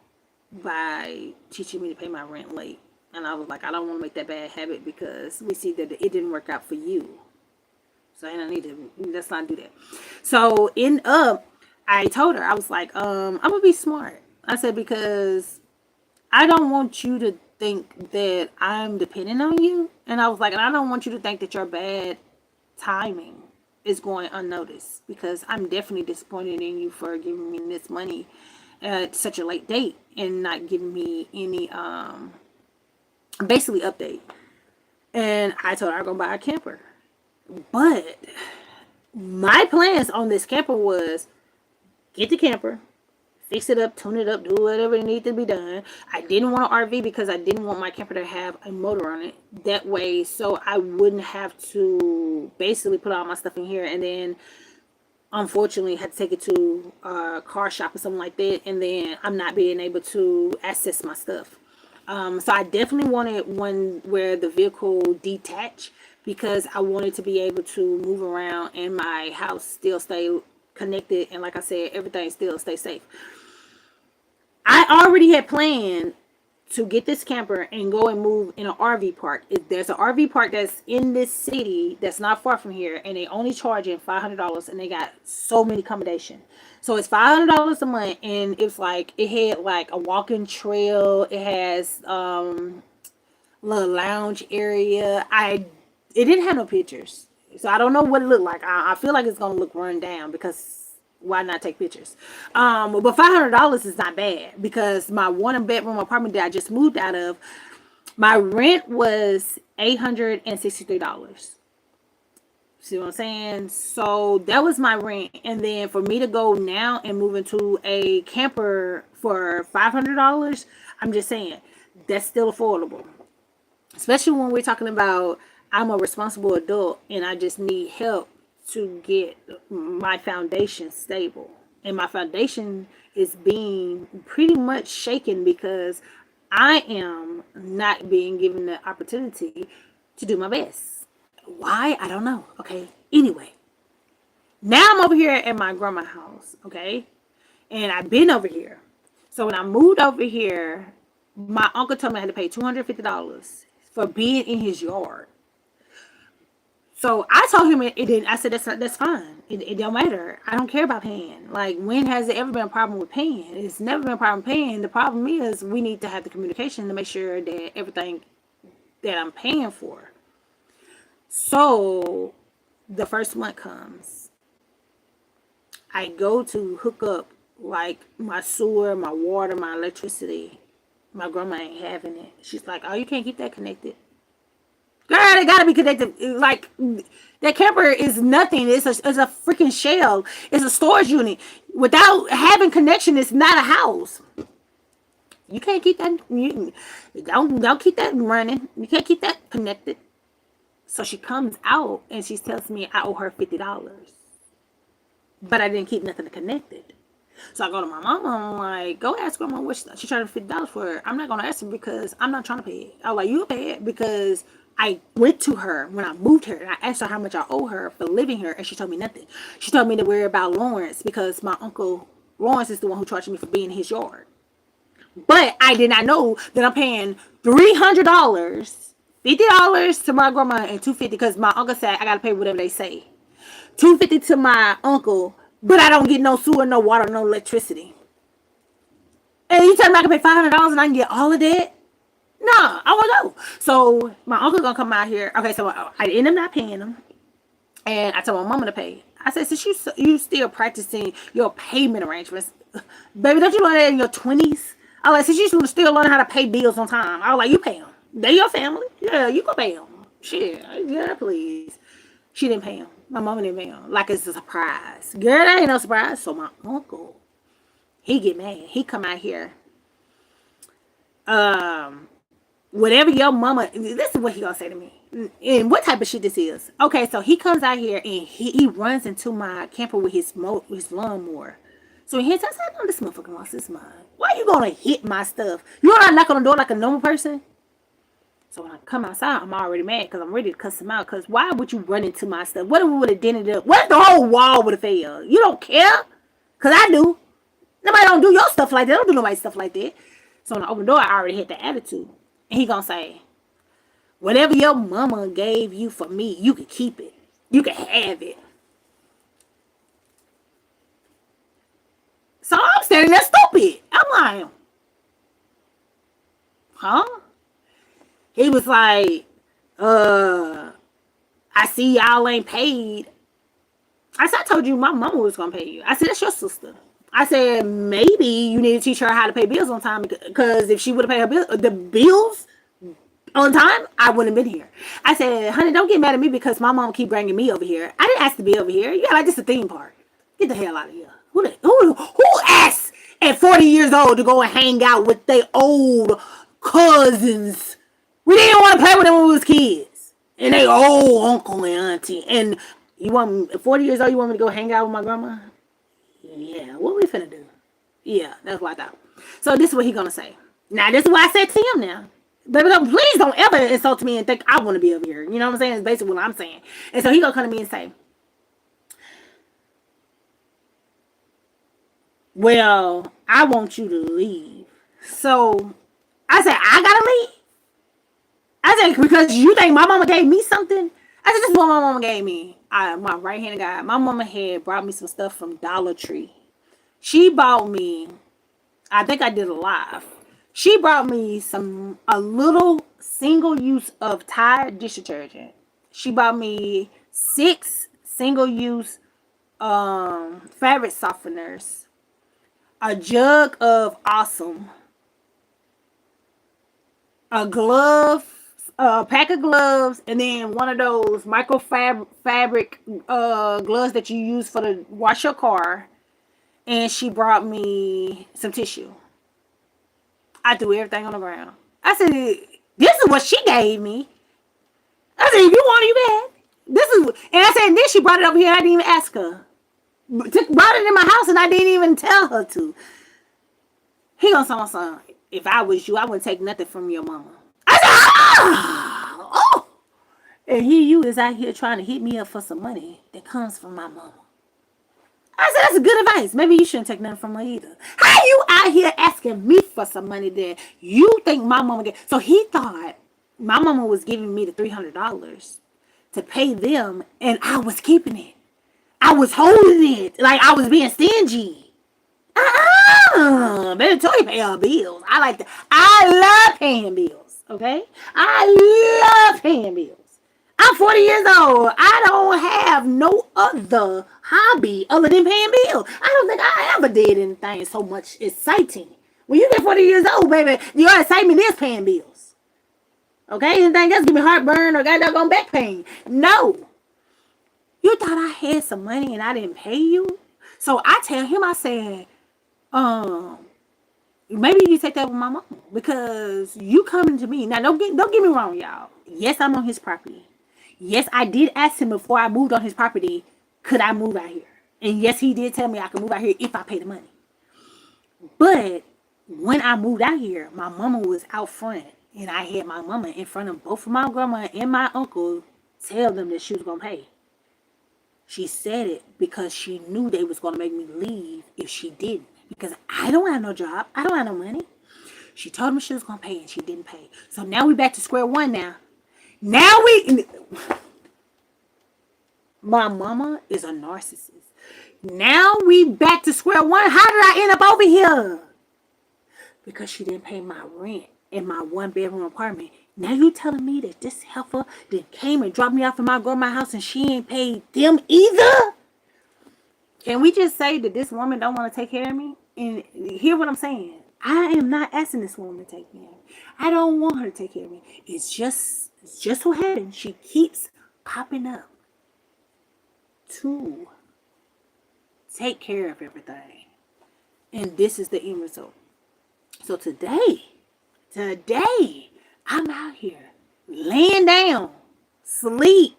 by teaching me to pay my rent late. And I was like, I don't want to make that bad habit, because we see that it didn't work out for you. So I don't need to, let's not do that. So I told her, I was like, I'm gonna be smart. I said, because I don't want you to think that I'm dependent on you. And I was like, and I don't want you to think that your bad timing is going unnoticed, because I'm definitely disappointed in you for giving me this money at such a late date and not giving me any basically update. And I told her I'm gonna buy a camper. But my plans on this camper was get the camper, fix it up, tune it up, do whatever it needs to be done. I didn't want an RV because I didn't want my camper to have a motor on it. That way, so I wouldn't have to basically put all my stuff in here and then unfortunately had to take it to a car shop or something like that, and then I'm not being able to access my stuff. So I definitely wanted one where the vehicle detached, because I wanted to be able to move around and my house still stay connected, and like I said, everything still stay safe. I already had planned to get this camper and go and move in an RV park. There's an RV park that's in this city that's not far from here, and they only charging $500, and they got so many accommodation. So it's $500 a month, and it's like it had like a walking trail. It has little lounge area. It didn't have no pictures, so I don't know what it looked like. I feel like it's gonna look run down because why not take pictures? But $500 is not bad because my one bedroom apartment that I just moved out of, my rent was $863. See what I'm saying? So that was my rent, and then for me to go now and move into a camper for $500, I'm just saying that's still affordable, especially when we're talking about I'm a responsible adult and I just need help to get my foundation stable. And my foundation is being pretty much shaken because I am not being given the opportunity to do my best. Why? I don't know. Okay. Anyway, now I'm over here at my grandma's house. Okay. And I've been over here. So when I moved over here, my uncle told me I had to pay $250 for being in his yard. So I told him it didn't. I said that's fine. It don't matter. I don't care about paying. Like, when has it ever been a problem with paying? It's never been a problem paying. The problem is we need to have the communication to make sure that everything that I'm paying for. So the first month comes. I go to hook up like my sewer, my water, my electricity. My grandma ain't having it. She's like, "Oh, you can't keep that connected." Girl, they gotta be connected. Like, that camper is nothing. It's a freaking shell. It's a storage unit. Without having connection, it's not a house. You can't keep that. Don't keep that running. You can't keep that connected. So she comes out and she tells me I owe her $50, but I didn't keep nothing connected. So I go to my mama. I'm like, go ask grandma what she charged $50 for her. I'm not gonna ask her because I'm not trying to pay it. I was like, you pay it because I went to her when I moved her and I asked her how much I owe her for living here, and she told me nothing. She told me to worry about Lawrence because my uncle Lawrence is the one who charged me for being in his yard. But I did not know that I'm paying $300, $50 to my grandma, and $250 because my uncle said I gotta pay whatever they say. $250 to my uncle, but I don't get no sewer, no water, no electricity. And you tell me I can pay $500 and I can get all of that? Nah, I want to go. So my uncle gonna come out here. Okay, so I end up not paying him, and I told my mama to pay. I said, since you still practicing your payment arrangements, baby, don't you learn that in your 20s? I was like, since you still learning how to pay bills on time. I was like, you pay them. They your family. Yeah, you go pay them. Shit, yeah, please. She didn't pay him. My mama didn't pay him. Like it's a surprise. Girl, that ain't no surprise. So my uncle, he get mad. He come out here. Whatever your mama, this is what he gonna say to me. And what type of shit this is. Okay, so he comes out here and he runs into my camper with his lawnmower. So he hits, I said, no, this motherfucker lost his mind. Why you gonna hit my stuff? You know I knock on the door like a normal person? So when I come outside, I'm already mad because I'm ready to cuss him out. Because why would you run into my stuff? What if we would have dented it up? What if the whole wall would have failed? You don't care? Because I do. Nobody don't do your stuff like that. I don't do nobody's stuff like that. So when I open the door, I already had the attitude. And he gonna say, whatever your mama gave you for me, you can keep it. You can have it. So I'm standing there stupid. I'm like, huh? He was like, I see y'all ain't paid. I said, I told you my mama was gonna pay you. I said, that's your sister. I said, maybe you need to teach her how to pay bills on time, because if she would have paid the bills on time, I wouldn't have been here. I said, honey, don't get mad at me because my mom keep bringing me over here. I didn't ask to be over here. Yeah, like this a theme park. Get the hell out of here. Who asked at 40 years old to go and hang out with their old cousins? We didn't want to play with them when we was kids. And they old uncle and auntie. And you want me, at 40 years old, you want me to go hang out with my grandma? Yeah, what we finna do? Yeah, that's what I thought. So this is what he gonna say. Now, this is what I said to him now. Baby, please don't ever insult me and think I want to be over here. You know what I'm saying? It's basically what I'm saying. And so he gonna come to me and say, well, I want you to leave. So I said, I gotta leave. I said, because you think my mama gave me something? I said, this is what my mama gave me. My right hand guy, my mama had brought me some stuff from Dollar Tree. She bought me, I think I did a live. She brought me a little single use of Tide dish detergent. She bought me 6 single use fabric softeners, a jug of Awesome, a glove, a pack of gloves, and then one of those fabric gloves that you use for the wash your car. And she brought me some tissue. I threw everything on the ground. I said, "This is what she gave me." I said, "If you want it, you can. This is," and I said, and then she brought it over here. I didn't even ask her. Brought it in my house, and I didn't even tell her to. He gonna say, "My son, if I was you, I wouldn't take nothing from your mama." I said, "Ah, oh." And here you is out here trying to hit me up for some money that comes from my mama. I said, that's good advice. Maybe you shouldn't take nothing from her either. How you out here asking me for some money that you think my mama get? So he thought my mama was giving me the $300 to pay them, and I was keeping it. I was holding it like I was being stingy. Baby, Torya pay her bills. I like that. I love paying bills. Okay, I love paying bills. I'm 40 years old. I don't have no other hobby other than paying bills. I don't think I ever did anything so much exciting. When you get 40 years old, baby, your excitement is paying bills. Okay? Anything else give me heartburn or got that on back pain. No. You thought I had some money and I didn't pay you? So I tell him, I said, um, maybe you take that with my mom because you coming to me. Now don't get me wrong, y'all. Yes, I'm on his property. Yes, I did ask him before I moved on his property, could I move out here? And yes, he did tell me I could move out here if I pay the money. But when I moved out here, my mama was out front. And I had my mama in front of both of my grandma and my uncle tell them that she was going to pay. She said it because she knew they was going to make me leave if she didn't. Because I don't have no job. I don't have no money. She told me she was going to pay and she didn't pay. So now we back to square one now. My mama is a narcissist. Now we back to square one. How did I end up over here? Because she didn't pay my rent in my 1-bedroom apartment. Now you telling me that this heifer that came and dropped me off in my grandma's house and she ain't paid them either? Can we just say that this woman don't want to take care of me? And hear what I'm saying. I am not asking this woman to take care of me. I don't want her to take care of me. It's just what happened. She keeps popping up to take care of everything. And this is the end result. So today, I'm out here laying down, sleep.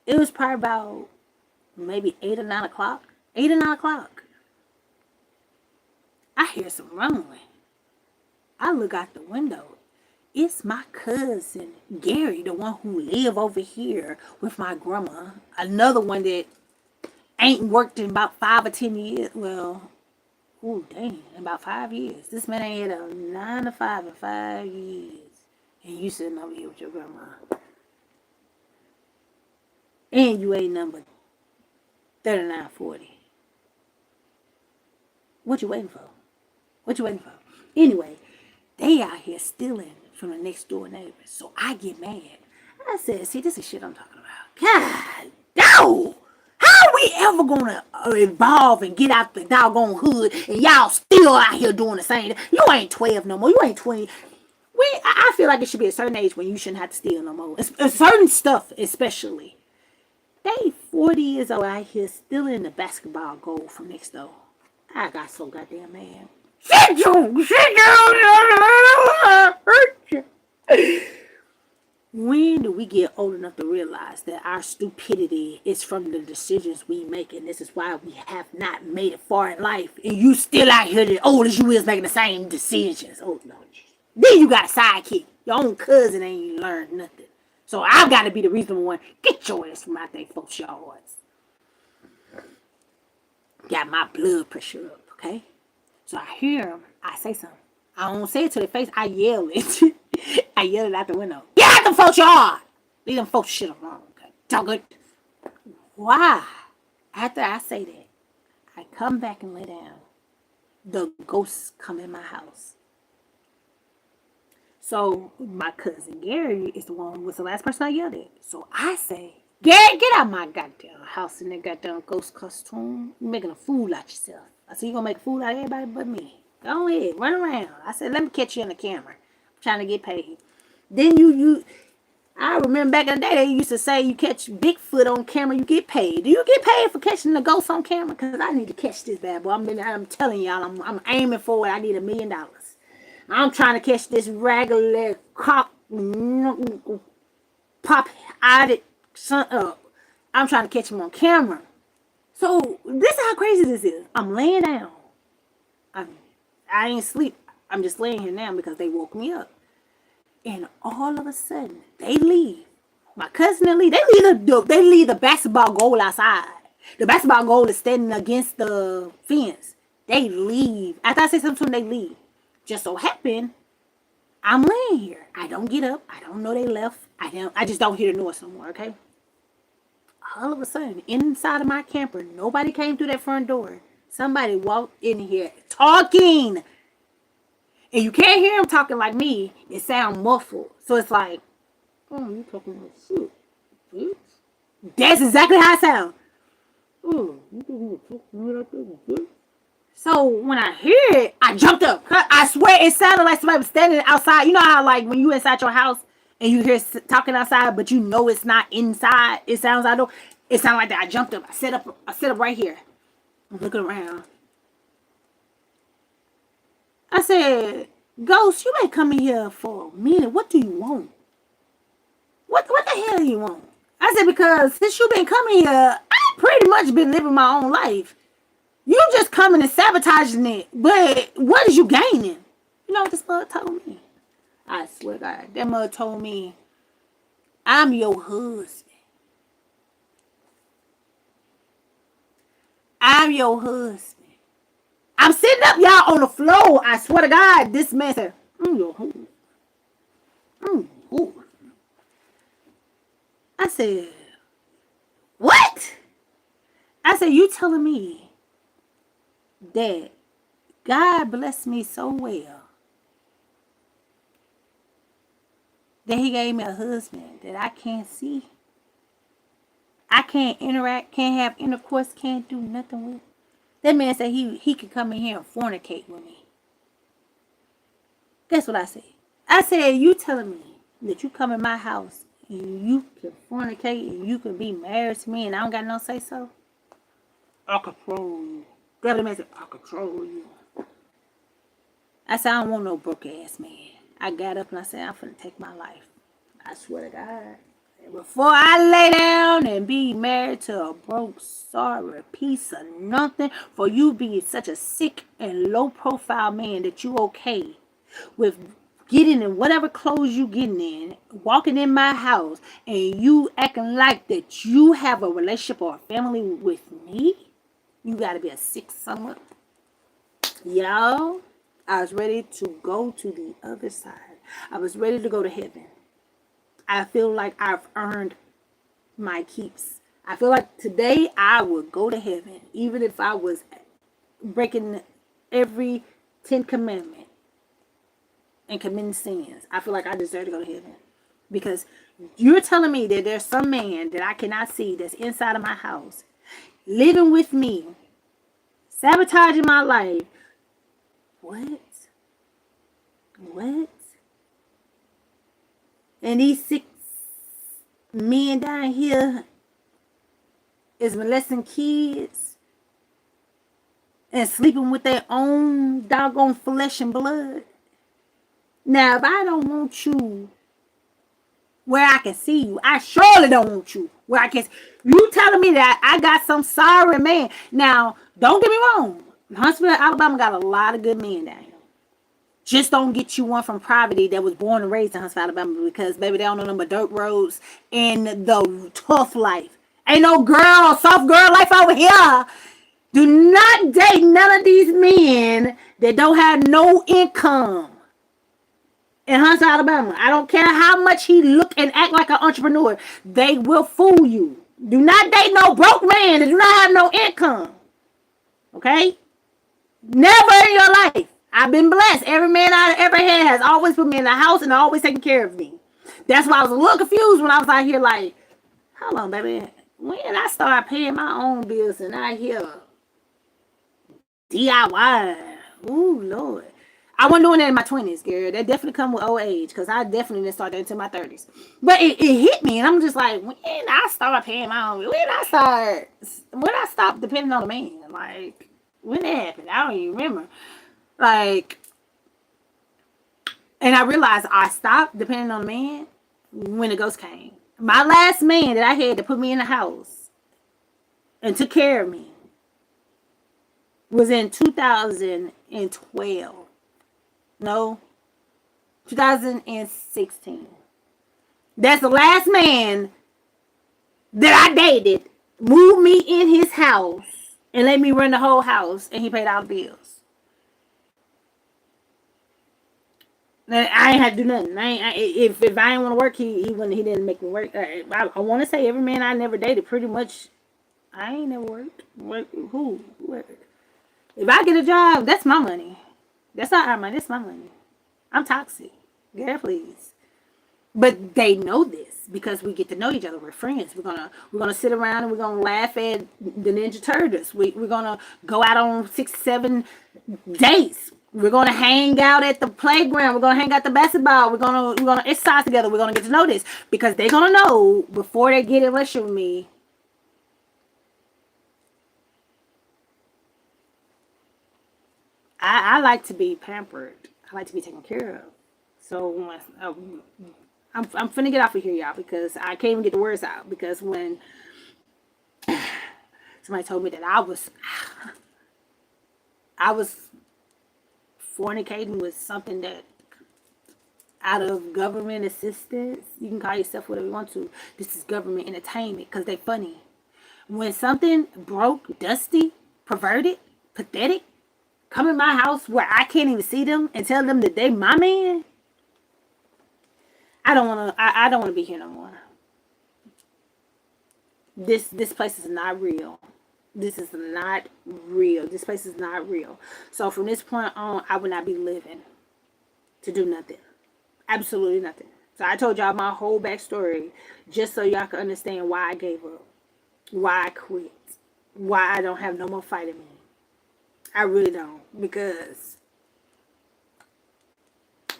It was probably about maybe 8 or 9 o'clock. 8 or 9 o'clock. I hear some rumbling. I look out the window. It's my cousin, Gary, the one who live over here with my grandma. Another one that ain't worked in about 5 or 10 years. Well, oh dang, in about 5 years. This man ain't had a 9 to 5 in 5 years. And you sitting over here with your grandma. And you ain't number 3940. What you waiting for? What you waiting for? Anyway, they out here stealing from the next door neighbors. So I get mad. I said, see, this is shit I'm talking about. God, no! How are we ever gonna evolve and get out the doggone hood and y'all still out here doing the same? You ain't 12 no more. You ain't 20. I feel like it should be a certain age when you shouldn't have to steal no more. It's certain stuff, especially. They 40 years old out here stealing the basketball goal from next door. I got so goddamn mad. Shit you! When do we get old enough to realize that our stupidity is from the decisions we make, and this is why we have not made it far in life, and you still out here as old as you is making the same decisions? Oh no! Then you got a sidekick. Your own cousin ain't learned nothing. So I've got to be the reasonable one. Get your ass from out there, folks, yards. Got my blood pressure up, okay? So I hear him. I say something. I don't say it to their face. I yell it. I yell it out the window. Get out them folks yard. Leave them folks shit alone. Okay? Dog it. Why? After I say that, I come back and lay down. The ghosts come in my house. So my cousin Gary is the one who was the last person I yelled at. So I say, Gary, get out my goddamn house in that goddamn ghost costume. You're making a fool out yourself. I said, you're going to make a fool out of everybody but me. Go ahead, run around. I said, let me catch you on the camera. I'm trying to get paid. Then I remember back in the day, they used to say you catch Bigfoot on camera, you get paid. Do you get paid for catching the ghost on camera? Because I need to catch this bad boy. I'm telling y'all, I'm aiming for it. I need $1 million. I'm trying to catch this regular cock pop-eyed son up. I'm trying to catch him on camera. So this is how crazy this is. I'm laying down. I ain't sleep. I'm just laying here now because they woke me up. And all of a sudden, they leave. My cousin and Lee, they leave the basketball goal outside. The basketball goal is standing against the fence. They leave. After I say something to them, they leave. Just so happen, I'm laying here. I don't get up. I don't know they left. I just don't hear the noise no more, okay? All of a sudden, inside of my camper, nobody came through that front door. Somebody walked in here talking. And you can't hear them talking like me. It sounds muffled. So it's like, oh, you talking like shit, bitch. That's exactly how it sounds. Oh, you talking like that, bitch. So when I hear it, I jumped up. I swear it sounded like somebody was standing outside. You know how like when you inside your house and you hear talking outside, but you know it's not inside. It sounds I know. It sounded like that. I jumped up. I set up right here. I'm looking around. I said, Ghost, you ain't coming here for a minute. What do you want? What the hell do you want? I said, because since you been coming here, I pretty much been living my own life. You just coming and sabotaging it. But what is you gaining? You know what this mother told me? I swear to God, that mother told me, I'm your husband. I'm your husband. I'm sitting up, y'all, on the floor. I swear to God, this man said, I'm your husband. I said, what? I said, you telling me that God blessed me so well that he gave me a husband that I can't see? I can't interact, can't have intercourse, can't do nothing with. That man said he could come in here and fornicate with me. Guess what I said? I said, you telling me that you come in my house and you can fornicate and you can be married to me and I don't got no say so? I control you. That man said, I control you. I said, I don't want no broke ass man. I got up and I said, I'm finna take my life. I swear to God. Before I lay down and be married to a broke, sorry piece of nothing, for you being such a sick and low profile man that you okay with getting in whatever clothes you getting in, walking in my house, and you acting like that you have a relationship or a family with me, you gotta be a sick summer. Y'all, I was ready to go to the other side. I was ready to go to heaven. I feel like I've earned my keeps. I feel like today I would go to heaven, even if I was breaking every 10 commandment and committing sins. I feel like I deserve to go to heaven. Because you're telling me that there's some man that I cannot see that's inside of my house, living with me, sabotaging my life. What? And these 6 men down here is molesting kids and sleeping with their own doggone flesh and blood. Now, if I don't want you where I can see you, I surely don't want you where I can see you. Telling me that I got some sorry man. Now, don't get me wrong. Huntsville, Alabama got a lot of good men down here. Just don't get you one from poverty that was born and raised in Huntsville, Alabama, because baby, they don't know nothing but dirt roads and the tough life. Ain't no soft girl life over here. Do not date none of these men that don't have no income in Huntsville, Alabama. I don't care how much he look and act like an entrepreneur. They will fool you. Do not date no broke man that do not have no income. Okay? Never in your life. I've been blessed. Every man I ever had has always put me in the house and always taken care of me. That's why I was a little confused when I was out here like, hold on, baby. When I start paying my own bills and I hear DIY. Ooh, Lord. I wasn't doing that in my 20s, girl. That definitely come with old age because I definitely didn't start that until my 30s. But it hit me and I'm just like, when I start paying my own, when I stopped depending on the man, like, when that happened, I don't even remember. Like, and I realized I stopped depending on the man when the ghost came. My last man that I had to put me in the house and took care of me was in 2012. No, 2016. That's the last man that I dated. Moved me in his house and let me run the whole house, and he paid all the bills. I ain't had to do nothing. If I didn't want to work, he didn't make me work. I want to say every man I never dated, pretty much, I ain't never worked. Who? If I get a job, that's my money. That's not our money. That's my money. I'm toxic. Yeah, please. But they know this because we get to know each other. We're friends. We're gonna sit around and we're gonna laugh at the Ninja Turtles. We're gonna go out on 6-7 dates. We're gonna hang out at the playground. We're gonna hang out the basketball. We're gonna exercise together. We're gonna get to know this because they're gonna know before they get in a relationship with me. I like to be pampered. I like to be taken care of. So I'm finna get off of here, y'all, because I can't even get the words out. Because when somebody told me that I was fornicating with something that out of government assistance, you can call yourself whatever you want to. This is government entertainment because they funny. When something broke, dusty, perverted, pathetic, come in my house where I can't even see them and tell them that they my man, I don't wanna be here no more. This place is not real. This is not real. This place is not real. So from this point on, I will not be living to do nothing. Absolutely nothing. So I told y'all my whole backstory just so y'all can understand why I gave up, why I quit, why I don't have no more fight in me. I really don't, because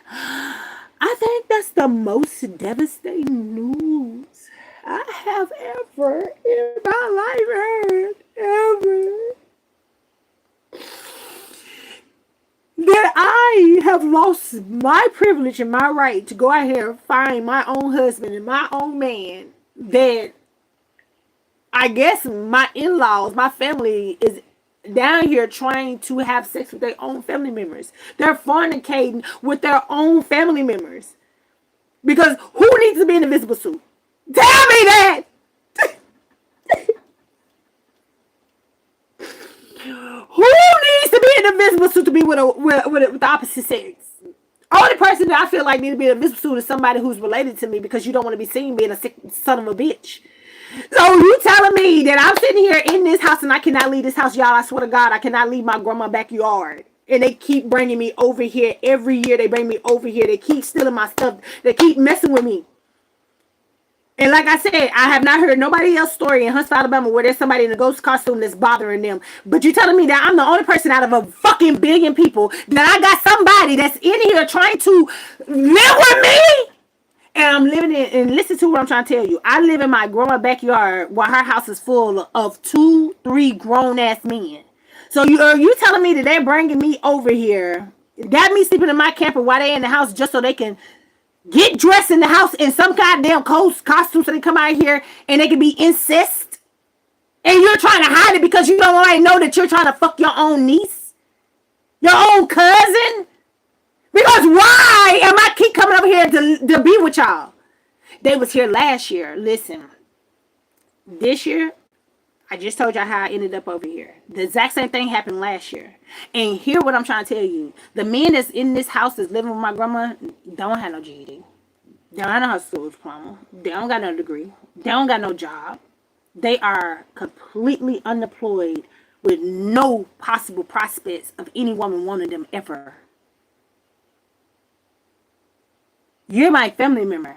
I think that's the most devastating news I have ever in my life heard. Ever. That I have lost my privilege and my right to go out here and find my own husband and my own man. That I guess my in-laws, my family is down here trying to have sex with their own family members. They're fornicating with their own family members. Because who needs to be in a visible suit? Tell me that! Who needs to be in a visible suit to be with the opposite sex? Only person that I feel like need to be in a visible suit is somebody who's related to me, because you don't want to be seen being a sick son of a bitch. So you telling me that I'm sitting here in this house and I cannot leave this house, y'all? I swear to God, I cannot leave my grandma's backyard. And they keep bringing me over here every year. They bring me over here. They keep stealing my stuff. They keep messing with me. And like I said, I have not heard nobody else's story in Huntsville, Alabama, where there's somebody in a ghost costume that's bothering them. But you telling me that I'm the only person out of a fucking billion people that I got somebody that's in here trying to live with me? And I'm living in, and listen to what I'm trying to tell you. I live in my grandma's backyard while her house is full of 2-3 grown ass men. So you telling me that they're bringing me over here, got me sleeping in my camper while they in the house just so they can get dressed in the house in some goddamn costume so they come out here and they can be incest? And you're trying to hide it because you don't already know that you're trying to fuck your own niece, your own cousin? Because why am I keep coming over here to be with y'all? They was here last year. Listen, this year I just told y'all how I ended up over here. The exact same thing happened last year. And hear what I'm trying to tell you. The men that's in this house that's living with my grandma don't have no GED. They don't have no high school diploma. They don't got no degree. They don't got no job. They are completely unemployed with no possible prospects of any woman wanting them ever. You're my family member.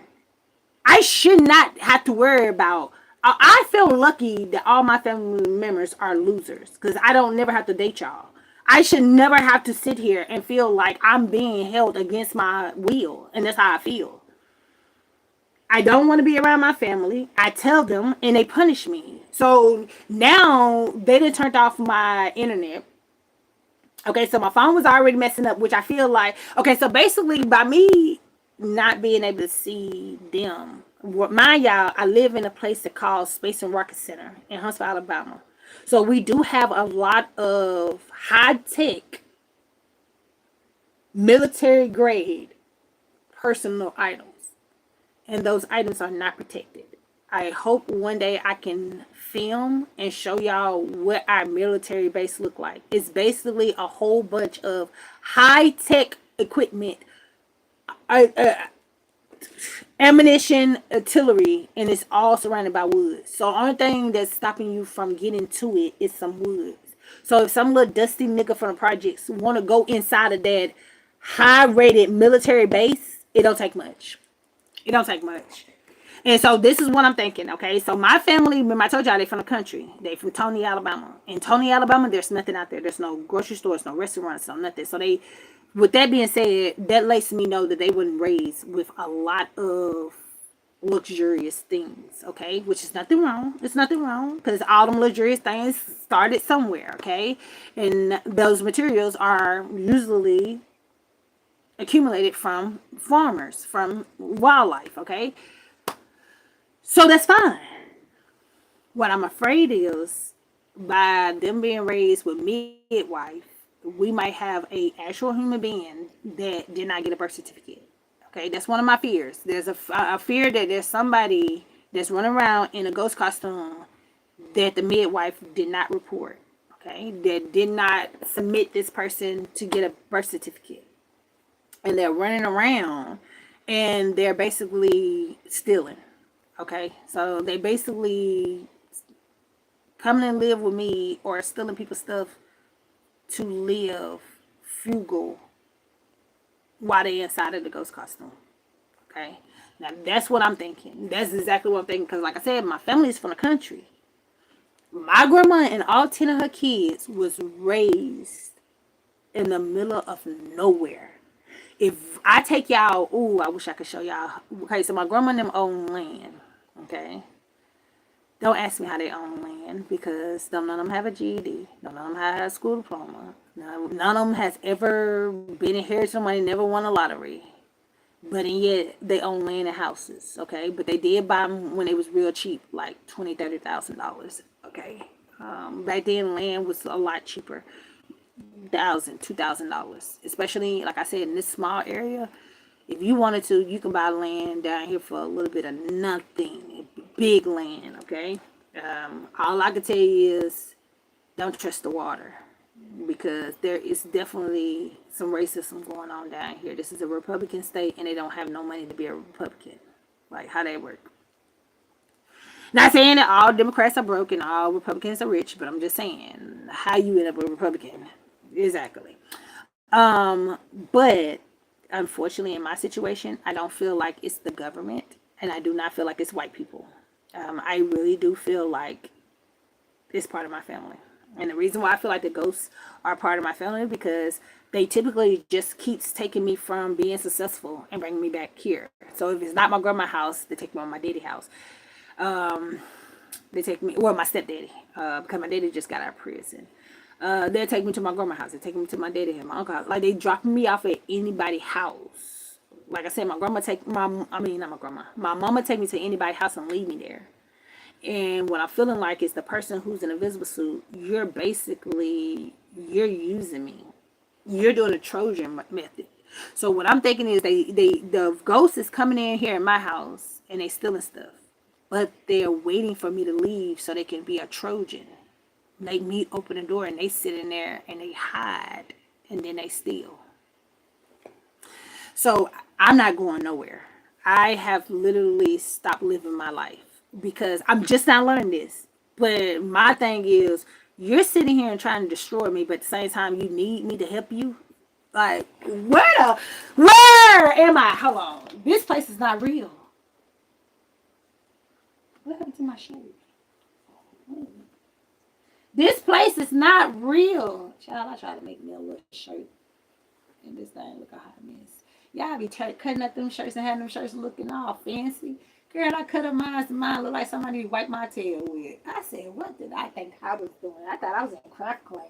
I should not have to worry about. I feel lucky that all my family members are losers because I don't never have to date y'all. I should never have to sit here and feel like I'm being held against my will, and that's how I feel. I don't want to be around my family. I tell them, and they punish me. So now they done turned off my internet. Okay, so my phone was already messing up, which I feel like, okay, so basically by me not being able to see them, mind y'all, I live in a place that called Space and Rocket Center in Huntsville, Alabama. So we do have a lot of high tech, military grade personal items, and those items are not protected. I hope one day I can film and show y'all what our military base look like. It's basically a whole bunch of high tech equipment, uh, uh, ammunition, artillery, and it's all surrounded by woods. So the only thing that's stopping you from getting to it is some woods. So if some little dusty nigga from the projects want to go inside of that high rated military base, it don't take much. It don't take much. And so this is what I'm thinking, okay? So my family, remember I told y'all they from the country. They from Tony, Alabama. In Tony, Alabama, there's nothing out there. There's no grocery stores, no restaurants, no nothing. So they, with that being said, that lets me know that they weren't raised with a lot of luxurious things, okay? Which is nothing wrong. It's nothing wrong because all them luxurious things started somewhere, okay? And those materials are usually accumulated from farmers, from wildlife, okay? So that's fine. What I'm afraid is by them being raised with midwife, we might have a actual human being that did not get a birth certificate. Okay, that's one of my fears. There's a fear that there's somebody that's running around in a ghost costume that the midwife did not report. Okay, that did not submit this person to get a birth certificate, and they're running around and they're basically stealing. Okay, so they basically coming and live with me or stealing people's stuff to live frugal while they inside of the ghost costume. Okay, now that's what I'm thinking. That's exactly what I'm thinking because, like I said, my family's from the country. My grandma and all 10 of her kids was raised in the middle of nowhere. If I take y'all, ooh, I wish I could show y'all. Okay, so my grandma and them own land. Okay, don't ask me how they own land because none of them have a GED. None of them have a school diploma. None of them has ever been inherited some money, never won a lottery. But and yet they own land and houses. Okay, but they did buy them when it was real cheap, like $20,000, $30,000. Okay, back then land was a lot cheaper, $2,000, especially like I said in this small area. If you wanted to, you can buy land down here for a little bit of nothing. Big land, okay? All I can tell you is don't trust the water because there is definitely some racism going on down here. This is a Republican state and they don't have no money to be a Republican. Like, how they work. Not saying that all Democrats are broke and all Republicans are rich, but I'm just saying how you end up a Republican. Exactly. But unfortunately, in my situation, I don't feel like it's the government, and I do not feel like it's white people. I really do feel like it's part of my family. And the reason why I feel like the ghosts are part of my family because they typically just keeps taking me from being successful and bringing me back here. So if it's not my grandma's house, they take me on my daddy house. They take me, well, my stepdaddy, because my daddy just got out of prison. They'll take me to my grandma's house. They take me to my daddy and my uncle's house. Like, they dropping me off at anybody's house. Like I said, my grandma take my, I mean, not my grandma. My mama take me to anybody's house and leave me there. And what I'm feeling like is the person who's in a invisible suit, you're using me. You're doing a Trojan method. So what I'm thinking is the ghost is coming in here in my house and they stealing stuff. but they're waiting for me to leave so they can be a Trojan. They meet, open the door, and they sit in there and they hide, and then they steal. So I'm not going nowhere. I have literally stopped living my life because I'm just not learning this. But my thing is, you're sitting here and trying to destroy me, but at the same time, you need me to help you. Like, where am I? Hold on. This place is not real. What happened to my shirt? This place is not real. Child, I try to make me a little shirt. And this thing look a hot mess. Y'all be cutting up them shirts and having them shirts looking all fancy. Girl, I cut up mine look like somebody wiped my tail with. I said, what did I think I was doing? I thought I was in craft class.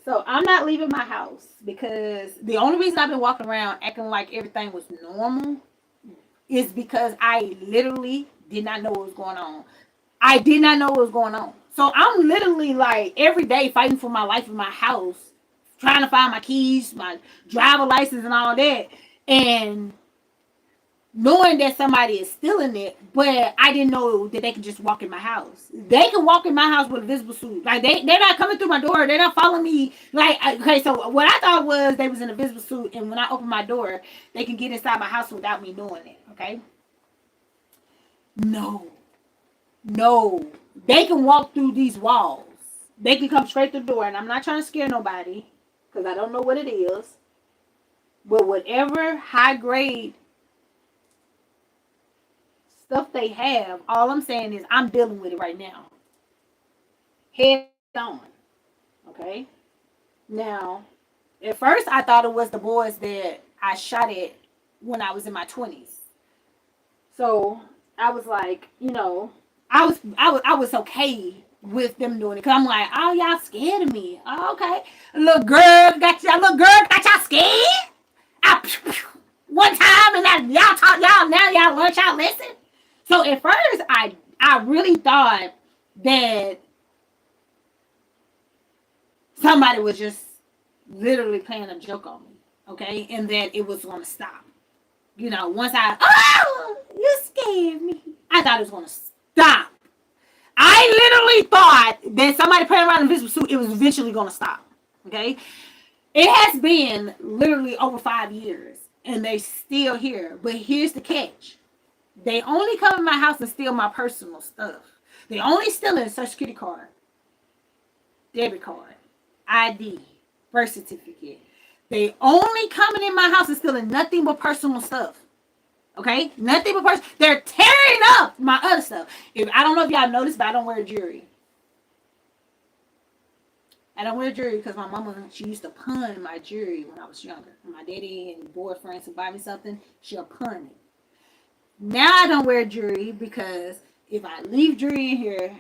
So I'm not leaving my house because the only reason I've been walking around acting like everything was normal is because I literally did not know what was going on. I did not know what was going on. So I'm literally like every day fighting for my life in my house, trying to find my keys, my driver license, and all that. And knowing that somebody is stealing it, but I didn't know that they could just walk in my house. They can walk in my house with a visible suit. Like they're not coming through my door. They're not following me. Like, okay, so what I thought was they was in a visible suit, and when I open my door, they can get inside my house without me knowing it. Okay? No. No. They can walk through these walls. They can come straight through the door, and I'm not trying to scare nobody because I don't know what it is. But whatever high grade stuff they have, all I'm saying is I'm dealing with it right now. Head on. Okay? Now, at first I thought it was the boys that I shot at when I was in my 20s. So I was like, I was okay with them doing it. Cause I'm like, oh, y'all scared of me. Oh, okay. Little girl got y'all scared? One time and now y'all talk y'all now y'all learn y'all lesson. So at first I really thought that somebody was just literally playing a joke on me, okay, and that it was gonna stop. Once you scared me. I thought it was gonna stop. I literally thought that somebody playing around in a invisible suit, it was eventually gonna stop. Okay, it has been literally over 5 years, and they still here. But here's the catch: they only come in my house and steal my personal stuff. They only steal a social security card, debit card, ID, birth certificate. They only coming in my house and stealing nothing but personal stuff. Okay? Nothing but personal. They're tearing up my other stuff. I don't know if y'all noticed, but I don't wear jewelry. I don't wear jewelry because my mama, she used to pawn my jewelry when I was younger. When my daddy and boyfriends would buy me something, she'll pawn it. Now I don't wear jewelry because if I leave jewelry in here,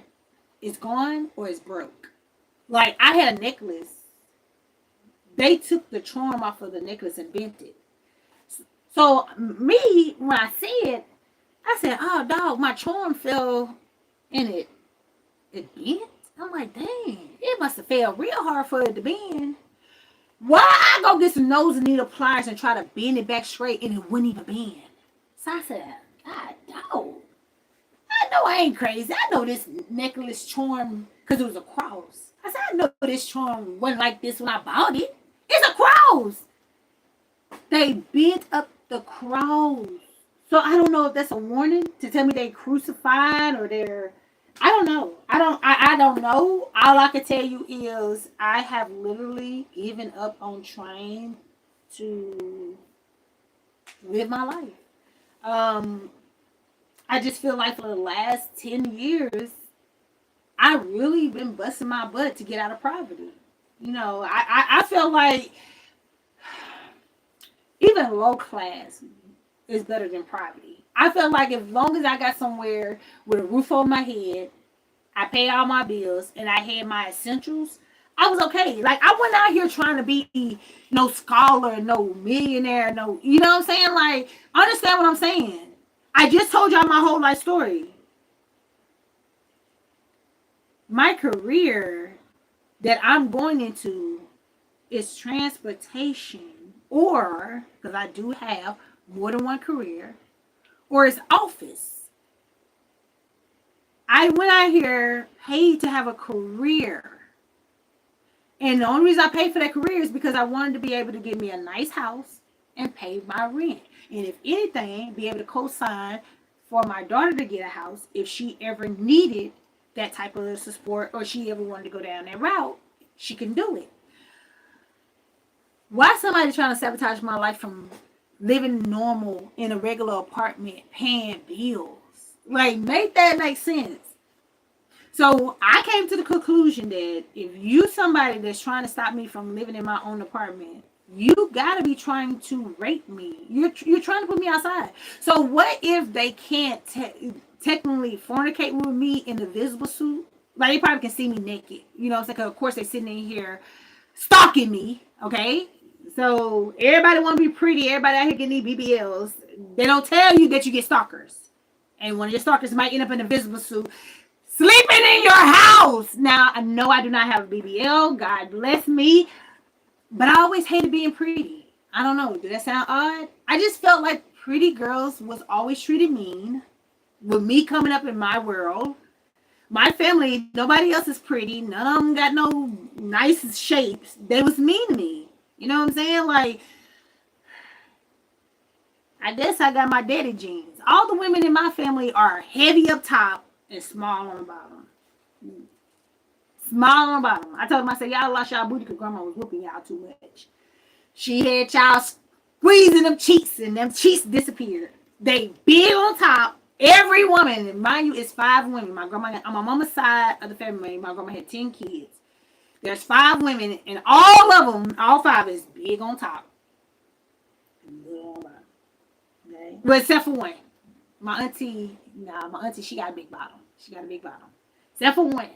it's gone or it's broke. Like, I had a necklace. They took the charm off of the necklace and bent it. So me, when I see it, I said, oh, dog, my charm fell and it bent. I'm like, dang, it must have fell real hard for it to bend. Why I go get some nose and needle pliers and try to bend it back straight and it wouldn't even bend? So I said, God, dog, I know I ain't crazy. I know this necklace charm, because it was a cross. I said, I know this charm wasn't like this when I bought it. It's a cross. They bent up the cross. So I don't know if that's a warning to tell me they crucified or they're... I don't know. I don't know. All I can tell you is I have literally given up on trying to live my life. I just feel like for the last 10 years, I really been busting my butt to get out of poverty. I feel like even low class is better than poverty. I feel like as long as I got somewhere with a roof over my head, I pay all my bills, and I had my essentials, I was okay. Like, I wasn't out here trying to be no scholar, no millionaire, no, you know what I'm saying? Like, understand what I'm saying. I just told y'all my whole life story. My career that I'm going into is transportation, because I do have more than one career, or it's office. I went out here paid to have a career. And the only reason I paid for that career is because I wanted to be able to get me a nice house and pay my rent. And if anything, be able to co-sign for my daughter to get a house if she ever needed that type of support or she ever wanted to go down that route, she can do it. Why somebody trying to sabotage my life from living normal in a regular apartment, paying bills? Like, make that make sense. So I came to the conclusion that if you somebody that's trying to stop me from living in my own apartment, you gotta be trying to rape me. You're trying to put me outside. So what if they can't technically fornicate with me in the visible suit? Like, they probably can see me naked. You know what I'm saying? 'Cause of course, they're sitting in here stalking me. Okay? So everybody want to be pretty. Everybody out here getting these BBLs. They don't tell you that you get stalkers. And one of your stalkers might end up in a visible suit sleeping in your house. Now, I know I do not have a BBL. God bless me. But I always hated being pretty. I don't know. Did that sound odd? I just felt like pretty girls was always treated mean. With me coming up in my world. My family, nobody else is pretty. None of them got no nice shapes. They was mean to me. You know what I'm saying? Like, I guess I got my daddy genes. All the women in my family are heavy up top and small on the bottom. Small on the bottom. I told them, I said, y'all lost y'all booty because grandma was whooping y'all too much. She had y'all squeezing them cheeks and them cheeks disappeared. They big on top. Every woman, mind you, it's 5 women. My grandma, on my mama's side of the family, my grandma had 10 kids. There's 5 women, and all of them, all 5 is big on top. Little on bottom. Okay? Well, except for one. My auntie, she got a big bottom. She got a big bottom. Except for one.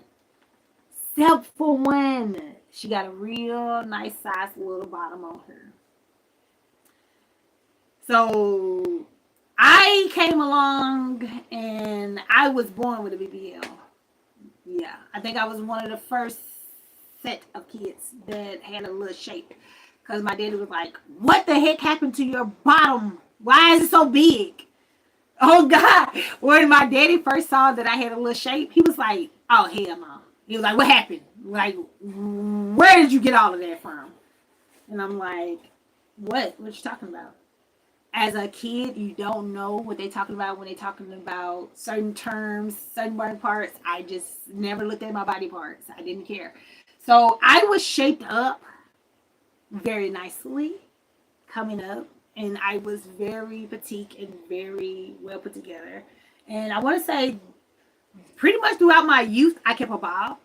Except for one. She got a real nice size little bottom on her. So I came along and I was born with a BBL. Yeah, I think I was one of the first set of kids that had a little shape. Because my daddy was like, what the heck happened to your bottom? Why is it so big? Oh, God. When my daddy first saw that I had a little shape, he was like, oh, hell no. He was like, what happened? Like, where did you get all of that from? And I'm like, what? What you talking about? As a kid, you don't know what they're talking about when they're talking about certain terms, certain body parts. I just never looked at my body parts. I didn't care. So I was shaped up very nicely coming up. And I was very petite and very well put together. And I want to say pretty much throughout my youth, I kept a bob.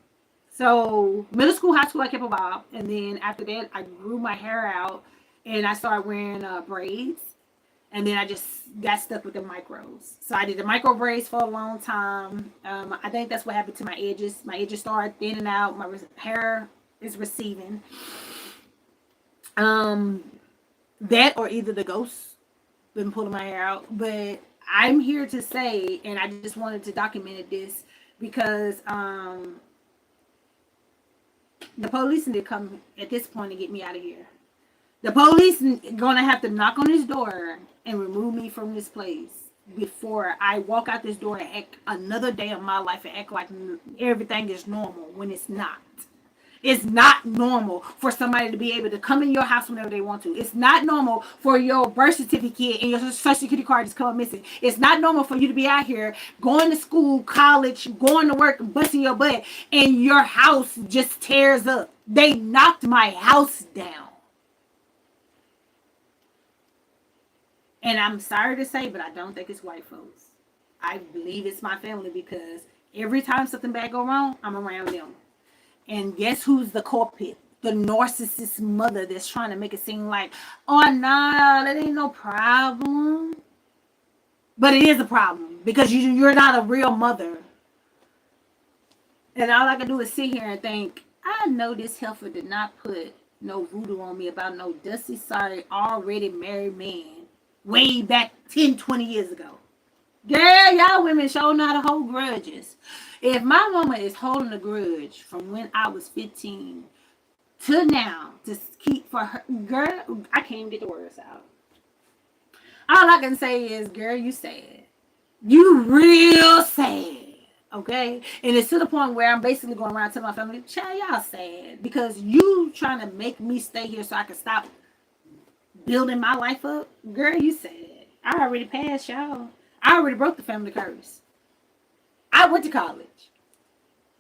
So middle school, high school, I kept a bob. And then after that, I grew my hair out and I started wearing braids. And then I just got stuck with the micros. So I did the micro braids for a long time. I think that's what happened to my edges. My edges started thinning out. My hair is receding. That or either the ghost been pulling my hair out. But I'm here to say, and I just wanted to document this because the police need to come at this point and get me out of here. The police gonna have to knock on this door and remove me from this place before I walk out this door and act another day of my life and act like everything is normal when it's not. It's not normal for somebody to be able to come in your house whenever they want to. It's not normal for your birth certificate and your social security card to come missing. It's not normal for you to be out here going to school, college, going to work, busting your butt, and your house just tears up. They knocked my house down. And I'm sorry to say, but I don't think it's white folks. I believe it's my family because every time something bad go wrong, I'm around them. And guess who's the culprit? The narcissist mother that's trying to make it seem like, oh, nah, that ain't no problem. But it is a problem because you're not a real mother. And all I can do is sit here and think, I know this heifer did not put no voodoo on me about no dusty, sorry, already married man way back 10, 20 years ago. Girl, y'all women sure know how to hold grudges. If my mama is holding a grudge from when I was 15 to now to keep for her, girl, I can't even get the words out. All I can say is, girl, you sad. You real sad. Okay, and it's to the point where I'm basically going around telling my family, "Child, y'all sad because you trying to make me stay here so I can stop building my life up." Girl, you sad. I already passed, y'all. I already broke the family curse. I went to college.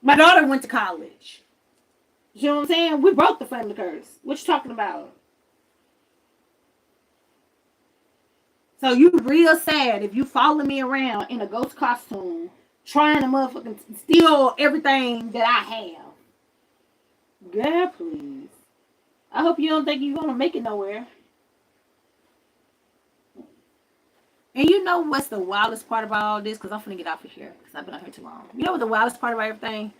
My daughter went to college. You know what I'm saying? We broke the family curse. What you talking about? So you real sad if you follow me around in a ghost costume trying to motherfucking steal everything that I have. Girl, please. I hope you don't think you're gonna make it nowhere. And you know what's the wildest part about all this? Because I'm finna get off of here because I've been out here too long. You know what the wildest part about everything?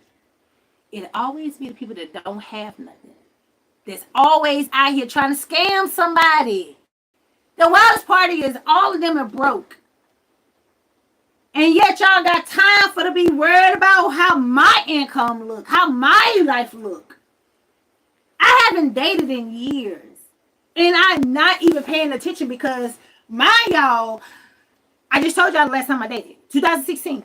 It always be the people that don't have nothing. That's always out here trying to scam somebody. The wildest part is all of them are broke. And yet y'all got time for to be worried about how my income look, how my life look. I haven't dated in years. And I'm not even paying attention because y'all, I just told y'all the last time I dated, 2016.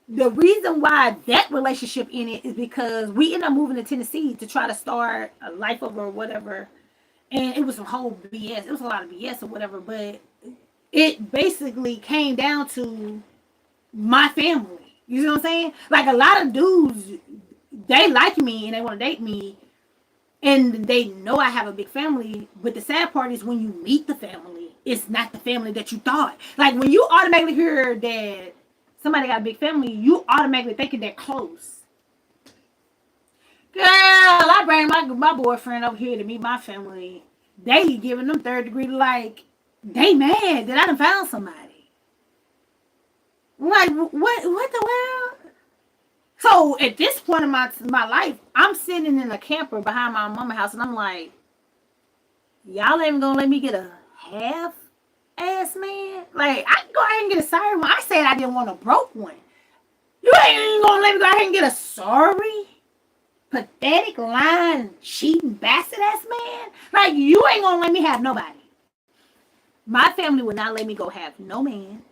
The reason why that relationship ended is because we ended up moving to Tennessee to try to start a life over or whatever. And it was some whole BS. It was a lot of BS or whatever, but it basically came down to my family. You know what I'm saying? Like a lot of dudes, they like me and they want to date me, and they know I have a big family. But the sad part is when you meet the family, it's not the family that you thought. Like when you automatically hear that somebody got a big family, you automatically thinking they're close. Girl, I bring my boyfriend over here to meet my family. They giving them third degree, like they mad that I done found somebody. Like what the world? So at this point in my life, I'm sitting in a camper behind my mama house, and I'm like, y'all ain't gonna let me get a half ass man? Like I can go ahead and get a sorry one. I said I didn't want a broke one. You ain't gonna let me go ahead and get a sorry, pathetic, lying, cheating, bastard ass man? Like you ain't gonna let me have nobody. My family would not let me go have no man.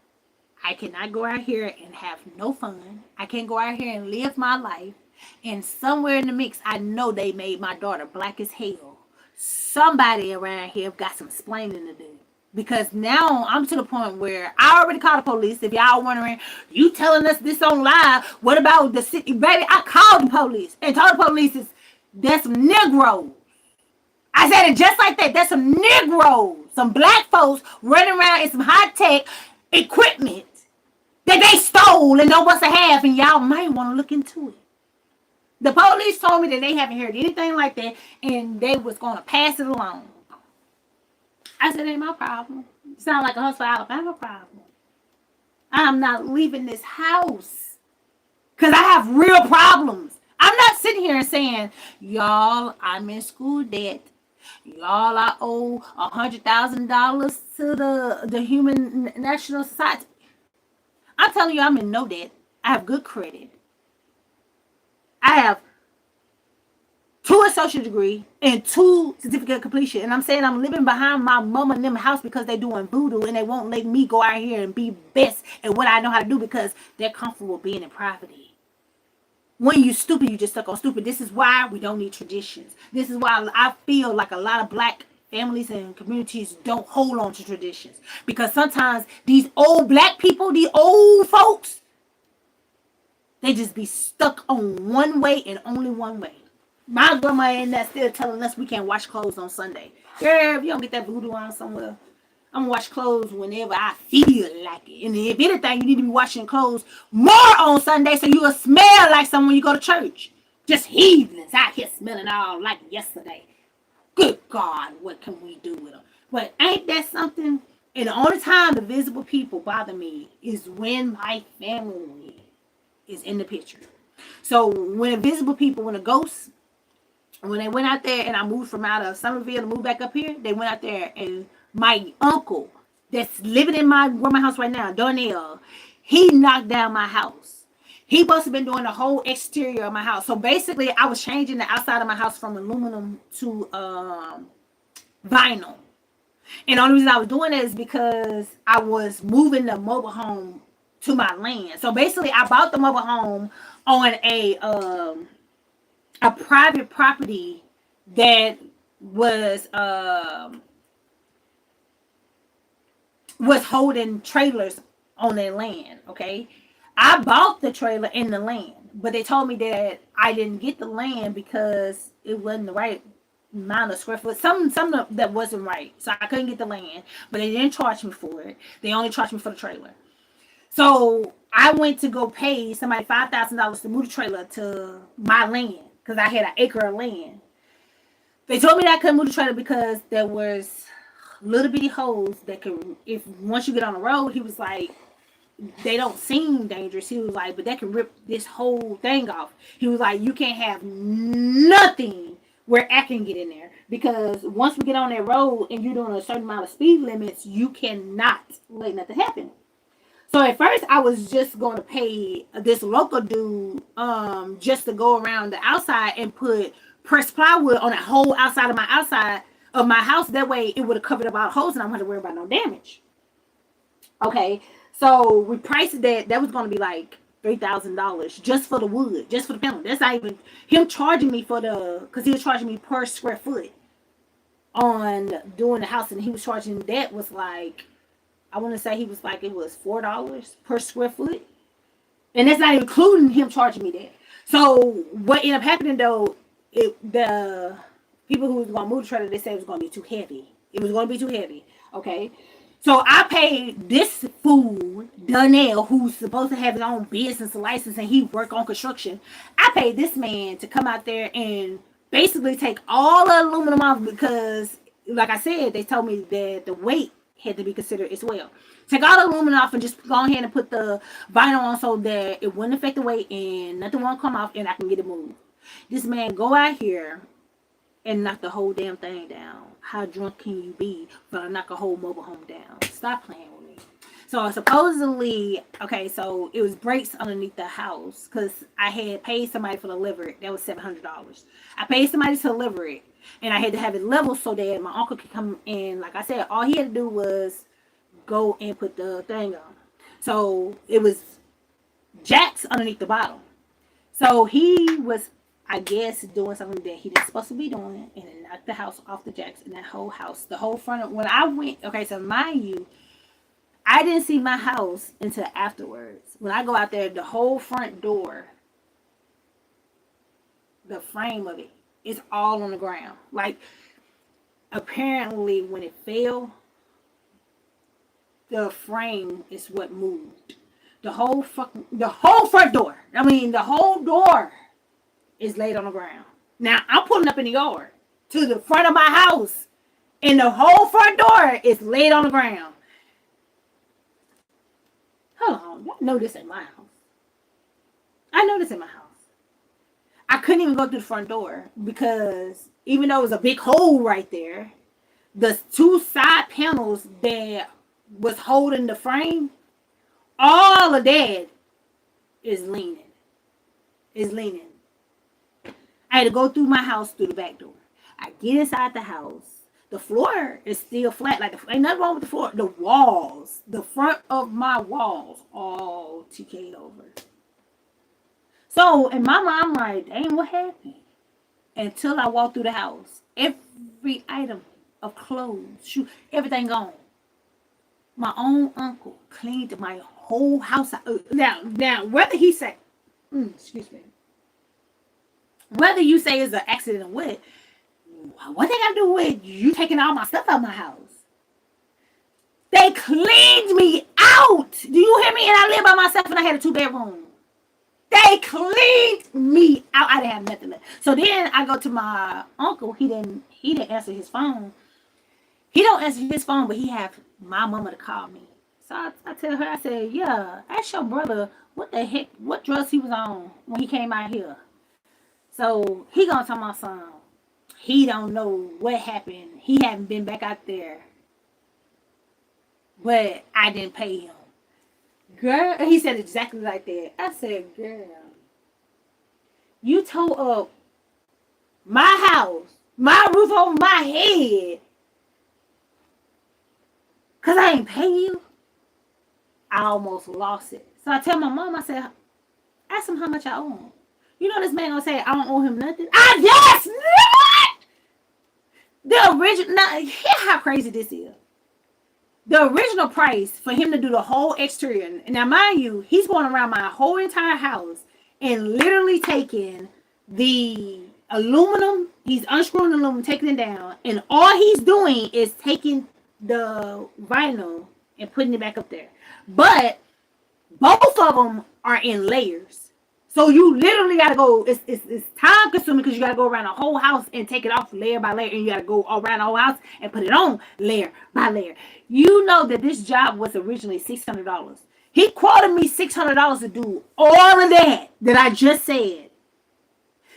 I cannot go out here and have no fun. I can't go out here and live my life. And somewhere in the mix, I know they made my daughter black as hell. Somebody around here got some explaining to do. Because now I'm to the point where I already called the police. If y'all wondering, you telling us this on live, what about the city? Baby, I called the police and told the police there's some Negroes. I said it just like that. There's some Negroes, some black folks running around in some high-tech equipment that they stole and know what's a half, and y'all might want to look into it. The police told me that they haven't heard anything like that, and they was going to pass it along. I said, ain't my problem. Sound like a Hustle Alabama problem. I'm not leaving this house because I have real problems. I'm not sitting here and saying, y'all, I'm in school debt. Y'all, I owe $100,000 to the Human National Society. I'm telling you, I'm in no debt. I have good credit. I have 2 associate degree and 2 certificate of completion. And I'm saying I'm living behind my mama and them house because they doing voodoo and they won't let me go out here and be best at what I know how to do because they're comfortable being in poverty. When you stupid, you just stuck on stupid. This is why we don't need traditions. This is why I feel like a lot of black families and communities don't hold on to traditions. Because sometimes these old black people, these old folks, they just be stuck on one way and only one way. My grandma ain't that still telling us we can't wash clothes on Sunday. Girl, if you don't get that voodoo on somewhere, I'm gonna wash clothes whenever I feel like it. And if anything, you need to be washing clothes more on Sunday so you will smell like someone you go to church. Just heathens out here smelling all like yesterday. Good God, what can we do with them? But ain't that something? And the only time the visible people bother me is when my family is in the picture. So when invisible people, when a ghost, when they went out there and I moved from out of Somerville to move back up here, they went out there and my uncle that's living in my grandma's house right now, Darnell, he knocked down my house. He must have been doing the whole exterior of my house. So basically, I was changing the outside of my house from aluminum to vinyl. And the only reason I was doing that is because I was moving the mobile home to my land. So basically, I bought the mobile home on a private property that was was holding trailers on their land. Okay, I bought the trailer in the land, but they told me that I didn't get the land because it wasn't the right amount of square foot. Some that wasn't right, so I couldn't get the land. But they didn't charge me for it. They only charged me for the trailer. So I went to go pay somebody $5,000 to move the trailer to my land because I had an acre of land. They told me that I couldn't move the trailer because there was little bitty holes that could, if once you get on the road, he was like, they don't seem dangerous. He was like, but that can rip this whole thing off. He was like, you can't have nothing where I can get in there because once we get on that road and you're doing a certain amount of speed limits, you cannot let nothing happen. So at first I was just going to pay this local dude just to go around the outside and put pressed plywood on the whole outside of my house. That way it would have covered up all the holes and I don't have to worry about no damage. Okay, so we priced that. That was going to be like $3,000 just for the wood, just for the panel. That's not even him charging me for because he was charging me per square foot on doing the house, and he was charging that was like, I want to say he was like, it was $4 per square foot, and that's not including him charging me that. So what ended up happening though, the people who was going to move the trailer, they said it was going to be too heavy. It was going to be too heavy. Okay. So I paid this fool, Donnell, who's supposed to have his own business license and he work on construction. I paid this man to come out there and basically take all the aluminum off because, like I said, they told me that the weight had to be considered as well. Take all the aluminum off and just go ahead and put the vinyl on so that it wouldn't affect the weight and nothing won't come off and I can get it moved. This man go out here and knock the whole damn thing down. How drunk can you be for to knock a whole mobile home down? Stop playing with me. So supposedly, okay, so it was breaks underneath the house because I had paid somebody for the deliver it. That was $700. I paid somebody to deliver it, and I had to have it level so that my uncle could come in. Like I said, all he had to do was go and put the thing on. So it was jacks underneath the bottom. So he was, I guess, doing something that he didn't supposed to be doing, and it knocked the house off the jacks and that whole house, the whole front of, when I went, okay, so mind you, I didn't see my house until afterwards. When I go out there, the whole front door, the frame of it, is all on the ground. Like, apparently when it fell, the frame is what moved. The whole front door, I mean, the whole door is laid on the ground. Now I'm pulling up in the yard to the front of my house, and the whole front door is laid on the ground. Hold on, y'all know this in my house. I know this in my house. I couldn't even go through the front door because even though it was a big hole right there, the two side panels that was holding the frame, all of that is leaning. Is leaning. I had to go through my house through the back door. I get inside the house. The floor is still flat. Like, ain't nothing wrong with the floor. The walls, the front of my walls, all TK'd over. So in my mind, I'm like, dang, what happened? Until I walked through the house, every item of clothes, shoes, everything gone. My own uncle cleaned my whole house out. Now, whether he said, excuse me, whether you say it's an accident or what they got to do with you taking all my stuff out of my house? They cleaned me out. Do you hear me? And I live by myself and I had a 2-bedroom. They cleaned me out. I didn't have nothing left. So then I go to my uncle. He didn't answer his phone. He don't answer his phone, but he have my mama to call me. So I tell her, I said, yeah, ask your brother what the heck, what drugs he was on when he came out here. So he gonna tell my son, he don't know what happened. He haven't been back out there. But I didn't pay him. Girl, he said exactly like that. I said, girl, you tore up my house, my roof over my head, because I ain't pay you. I almost lost it. So I tell my mom, I said, ask him how much I owe him. You know this man gonna say I don't owe him nothing. Ah, yes! The original. Now, hear how crazy this is. The original price for him to do the whole exterior. Now, mind you, he's going around my whole entire house and literally taking the aluminum. He's unscrewing the aluminum, taking it down, and all he's doing is taking the vinyl and putting it back up there. But both of them are in layers. So you literally gotta go. It's time consuming because you gotta go around the whole house and take it off layer by layer, and you gotta go around the whole house and put it on layer by layer. You know that this job was originally $600. He quoted me $600 to do all of that I just said.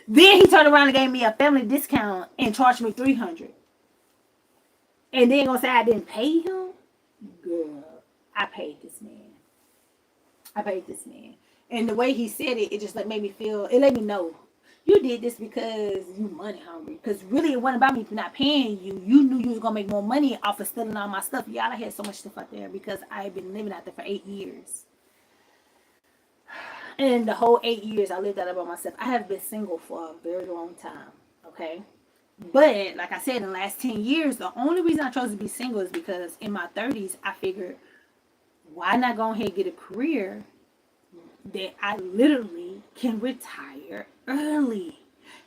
Then he turned around and gave me a family discount and charged me $300. And then gonna say I didn't pay him? Girl, I paid this man. I paid this man. And the way he said it, it just like made me feel, it let me know you did this because you money hungry. Because really it wasn't about me not paying you. You knew you was going to make more money off of stealing all my stuff. Y'all, I had so much stuff out there because I've been living out there for 8 years. And the whole 8 years I lived out there by myself. I have been single for a very long time. Okay. But like I said, in the last 10 years, the only reason I chose to be single is because in my 30s, I figured, why not go ahead and get a career that I literally can retire early?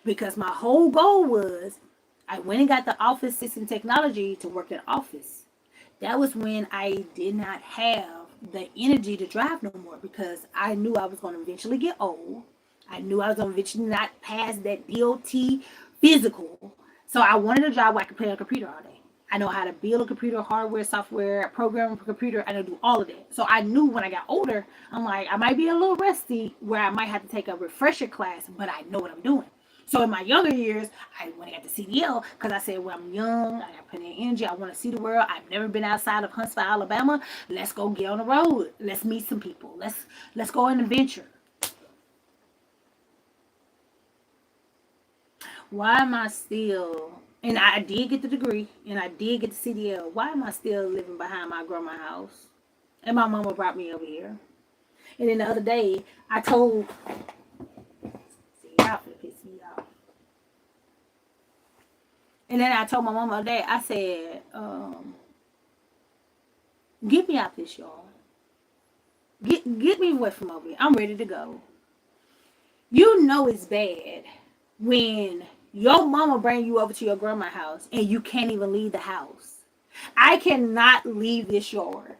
Because my whole goal was, I went and got the office system technology to work in office. That was when I did not have the energy to drive no more because I knew I was going to eventually get old. I knew I was going to eventually not pass that DOT physical. So I wanted a job where I could play on a computer all day. I know how to build a computer, hardware, software, program a computer. I know do all of that. So I knew when I got older, I'm like, I might be a little rusty where I might have to take a refresher class, but I know what I'm doing. So in my younger years, I went and got the CDL because I said, well, I'm young. I got plenty of energy. I want to see the world. I've never been outside of Huntsville, Alabama. Let's go get on the road. Let's meet some people. Let's go on an adventure. Why am I still, and I did get the degree, and I did get the CDL. Why am I still living behind my grandma's house? And my mama brought me over here. And then the other day, I told, see, y'all finna piss me off. And then I told my mama the other day, I said, get me out this yard. Get me away from over here. I'm ready to go. You know it's bad when your mama bring you over to your grandma's house and you can't even leave the house. I cannot leave this yard.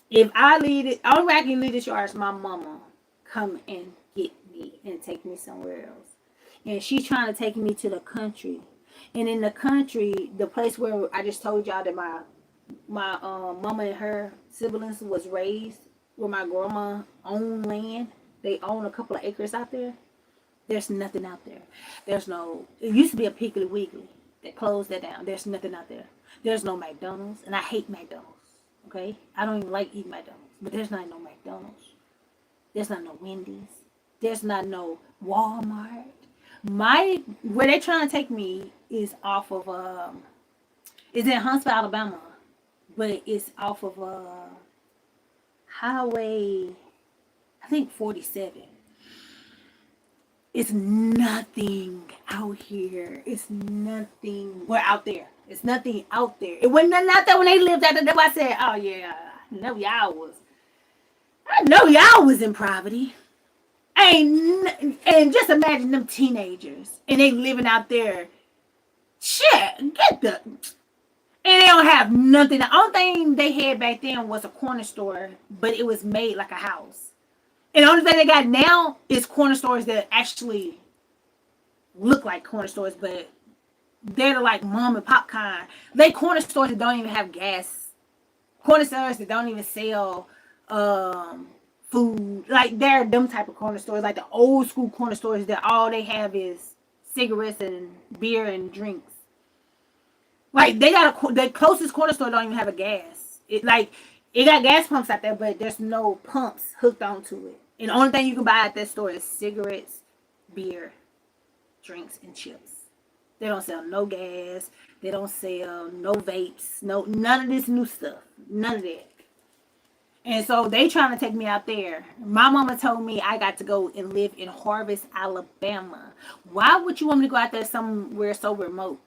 If I leave it, only way I can leave this yard is my mama come and get me and take me somewhere else. And she's trying to take me to the country. And in the country, the place where I just told y'all that my mama and her siblings was raised, where my grandma owned land. They own a couple of acres out there. There's nothing out there. There's no, it used to be a Piggly Wiggly. They closed that down. There's nothing out there. There's no McDonald's, and I hate McDonald's. Okay? I don't even like eating McDonald's, but there's not no McDonald's. There's not no Wendy's. There's not no Walmart. Where they're trying to take me is off of, it's in Huntsville, Alabama, but it's off of, Highway, I think 47. It's nothing out here. It's nothing. We're out there. It's nothing out there. It wasn't nothing out there when they lived out there. That's why I said, oh yeah, I know y'all was in poverty. And just imagine them teenagers and they living out there. Shit, and they don't have nothing. The only thing they had back then was a corner store, but it was made like a house. And the only thing they got now is corner stores that actually look like corner stores, but they're like mom and pop kind. They corner stores that don't even have gas. Corner stores that don't even sell food. Like they're them type of corner stores, like the old school corner stores that all they have is cigarettes and beer and drinks. Like they got the closest corner store don't even have a gas. It got gas pumps out there, but there's no pumps hooked onto it. And the only thing you can buy at that store is cigarettes, beer, drinks, and chips. They don't sell no gas. They don't sell no vapes. None of this new stuff. None of that. And so they trying to take me out there. My mama told me I got to go and live in Harvest, Alabama. Why would you want me to go out there somewhere so remote?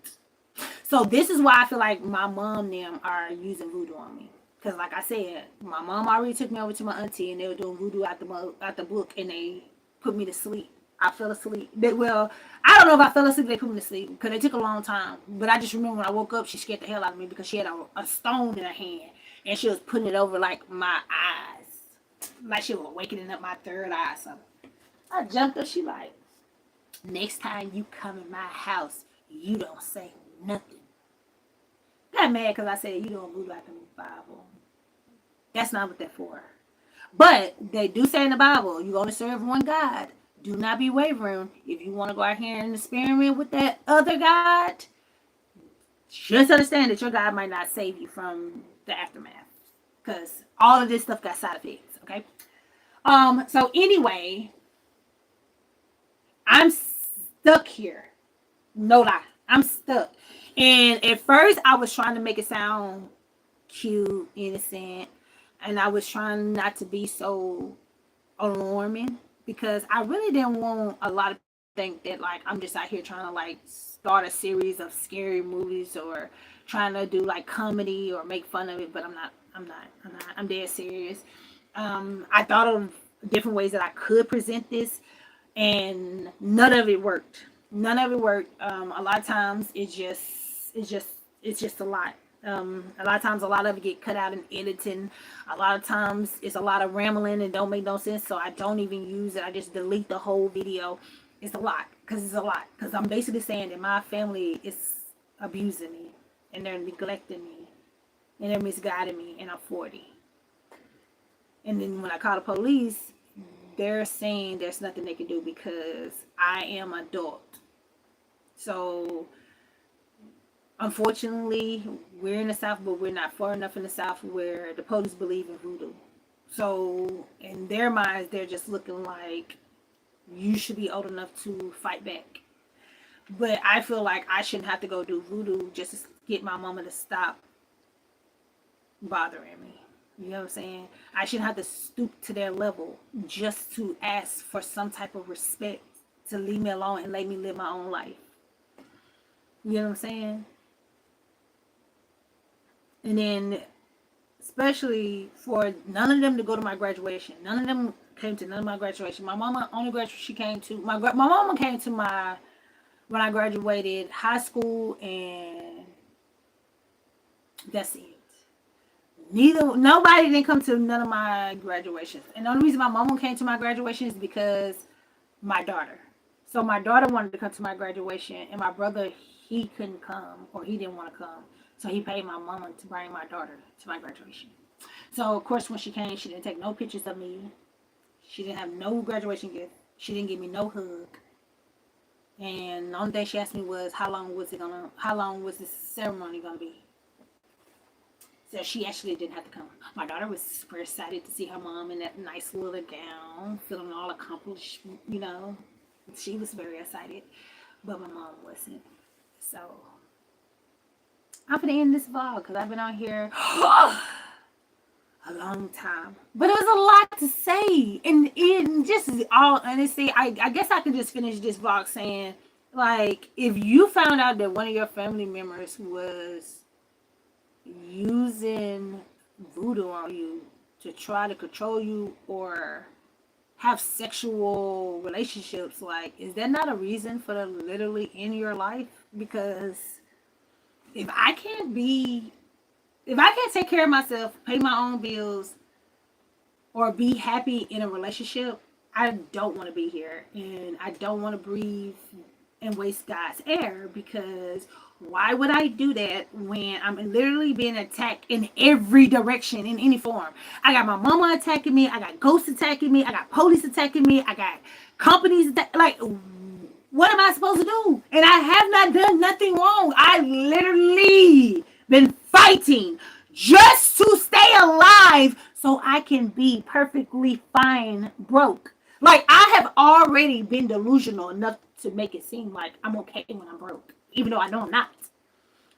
So this is why I feel like my mom and them are using voodoo on me. Cause like I said, my mom already took me over to my auntie and they were doing voodoo out the book and they put me to sleep. I fell asleep. Well, I don't know if I fell asleep. They put me to sleep because it took a long time. But I just remember when I woke up, she scared the hell out of me because she had a stone in her hand and she was putting it over like my eyes, like she was awakening up my third eye. So I jumped up. She like, next time you come in my house, you don't say nothing. Got mad because I said you don't move like in the Bible. That's not what they're for. But they do say in the Bible, you only serve one God. Do not be wavering. If you want to go out here and experiment with that other God, just understand that your God might not save you from the aftermath. Because all of this stuff got side effects, okay? So anyway, I'm stuck here. No lie. I'm stuck. And at first I was trying to make it sound cute, innocent, and I was trying not to be so alarming because I really didn't want a lot of people to think that like I'm just out here trying to like start a series of scary movies or trying to do like comedy or make fun of it, but I'm not. I'm dead serious. I thought of different ways that I could present this, and none of it worked. None of it worked. A lot of times it's just a lot. A lot of times a lot of it get cut out in editing. A lot of times it's a lot of rambling and don't make no sense, so I don't even use it. I just delete the whole video. It's a lot because it's a lot because I'm basically saying that my family is abusing me and they're neglecting me and they're misguiding me and I'm 40. And then when I call the police, they're saying there's nothing they can do because I am adult. So unfortunately, we're in the South, but we're not far enough in the South where the police believe in voodoo. So in their minds, they're just looking like you should be old enough to fight back. But I feel like I shouldn't have to go do voodoo just to get my mama to stop bothering me. You know what I'm saying? I shouldn't have to stoop to their level just to ask for some type of respect to leave me alone and let me live my own life. You know what I'm saying? And then, especially for none of them to go to my graduation. None of them came to none of my graduation. My mama only graduated. She came to my mama came to my when I graduated high school, and that's it. Nobody didn't come to none of my graduations. And the only reason my mama came to my graduation is because my daughter. So my daughter wanted to come to my graduation, and my brother, he couldn't come or he didn't want to come. So he paid my mama to bring my daughter to my graduation. So of course when she came, she didn't take no pictures of me. She didn't have no graduation gift. She didn't give me no hug. And the only thing she asked me was how long was this ceremony gonna be? So she actually didn't have to come. My daughter was super excited to see her mom in that nice little gown, feeling all accomplished, you know. She was very excited, but my mom wasn't. So I'm gonna end this vlog because I've been on here a long time. But it was a lot to say. And just all honesty, I guess I can just finish this vlog saying, like, if you found out that one of your family members was using voodoo on you to try to control you or have sexual relationships, like, is that not a reason for them to literally end your life? Because if I can't take care of myself, pay my own bills, or be happy in a relationship, I don't want to be here. And I don't want to breathe and waste God's air, because why would I do that when I'm literally being attacked in every direction, in any form? I got my mama attacking me. I got ghosts attacking me. I got police attacking me. I got companies like, what am I supposed to do? And I have not done nothing wrong. I literally been fighting just to stay alive so I can be perfectly fine broke. Like, I have already been delusional enough to make it seem like I'm okay when I'm broke, even though I know I'm not.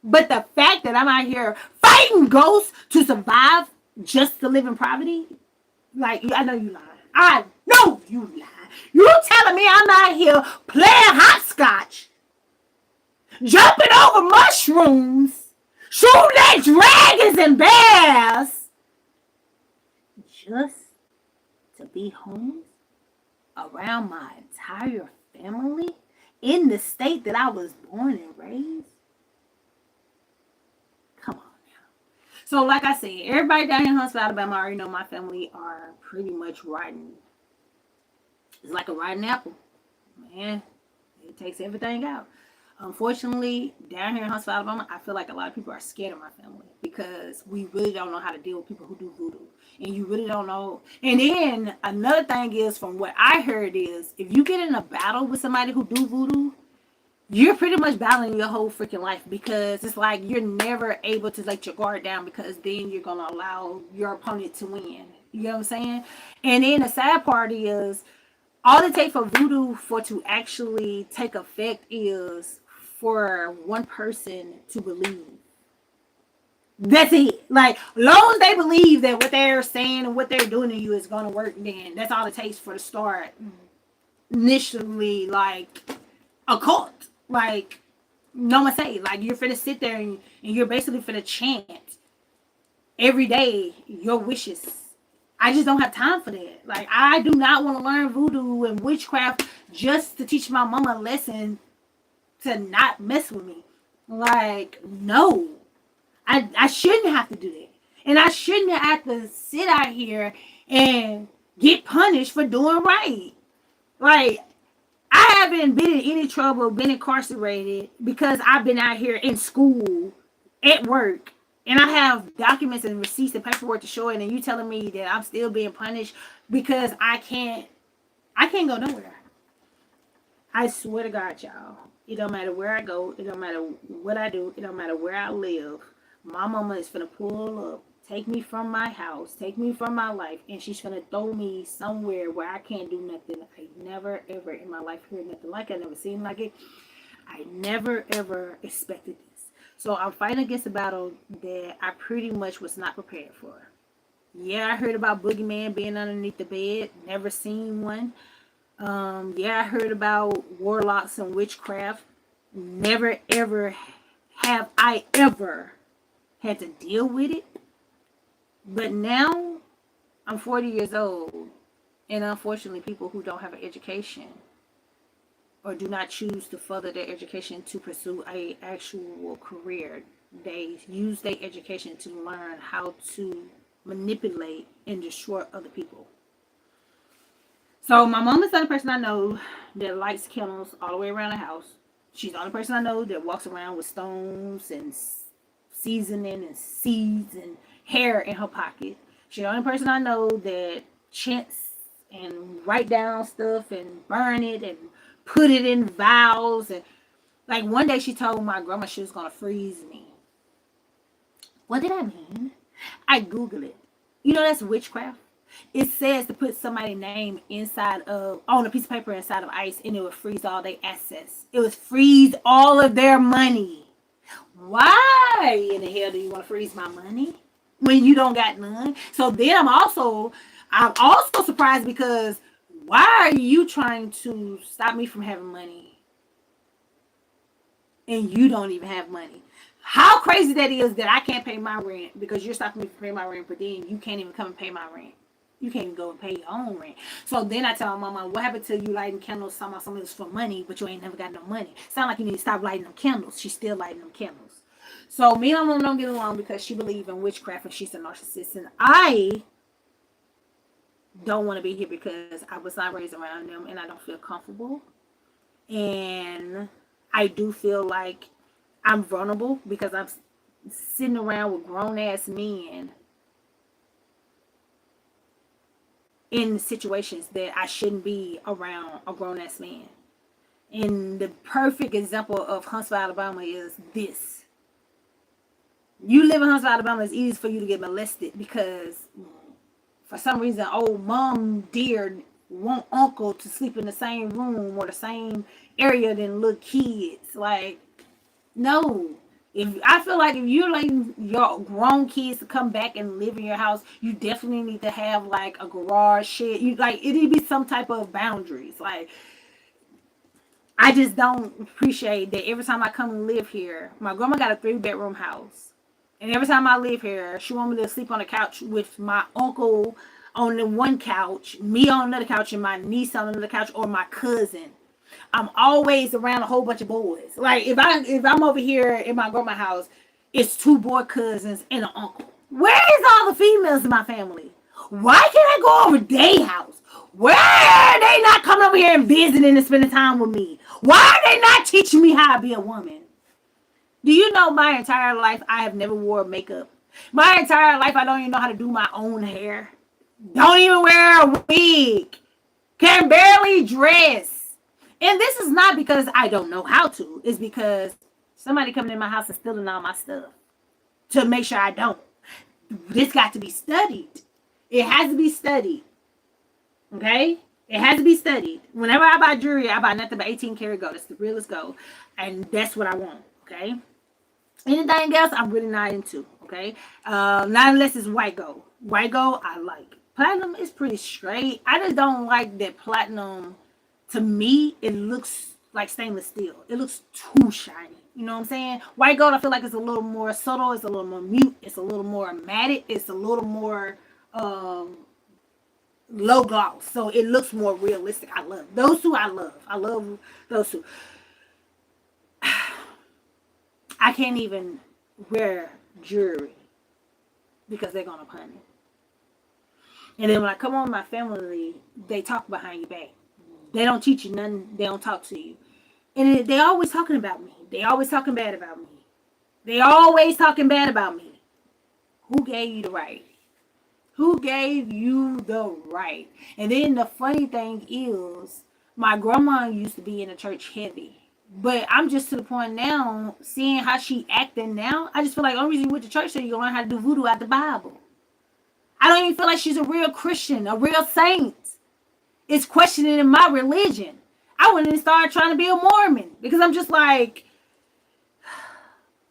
But the fact that I'm out here fighting ghosts to survive, just to live in poverty? Like, I know you lying. I know you lying. You telling me I'm out here playing hopscotch, jumping over mushrooms, shooting at dragons and bears, just to be home around my entire family in the state that I was born and raised? Come on now. So, like I said, everybody down here in Huntsville, Alabama already know my family are pretty much rotten. It's like a rotten apple. Man, it takes everything out. Unfortunately, down here in Huntsville, Alabama, I feel like a lot of people are scared of my family because we really don't know how to deal with people who do voodoo. And you really don't know. And then another thing is, from what I heard, is if you get in a battle with somebody who do voodoo, you're pretty much battling your whole freaking life, because it's like you're never able to let your guard down, because then you're going to allow your opponent to win. You know what I'm saying? And then the sad part is, all it takes for voodoo for to actually take effect is for one person to believe. That's it. Like, long as they believe that what they're saying and what they're doing to you is going to work, then that's all it takes for the start. Initially, like a cult. Like, no one say, like, you're finna sit there and you're basically finna chant every day your wishes. I just don't have time for that. Like, I do not want to learn voodoo and witchcraft just to teach my mama a lesson to not mess with me. Like, no. I shouldn't have to do that. And I shouldn't have to sit out here and get punished for doing right. Like, I haven't been in any trouble, been incarcerated, because I've been out here in school, at work, and I have documents and receipts and paperwork to show it, and you telling me that I'm still being punished because I can't go nowhere. I swear to God, y'all. It don't matter where I go. It don't matter what I do. It don't matter where I live. My mama is finna pull up, take me from my house, take me from my life, and she's finna throw me somewhere where I can't do nothing. I never, ever in my life heard nothing like it. I never seen like it. I never, ever expected this. So I'm fighting against a battle that I pretty much was not prepared for. Yeah, I heard about boogeyman being underneath the bed. Never seen one. Yeah, I heard about warlocks and witchcraft. Never, ever have I ever had to deal with it. But now I'm 40 years old, and unfortunately, people who don't have an education or do not choose to further their education to pursue a actual career, they use their education to learn how to manipulate and destroy other people. So my mom is the only person I know that lights candles all the way around the house. She's the only person I know that walks around with stones and seasoning and seeds and hair in her pocket. She's the only person I know that chants and write down stuff and burn it and put it in vials. And like, one day she told my grandma she was gonna freeze me. What did that mean? I Googled it. You know that's witchcraft. It says to put somebody's name inside of, on a piece of paper inside of ice, and it would freeze all their assets. It would freeze all of their money. Why in the hell do you want to freeze my money when you don't got none? So then I'm also surprised, because why are you trying to stop me from having money and you don't even have money? How crazy that is that I can't pay my rent because you're stopping me from paying my rent, but then you can't even come and pay my rent. You can't even go and pay your own rent. So then I tell my mama, what happened to you lighting candles, talking about something that's for money, but you ain't never got no money? Sound like you need to stop lighting them candles. She's still lighting them candles. So me and my mom don't get along because she believes in witchcraft and she's a narcissist. And I don't want to be here because I was not raised around them and I don't feel comfortable. And I do feel like I'm vulnerable because I'm sitting around with grown ass men in situations that I shouldn't be around a grown ass man. And the perfect example of Huntsville, Alabama is this. You live in Huntsville, Alabama, it's easy for you to get molested because for some reason old mom dear want uncle to sleep in the same room or the same area than little kids. Like, no. If I feel like if you're letting your grown kids to come back and live in your house, you definitely need to have like a garage shed. You like it need to be some type of boundaries. Like I just don't appreciate that every time I come and live here, my grandma got a 3-bedroom house. And every time I live here, she want me to sleep on the couch with my uncle on the one couch, me on another couch, and my niece on another couch, or my cousin. I'm always around a whole bunch of boys. Like if I'm over here in my grandma's house, it's 2 boy cousins and an uncle. Where is all the females in my family? Why can't I go over their house? Where are they not coming over here and visiting and spending time with me? Why are they not teaching me how to be a woman? Do you know my entire life I have never wore makeup? My entire life I don't even know how to do my own hair. Don't even wear a wig. Can barely dress. And this is not because I don't know how to. It's because somebody coming in my house and stealing all my stuff to make sure I don't. This got to be studied. It has to be studied. Okay? It has to be studied. Whenever I buy jewelry, I buy nothing but 18 karat gold. That's the realest gold. And that's what I want. Okay? Anything else, I'm really not into. Okay? Not unless it's white gold. White gold, I like. Platinum is pretty straight. I just don't like that platinum. To me, it looks like stainless steel. It looks too shiny. You know what I'm saying? White gold, I feel like it's a little more subtle. It's a little more mute. It's a little more matte. It's a little more low gloss. So it looks more realistic. I love those two. I love those two. I can't even wear jewelry because they're going to punish me. And then when I come on my family, they talk behind your back. They don't teach you nothing. They don't talk to you. And they always talking about me. They always talking bad about me. They always talking bad about me. Who gave you the right? Who gave you the right? And then the funny thing is, my grandma used to be in the church heavy. But I'm just to the point now, seeing how she acting now, I just feel like the only reason you went to church so you can learn how to do voodoo out the Bible. I don't even feel like she's a real Christian, a real saint. It's questioning my religion. I wouldn't even start trying to be a Mormon because I'm just like,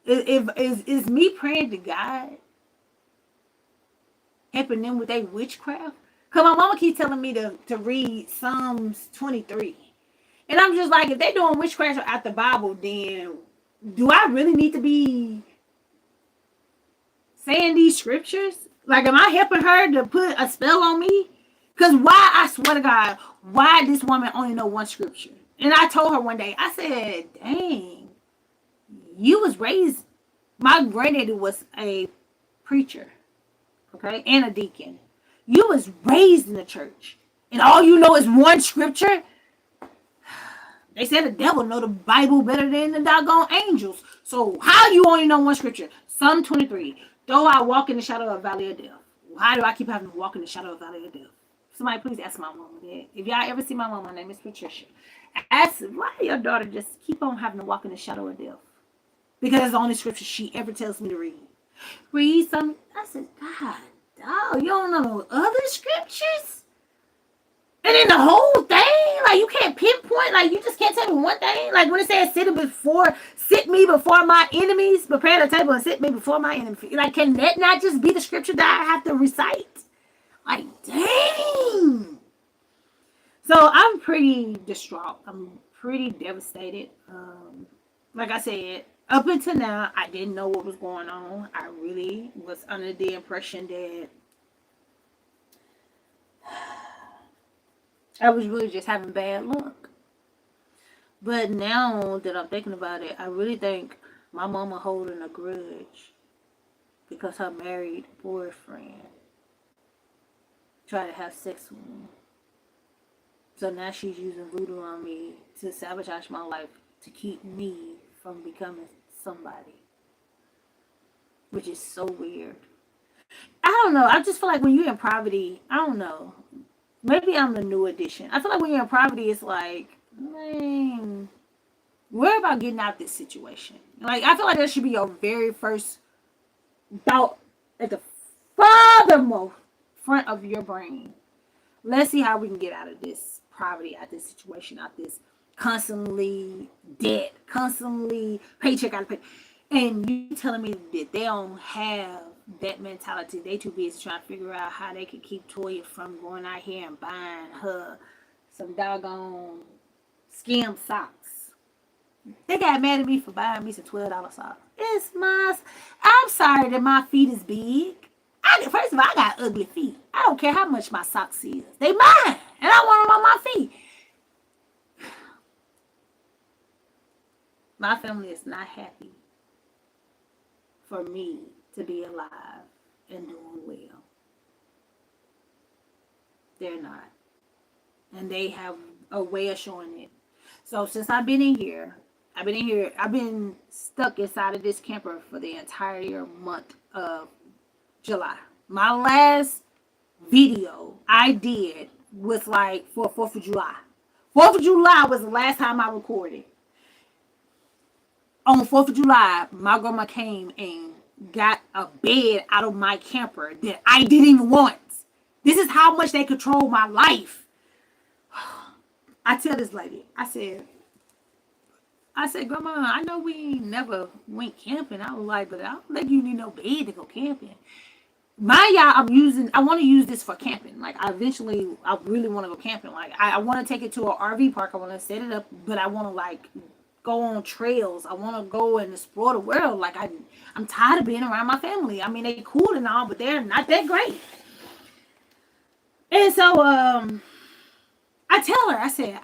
is me praying to God helping them with their witchcraft? Because my mama keeps telling me to read Psalms 23. And I'm just like, if they're doing witchcraft out the Bible, then do I really need to be saying these scriptures? Like, am I helping her to put a spell on me? Because why, I swear to God, why this woman only know one scripture? And I told her one day, I said, dang, you was raised, my granddaddy was a preacher, okay, and a deacon. You was raised in the church. And all you know is one scripture? They said the devil know the Bible better than the doggone angels. So how you only know one scripture? Psalm 23. Though I walk in the shadow of the valley of death. Why do I keep having to walk in the shadow of the valley of death? Somebody please ask my mama that. If y'all ever see my mama, my name is Patricia. Ask why your daughter just keep on having to walk in the shadow of death. Because it's the only scripture she ever tells me to read. Read something. I said, God, dog, you don't know no other scriptures? And then the whole thing, like you can't pinpoint, like you just can't tell me one thing. Like when it says sit me before my enemies, prepare the table and sit me before my enemies. Like, can that not just be the scripture that I have to recite? Like, dang. So I'm pretty distraught. I'm pretty devastated. Like I said, up until now, I didn't know what was going on. I really was under the impression that I was really just having bad luck. But now that I'm thinking about it, I really think my mama holding a grudge because her married boyfriend tried to have sex with me. So now she's using voodoo on me to sabotage my life to keep me from becoming somebody. Which is so weird. I don't know. I just feel like when you're in poverty, I don't know. Maybe I'm the new edition. I feel like when you're in poverty, it's like, man, worry about getting out this situation. Like, I feel like that should be your very first thought at the farthermost front of your brain. Let's see how we can get out of this poverty, out of this situation, out of this constantly debt, constantly paycheck out of pay. And you telling me that they don't have that mentality? They too busy trying to figure out how they can keep Toya from going out here and buying her some doggone skim socks. They got mad at me for buying me some $12 socks. It's my. I'm sorry that my feet is big. First of all, I got ugly feet. I don't care how much my socks is. They mine, and I want them on my feet. My family is not happy for me to be alive and doing well. They're not. And they have a way of showing it. So since I've been stuck inside of this camper for the entire month of July. My last video I did was like for 4th of July. 4th of July was the last time I recorded. On 4th of July, my grandma came and got a bed out of my camper that I didn't even want. This is how much they control my life. I tell this lady, I said, Grandma, I know we never went camping. I was like, but I don't think you need no bed to go camping. I want to use this for camping. Like, I really want to go camping. Like, I want to take it to an RV park. I want to set it up, but I want to, like, go on trails. I want to go and explore the world. Like, I'm tired of being around my family. I mean, they cool and all, but they're not that great. And so, I tell her, I said,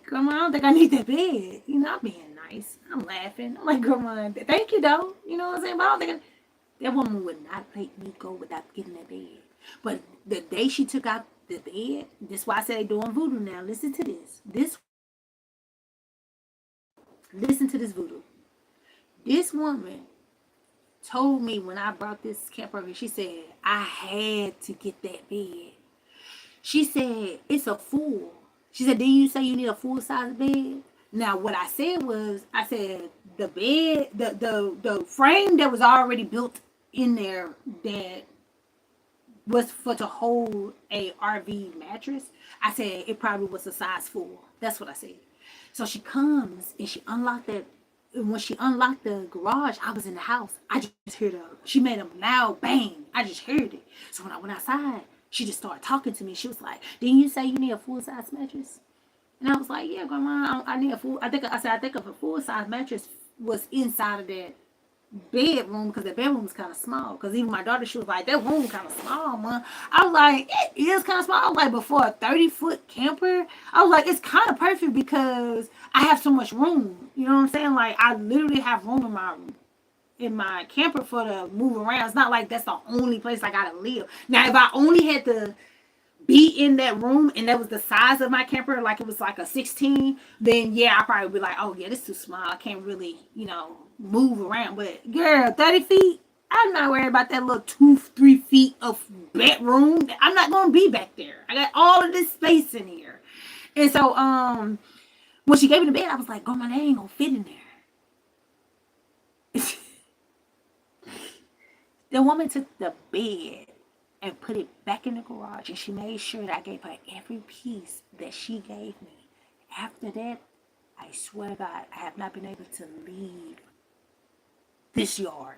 Grandma, I don't think I need that bed. You know, I'm being nice. I'm laughing. I'm like, Grandma, thank you, though. You know what I'm saying? But I don't think that woman would not let me go without getting that bed. But the day she took out the bed, that's why I said they doing voodoo now. Listen to this. Listen to this voodoo. This woman told me when I brought this camper over, she said, I had to get that bed. She said, it's a full. She said, didn't you say you need a full size bed? Now, what I said was, I said, the bed, the frame that was already built in there that was for to hold a RV mattress, I said, it probably was a size 4. That's what I said. So she comes and she unlocked that. And when she unlocked the garage, I was in the house. I just heard she made a loud bang. I just heard it. So when I went outside, she just started talking to me. She was like, didn't you say you need a full-size mattress? And I was like, yeah, Grandma, I need a full. I think if a full-size mattress was inside of that bedroom, because the bedroom was kind of small. Because even my daughter, she was like, that room kind of small, man. I was like, it is kind of small. I was like, but for a 30-foot camper, I was like, it's kind of perfect because I have so much room. You know what I'm saying? Like, I literally have room in my camper for to move around. It's not like that's the only place I gotta live. Now, if I only had to be in that room and that was the size of my camper, like it was like a 16, then yeah, I probably would be like, oh yeah, this is too small. I can't really, move around. But girl, 30 feet, I'm not worried about that little 2-3 feet of bedroom. I'm not gonna be back there. I got all of this space in here. And so when she gave me the bed, I was like, oh my, that ain't gonna fit in there. The woman took the bed and put it back in the garage, and she made sure that I gave her every piece that she gave me. After that, I swear to God, I have not been able to leave this yard.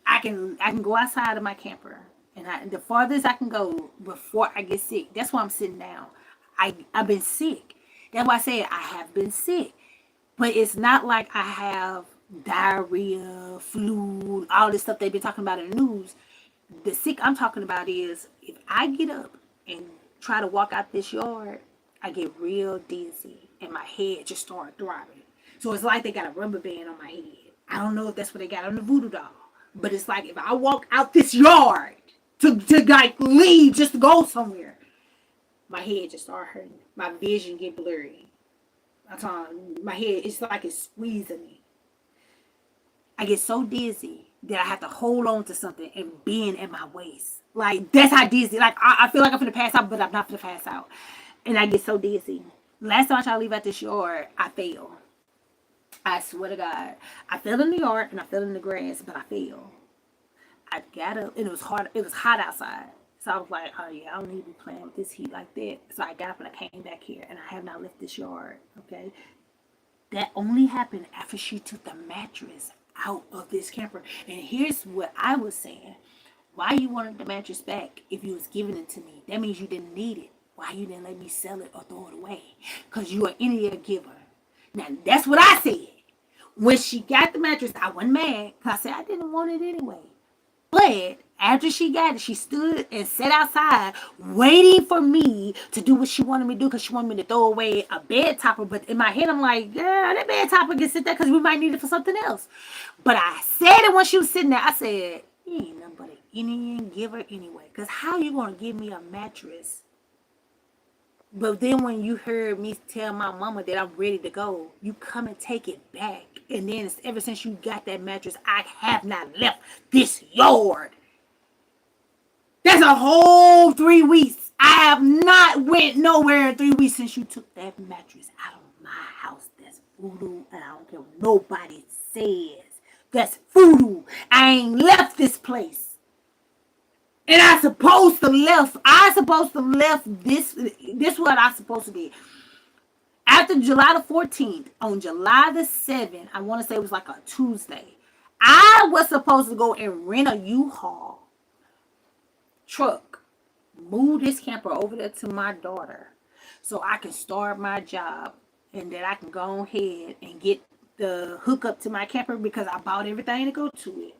I can go outside of my camper, and the farthest I can go before I get sick. That's why I'm sitting down. I've been sick. That's why I said I have been sick. But it's not like I have diarrhea, flu, all this stuff they've been talking about in the news. The sick I'm talking about is if I get up and try to walk out this yard, I get real dizzy and my head just starts throbbing. So it's like they got a rubber band on my head. I don't know if that's what they got on the voodoo doll, but it's like if I walk out this yard to like leave just to go somewhere, my head just start hurting. My vision get blurry. My head, it's like it's squeezing me. I get so dizzy that I have to hold on to something and bend at my waist. Like, that's how dizzy. Like, I feel like I'm finna pass out, but I'm not finna pass out. And I get so dizzy. Last time I tried to leave out this yard, I fell. I swear to God. I fell in the yard and I fell in the grass, but I fell. I got up and it was hard. It was hot outside. So I was like, oh yeah, I don't need to be playing with this heat like that. So I got up and I came back here and I have not left this yard. Okay. That only happened after she took the mattress out of this camper. And here's what I was saying. Why you wanted the mattress back if you was giving it to me? That means you didn't need it. Why you didn't let me sell it or throw it away? Because you are any giver. Now, that's what I said. When she got the mattress, I wasn't mad because I said I didn't want it anyway. But after she got it, she stood and sat outside waiting for me to do what she wanted me to do because she wanted me to throw away a bed topper. But in my head, I'm like, yeah, that bed topper can sit there because we might need it for something else. But I said it when she was sitting there. I said, you ain't nothing but an Indian giver anyway. Because how you going to give me a mattress? But then when you heard me tell my mama that I'm ready to go, you come and take it back. And then ever since you got that mattress, I have not left this yard. That's a whole 3 weeks. I have not went nowhere in 3 weeks since you took that mattress out of my house. That's voodoo, and I don't care what nobody says. That's voodoo. I ain't left this place. And I supposed to left this what I supposed to do. After July the 14th, on July the 7th, I want to say it was like a Tuesday, I was supposed to go and rent a U-Haul truck, move this camper over there to my daughter so I can start my job and that I can go ahead and get the hookup to my camper because I bought everything to go to it.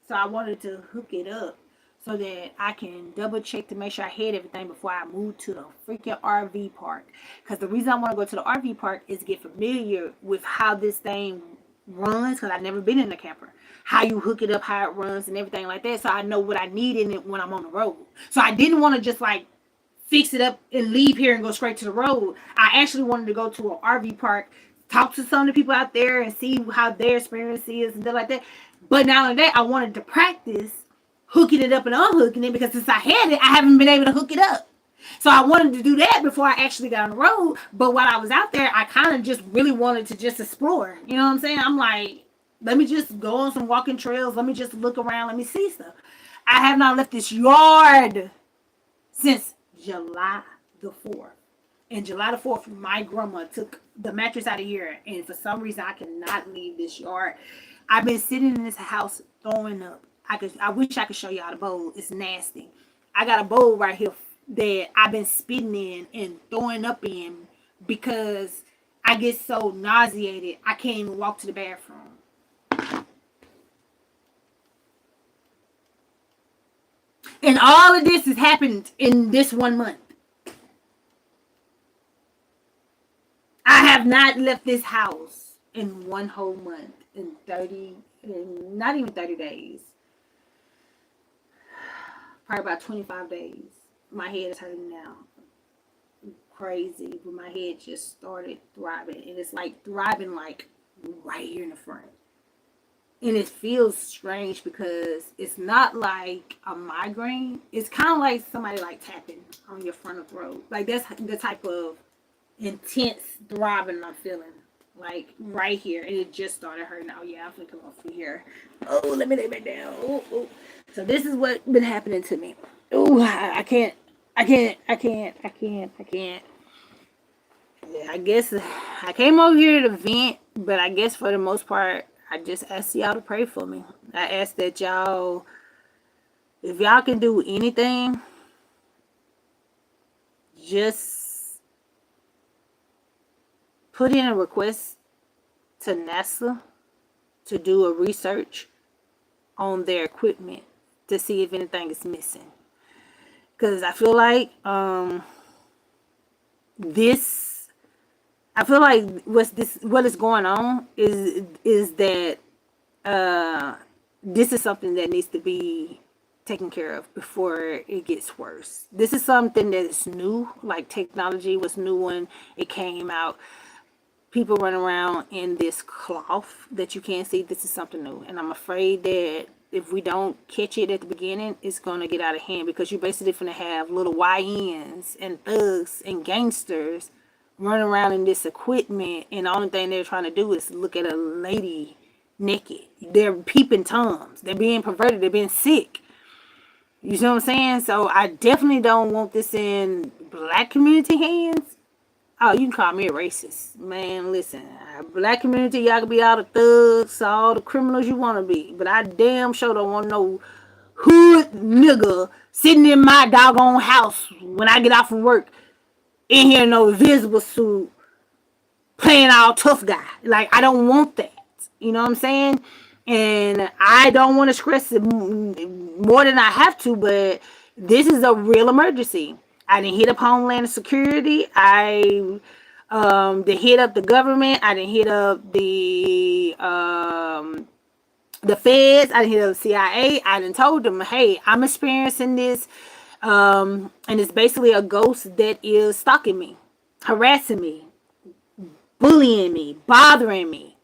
So I wanted to hook it up so that I can double check to make sure I had everything before I move to the freaking RV park. Because the reason I want to go to the RV park is to get familiar with how this thing runs, because I've never been in a camper. How you hook it up, how it runs, and everything like that. So I know what I need in it when I'm on the road. So I didn't want to just like fix it up and leave here and go straight to the road. I actually wanted to go to an RV park, talk to some of the people out there and see how their experience is and stuff like that. But not only that, I wanted to practice hooking it up and unhooking it because since I had it, I haven't been able to hook it up. So I wanted to do that before I actually got on the road. But while I was out there, I kind of just really wanted to just explore. You know what I'm saying? I'm like, let me just go on some walking trails. Let me just look around. Let me see stuff. I have not left this yard since July the 4th. And July the 4th, my grandma took the mattress out of here. And for some reason, I cannot leave this yard. I've been sitting in this house throwing up. I wish I could show y'all the bowl. It's nasty. I got a bowl right here that I've been spitting in and throwing up in because I get so nauseated I can't even walk to the bathroom. And all of this has happened in this 1 month. I have not left this house in one whole month, not even 30 days. Probably about 25 days. My head is hurting now. Crazy. But my head just started throbbing. And it's like throbbing like right here in the front. And it feels strange because it's not like a migraine. It's kind of like somebody like tapping on your frontal throat. Like that's the type of intense throbbing I'm feeling. Like right here. And it just started hurting. Oh yeah, I'm gonna come off here. Oh, let me lay back down. Oh. So this is what's been happening to me. Oh, I can't. Yeah, I guess I came over here to vent, but I guess for the most part, I just asked y'all to pray for me. I ask that y'all, if y'all can do anything, just put in a request to NASA to do a research on their equipment to see if anything is missing. Because I feel like what is going on is that this is something that needs to be taken care of before it gets worse. This is something that is new, like technology was new when it came out. People run around in this cloth that you can't see. This is something new, and I'm afraid that if we don't catch it at the beginning, it's going to get out of hand because you're basically going to have little YNs and thugs and gangsters running around in this equipment, and the only thing they're trying to do is look at a lady naked. They're peeping toms. They're being perverted. They're being sick. You see what I'm saying? So I definitely don't want this in black community hands. Oh, you can call me a racist. Man, listen. Black community, y'all can be all the thugs, all the criminals you want to be. But I damn sure don't want no hood nigga sitting in my doggone house when I get off from work in here in no visible suit playing all tough guy. Like, I don't want that. You know what I'm saying? And I don't want to stress it more than I have to, but this is a real emergency. I didn't hit up Homeland Security. I didn't hit up the government. I didn't hit up the feds. I didn't hit up the CIA. I didn't told them, hey, I'm experiencing this, and it's basically a ghost that is stalking me, harassing me, bullying me, bothering me.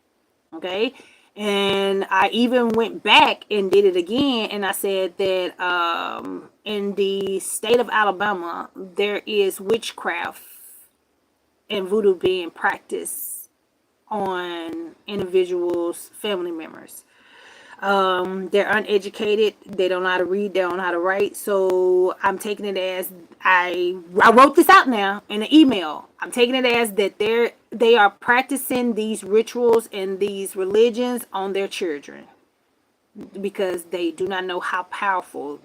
Okay. And I even went back and did it again. And I said that in the state of Alabama, there is witchcraft and voodoo being practiced on individuals, family members. They're uneducated. They don't know how to read. They don't know how to write. So I'm taking it as I wrote this out now in an email. I'm taking it as that they are practicing these rituals and these religions on their children because they do not know how powerful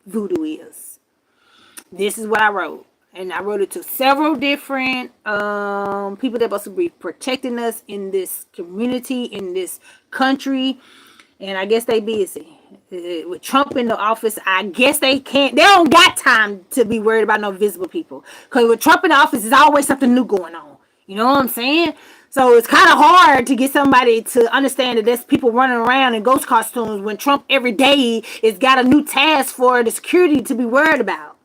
voodoo is. This is what I wrote. And I wrote it to several different people that are supposed to be protecting us in this community, in this country. And I guess they busy. With Trump in the office, I guess they don't got time to be worried about no visible people. Because with Trump in the office, there's always something new going on. You know what I'm saying? So it's kind of hard to get somebody to understand that there's people running around in ghost costumes when Trump every day has got a new task for the security to be worried about.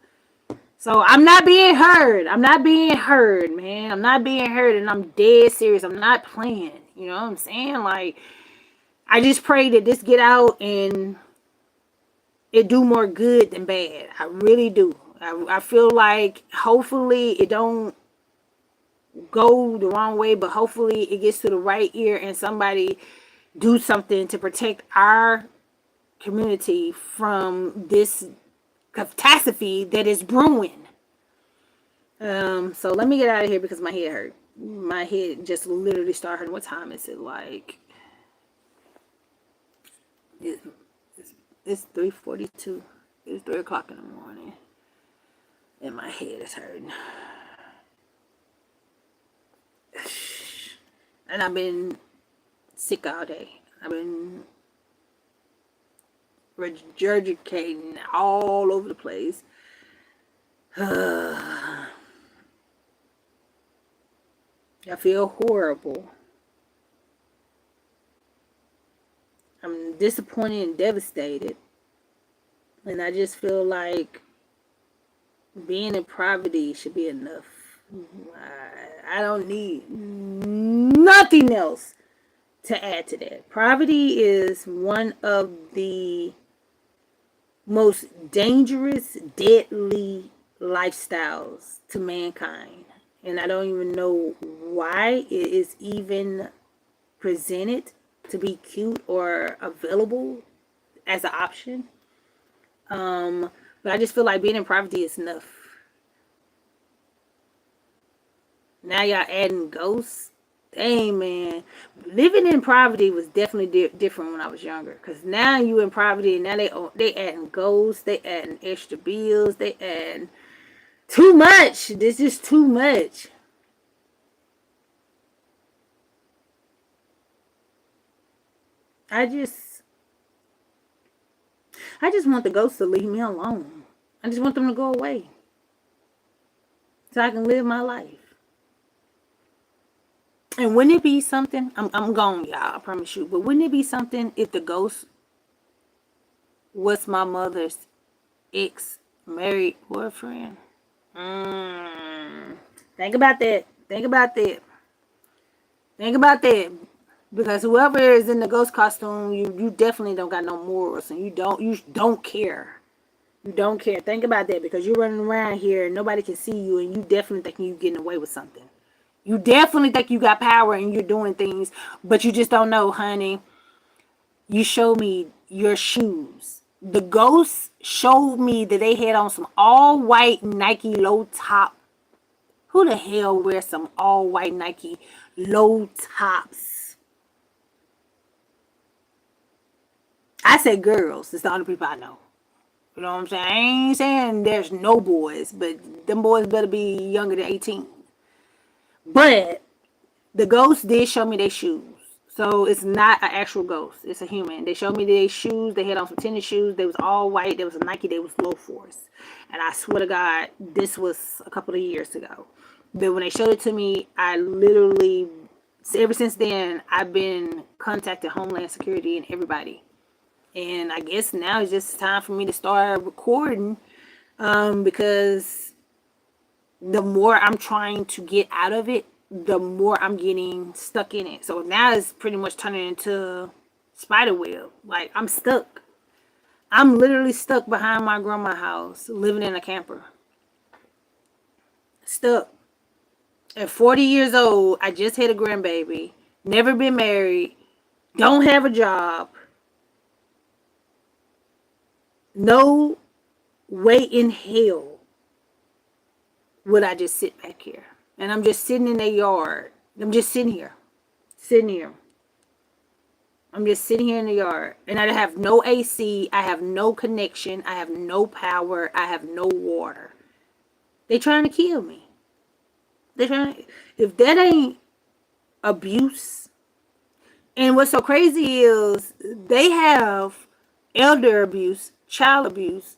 So I'm not being heard. I'm not being heard, man. I'm not being heard, and I'm dead serious. I'm not playing. You know what I'm saying? Like, I just pray that this get out and it do more good than bad. I really do. I feel like hopefully it don't go the wrong way, but hopefully it gets to the right ear and somebody do something to protect our community from this catastrophe that is brewing. So let me get out of here because my head hurt. My head just literally started hurting. What time is it? Like, it's 3:42. It's 3 o'clock in the morning. And my head is hurting. And I've been sick all day. I've been regurgitating all over the place. I feel horrible. I'm disappointed and devastated. And I just feel like being in poverty should be enough. I don't need nothing else to add to that. Poverty is one of the most dangerous, deadly lifestyles to mankind. And I don't even know why it is even presented to be cute or available as an option. But I just feel like being in poverty is enough. Now y'all adding ghosts. Dang, man. Living in poverty was definitely different when I was younger. Because now you in poverty and now they adding ghosts. They adding extra bills. They adding too much. This is too much. I just want the ghosts to leave me alone. I just want them to go away. So I can live my life. And wouldn't it be something? I'm gone, y'all. I promise you. But wouldn't it be something if the ghost was my mother's ex-married boyfriend? Think about that. Think about that. Think about that. Because whoever is in the ghost costume, you definitely don't got no morals, and you don't care. You don't care. Think about that, because you're running around here and nobody can see you, and you definitely think you're getting away with something. You definitely think you got power and you're doing things, but you just don't know, honey. You showed me your shoes. The ghosts showed me that they had on some all white Nike low top Who the hell wears some all white Nike low tops? I said girls. It's the only people I know. You know what I'm saying? I ain't saying there's no boys, but them boys better be younger than 18. But the ghost did show me their shoes. So it's not an actual ghost. It's a human. They showed me their shoes. They had on some tennis shoes. They was all white. There was a Nike. They was low force. And I swear to God, this was a couple of years ago. But when they showed it to me, I literally, ever since then, I've been contacting Homeland Security and everybody. And I guess now it's just time for me to start recording, because the more I'm trying to get out of it, the more I'm getting stuck in it. So now it's pretty much turning into spider web. Like, I'm stuck. I'm literally stuck behind my grandma's house, living in a camper. Stuck. At 40 years old, I just had a grandbaby, never been married, don't have a job. No way in hell would I just sit back here. And I'm just sitting in their yard. I'm just sitting here. Sitting here. I'm just sitting here in the yard. And I have no AC. I have no connection. I have no power. I have no water. They trying to kill me. They trying to, if that ain't abuse. And what's so crazy is they have elder abuse, child abuse.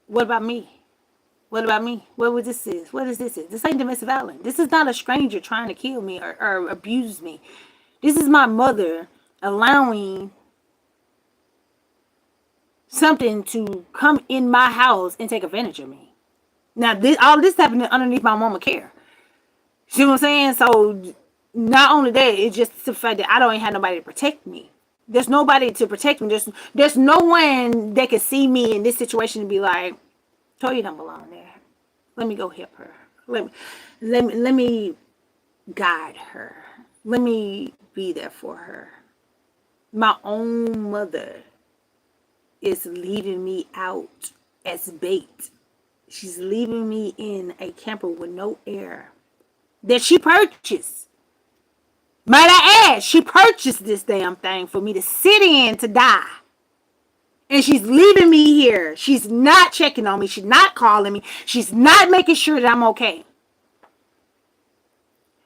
What about me? What about me? What was this is? What is this? This ain't domestic violence. This is not a stranger trying to kill me or abuse me. This is my mother allowing something to come in my house and take advantage of me. Now, all this happening underneath my mama care. See what I'm saying? So, not only that, it's just the fact that I don't have nobody to protect me. There's nobody to protect me. There's no one that can see me in this situation and be like, Torya don't belong there. Let me go help her. Let me guide her. Let me be there for her. My own mother is leaving me out as bait. She's leaving me in a camper with no air that she purchased. Might I add, she purchased this damn thing for me to sit in to die. And she's leaving me here. She's not checking on me. She's not calling me. She's not making sure that I'm okay.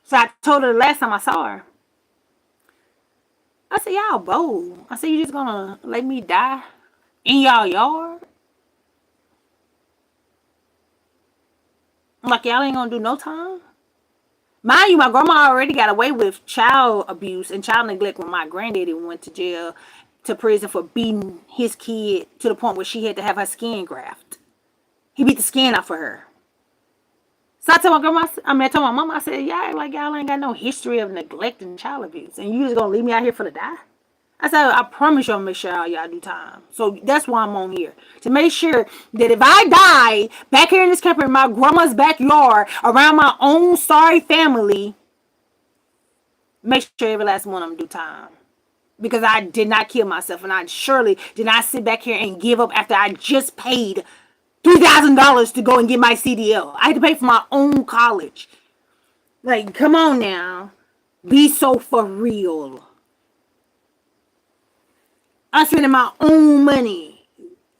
So I told her the last time I saw her, I said, y'all bold. I said, you just gonna let me die in y'all yard? Like, y'all ain't gonna do no time? Mind you, my grandma already got away with child abuse and child neglect when my granddaddy went to jail, to prison for beating his kid to the point where she had to have her skin grafted. He beat the skin off of her. So I told my grandma, I told my mama, I said, y'all like y'all ain't got no history of neglect and child abuse, and you just gonna leave me out here for the die? I said, I promise y'all make sure y'all do time. So that's why I'm on here. To make sure that if I die back here in this camper in my grandma's backyard around my own sorry family, make sure every last one of them do time. Because I did not kill myself, and I surely did not sit back here and give up after I just paid $3,000 to go and get my CDL. I had to pay for my own college. Like, come on now. Be so for real. I'm spending my own money.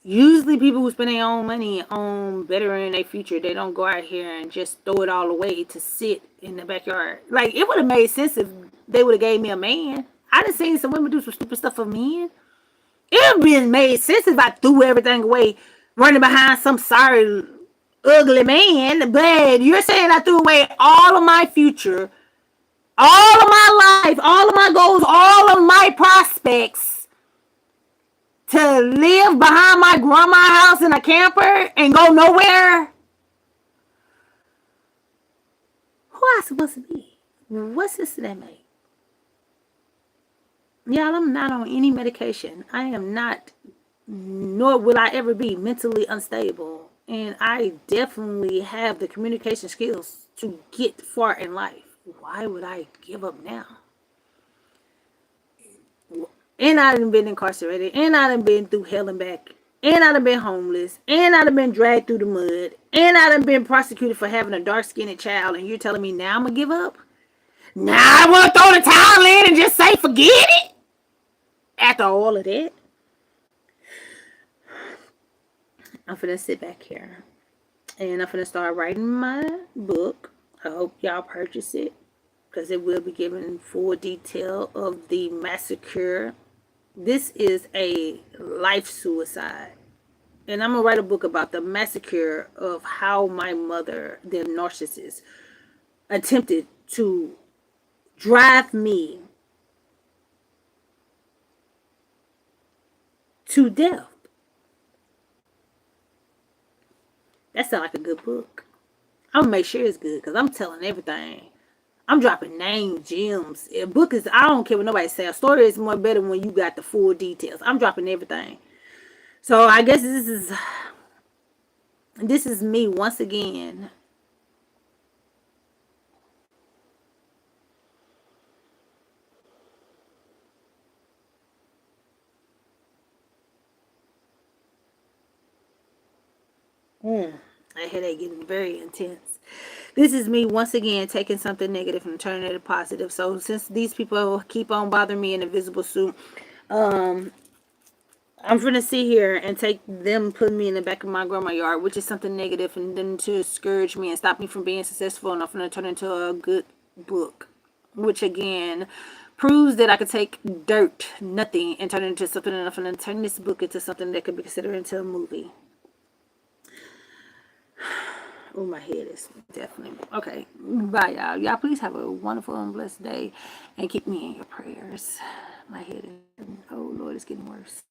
Usually people who spend their own money on bettering their future, they don't go out here and just throw it all away to sit in the backyard. Like, it would have made sense if they would have gave me a man. I done seen some women do some stupid stuff for men. It would have been made sense if I threw everything away running behind some sorry, ugly man. But you're saying I threw away all of my future, all of my life, all of my goals, all of my prospects to live behind my grandma's house in a camper and go nowhere? Who I supposed to be? What sister that make? Y'all, I'm not on any medication. I am not, nor will I ever be mentally unstable. And I definitely have the communication skills to get far in life. Why would I give up now? And I done been incarcerated. And I done been through hell and back. And I done been homeless. And I done been dragged through the mud. And I done been prosecuted for having a dark skinned child, and you're telling me now I'm gonna give up? Now I wanna throw the towel in and just say forget it? After all of that? I'm finna sit back here and I'm finna start writing my book. I hope y'all purchase it because it will be giving full detail of the massacre. This is a life suicide. And I'm gonna write a book about the massacre of how my mother, the narcissist, attempted to drive me to death. That sounds like a good book. I'm gonna make sure it's good because I'm telling everything. I'm dropping names, gems. A book is, I don't care what nobody says. A story is more better when you got the full details. I'm dropping everything. So I guess this is me once again. That headache getting very intense. This is me once again taking something negative and turning it positive. So since these people keep on bothering me in a visible suit, um, I'm gonna sit here and take them putting me in the back of my grandma yard, which is something negative, and then to discourage me and stop me from being successful. And I'm gonna turn it into a good book, which again proves that I could take dirt, nothing, and turn it into something. And I'm gonna turn this book into something that could be considered into a movie. Oh, my head is definitely okay. Bye, y'all. Y'all, please have a wonderful and blessed day, and keep me in your prayers. My head is, oh Lord, it's getting worse.